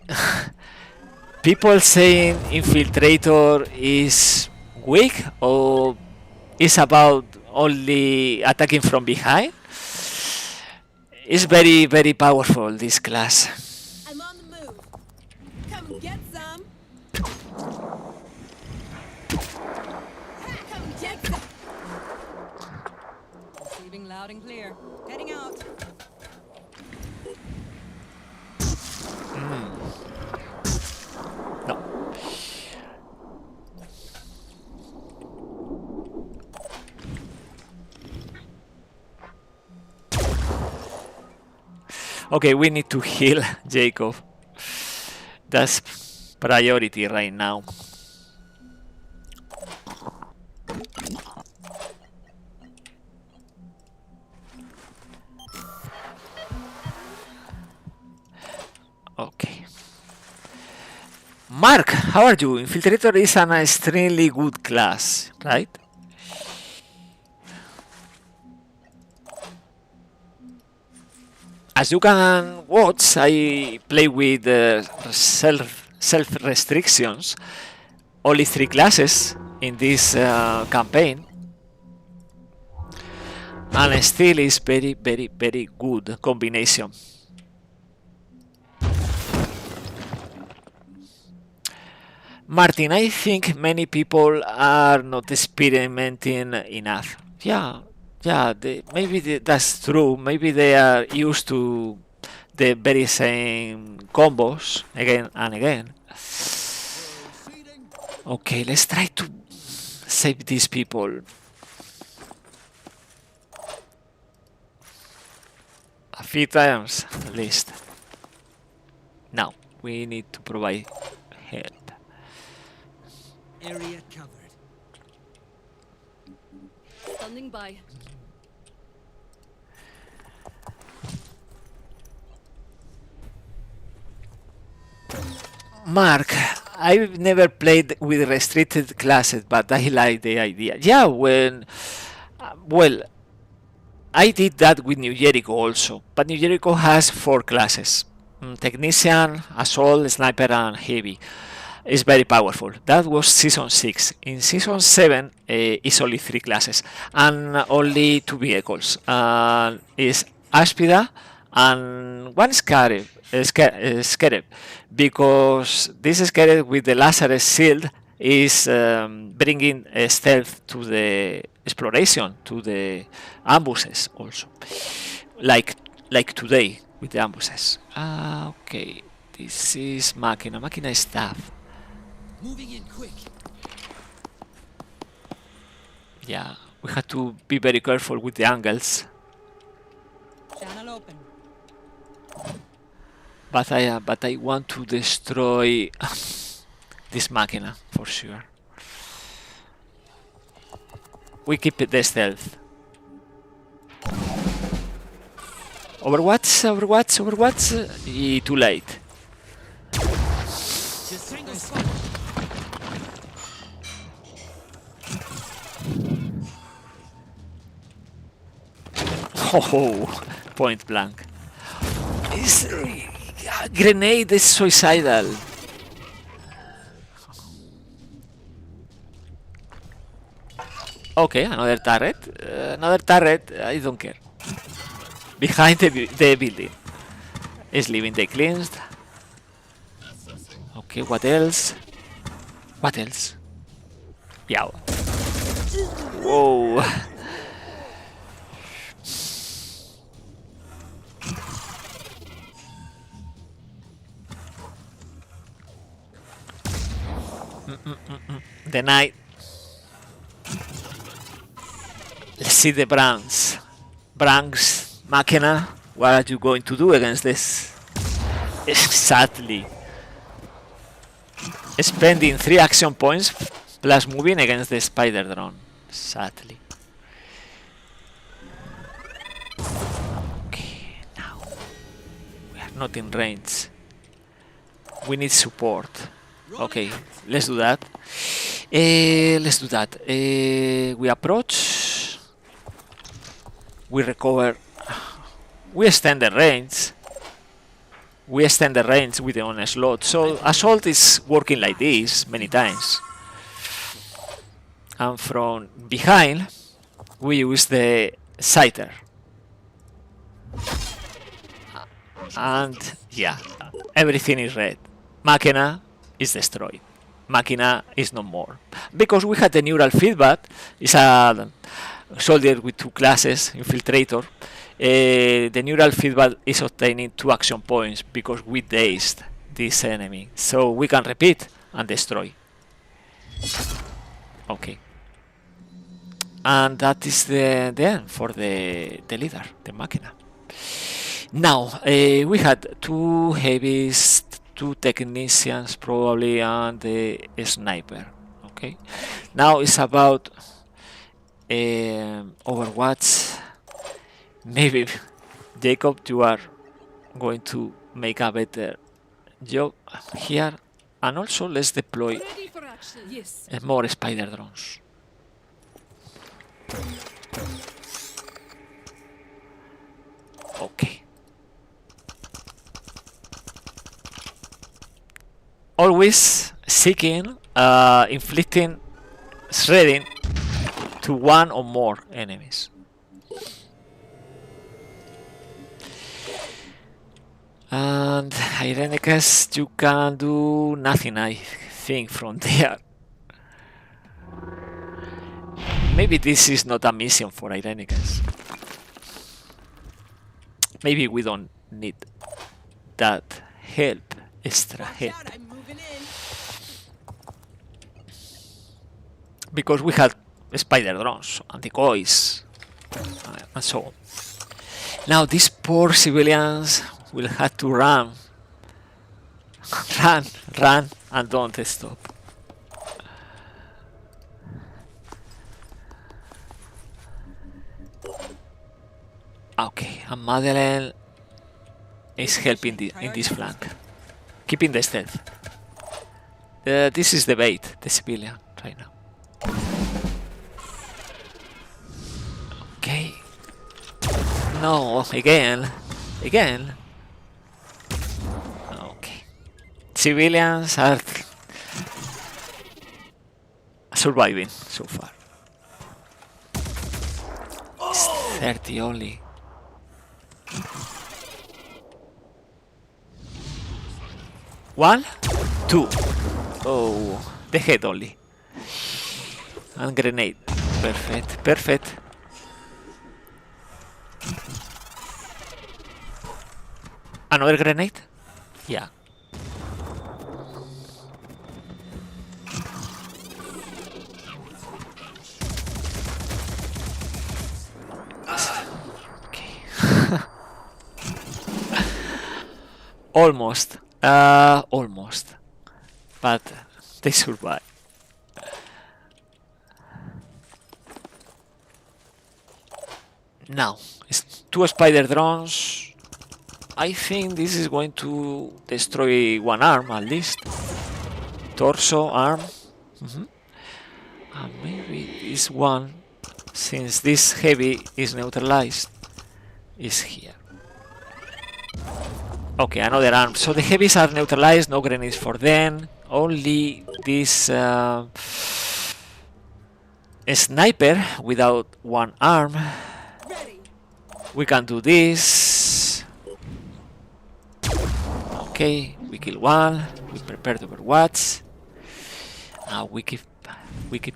[SPEAKER 1] people saying Infiltrator is weak or is about only attacking from behind? It's very, very powerful, this class.
[SPEAKER 2] I'm on the move. Come get some. Come get some.
[SPEAKER 4] Receiving loud and clear. Heading out.
[SPEAKER 1] No. Okay, we need to heal Jacob. That's priority right now. Okay. Mark, how are you? Infiltrator is an extremely good class, right? As you can watch, I play with self restrictions. Only 3 classes in this campaign, and still is very, very, very good combination. Martin, I think many people are not experimenting enough. Yeah, maybe that's true. Maybe they are used to the very same combos again and again. Okay, let's try to save these people. few times at least. Now we need to provide help.
[SPEAKER 3] Area covered.
[SPEAKER 4] Standing by.
[SPEAKER 1] Mark, I've never played with restricted classes, but I like the idea. Yeah, well, I did that with New Jericho also, but New Jericho has 4 classes: Technician, Assault, Sniper, and Heavy. It's very powerful. That was Season 6. In Season 7, it's only 3 classes and only 2 vehicles. It's Aspida and one Scarab, because this Scarab with the Lazarus shield is bringing stealth to the exploration, to the ambushes also, like today with the ambushes. Okay, this is Machina stuff.
[SPEAKER 3] Moving in quick.
[SPEAKER 1] Yeah, we have to be very careful with the angles.
[SPEAKER 4] Channel open.
[SPEAKER 1] But I want to destroy this Machina for sure. We keep the stealth. Overwatch. Too late.
[SPEAKER 3] Just single spot.
[SPEAKER 1] Oh, point blank. Grenade is suicidal. Okay, another turret. I don't care. Behind the building. Is leaving the cleansed. Okay, what else? Yeah. Whoa. The night. Let's see the Branks. Machina, what are you going to do against this? Sadly. Spending 3 action points plus moving against the spider drone. Sadly. Okay, now we are not in range. We need support. Okay, let's do that. We approach. We recover. We extend the range. With the onslaught. So assault is working like this many times. And from behind, we use the sighter. And yeah, everything is red. Machina is destroyed. Machina is no more. Because we had the neural feedback. It's a soldier with 2 classes, infiltrator. The neural feedback is obtaining 2 action points because we dazed this enemy. So we can repeat and destroy. Okay. And that is the end for the leader, the Machina. Now, we had 2 heavies, 2 technicians probably, and the sniper. Okay. Now it's about Overwatch. Maybe, Jacob, you are going to make a better job here. And also, let's deploy
[SPEAKER 4] Ready for action. Yes.
[SPEAKER 1] more spider drones. Okay. Always seeking, inflicting shredding to 1 or more enemies. And Irenicus, you can do nothing, I think, from there. Maybe this is not a mission for Irenicus. Maybe we don't need that help, extra help.
[SPEAKER 2] Out, I'm moving in.
[SPEAKER 1] Because we had spider drones and decoys and so on. Now these poor civilians will have to run. Run, run, and don't stop. Okay, and Madeleine is helping in this flank, keeping the stealth. This is the bait, the civilian, right now. Okay. No, again. Okay. Civilians are surviving so far. It's 30 only. One, two. Oh, the head only. And grenade. Perfect. Another grenade? Yeah. Okay. Almost. Almost. But they survive. Now, it's 2 spider drones. I think this is going to destroy one arm at least. Torso, arm. And maybe this one, since this heavy is neutralized, is here. Okay, another arm. So the heavies are neutralized, no grenades for them. Only this sniper without one arm.
[SPEAKER 2] Ready.
[SPEAKER 1] We can do this. Okay, we kill one. We prepare to overwatch. Now we keep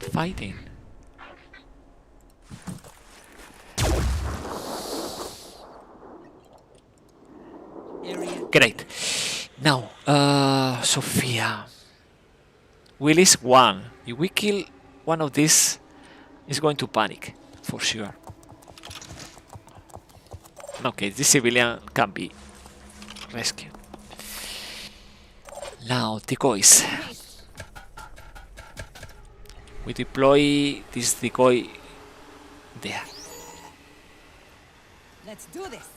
[SPEAKER 1] fighting. Great. Now, Sophia. Willis 1. If we kill one of these, it's going to panic, for sure. Okay, this civilian can be rescued. Now, decoys. We deploy this decoy there.
[SPEAKER 2] Let's do this.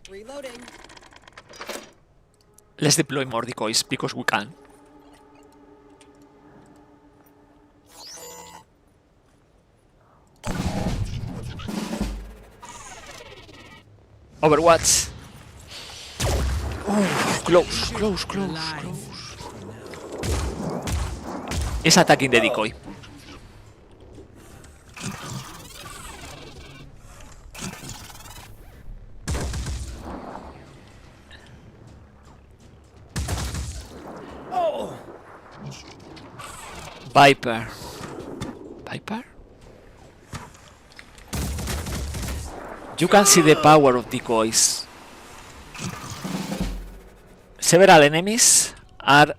[SPEAKER 2] Reloading.
[SPEAKER 1] Let's deploy more decoys because we can. Overwatch. Close. Is attacking the decoy. Viper. You can see the power of decoys. Several enemies are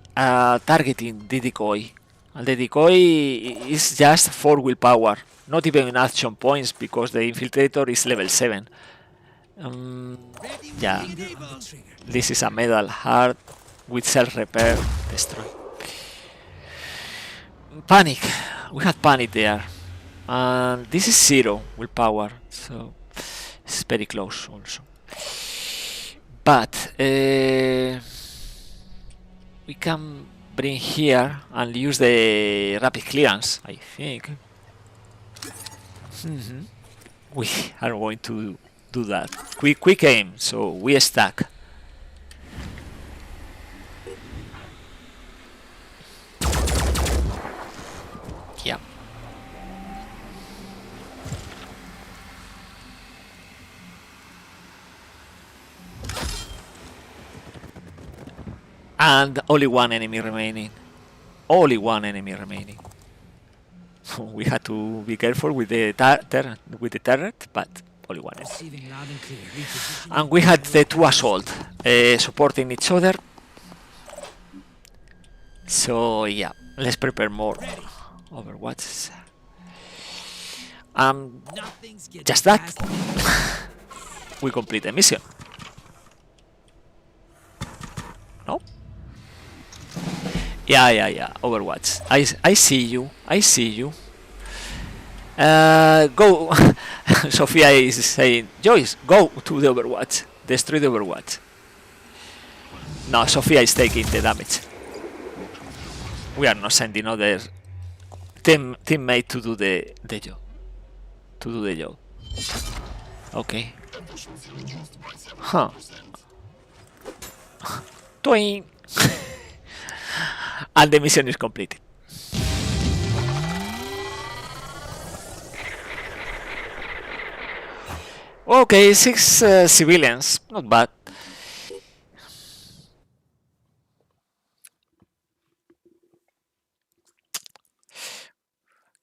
[SPEAKER 1] targeting the decoy. And the decoy is just 4 willpower, not even in action points because the infiltrator is level 7. Yeah, this is a metal heart with self-repair, destroy. Panic, we had panic there. And this is 0 willpower, so it's very close also. But we can bring here and use the rapid clearance, I think. We are going to do that. Quick aim, so we stack. Yeah. And only one enemy remaining. We had to be careful with the turret, but only one enemy.
[SPEAKER 3] Receiving loud and clear. Repositioning.
[SPEAKER 1] And we had the two assault supporting each other. So yeah, let's prepare more Overwatch.
[SPEAKER 3] Nothing's getting
[SPEAKER 1] Just that.
[SPEAKER 3] past
[SPEAKER 1] We complete the mission. No? Yeah. Overwatch. I see you. Go. Sophia is saying, Joyce, go to the Overwatch. Destroy the Overwatch. No, Sophia is taking the damage. We are not sending other teammate to do the job. Okay. Huh. Toing. And the mission is completed. Okay, 6 civilians, not bad.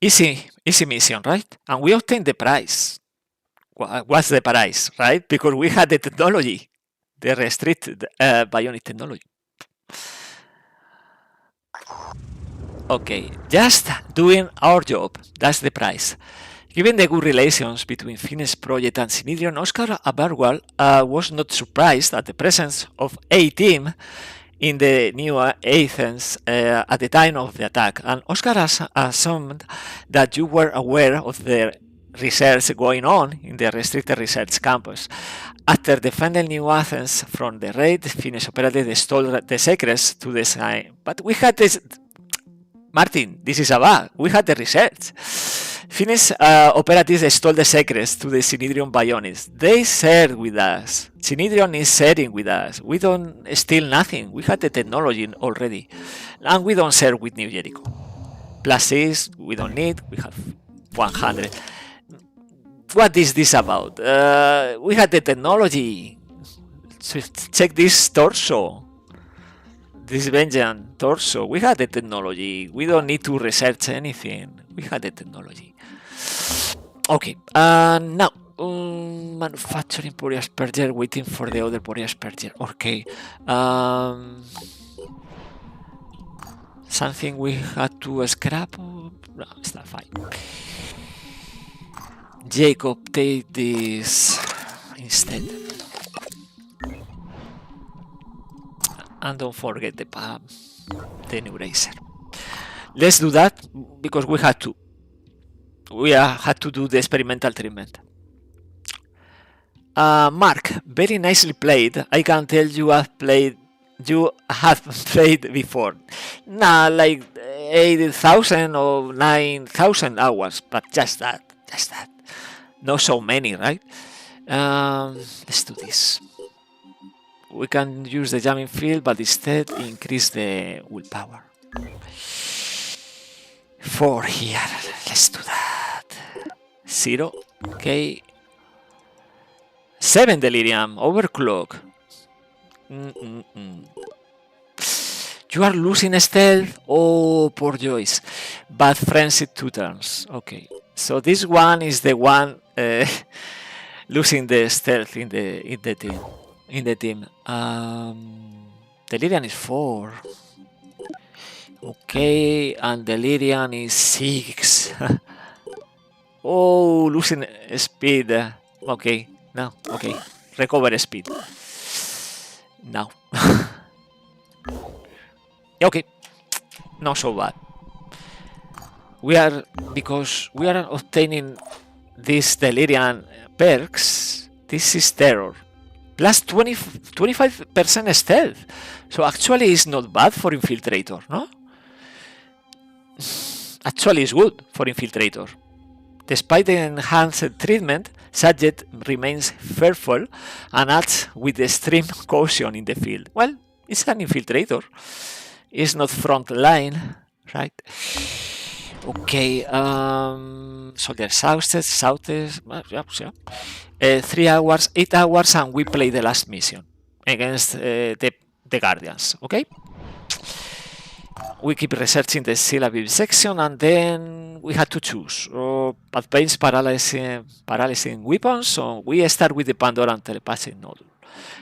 [SPEAKER 1] Easy mission, right? And we obtained the prize. What's the prize, right? Because we had the technology, the restricted bionic technology. Okay, just doing our job, that's the prize. Given the good relations between Finnish project and Synedrion, Oscar Aberwal was not surprised at the presence of a team in the new Athens at the time of the attack, and Oscar assumed that you were aware of the research going on in the restricted research campus. After defending New Athens from the raid, Finnish operatives stole the secrets to the site. But we had this, Martin, this is a bug. We had the research. Finnish operatives stole the secrets to the Synedrion bionics. They shared with us. Synedrion is sharing with us. We don't steal nothing. We had the technology already. And we don't share with New Jericho. +6, we don't need. We have 100. What is this about? We had the technology. So check this torso. This Vengeance torso. We had the technology. We don't need to research anything. We had the technology. Okay. Now, manufacturing Porias per year, waiting for the other Porias per year. Okay. Something we had to scrap? No, it's not fine. Jacob, take this instead. And don't forget the new razor. Let's do that because we had to. We had to do the experimental treatment. Mark, very nicely played. I can tell you have played before. Nah, like 8,000 or 9,000 hours, but just that. Not so many, right? Let's do this. We can use the jamming field, but instead increase the willpower. 4 here. Let's do that. 0. Okay. 7 delirium. Overclock. You are losing stealth. Oh, poor Joyce. But frenzy 2 turns. Okay. So this one is the one losing the stealth in the team. Delirium is 4. Okay, and Delirium is 6. Oh, losing speed. Okay, now, okay. Recover speed. Now. Okay, not so bad. Because we are obtaining these Delirium perks. This is terror. Plus 25% stealth. So actually it's not bad for Infiltrator, no? Actually it's good for Infiltrator. Despite the enhanced treatment, subject remains fearful and acts with extreme caution in the field. Well, it's an Infiltrator. It's not front line, right? Okay, soldier southeast, yeah. 3 hours, 8 hours, and we play the last mission against the Guardians, okay? We keep researching the syllabus section, and then we had to choose. for advanced paralyzing weapons, so we start with the Pandoran telepathic node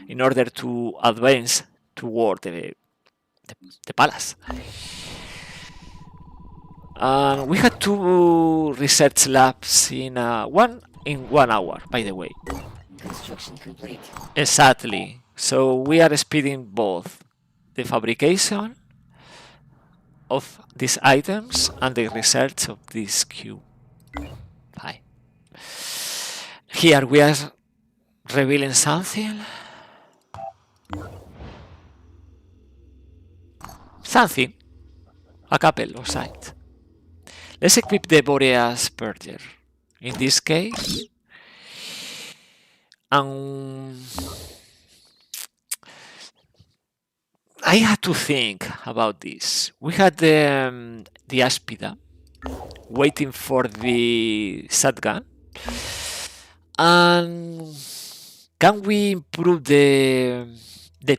[SPEAKER 1] in order to advance toward the palace. And we had 2 research labs in 1 hour, by the way.
[SPEAKER 10] Construction complete.
[SPEAKER 1] Exactly. So we are speeding both the fabrication of these items and the research of this cube. Hi. Here we are revealing something. A couple of sites. Let's equip the Boreas Purger. In this case, I had to think about this. We had the Aspida waiting for the shotgun. And can we improve the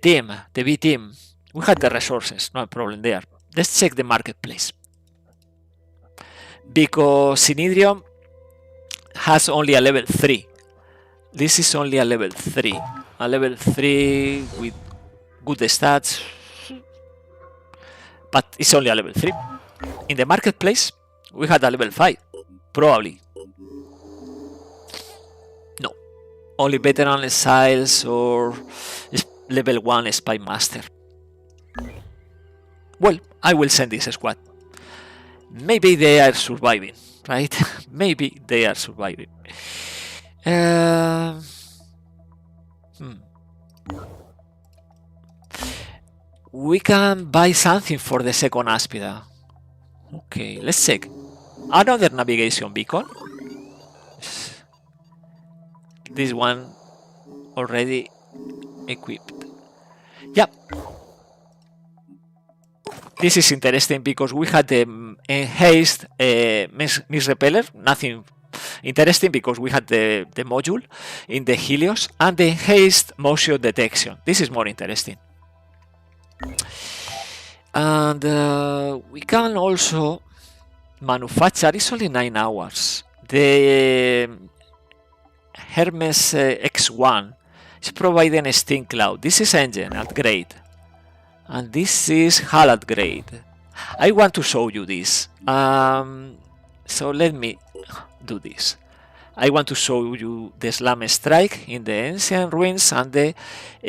[SPEAKER 1] team, the B team? We had the resources, no problem there. Let's check the marketplace. Because Synedrion has only a level 3. This is only a level 3. A level 3 with good stats. But it's only a level 3. In the marketplace, we had a level 5. Probably. No. Only veteran exiles or level 1 spy master. Well, I will send this squad. Maybe they are surviving, right? Maybe they are surviving. We can buy something for the second Aspida. Okay, let's check. Another navigation beacon. This one already equipped. Yep. This is interesting because we had the enhanced mist repeller. Nothing interesting because we had the module in the Helios and the enhanced motion detection. This is more interesting. And we can also manufacture, it's only 9 hours. The Hermes X1 is providing a steam cloud. This is engine upgrade. And this is hull upgrade. I want to show you this. So let me do this. I want to show you the slam strike in the ancient ruins and the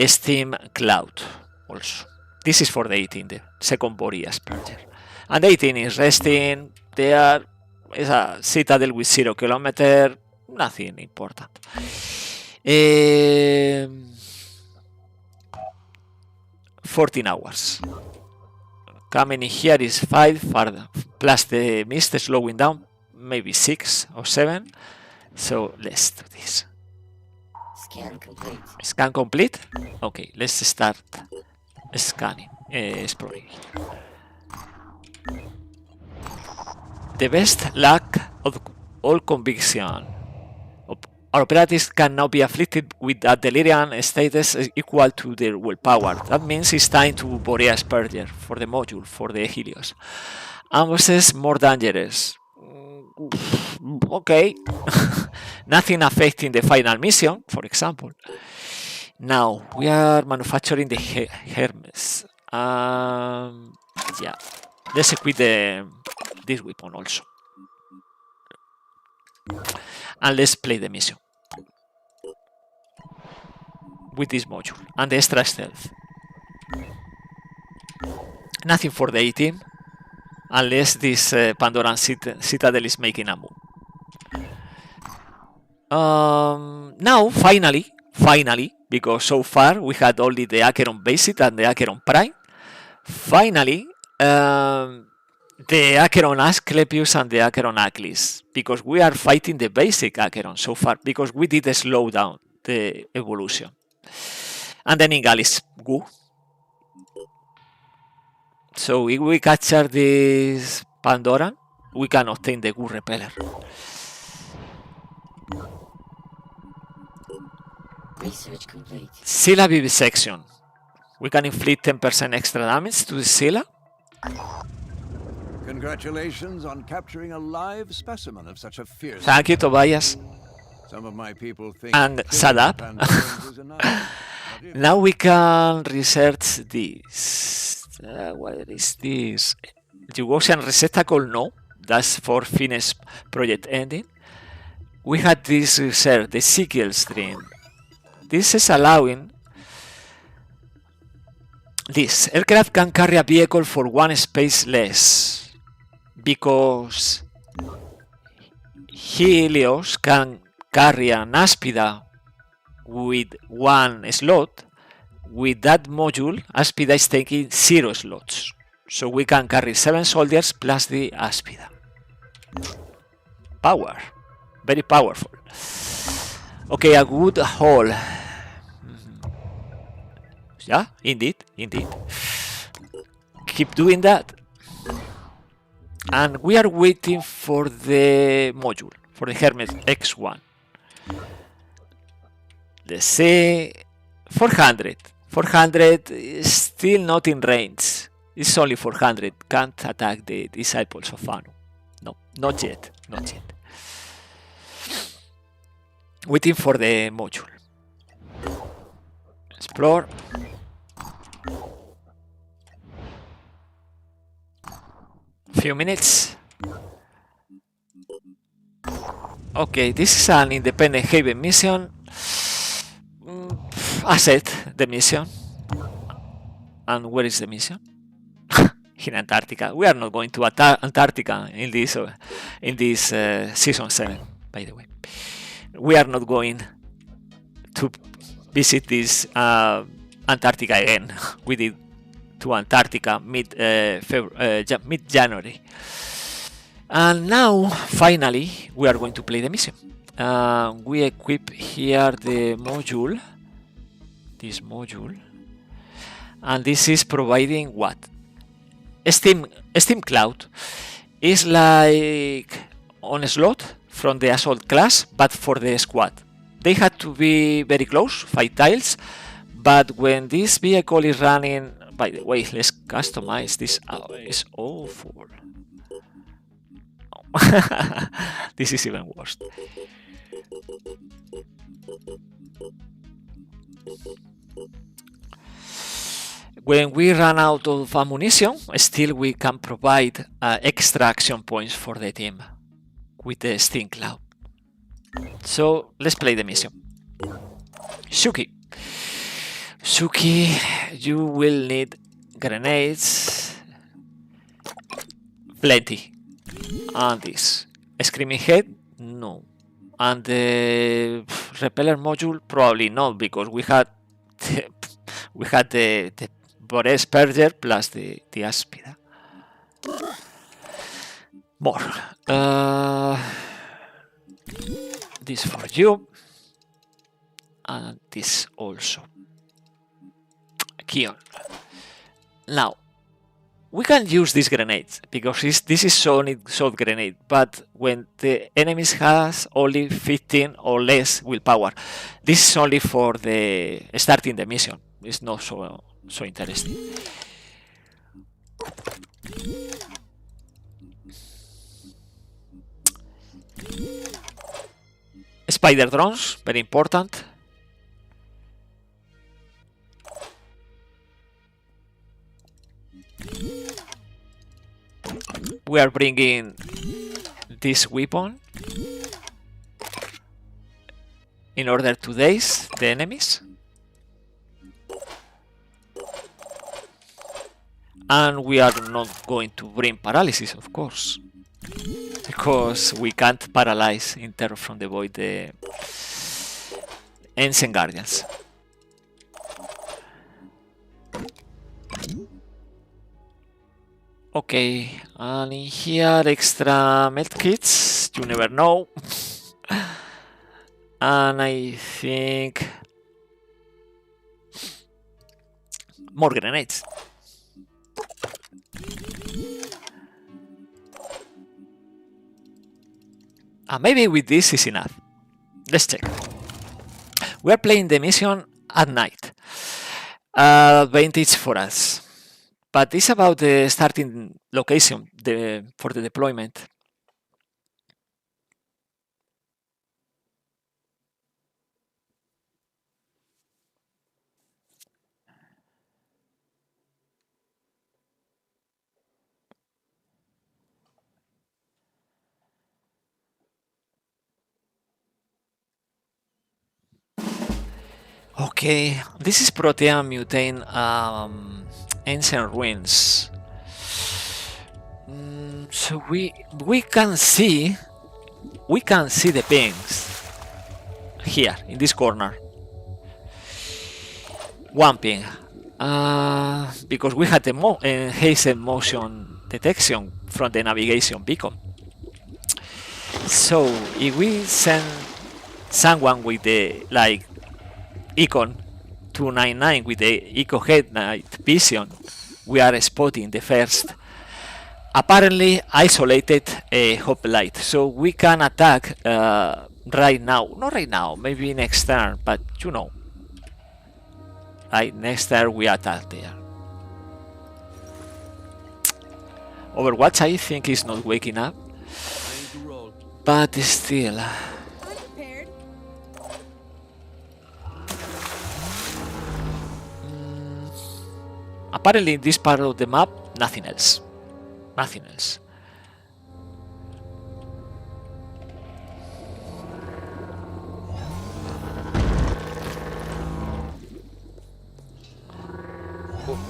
[SPEAKER 1] steam cloud also. This is for the 18, the second Boreas Purger. And the 18 is resting. There is a citadel with 0 kilometer. Nothing important. 14 hours. Coming in here is 5 further, plus the mist slowing down, maybe 6 or 7. So let's do this.
[SPEAKER 10] Scan complete.
[SPEAKER 1] Scan complete? Okay, let's start scanning, exploring. The best luck of all conviction. Our operatives can now be afflicted with a delirium status equal to their willpower. That means it's time to Boreas Purger for the module, for the Helios. Ambushes more dangerous. Okay. Nothing affecting the final mission, for example. Now, we are manufacturing the Hermes. Yeah. Let's equip this weapon also. And let's play the mission with this module and the extra stealth. Nothing for the 18 unless this Pandoran Citadel is making a move. Now, finally, because so far we had only the Acheron Basic and the Acheron Prime. Finally, the Acheron Asclepius and the Acheron Aclis, because we are fighting the basic Acheron so far, because we did slow down the evolution. And then Ingalis Gu. So if we capture this Pandoran, we can obtain the Gu Repeller.
[SPEAKER 10] Research complete.
[SPEAKER 1] Scylla Vivisection. We can inflict 10% extra damage to the Scylla.
[SPEAKER 5] Congratulations on capturing a live specimen of such a fierce.
[SPEAKER 1] Thank you, Tobias.
[SPEAKER 5] Some of my people think
[SPEAKER 1] And
[SPEAKER 5] killing
[SPEAKER 1] shut up.
[SPEAKER 5] pantheons is enough. But if
[SPEAKER 1] Now we can research this. What is this? Eurasian receptacle? No. That's for finish project ending. We had this research, the Sickle stream. This is allowing this. Aircraft can carry a vehicle for one space less because Helios can carry an Aspida with one slot. With that module, Aspida is taking 0 slots. So we can carry 7 soldiers plus the Aspida. Power. Very powerful. Okay, a good haul. Yeah, indeed. Keep doing that. And we are waiting for the module, for the Hermes X1. Let's say 400. 400 is still not in range. It's only 400. Can't attack the disciples of Anu. No, not yet. Waiting for the module. Explore. Few minutes. Okay, this is an independent haven mission. Asset the mission. And where is the mission? In Antarctica. We are not going to Antarctica in this season 7, by the way. We are not going to visit this Antarctica again. We did to Antarctica mid-January. And now, finally, we are going to play the mission. We equip here the module. This module. And this is providing what? Steam Cloud is like on a slot from the assault class, but for the squad. They had to be very close, 5 tiles, but when this vehicle is running, by the way, let's customize this. It's awful. This is even worse. When we run out of ammunition, still we can provide extra action points for the team with the Steam Cloud. So let's play the mission. Shuki, you will need grenades, plenty, and this screaming head, no, and the repeller module probably not, because we had the Boreas Perger plus the Aspida. More. This for you. And this also. Kion. Now, we can use these grenades because this is solid grenade, but when the enemies has only 15 or less willpower, this is only for the starting the mission. It's not so interesting. Spider drones, very important. We are bringing this weapon in order to daze the enemies. And we are not going to bring paralysis, of course, because we can't paralyze in Terror from the Void the Ancient Guardians. Okay, and in here extra medkits, you never know. And I think more grenades. Maybe with this is enough. Let's check. We're playing the mission at night. Advantage for us. But it's about the starting location for the deployment. Okay, this is Protean Mutane Ancient Ruins. So we can see the pings here in this corner. One ping, because we had the hasten motion detection from the navigation beacon. So if we send someone with the Icon 299 with the Eco Headlight vision, we are spotting the first apparently isolated hoplite. So we can attack right now. Not right now, maybe next turn, but you know. Right, next turn we attack there. Overwatch, I think, is not waking up. But still.
[SPEAKER 2] I'm prepared.
[SPEAKER 1] Apparently in this part of the map, nothing else. Nothing else.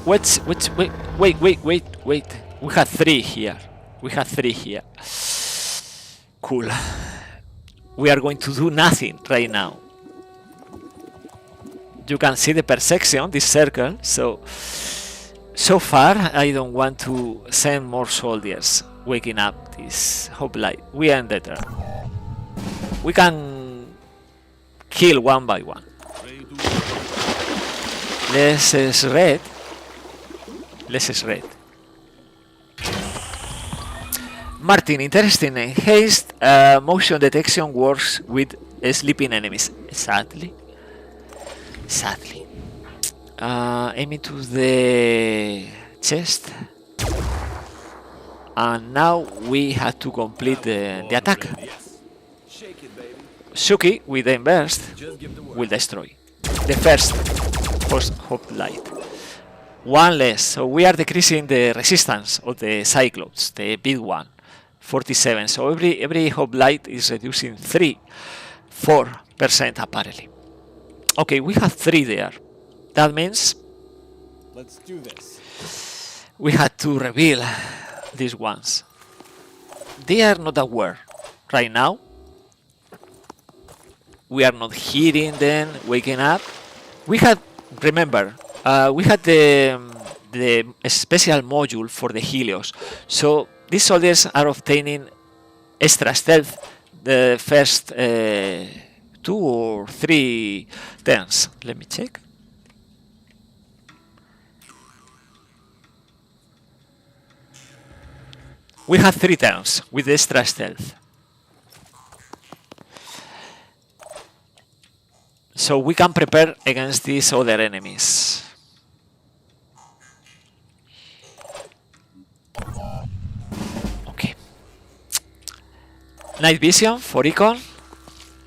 [SPEAKER 1] Wait. We have three here. Cool. We are going to do nothing right now. You can see the perception, this circle. So far, I don't want to send more soldiers waking up this hoplite. We end the turn. We can kill one by one. Less is red. Martin, interesting. Haste motion detection works with sleeping enemies. Sadly. Aiming to the chest. And now we have to complete the attack. Suki with the burst will destroy the first hoplite. One less, so we are decreasing the resistance of the cyclones, the big one, 47. So every hoplite is reducing 4% apparently. Okay, we have 3 there. That means
[SPEAKER 8] Let's do this.
[SPEAKER 1] we had to reveal these ones. They are not aware right now. We are not hearing them waking up. We had, remember, we had the special module for the Helios. So these soldiers are obtaining extra stealth the first 2 or 3 turns. Let me check. We have 3 turns with extra stealth. So we can prepare against these other enemies. Okay. Night vision for Econ.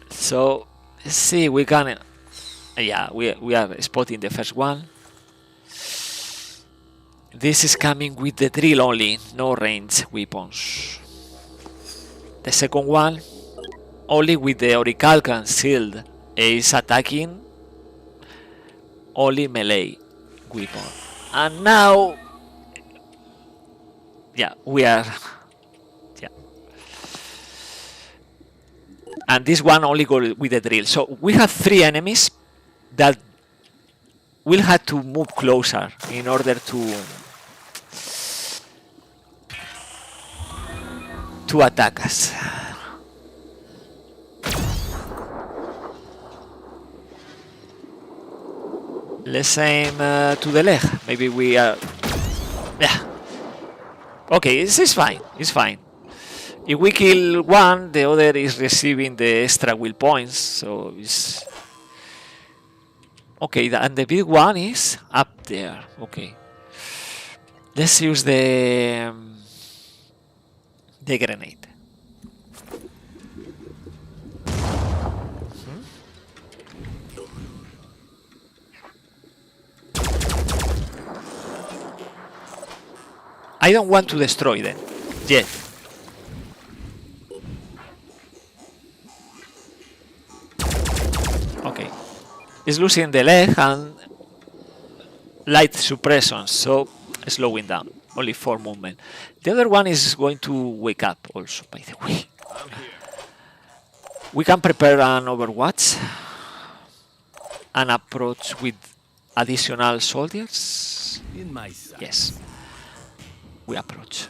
[SPEAKER 1] So let's see, we can. Yeah, we are spotting the first one. This is coming with the drill only, no range weapons. The second one, only with the Orichalcan shield, is attacking only melee weapon. And now, yeah, we are, yeah. And this one only go with the drill. So we have 3 enemies that will have to move closer in order to attack us. Let's aim to the leg. Maybe we are. Yeah. Okay, this is fine. It's fine. If we kill one, the other is receiving the extra will points. So it's okay. And the big one is up there. Okay. Let's use the grenade. I don't want to destroy them yet. Okay. It's losing the leg and light suppression, so slowing down. Only 4 movement. The other one is going to wake up also, by the way. We can prepare an Overwatch. An approach with additional soldiers.
[SPEAKER 8] In my sight.
[SPEAKER 1] Yes. We approach.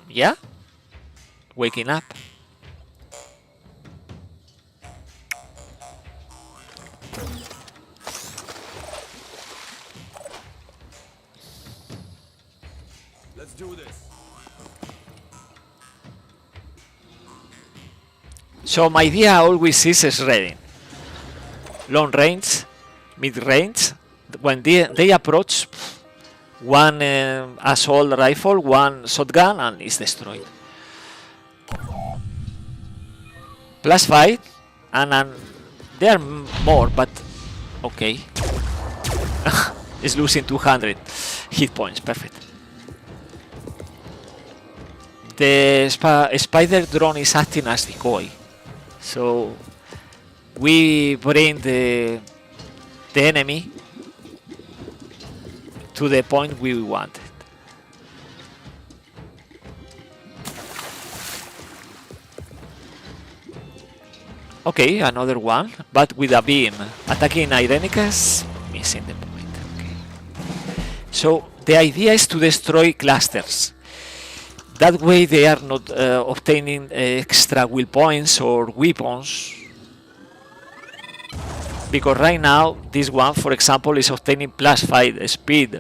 [SPEAKER 1] Yeah? Waking up.
[SPEAKER 8] Let's do this.
[SPEAKER 1] So my idea always is shredding. Long range, mid range. When they approach, one assault rifle, one shotgun, and it's destroyed. Plus 5, and there are more, but okay. It's losing 200 hit points. Perfect. The spider drone is acting as decoy, so we bring the enemy to the point we wanted. Okay, another one, but with a beam. Attacking Irenicus, missing the point. Okay. So the idea is to destroy clusters. That way they are not obtaining extra will points or weapons. Because right now, this one, for example, is obtaining plus 5 speed.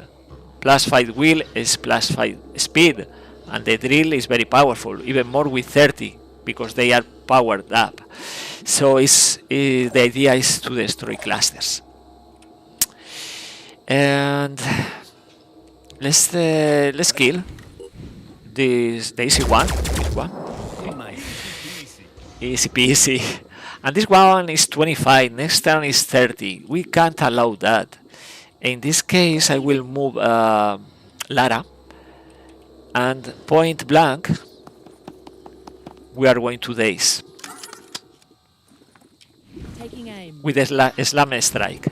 [SPEAKER 1] Plus 5 will is plus 5 speed. And the drill is very powerful, even more with 30, because they are powered up. So the idea is to destroy clusters. And let's kill the easy one. This one. Okay. Easy peasy. And this one is 25. Next turn is 30. We can't allow that. In this case, I will move Lara, and point blank, we are going to daze
[SPEAKER 6] Taking aim.
[SPEAKER 1] with a slam strike.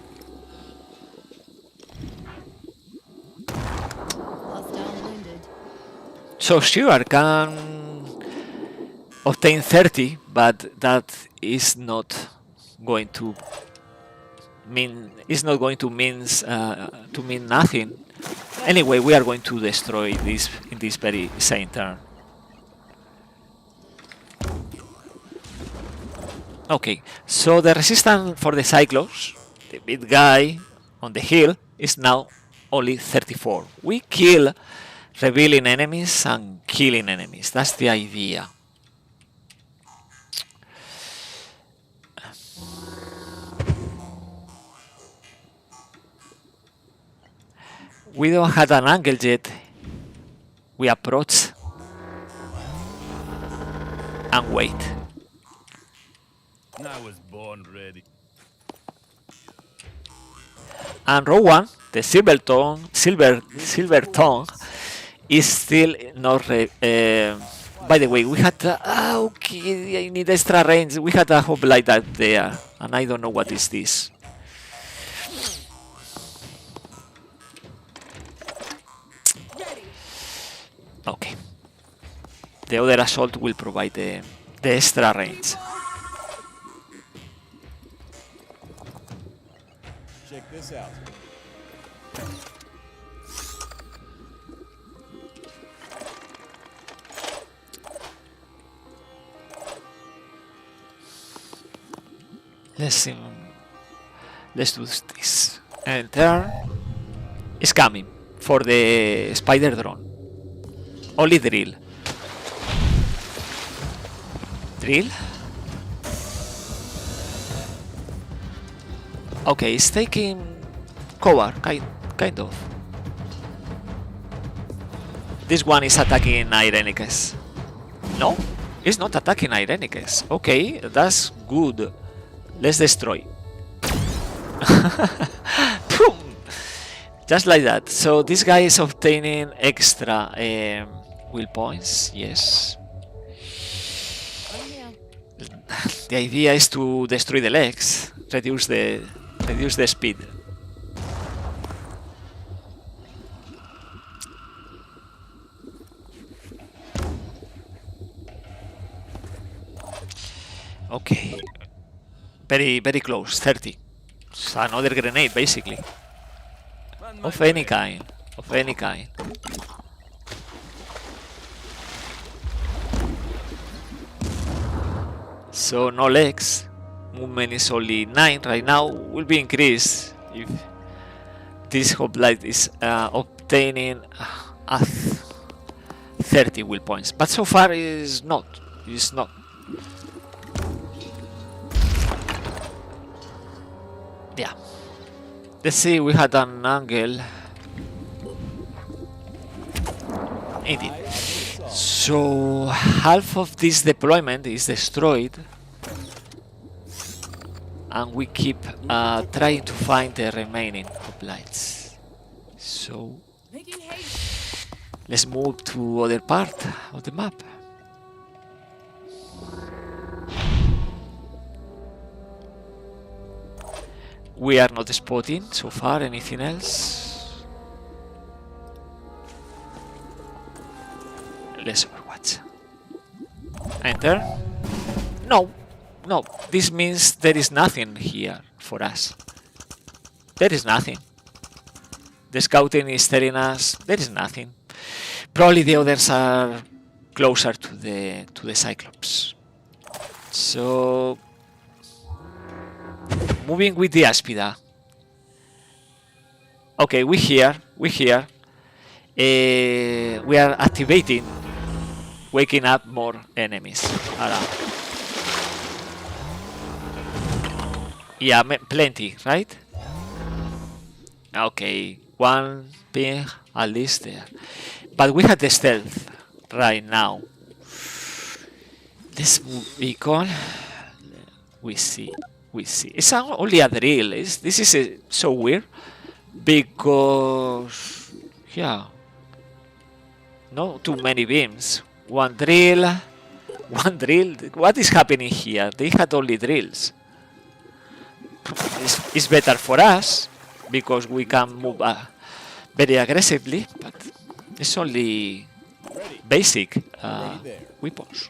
[SPEAKER 6] Hostile wounded.
[SPEAKER 1] So sure, can obtain 30, but that is not going to mean mean nothing. Anyway, we are going to destroy this in this very same turn. Okay, so the resistance for the Cyclops, the big guy on the hill, is now only 34. We kill revealing enemies and killing enemies. That's the idea. We don't have an angle yet. We approach and wait.
[SPEAKER 8] I was born ready.
[SPEAKER 1] And row 1, the silver tongue is still not. By the way, we had okay. I need extra range. We had a hoplite there, and I don't know what is this. Okay. The other assault will provide the extra range.
[SPEAKER 8] Check this out.
[SPEAKER 1] Let's see. Let's do this. And turn is coming for the spider drone. Only drill. Drill. Okay, it's taking cover, kind of. This one is attacking Irenicus. No, it's not attacking Irenicus. Okay, that's good. Let's destroy. Boom! Just like that. So this guy is obtaining extra will points. Yes.
[SPEAKER 6] On here.
[SPEAKER 1] The idea is to destroy the legs, reduce the speed. Okay, very close. 30. It's another grenade, basically, of any kind. So no legs. Movement is only 9 right now. Will be increased if this hoplite is obtaining 30 will points. But so far is not. It's not. Yeah. Let's see. We had an angle. Indeed. So half of this deployment is destroyed, and we keep trying to find the remaining hoplites. So
[SPEAKER 2] Making haste.
[SPEAKER 1] let's move to other part of the map. We are not spotting so far anything else. Let's overwatch. Enter. No, this means there is nothing here for us. There is nothing. The scouting is telling us there is nothing. Probably the others are closer to the Cyclops. So moving with the Aspida. Okay, we here. We are activating, waking up more enemies around. Yeah, plenty, right? Okay, one ping at least there. But we had the stealth right now. Let's move beacon. We see. It's only a drill. This is so weird because yeah, no too many beams. One drill. What is happening here? They had only drills. It's better for us because we can move very aggressively, but it's only basic weapons.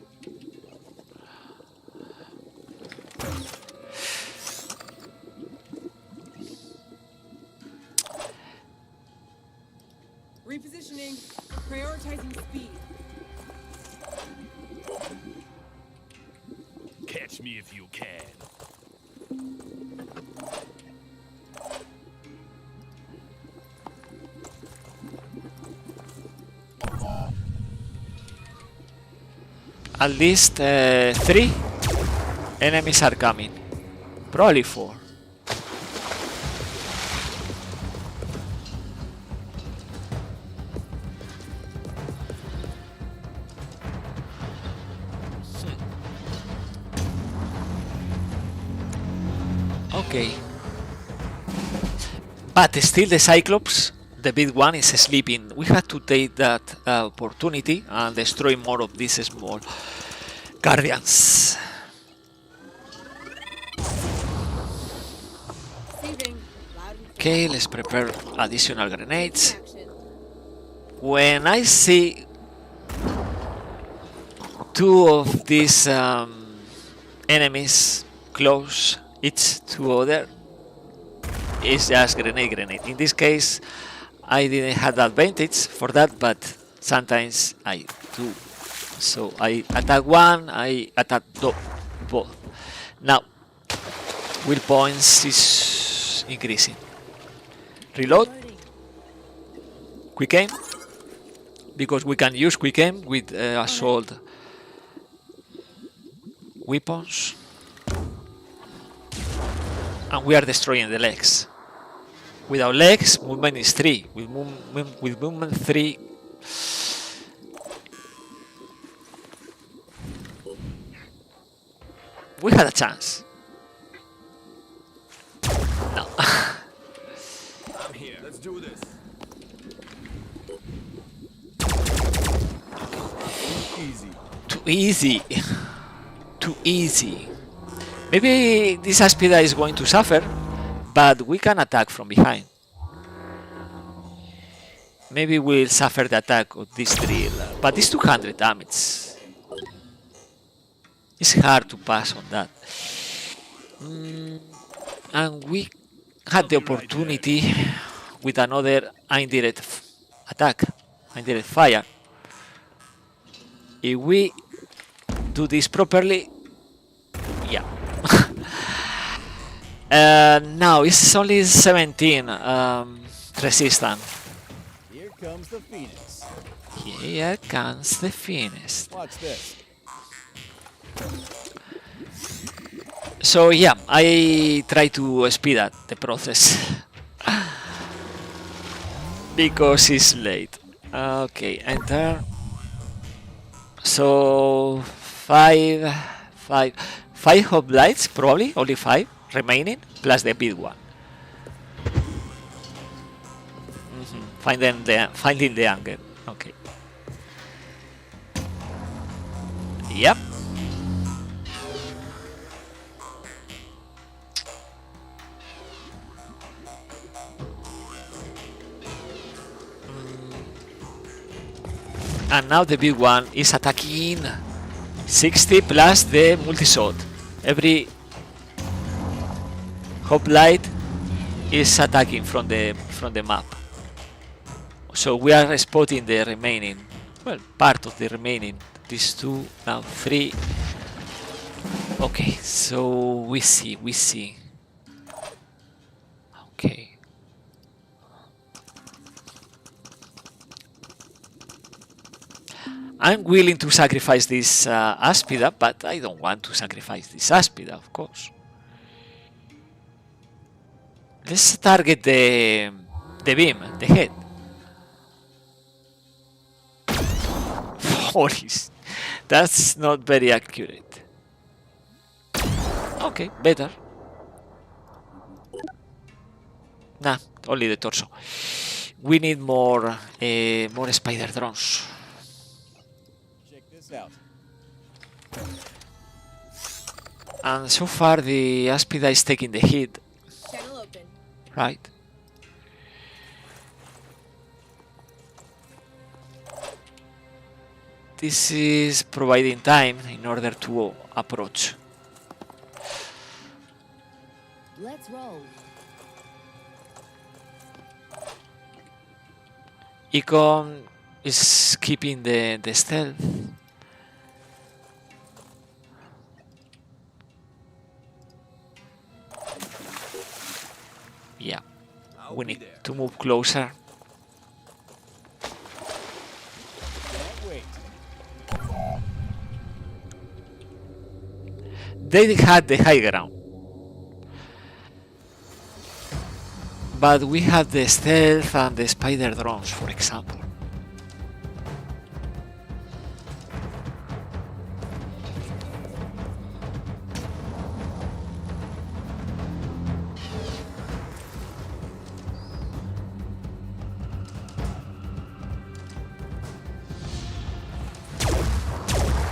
[SPEAKER 2] Repositioning. Prioritizing speed.
[SPEAKER 8] Catch me if you can.
[SPEAKER 1] At least 3 enemies are coming. Probably 4. Okay. But still the Cyclops, the big one, is sleeping. We had to take that opportunity and destroy more of these small guardians.
[SPEAKER 2] Receiving. Loud and
[SPEAKER 1] Okay, let's prepare additional grenades.
[SPEAKER 2] action.
[SPEAKER 1] When I see 2 of these enemies close each to other, it's just grenade. In this case, I didn't have the advantage for that, but sometimes I do. So I attack one, I attack both. Now, will points is increasing. Reload. Quick aim. Because we can use quick aim with assault weapons. and we are destroying the legs. Without legs, movement is 3. With movement 3, we had a chance. No.
[SPEAKER 8] I'm here. Let's do this.
[SPEAKER 5] Easy.
[SPEAKER 1] Too easy. Too easy. Maybe this Aspida is going to suffer, but we can attack from behind. Maybe we'll suffer the attack of this drill, but it's 200 damage. It's hard to pass on that. And we had the opportunity with another indirect attack, indirect fire. If we do this properly, yeah. Now it's only 17 resistant.
[SPEAKER 5] Here comes the Phoenix.
[SPEAKER 1] Here comes the Phoenix.
[SPEAKER 5] Watch this.
[SPEAKER 1] So yeah, I try to speed up the process because it's late. Okay, enter. So five hoplites, probably only 5 remaining, plus the big one. Finding the angle. Okay. Yep. And now the big one is attacking 60 plus the multi-shot. Every hoplite is attacking from the map. So we are spotting the remaining, well, part of the remaining. These 2, now 3. Okay, so we see. Okay. I'm willing to sacrifice this Aspida, but I don't want to sacrifice this Aspida, of course. Let's target the beam, the head. Holy, that's not very accurate. Okay, better. Nah, only the torso. We need more spider drones.
[SPEAKER 5] Check this out.
[SPEAKER 1] And so far the Aspida is taking the hit,
[SPEAKER 2] Channel open.
[SPEAKER 1] right? This is providing time in order to approach.
[SPEAKER 6] Let's roll.
[SPEAKER 1] Econ is keeping the stealth. Yeah, we need to move closer.
[SPEAKER 5] Can't wait.
[SPEAKER 1] They had the high ground, but we have the stealth and the spider drones, for example.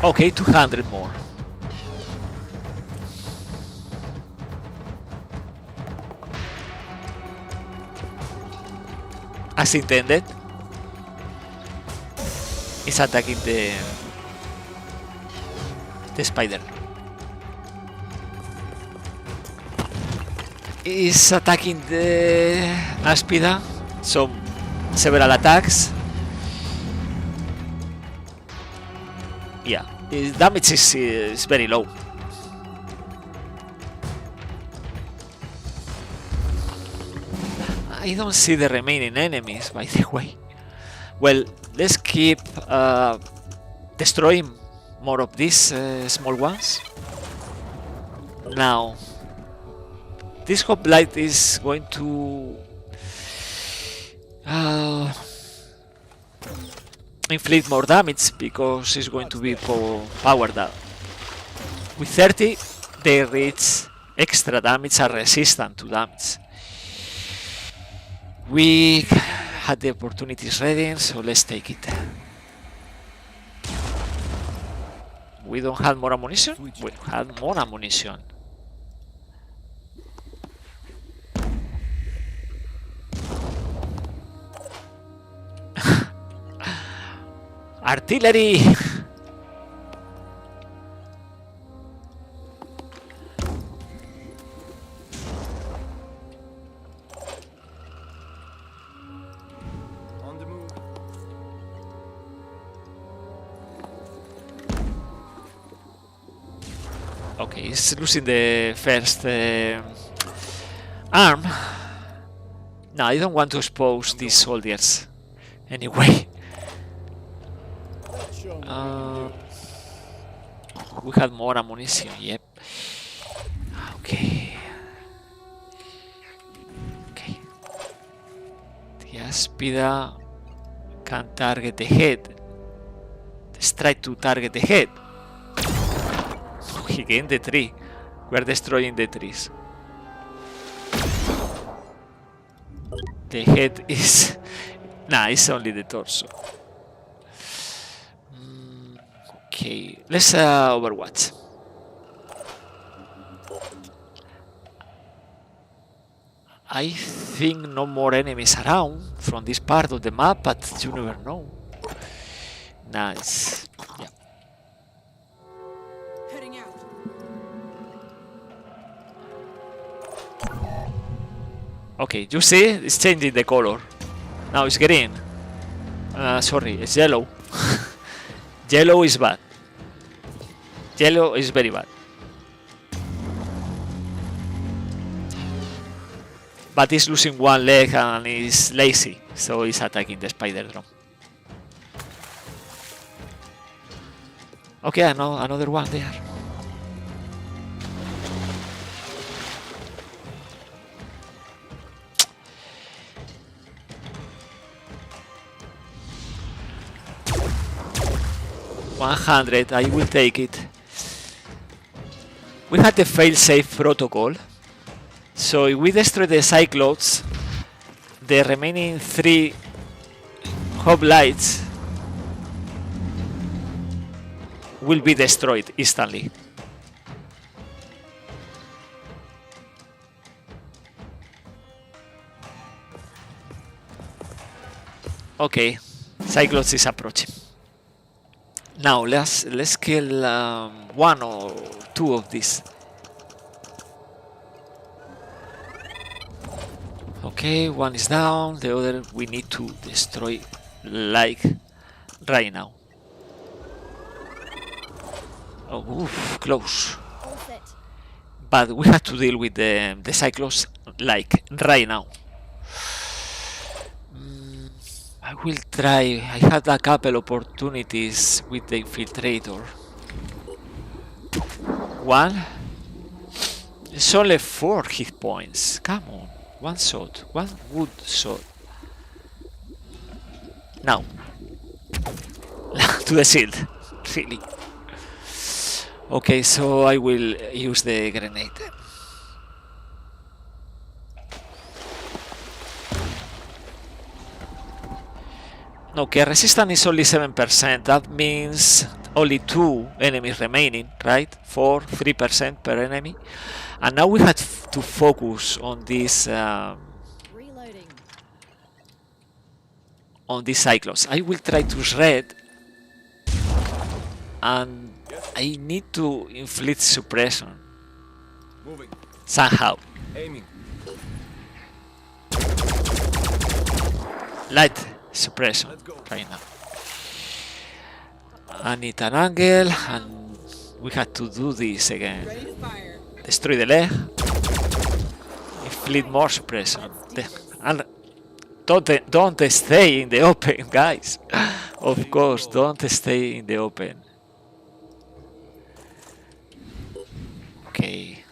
[SPEAKER 1] Okay, 200 more. As intended, is attacking the spider. Is attacking the Aspida, so several attacks. Yeah, his damage is very low. I don't see the remaining enemies, by the way. Well, let's keep destroying more of these small ones. Now, this hoplite is going to inflict more damage because it's going to be powered up. With 30, they reach extra damage and resistant to damage. We had the opportunities ready, so let's take it. We don't have more ammunition? We had more ammunition. Artillery!
[SPEAKER 8] On the move.
[SPEAKER 1] Okay, he's losing the first arm. No, I don't want to expose these soldiers. Anyway. We had more ammunition, yep. Okay. Okay. The Aspida can target the head. Let's try to target the head. He gained the tree. We're destroying the trees. The head is... Nah, it's only the torso. Okay, let's Overwatch. I think no more enemies around from this part of the map, but you never know. Nice. Yeah.
[SPEAKER 2] Heading out.
[SPEAKER 1] Okay, you see, it's changing the color. Now it's green. Sorry, it's yellow. Yellow is bad. Yellow is very bad. But he's losing one leg and he's lazy, so he's attacking the spider drum. Okay, I know another one there. $100, I will take it. We had the fail-safe protocol. So if we destroy the Cyclops, the remaining 3 hoplites will be destroyed instantly. Okay, Cyclops is approaching. Now let's kill 1 or 2 of these. Okay, one is down, the other we need to destroy like right now. Oh, oof, close.
[SPEAKER 6] All set.
[SPEAKER 1] But we have to deal with the Cyclops like right now. I will try. I had a couple opportunities with the infiltrator. One. It's only 4 hit points. Come on. One shot. One good shot. Now. To the shield. Really. Okay, so I will use the grenade. Okay, resistance is only 7%. That means only 2 enemies remaining, right? 3% per enemy. And now we have to focus on this
[SPEAKER 6] Reloading.
[SPEAKER 1] on these Cyclops. I will try to shred, and I need to inflict suppression
[SPEAKER 8] Moving.
[SPEAKER 1] somehow.
[SPEAKER 8] Aiming.
[SPEAKER 1] Light suppression right now. I need an angle, and we have to do this again.
[SPEAKER 2] Ready to fire.
[SPEAKER 1] Destroy the leg. Inflict more suppression. And don't stay in the open, guys. Of course, don't stay in the open. Okay.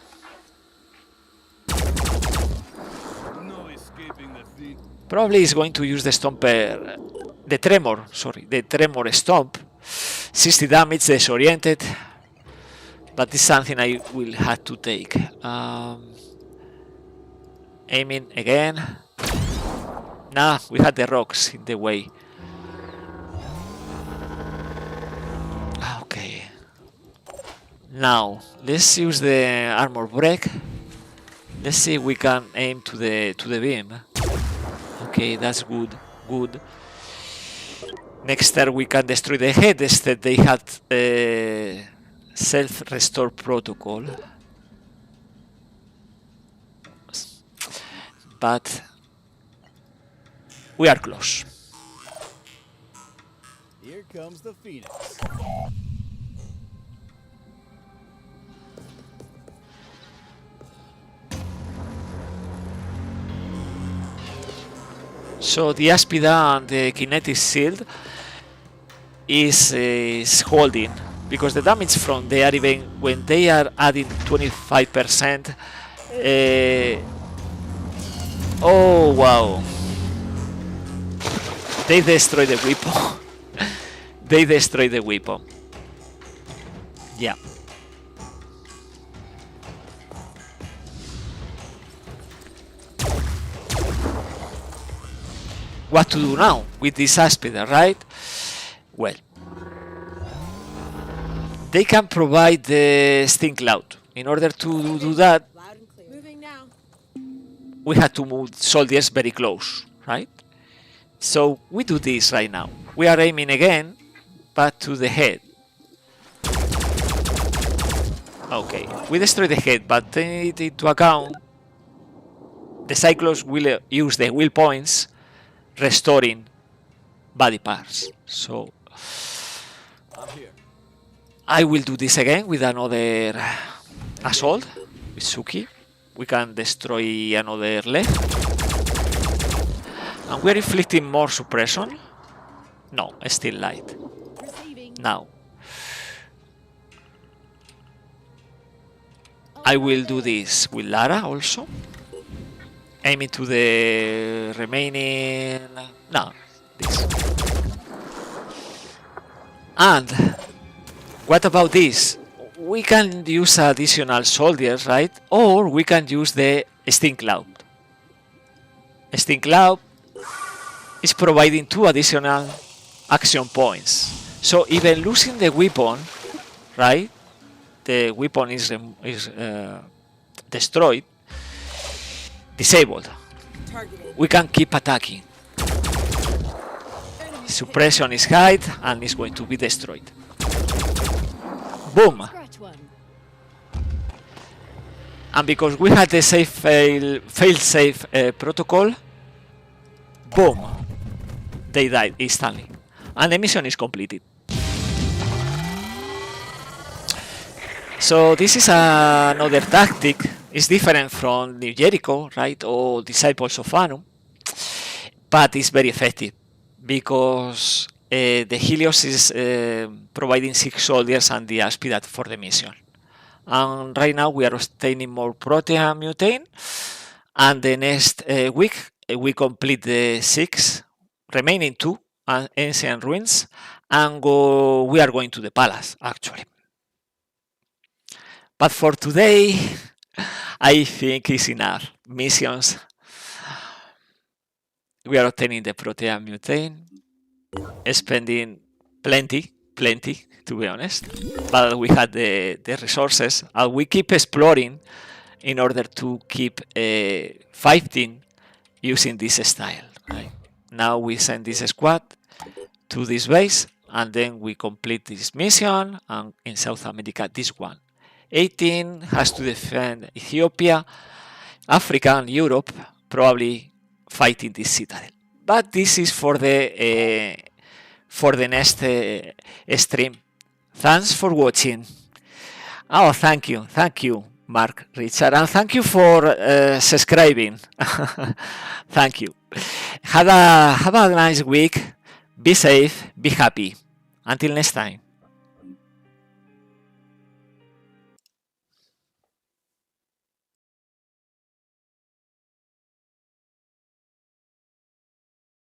[SPEAKER 1] Probably is going to use the Stomper, the Tremor Stomp. 60 damage, disoriented. But this is something I will have to take. Aiming again. Nah, we had the rocks in the way. Okay. Now, let's use the armor break. Let's see if we can aim to the beam. Okay, that's good. Good. Next turn we can destroy the head. Instead they had self-restore protocol. But we are close.
[SPEAKER 11] Here comes the Phoenix.
[SPEAKER 1] So the Aspida and the kinetic shield is holding, because the damage from they are even when they are adding 25%. Oh wow! They destroy the weapon. They destroy the weapon. Yeah. What to do now with this Aspida, right? Well, they can provide the Sting Cloud. In order to do that,
[SPEAKER 2] Loud and clear. Moving now.
[SPEAKER 1] we had to move soldiers very close, right? So we do this right now. We are aiming again, but to the head. Okay, we destroy the head, but take into account the Cyclones will use the will points, restoring body parts. So
[SPEAKER 11] I'm here.
[SPEAKER 1] I will do this again with another assault with Suki. We can destroy another leg. And we're inflicting more suppression. No, still light.
[SPEAKER 6] Receiving.
[SPEAKER 1] Now I will do this with Lara also. Aiming to the remaining... No, this. And what about this? We can use additional soldiers, right? Or we can use the Sting Cloud. Sting Cloud is providing 2 additional action points. So even losing the weapon, right? The weapon is destroyed, disabled.
[SPEAKER 2] Targeting.
[SPEAKER 1] We can keep attacking. Suppression is high and is going to be destroyed. Boom!
[SPEAKER 6] Scratch one.
[SPEAKER 1] And because we had the fail-safe protocol, boom! They died instantly. And the mission is completed. So this is another tactic. It's different from New Jericho, right, or Disciples of Anum, but it's very effective because the Helios is providing 6 soldiers and the Aspida for the mission. And right now we are obtaining more Protean Mutane, and the next week we complete the 6 remaining 2 ancient ruins, and we are going to the palace actually. But for today, I think it's enough. Missions. We are obtaining the Protean Mutane, spending plenty, to be honest. But we had the resources, and we keep exploring in order to keep fighting using this style. Right? Now we send this squad to this base, and then we complete this mission, and in South America, this one. 18 has to defend Ethiopia, Africa, and Europe, probably fighting this citadel. But this is for the next stream. Thanks for watching. Oh, thank you, Mark, Richard, and thank you for subscribing. Thank you. Have a nice week. Be safe. Be happy. Until next time.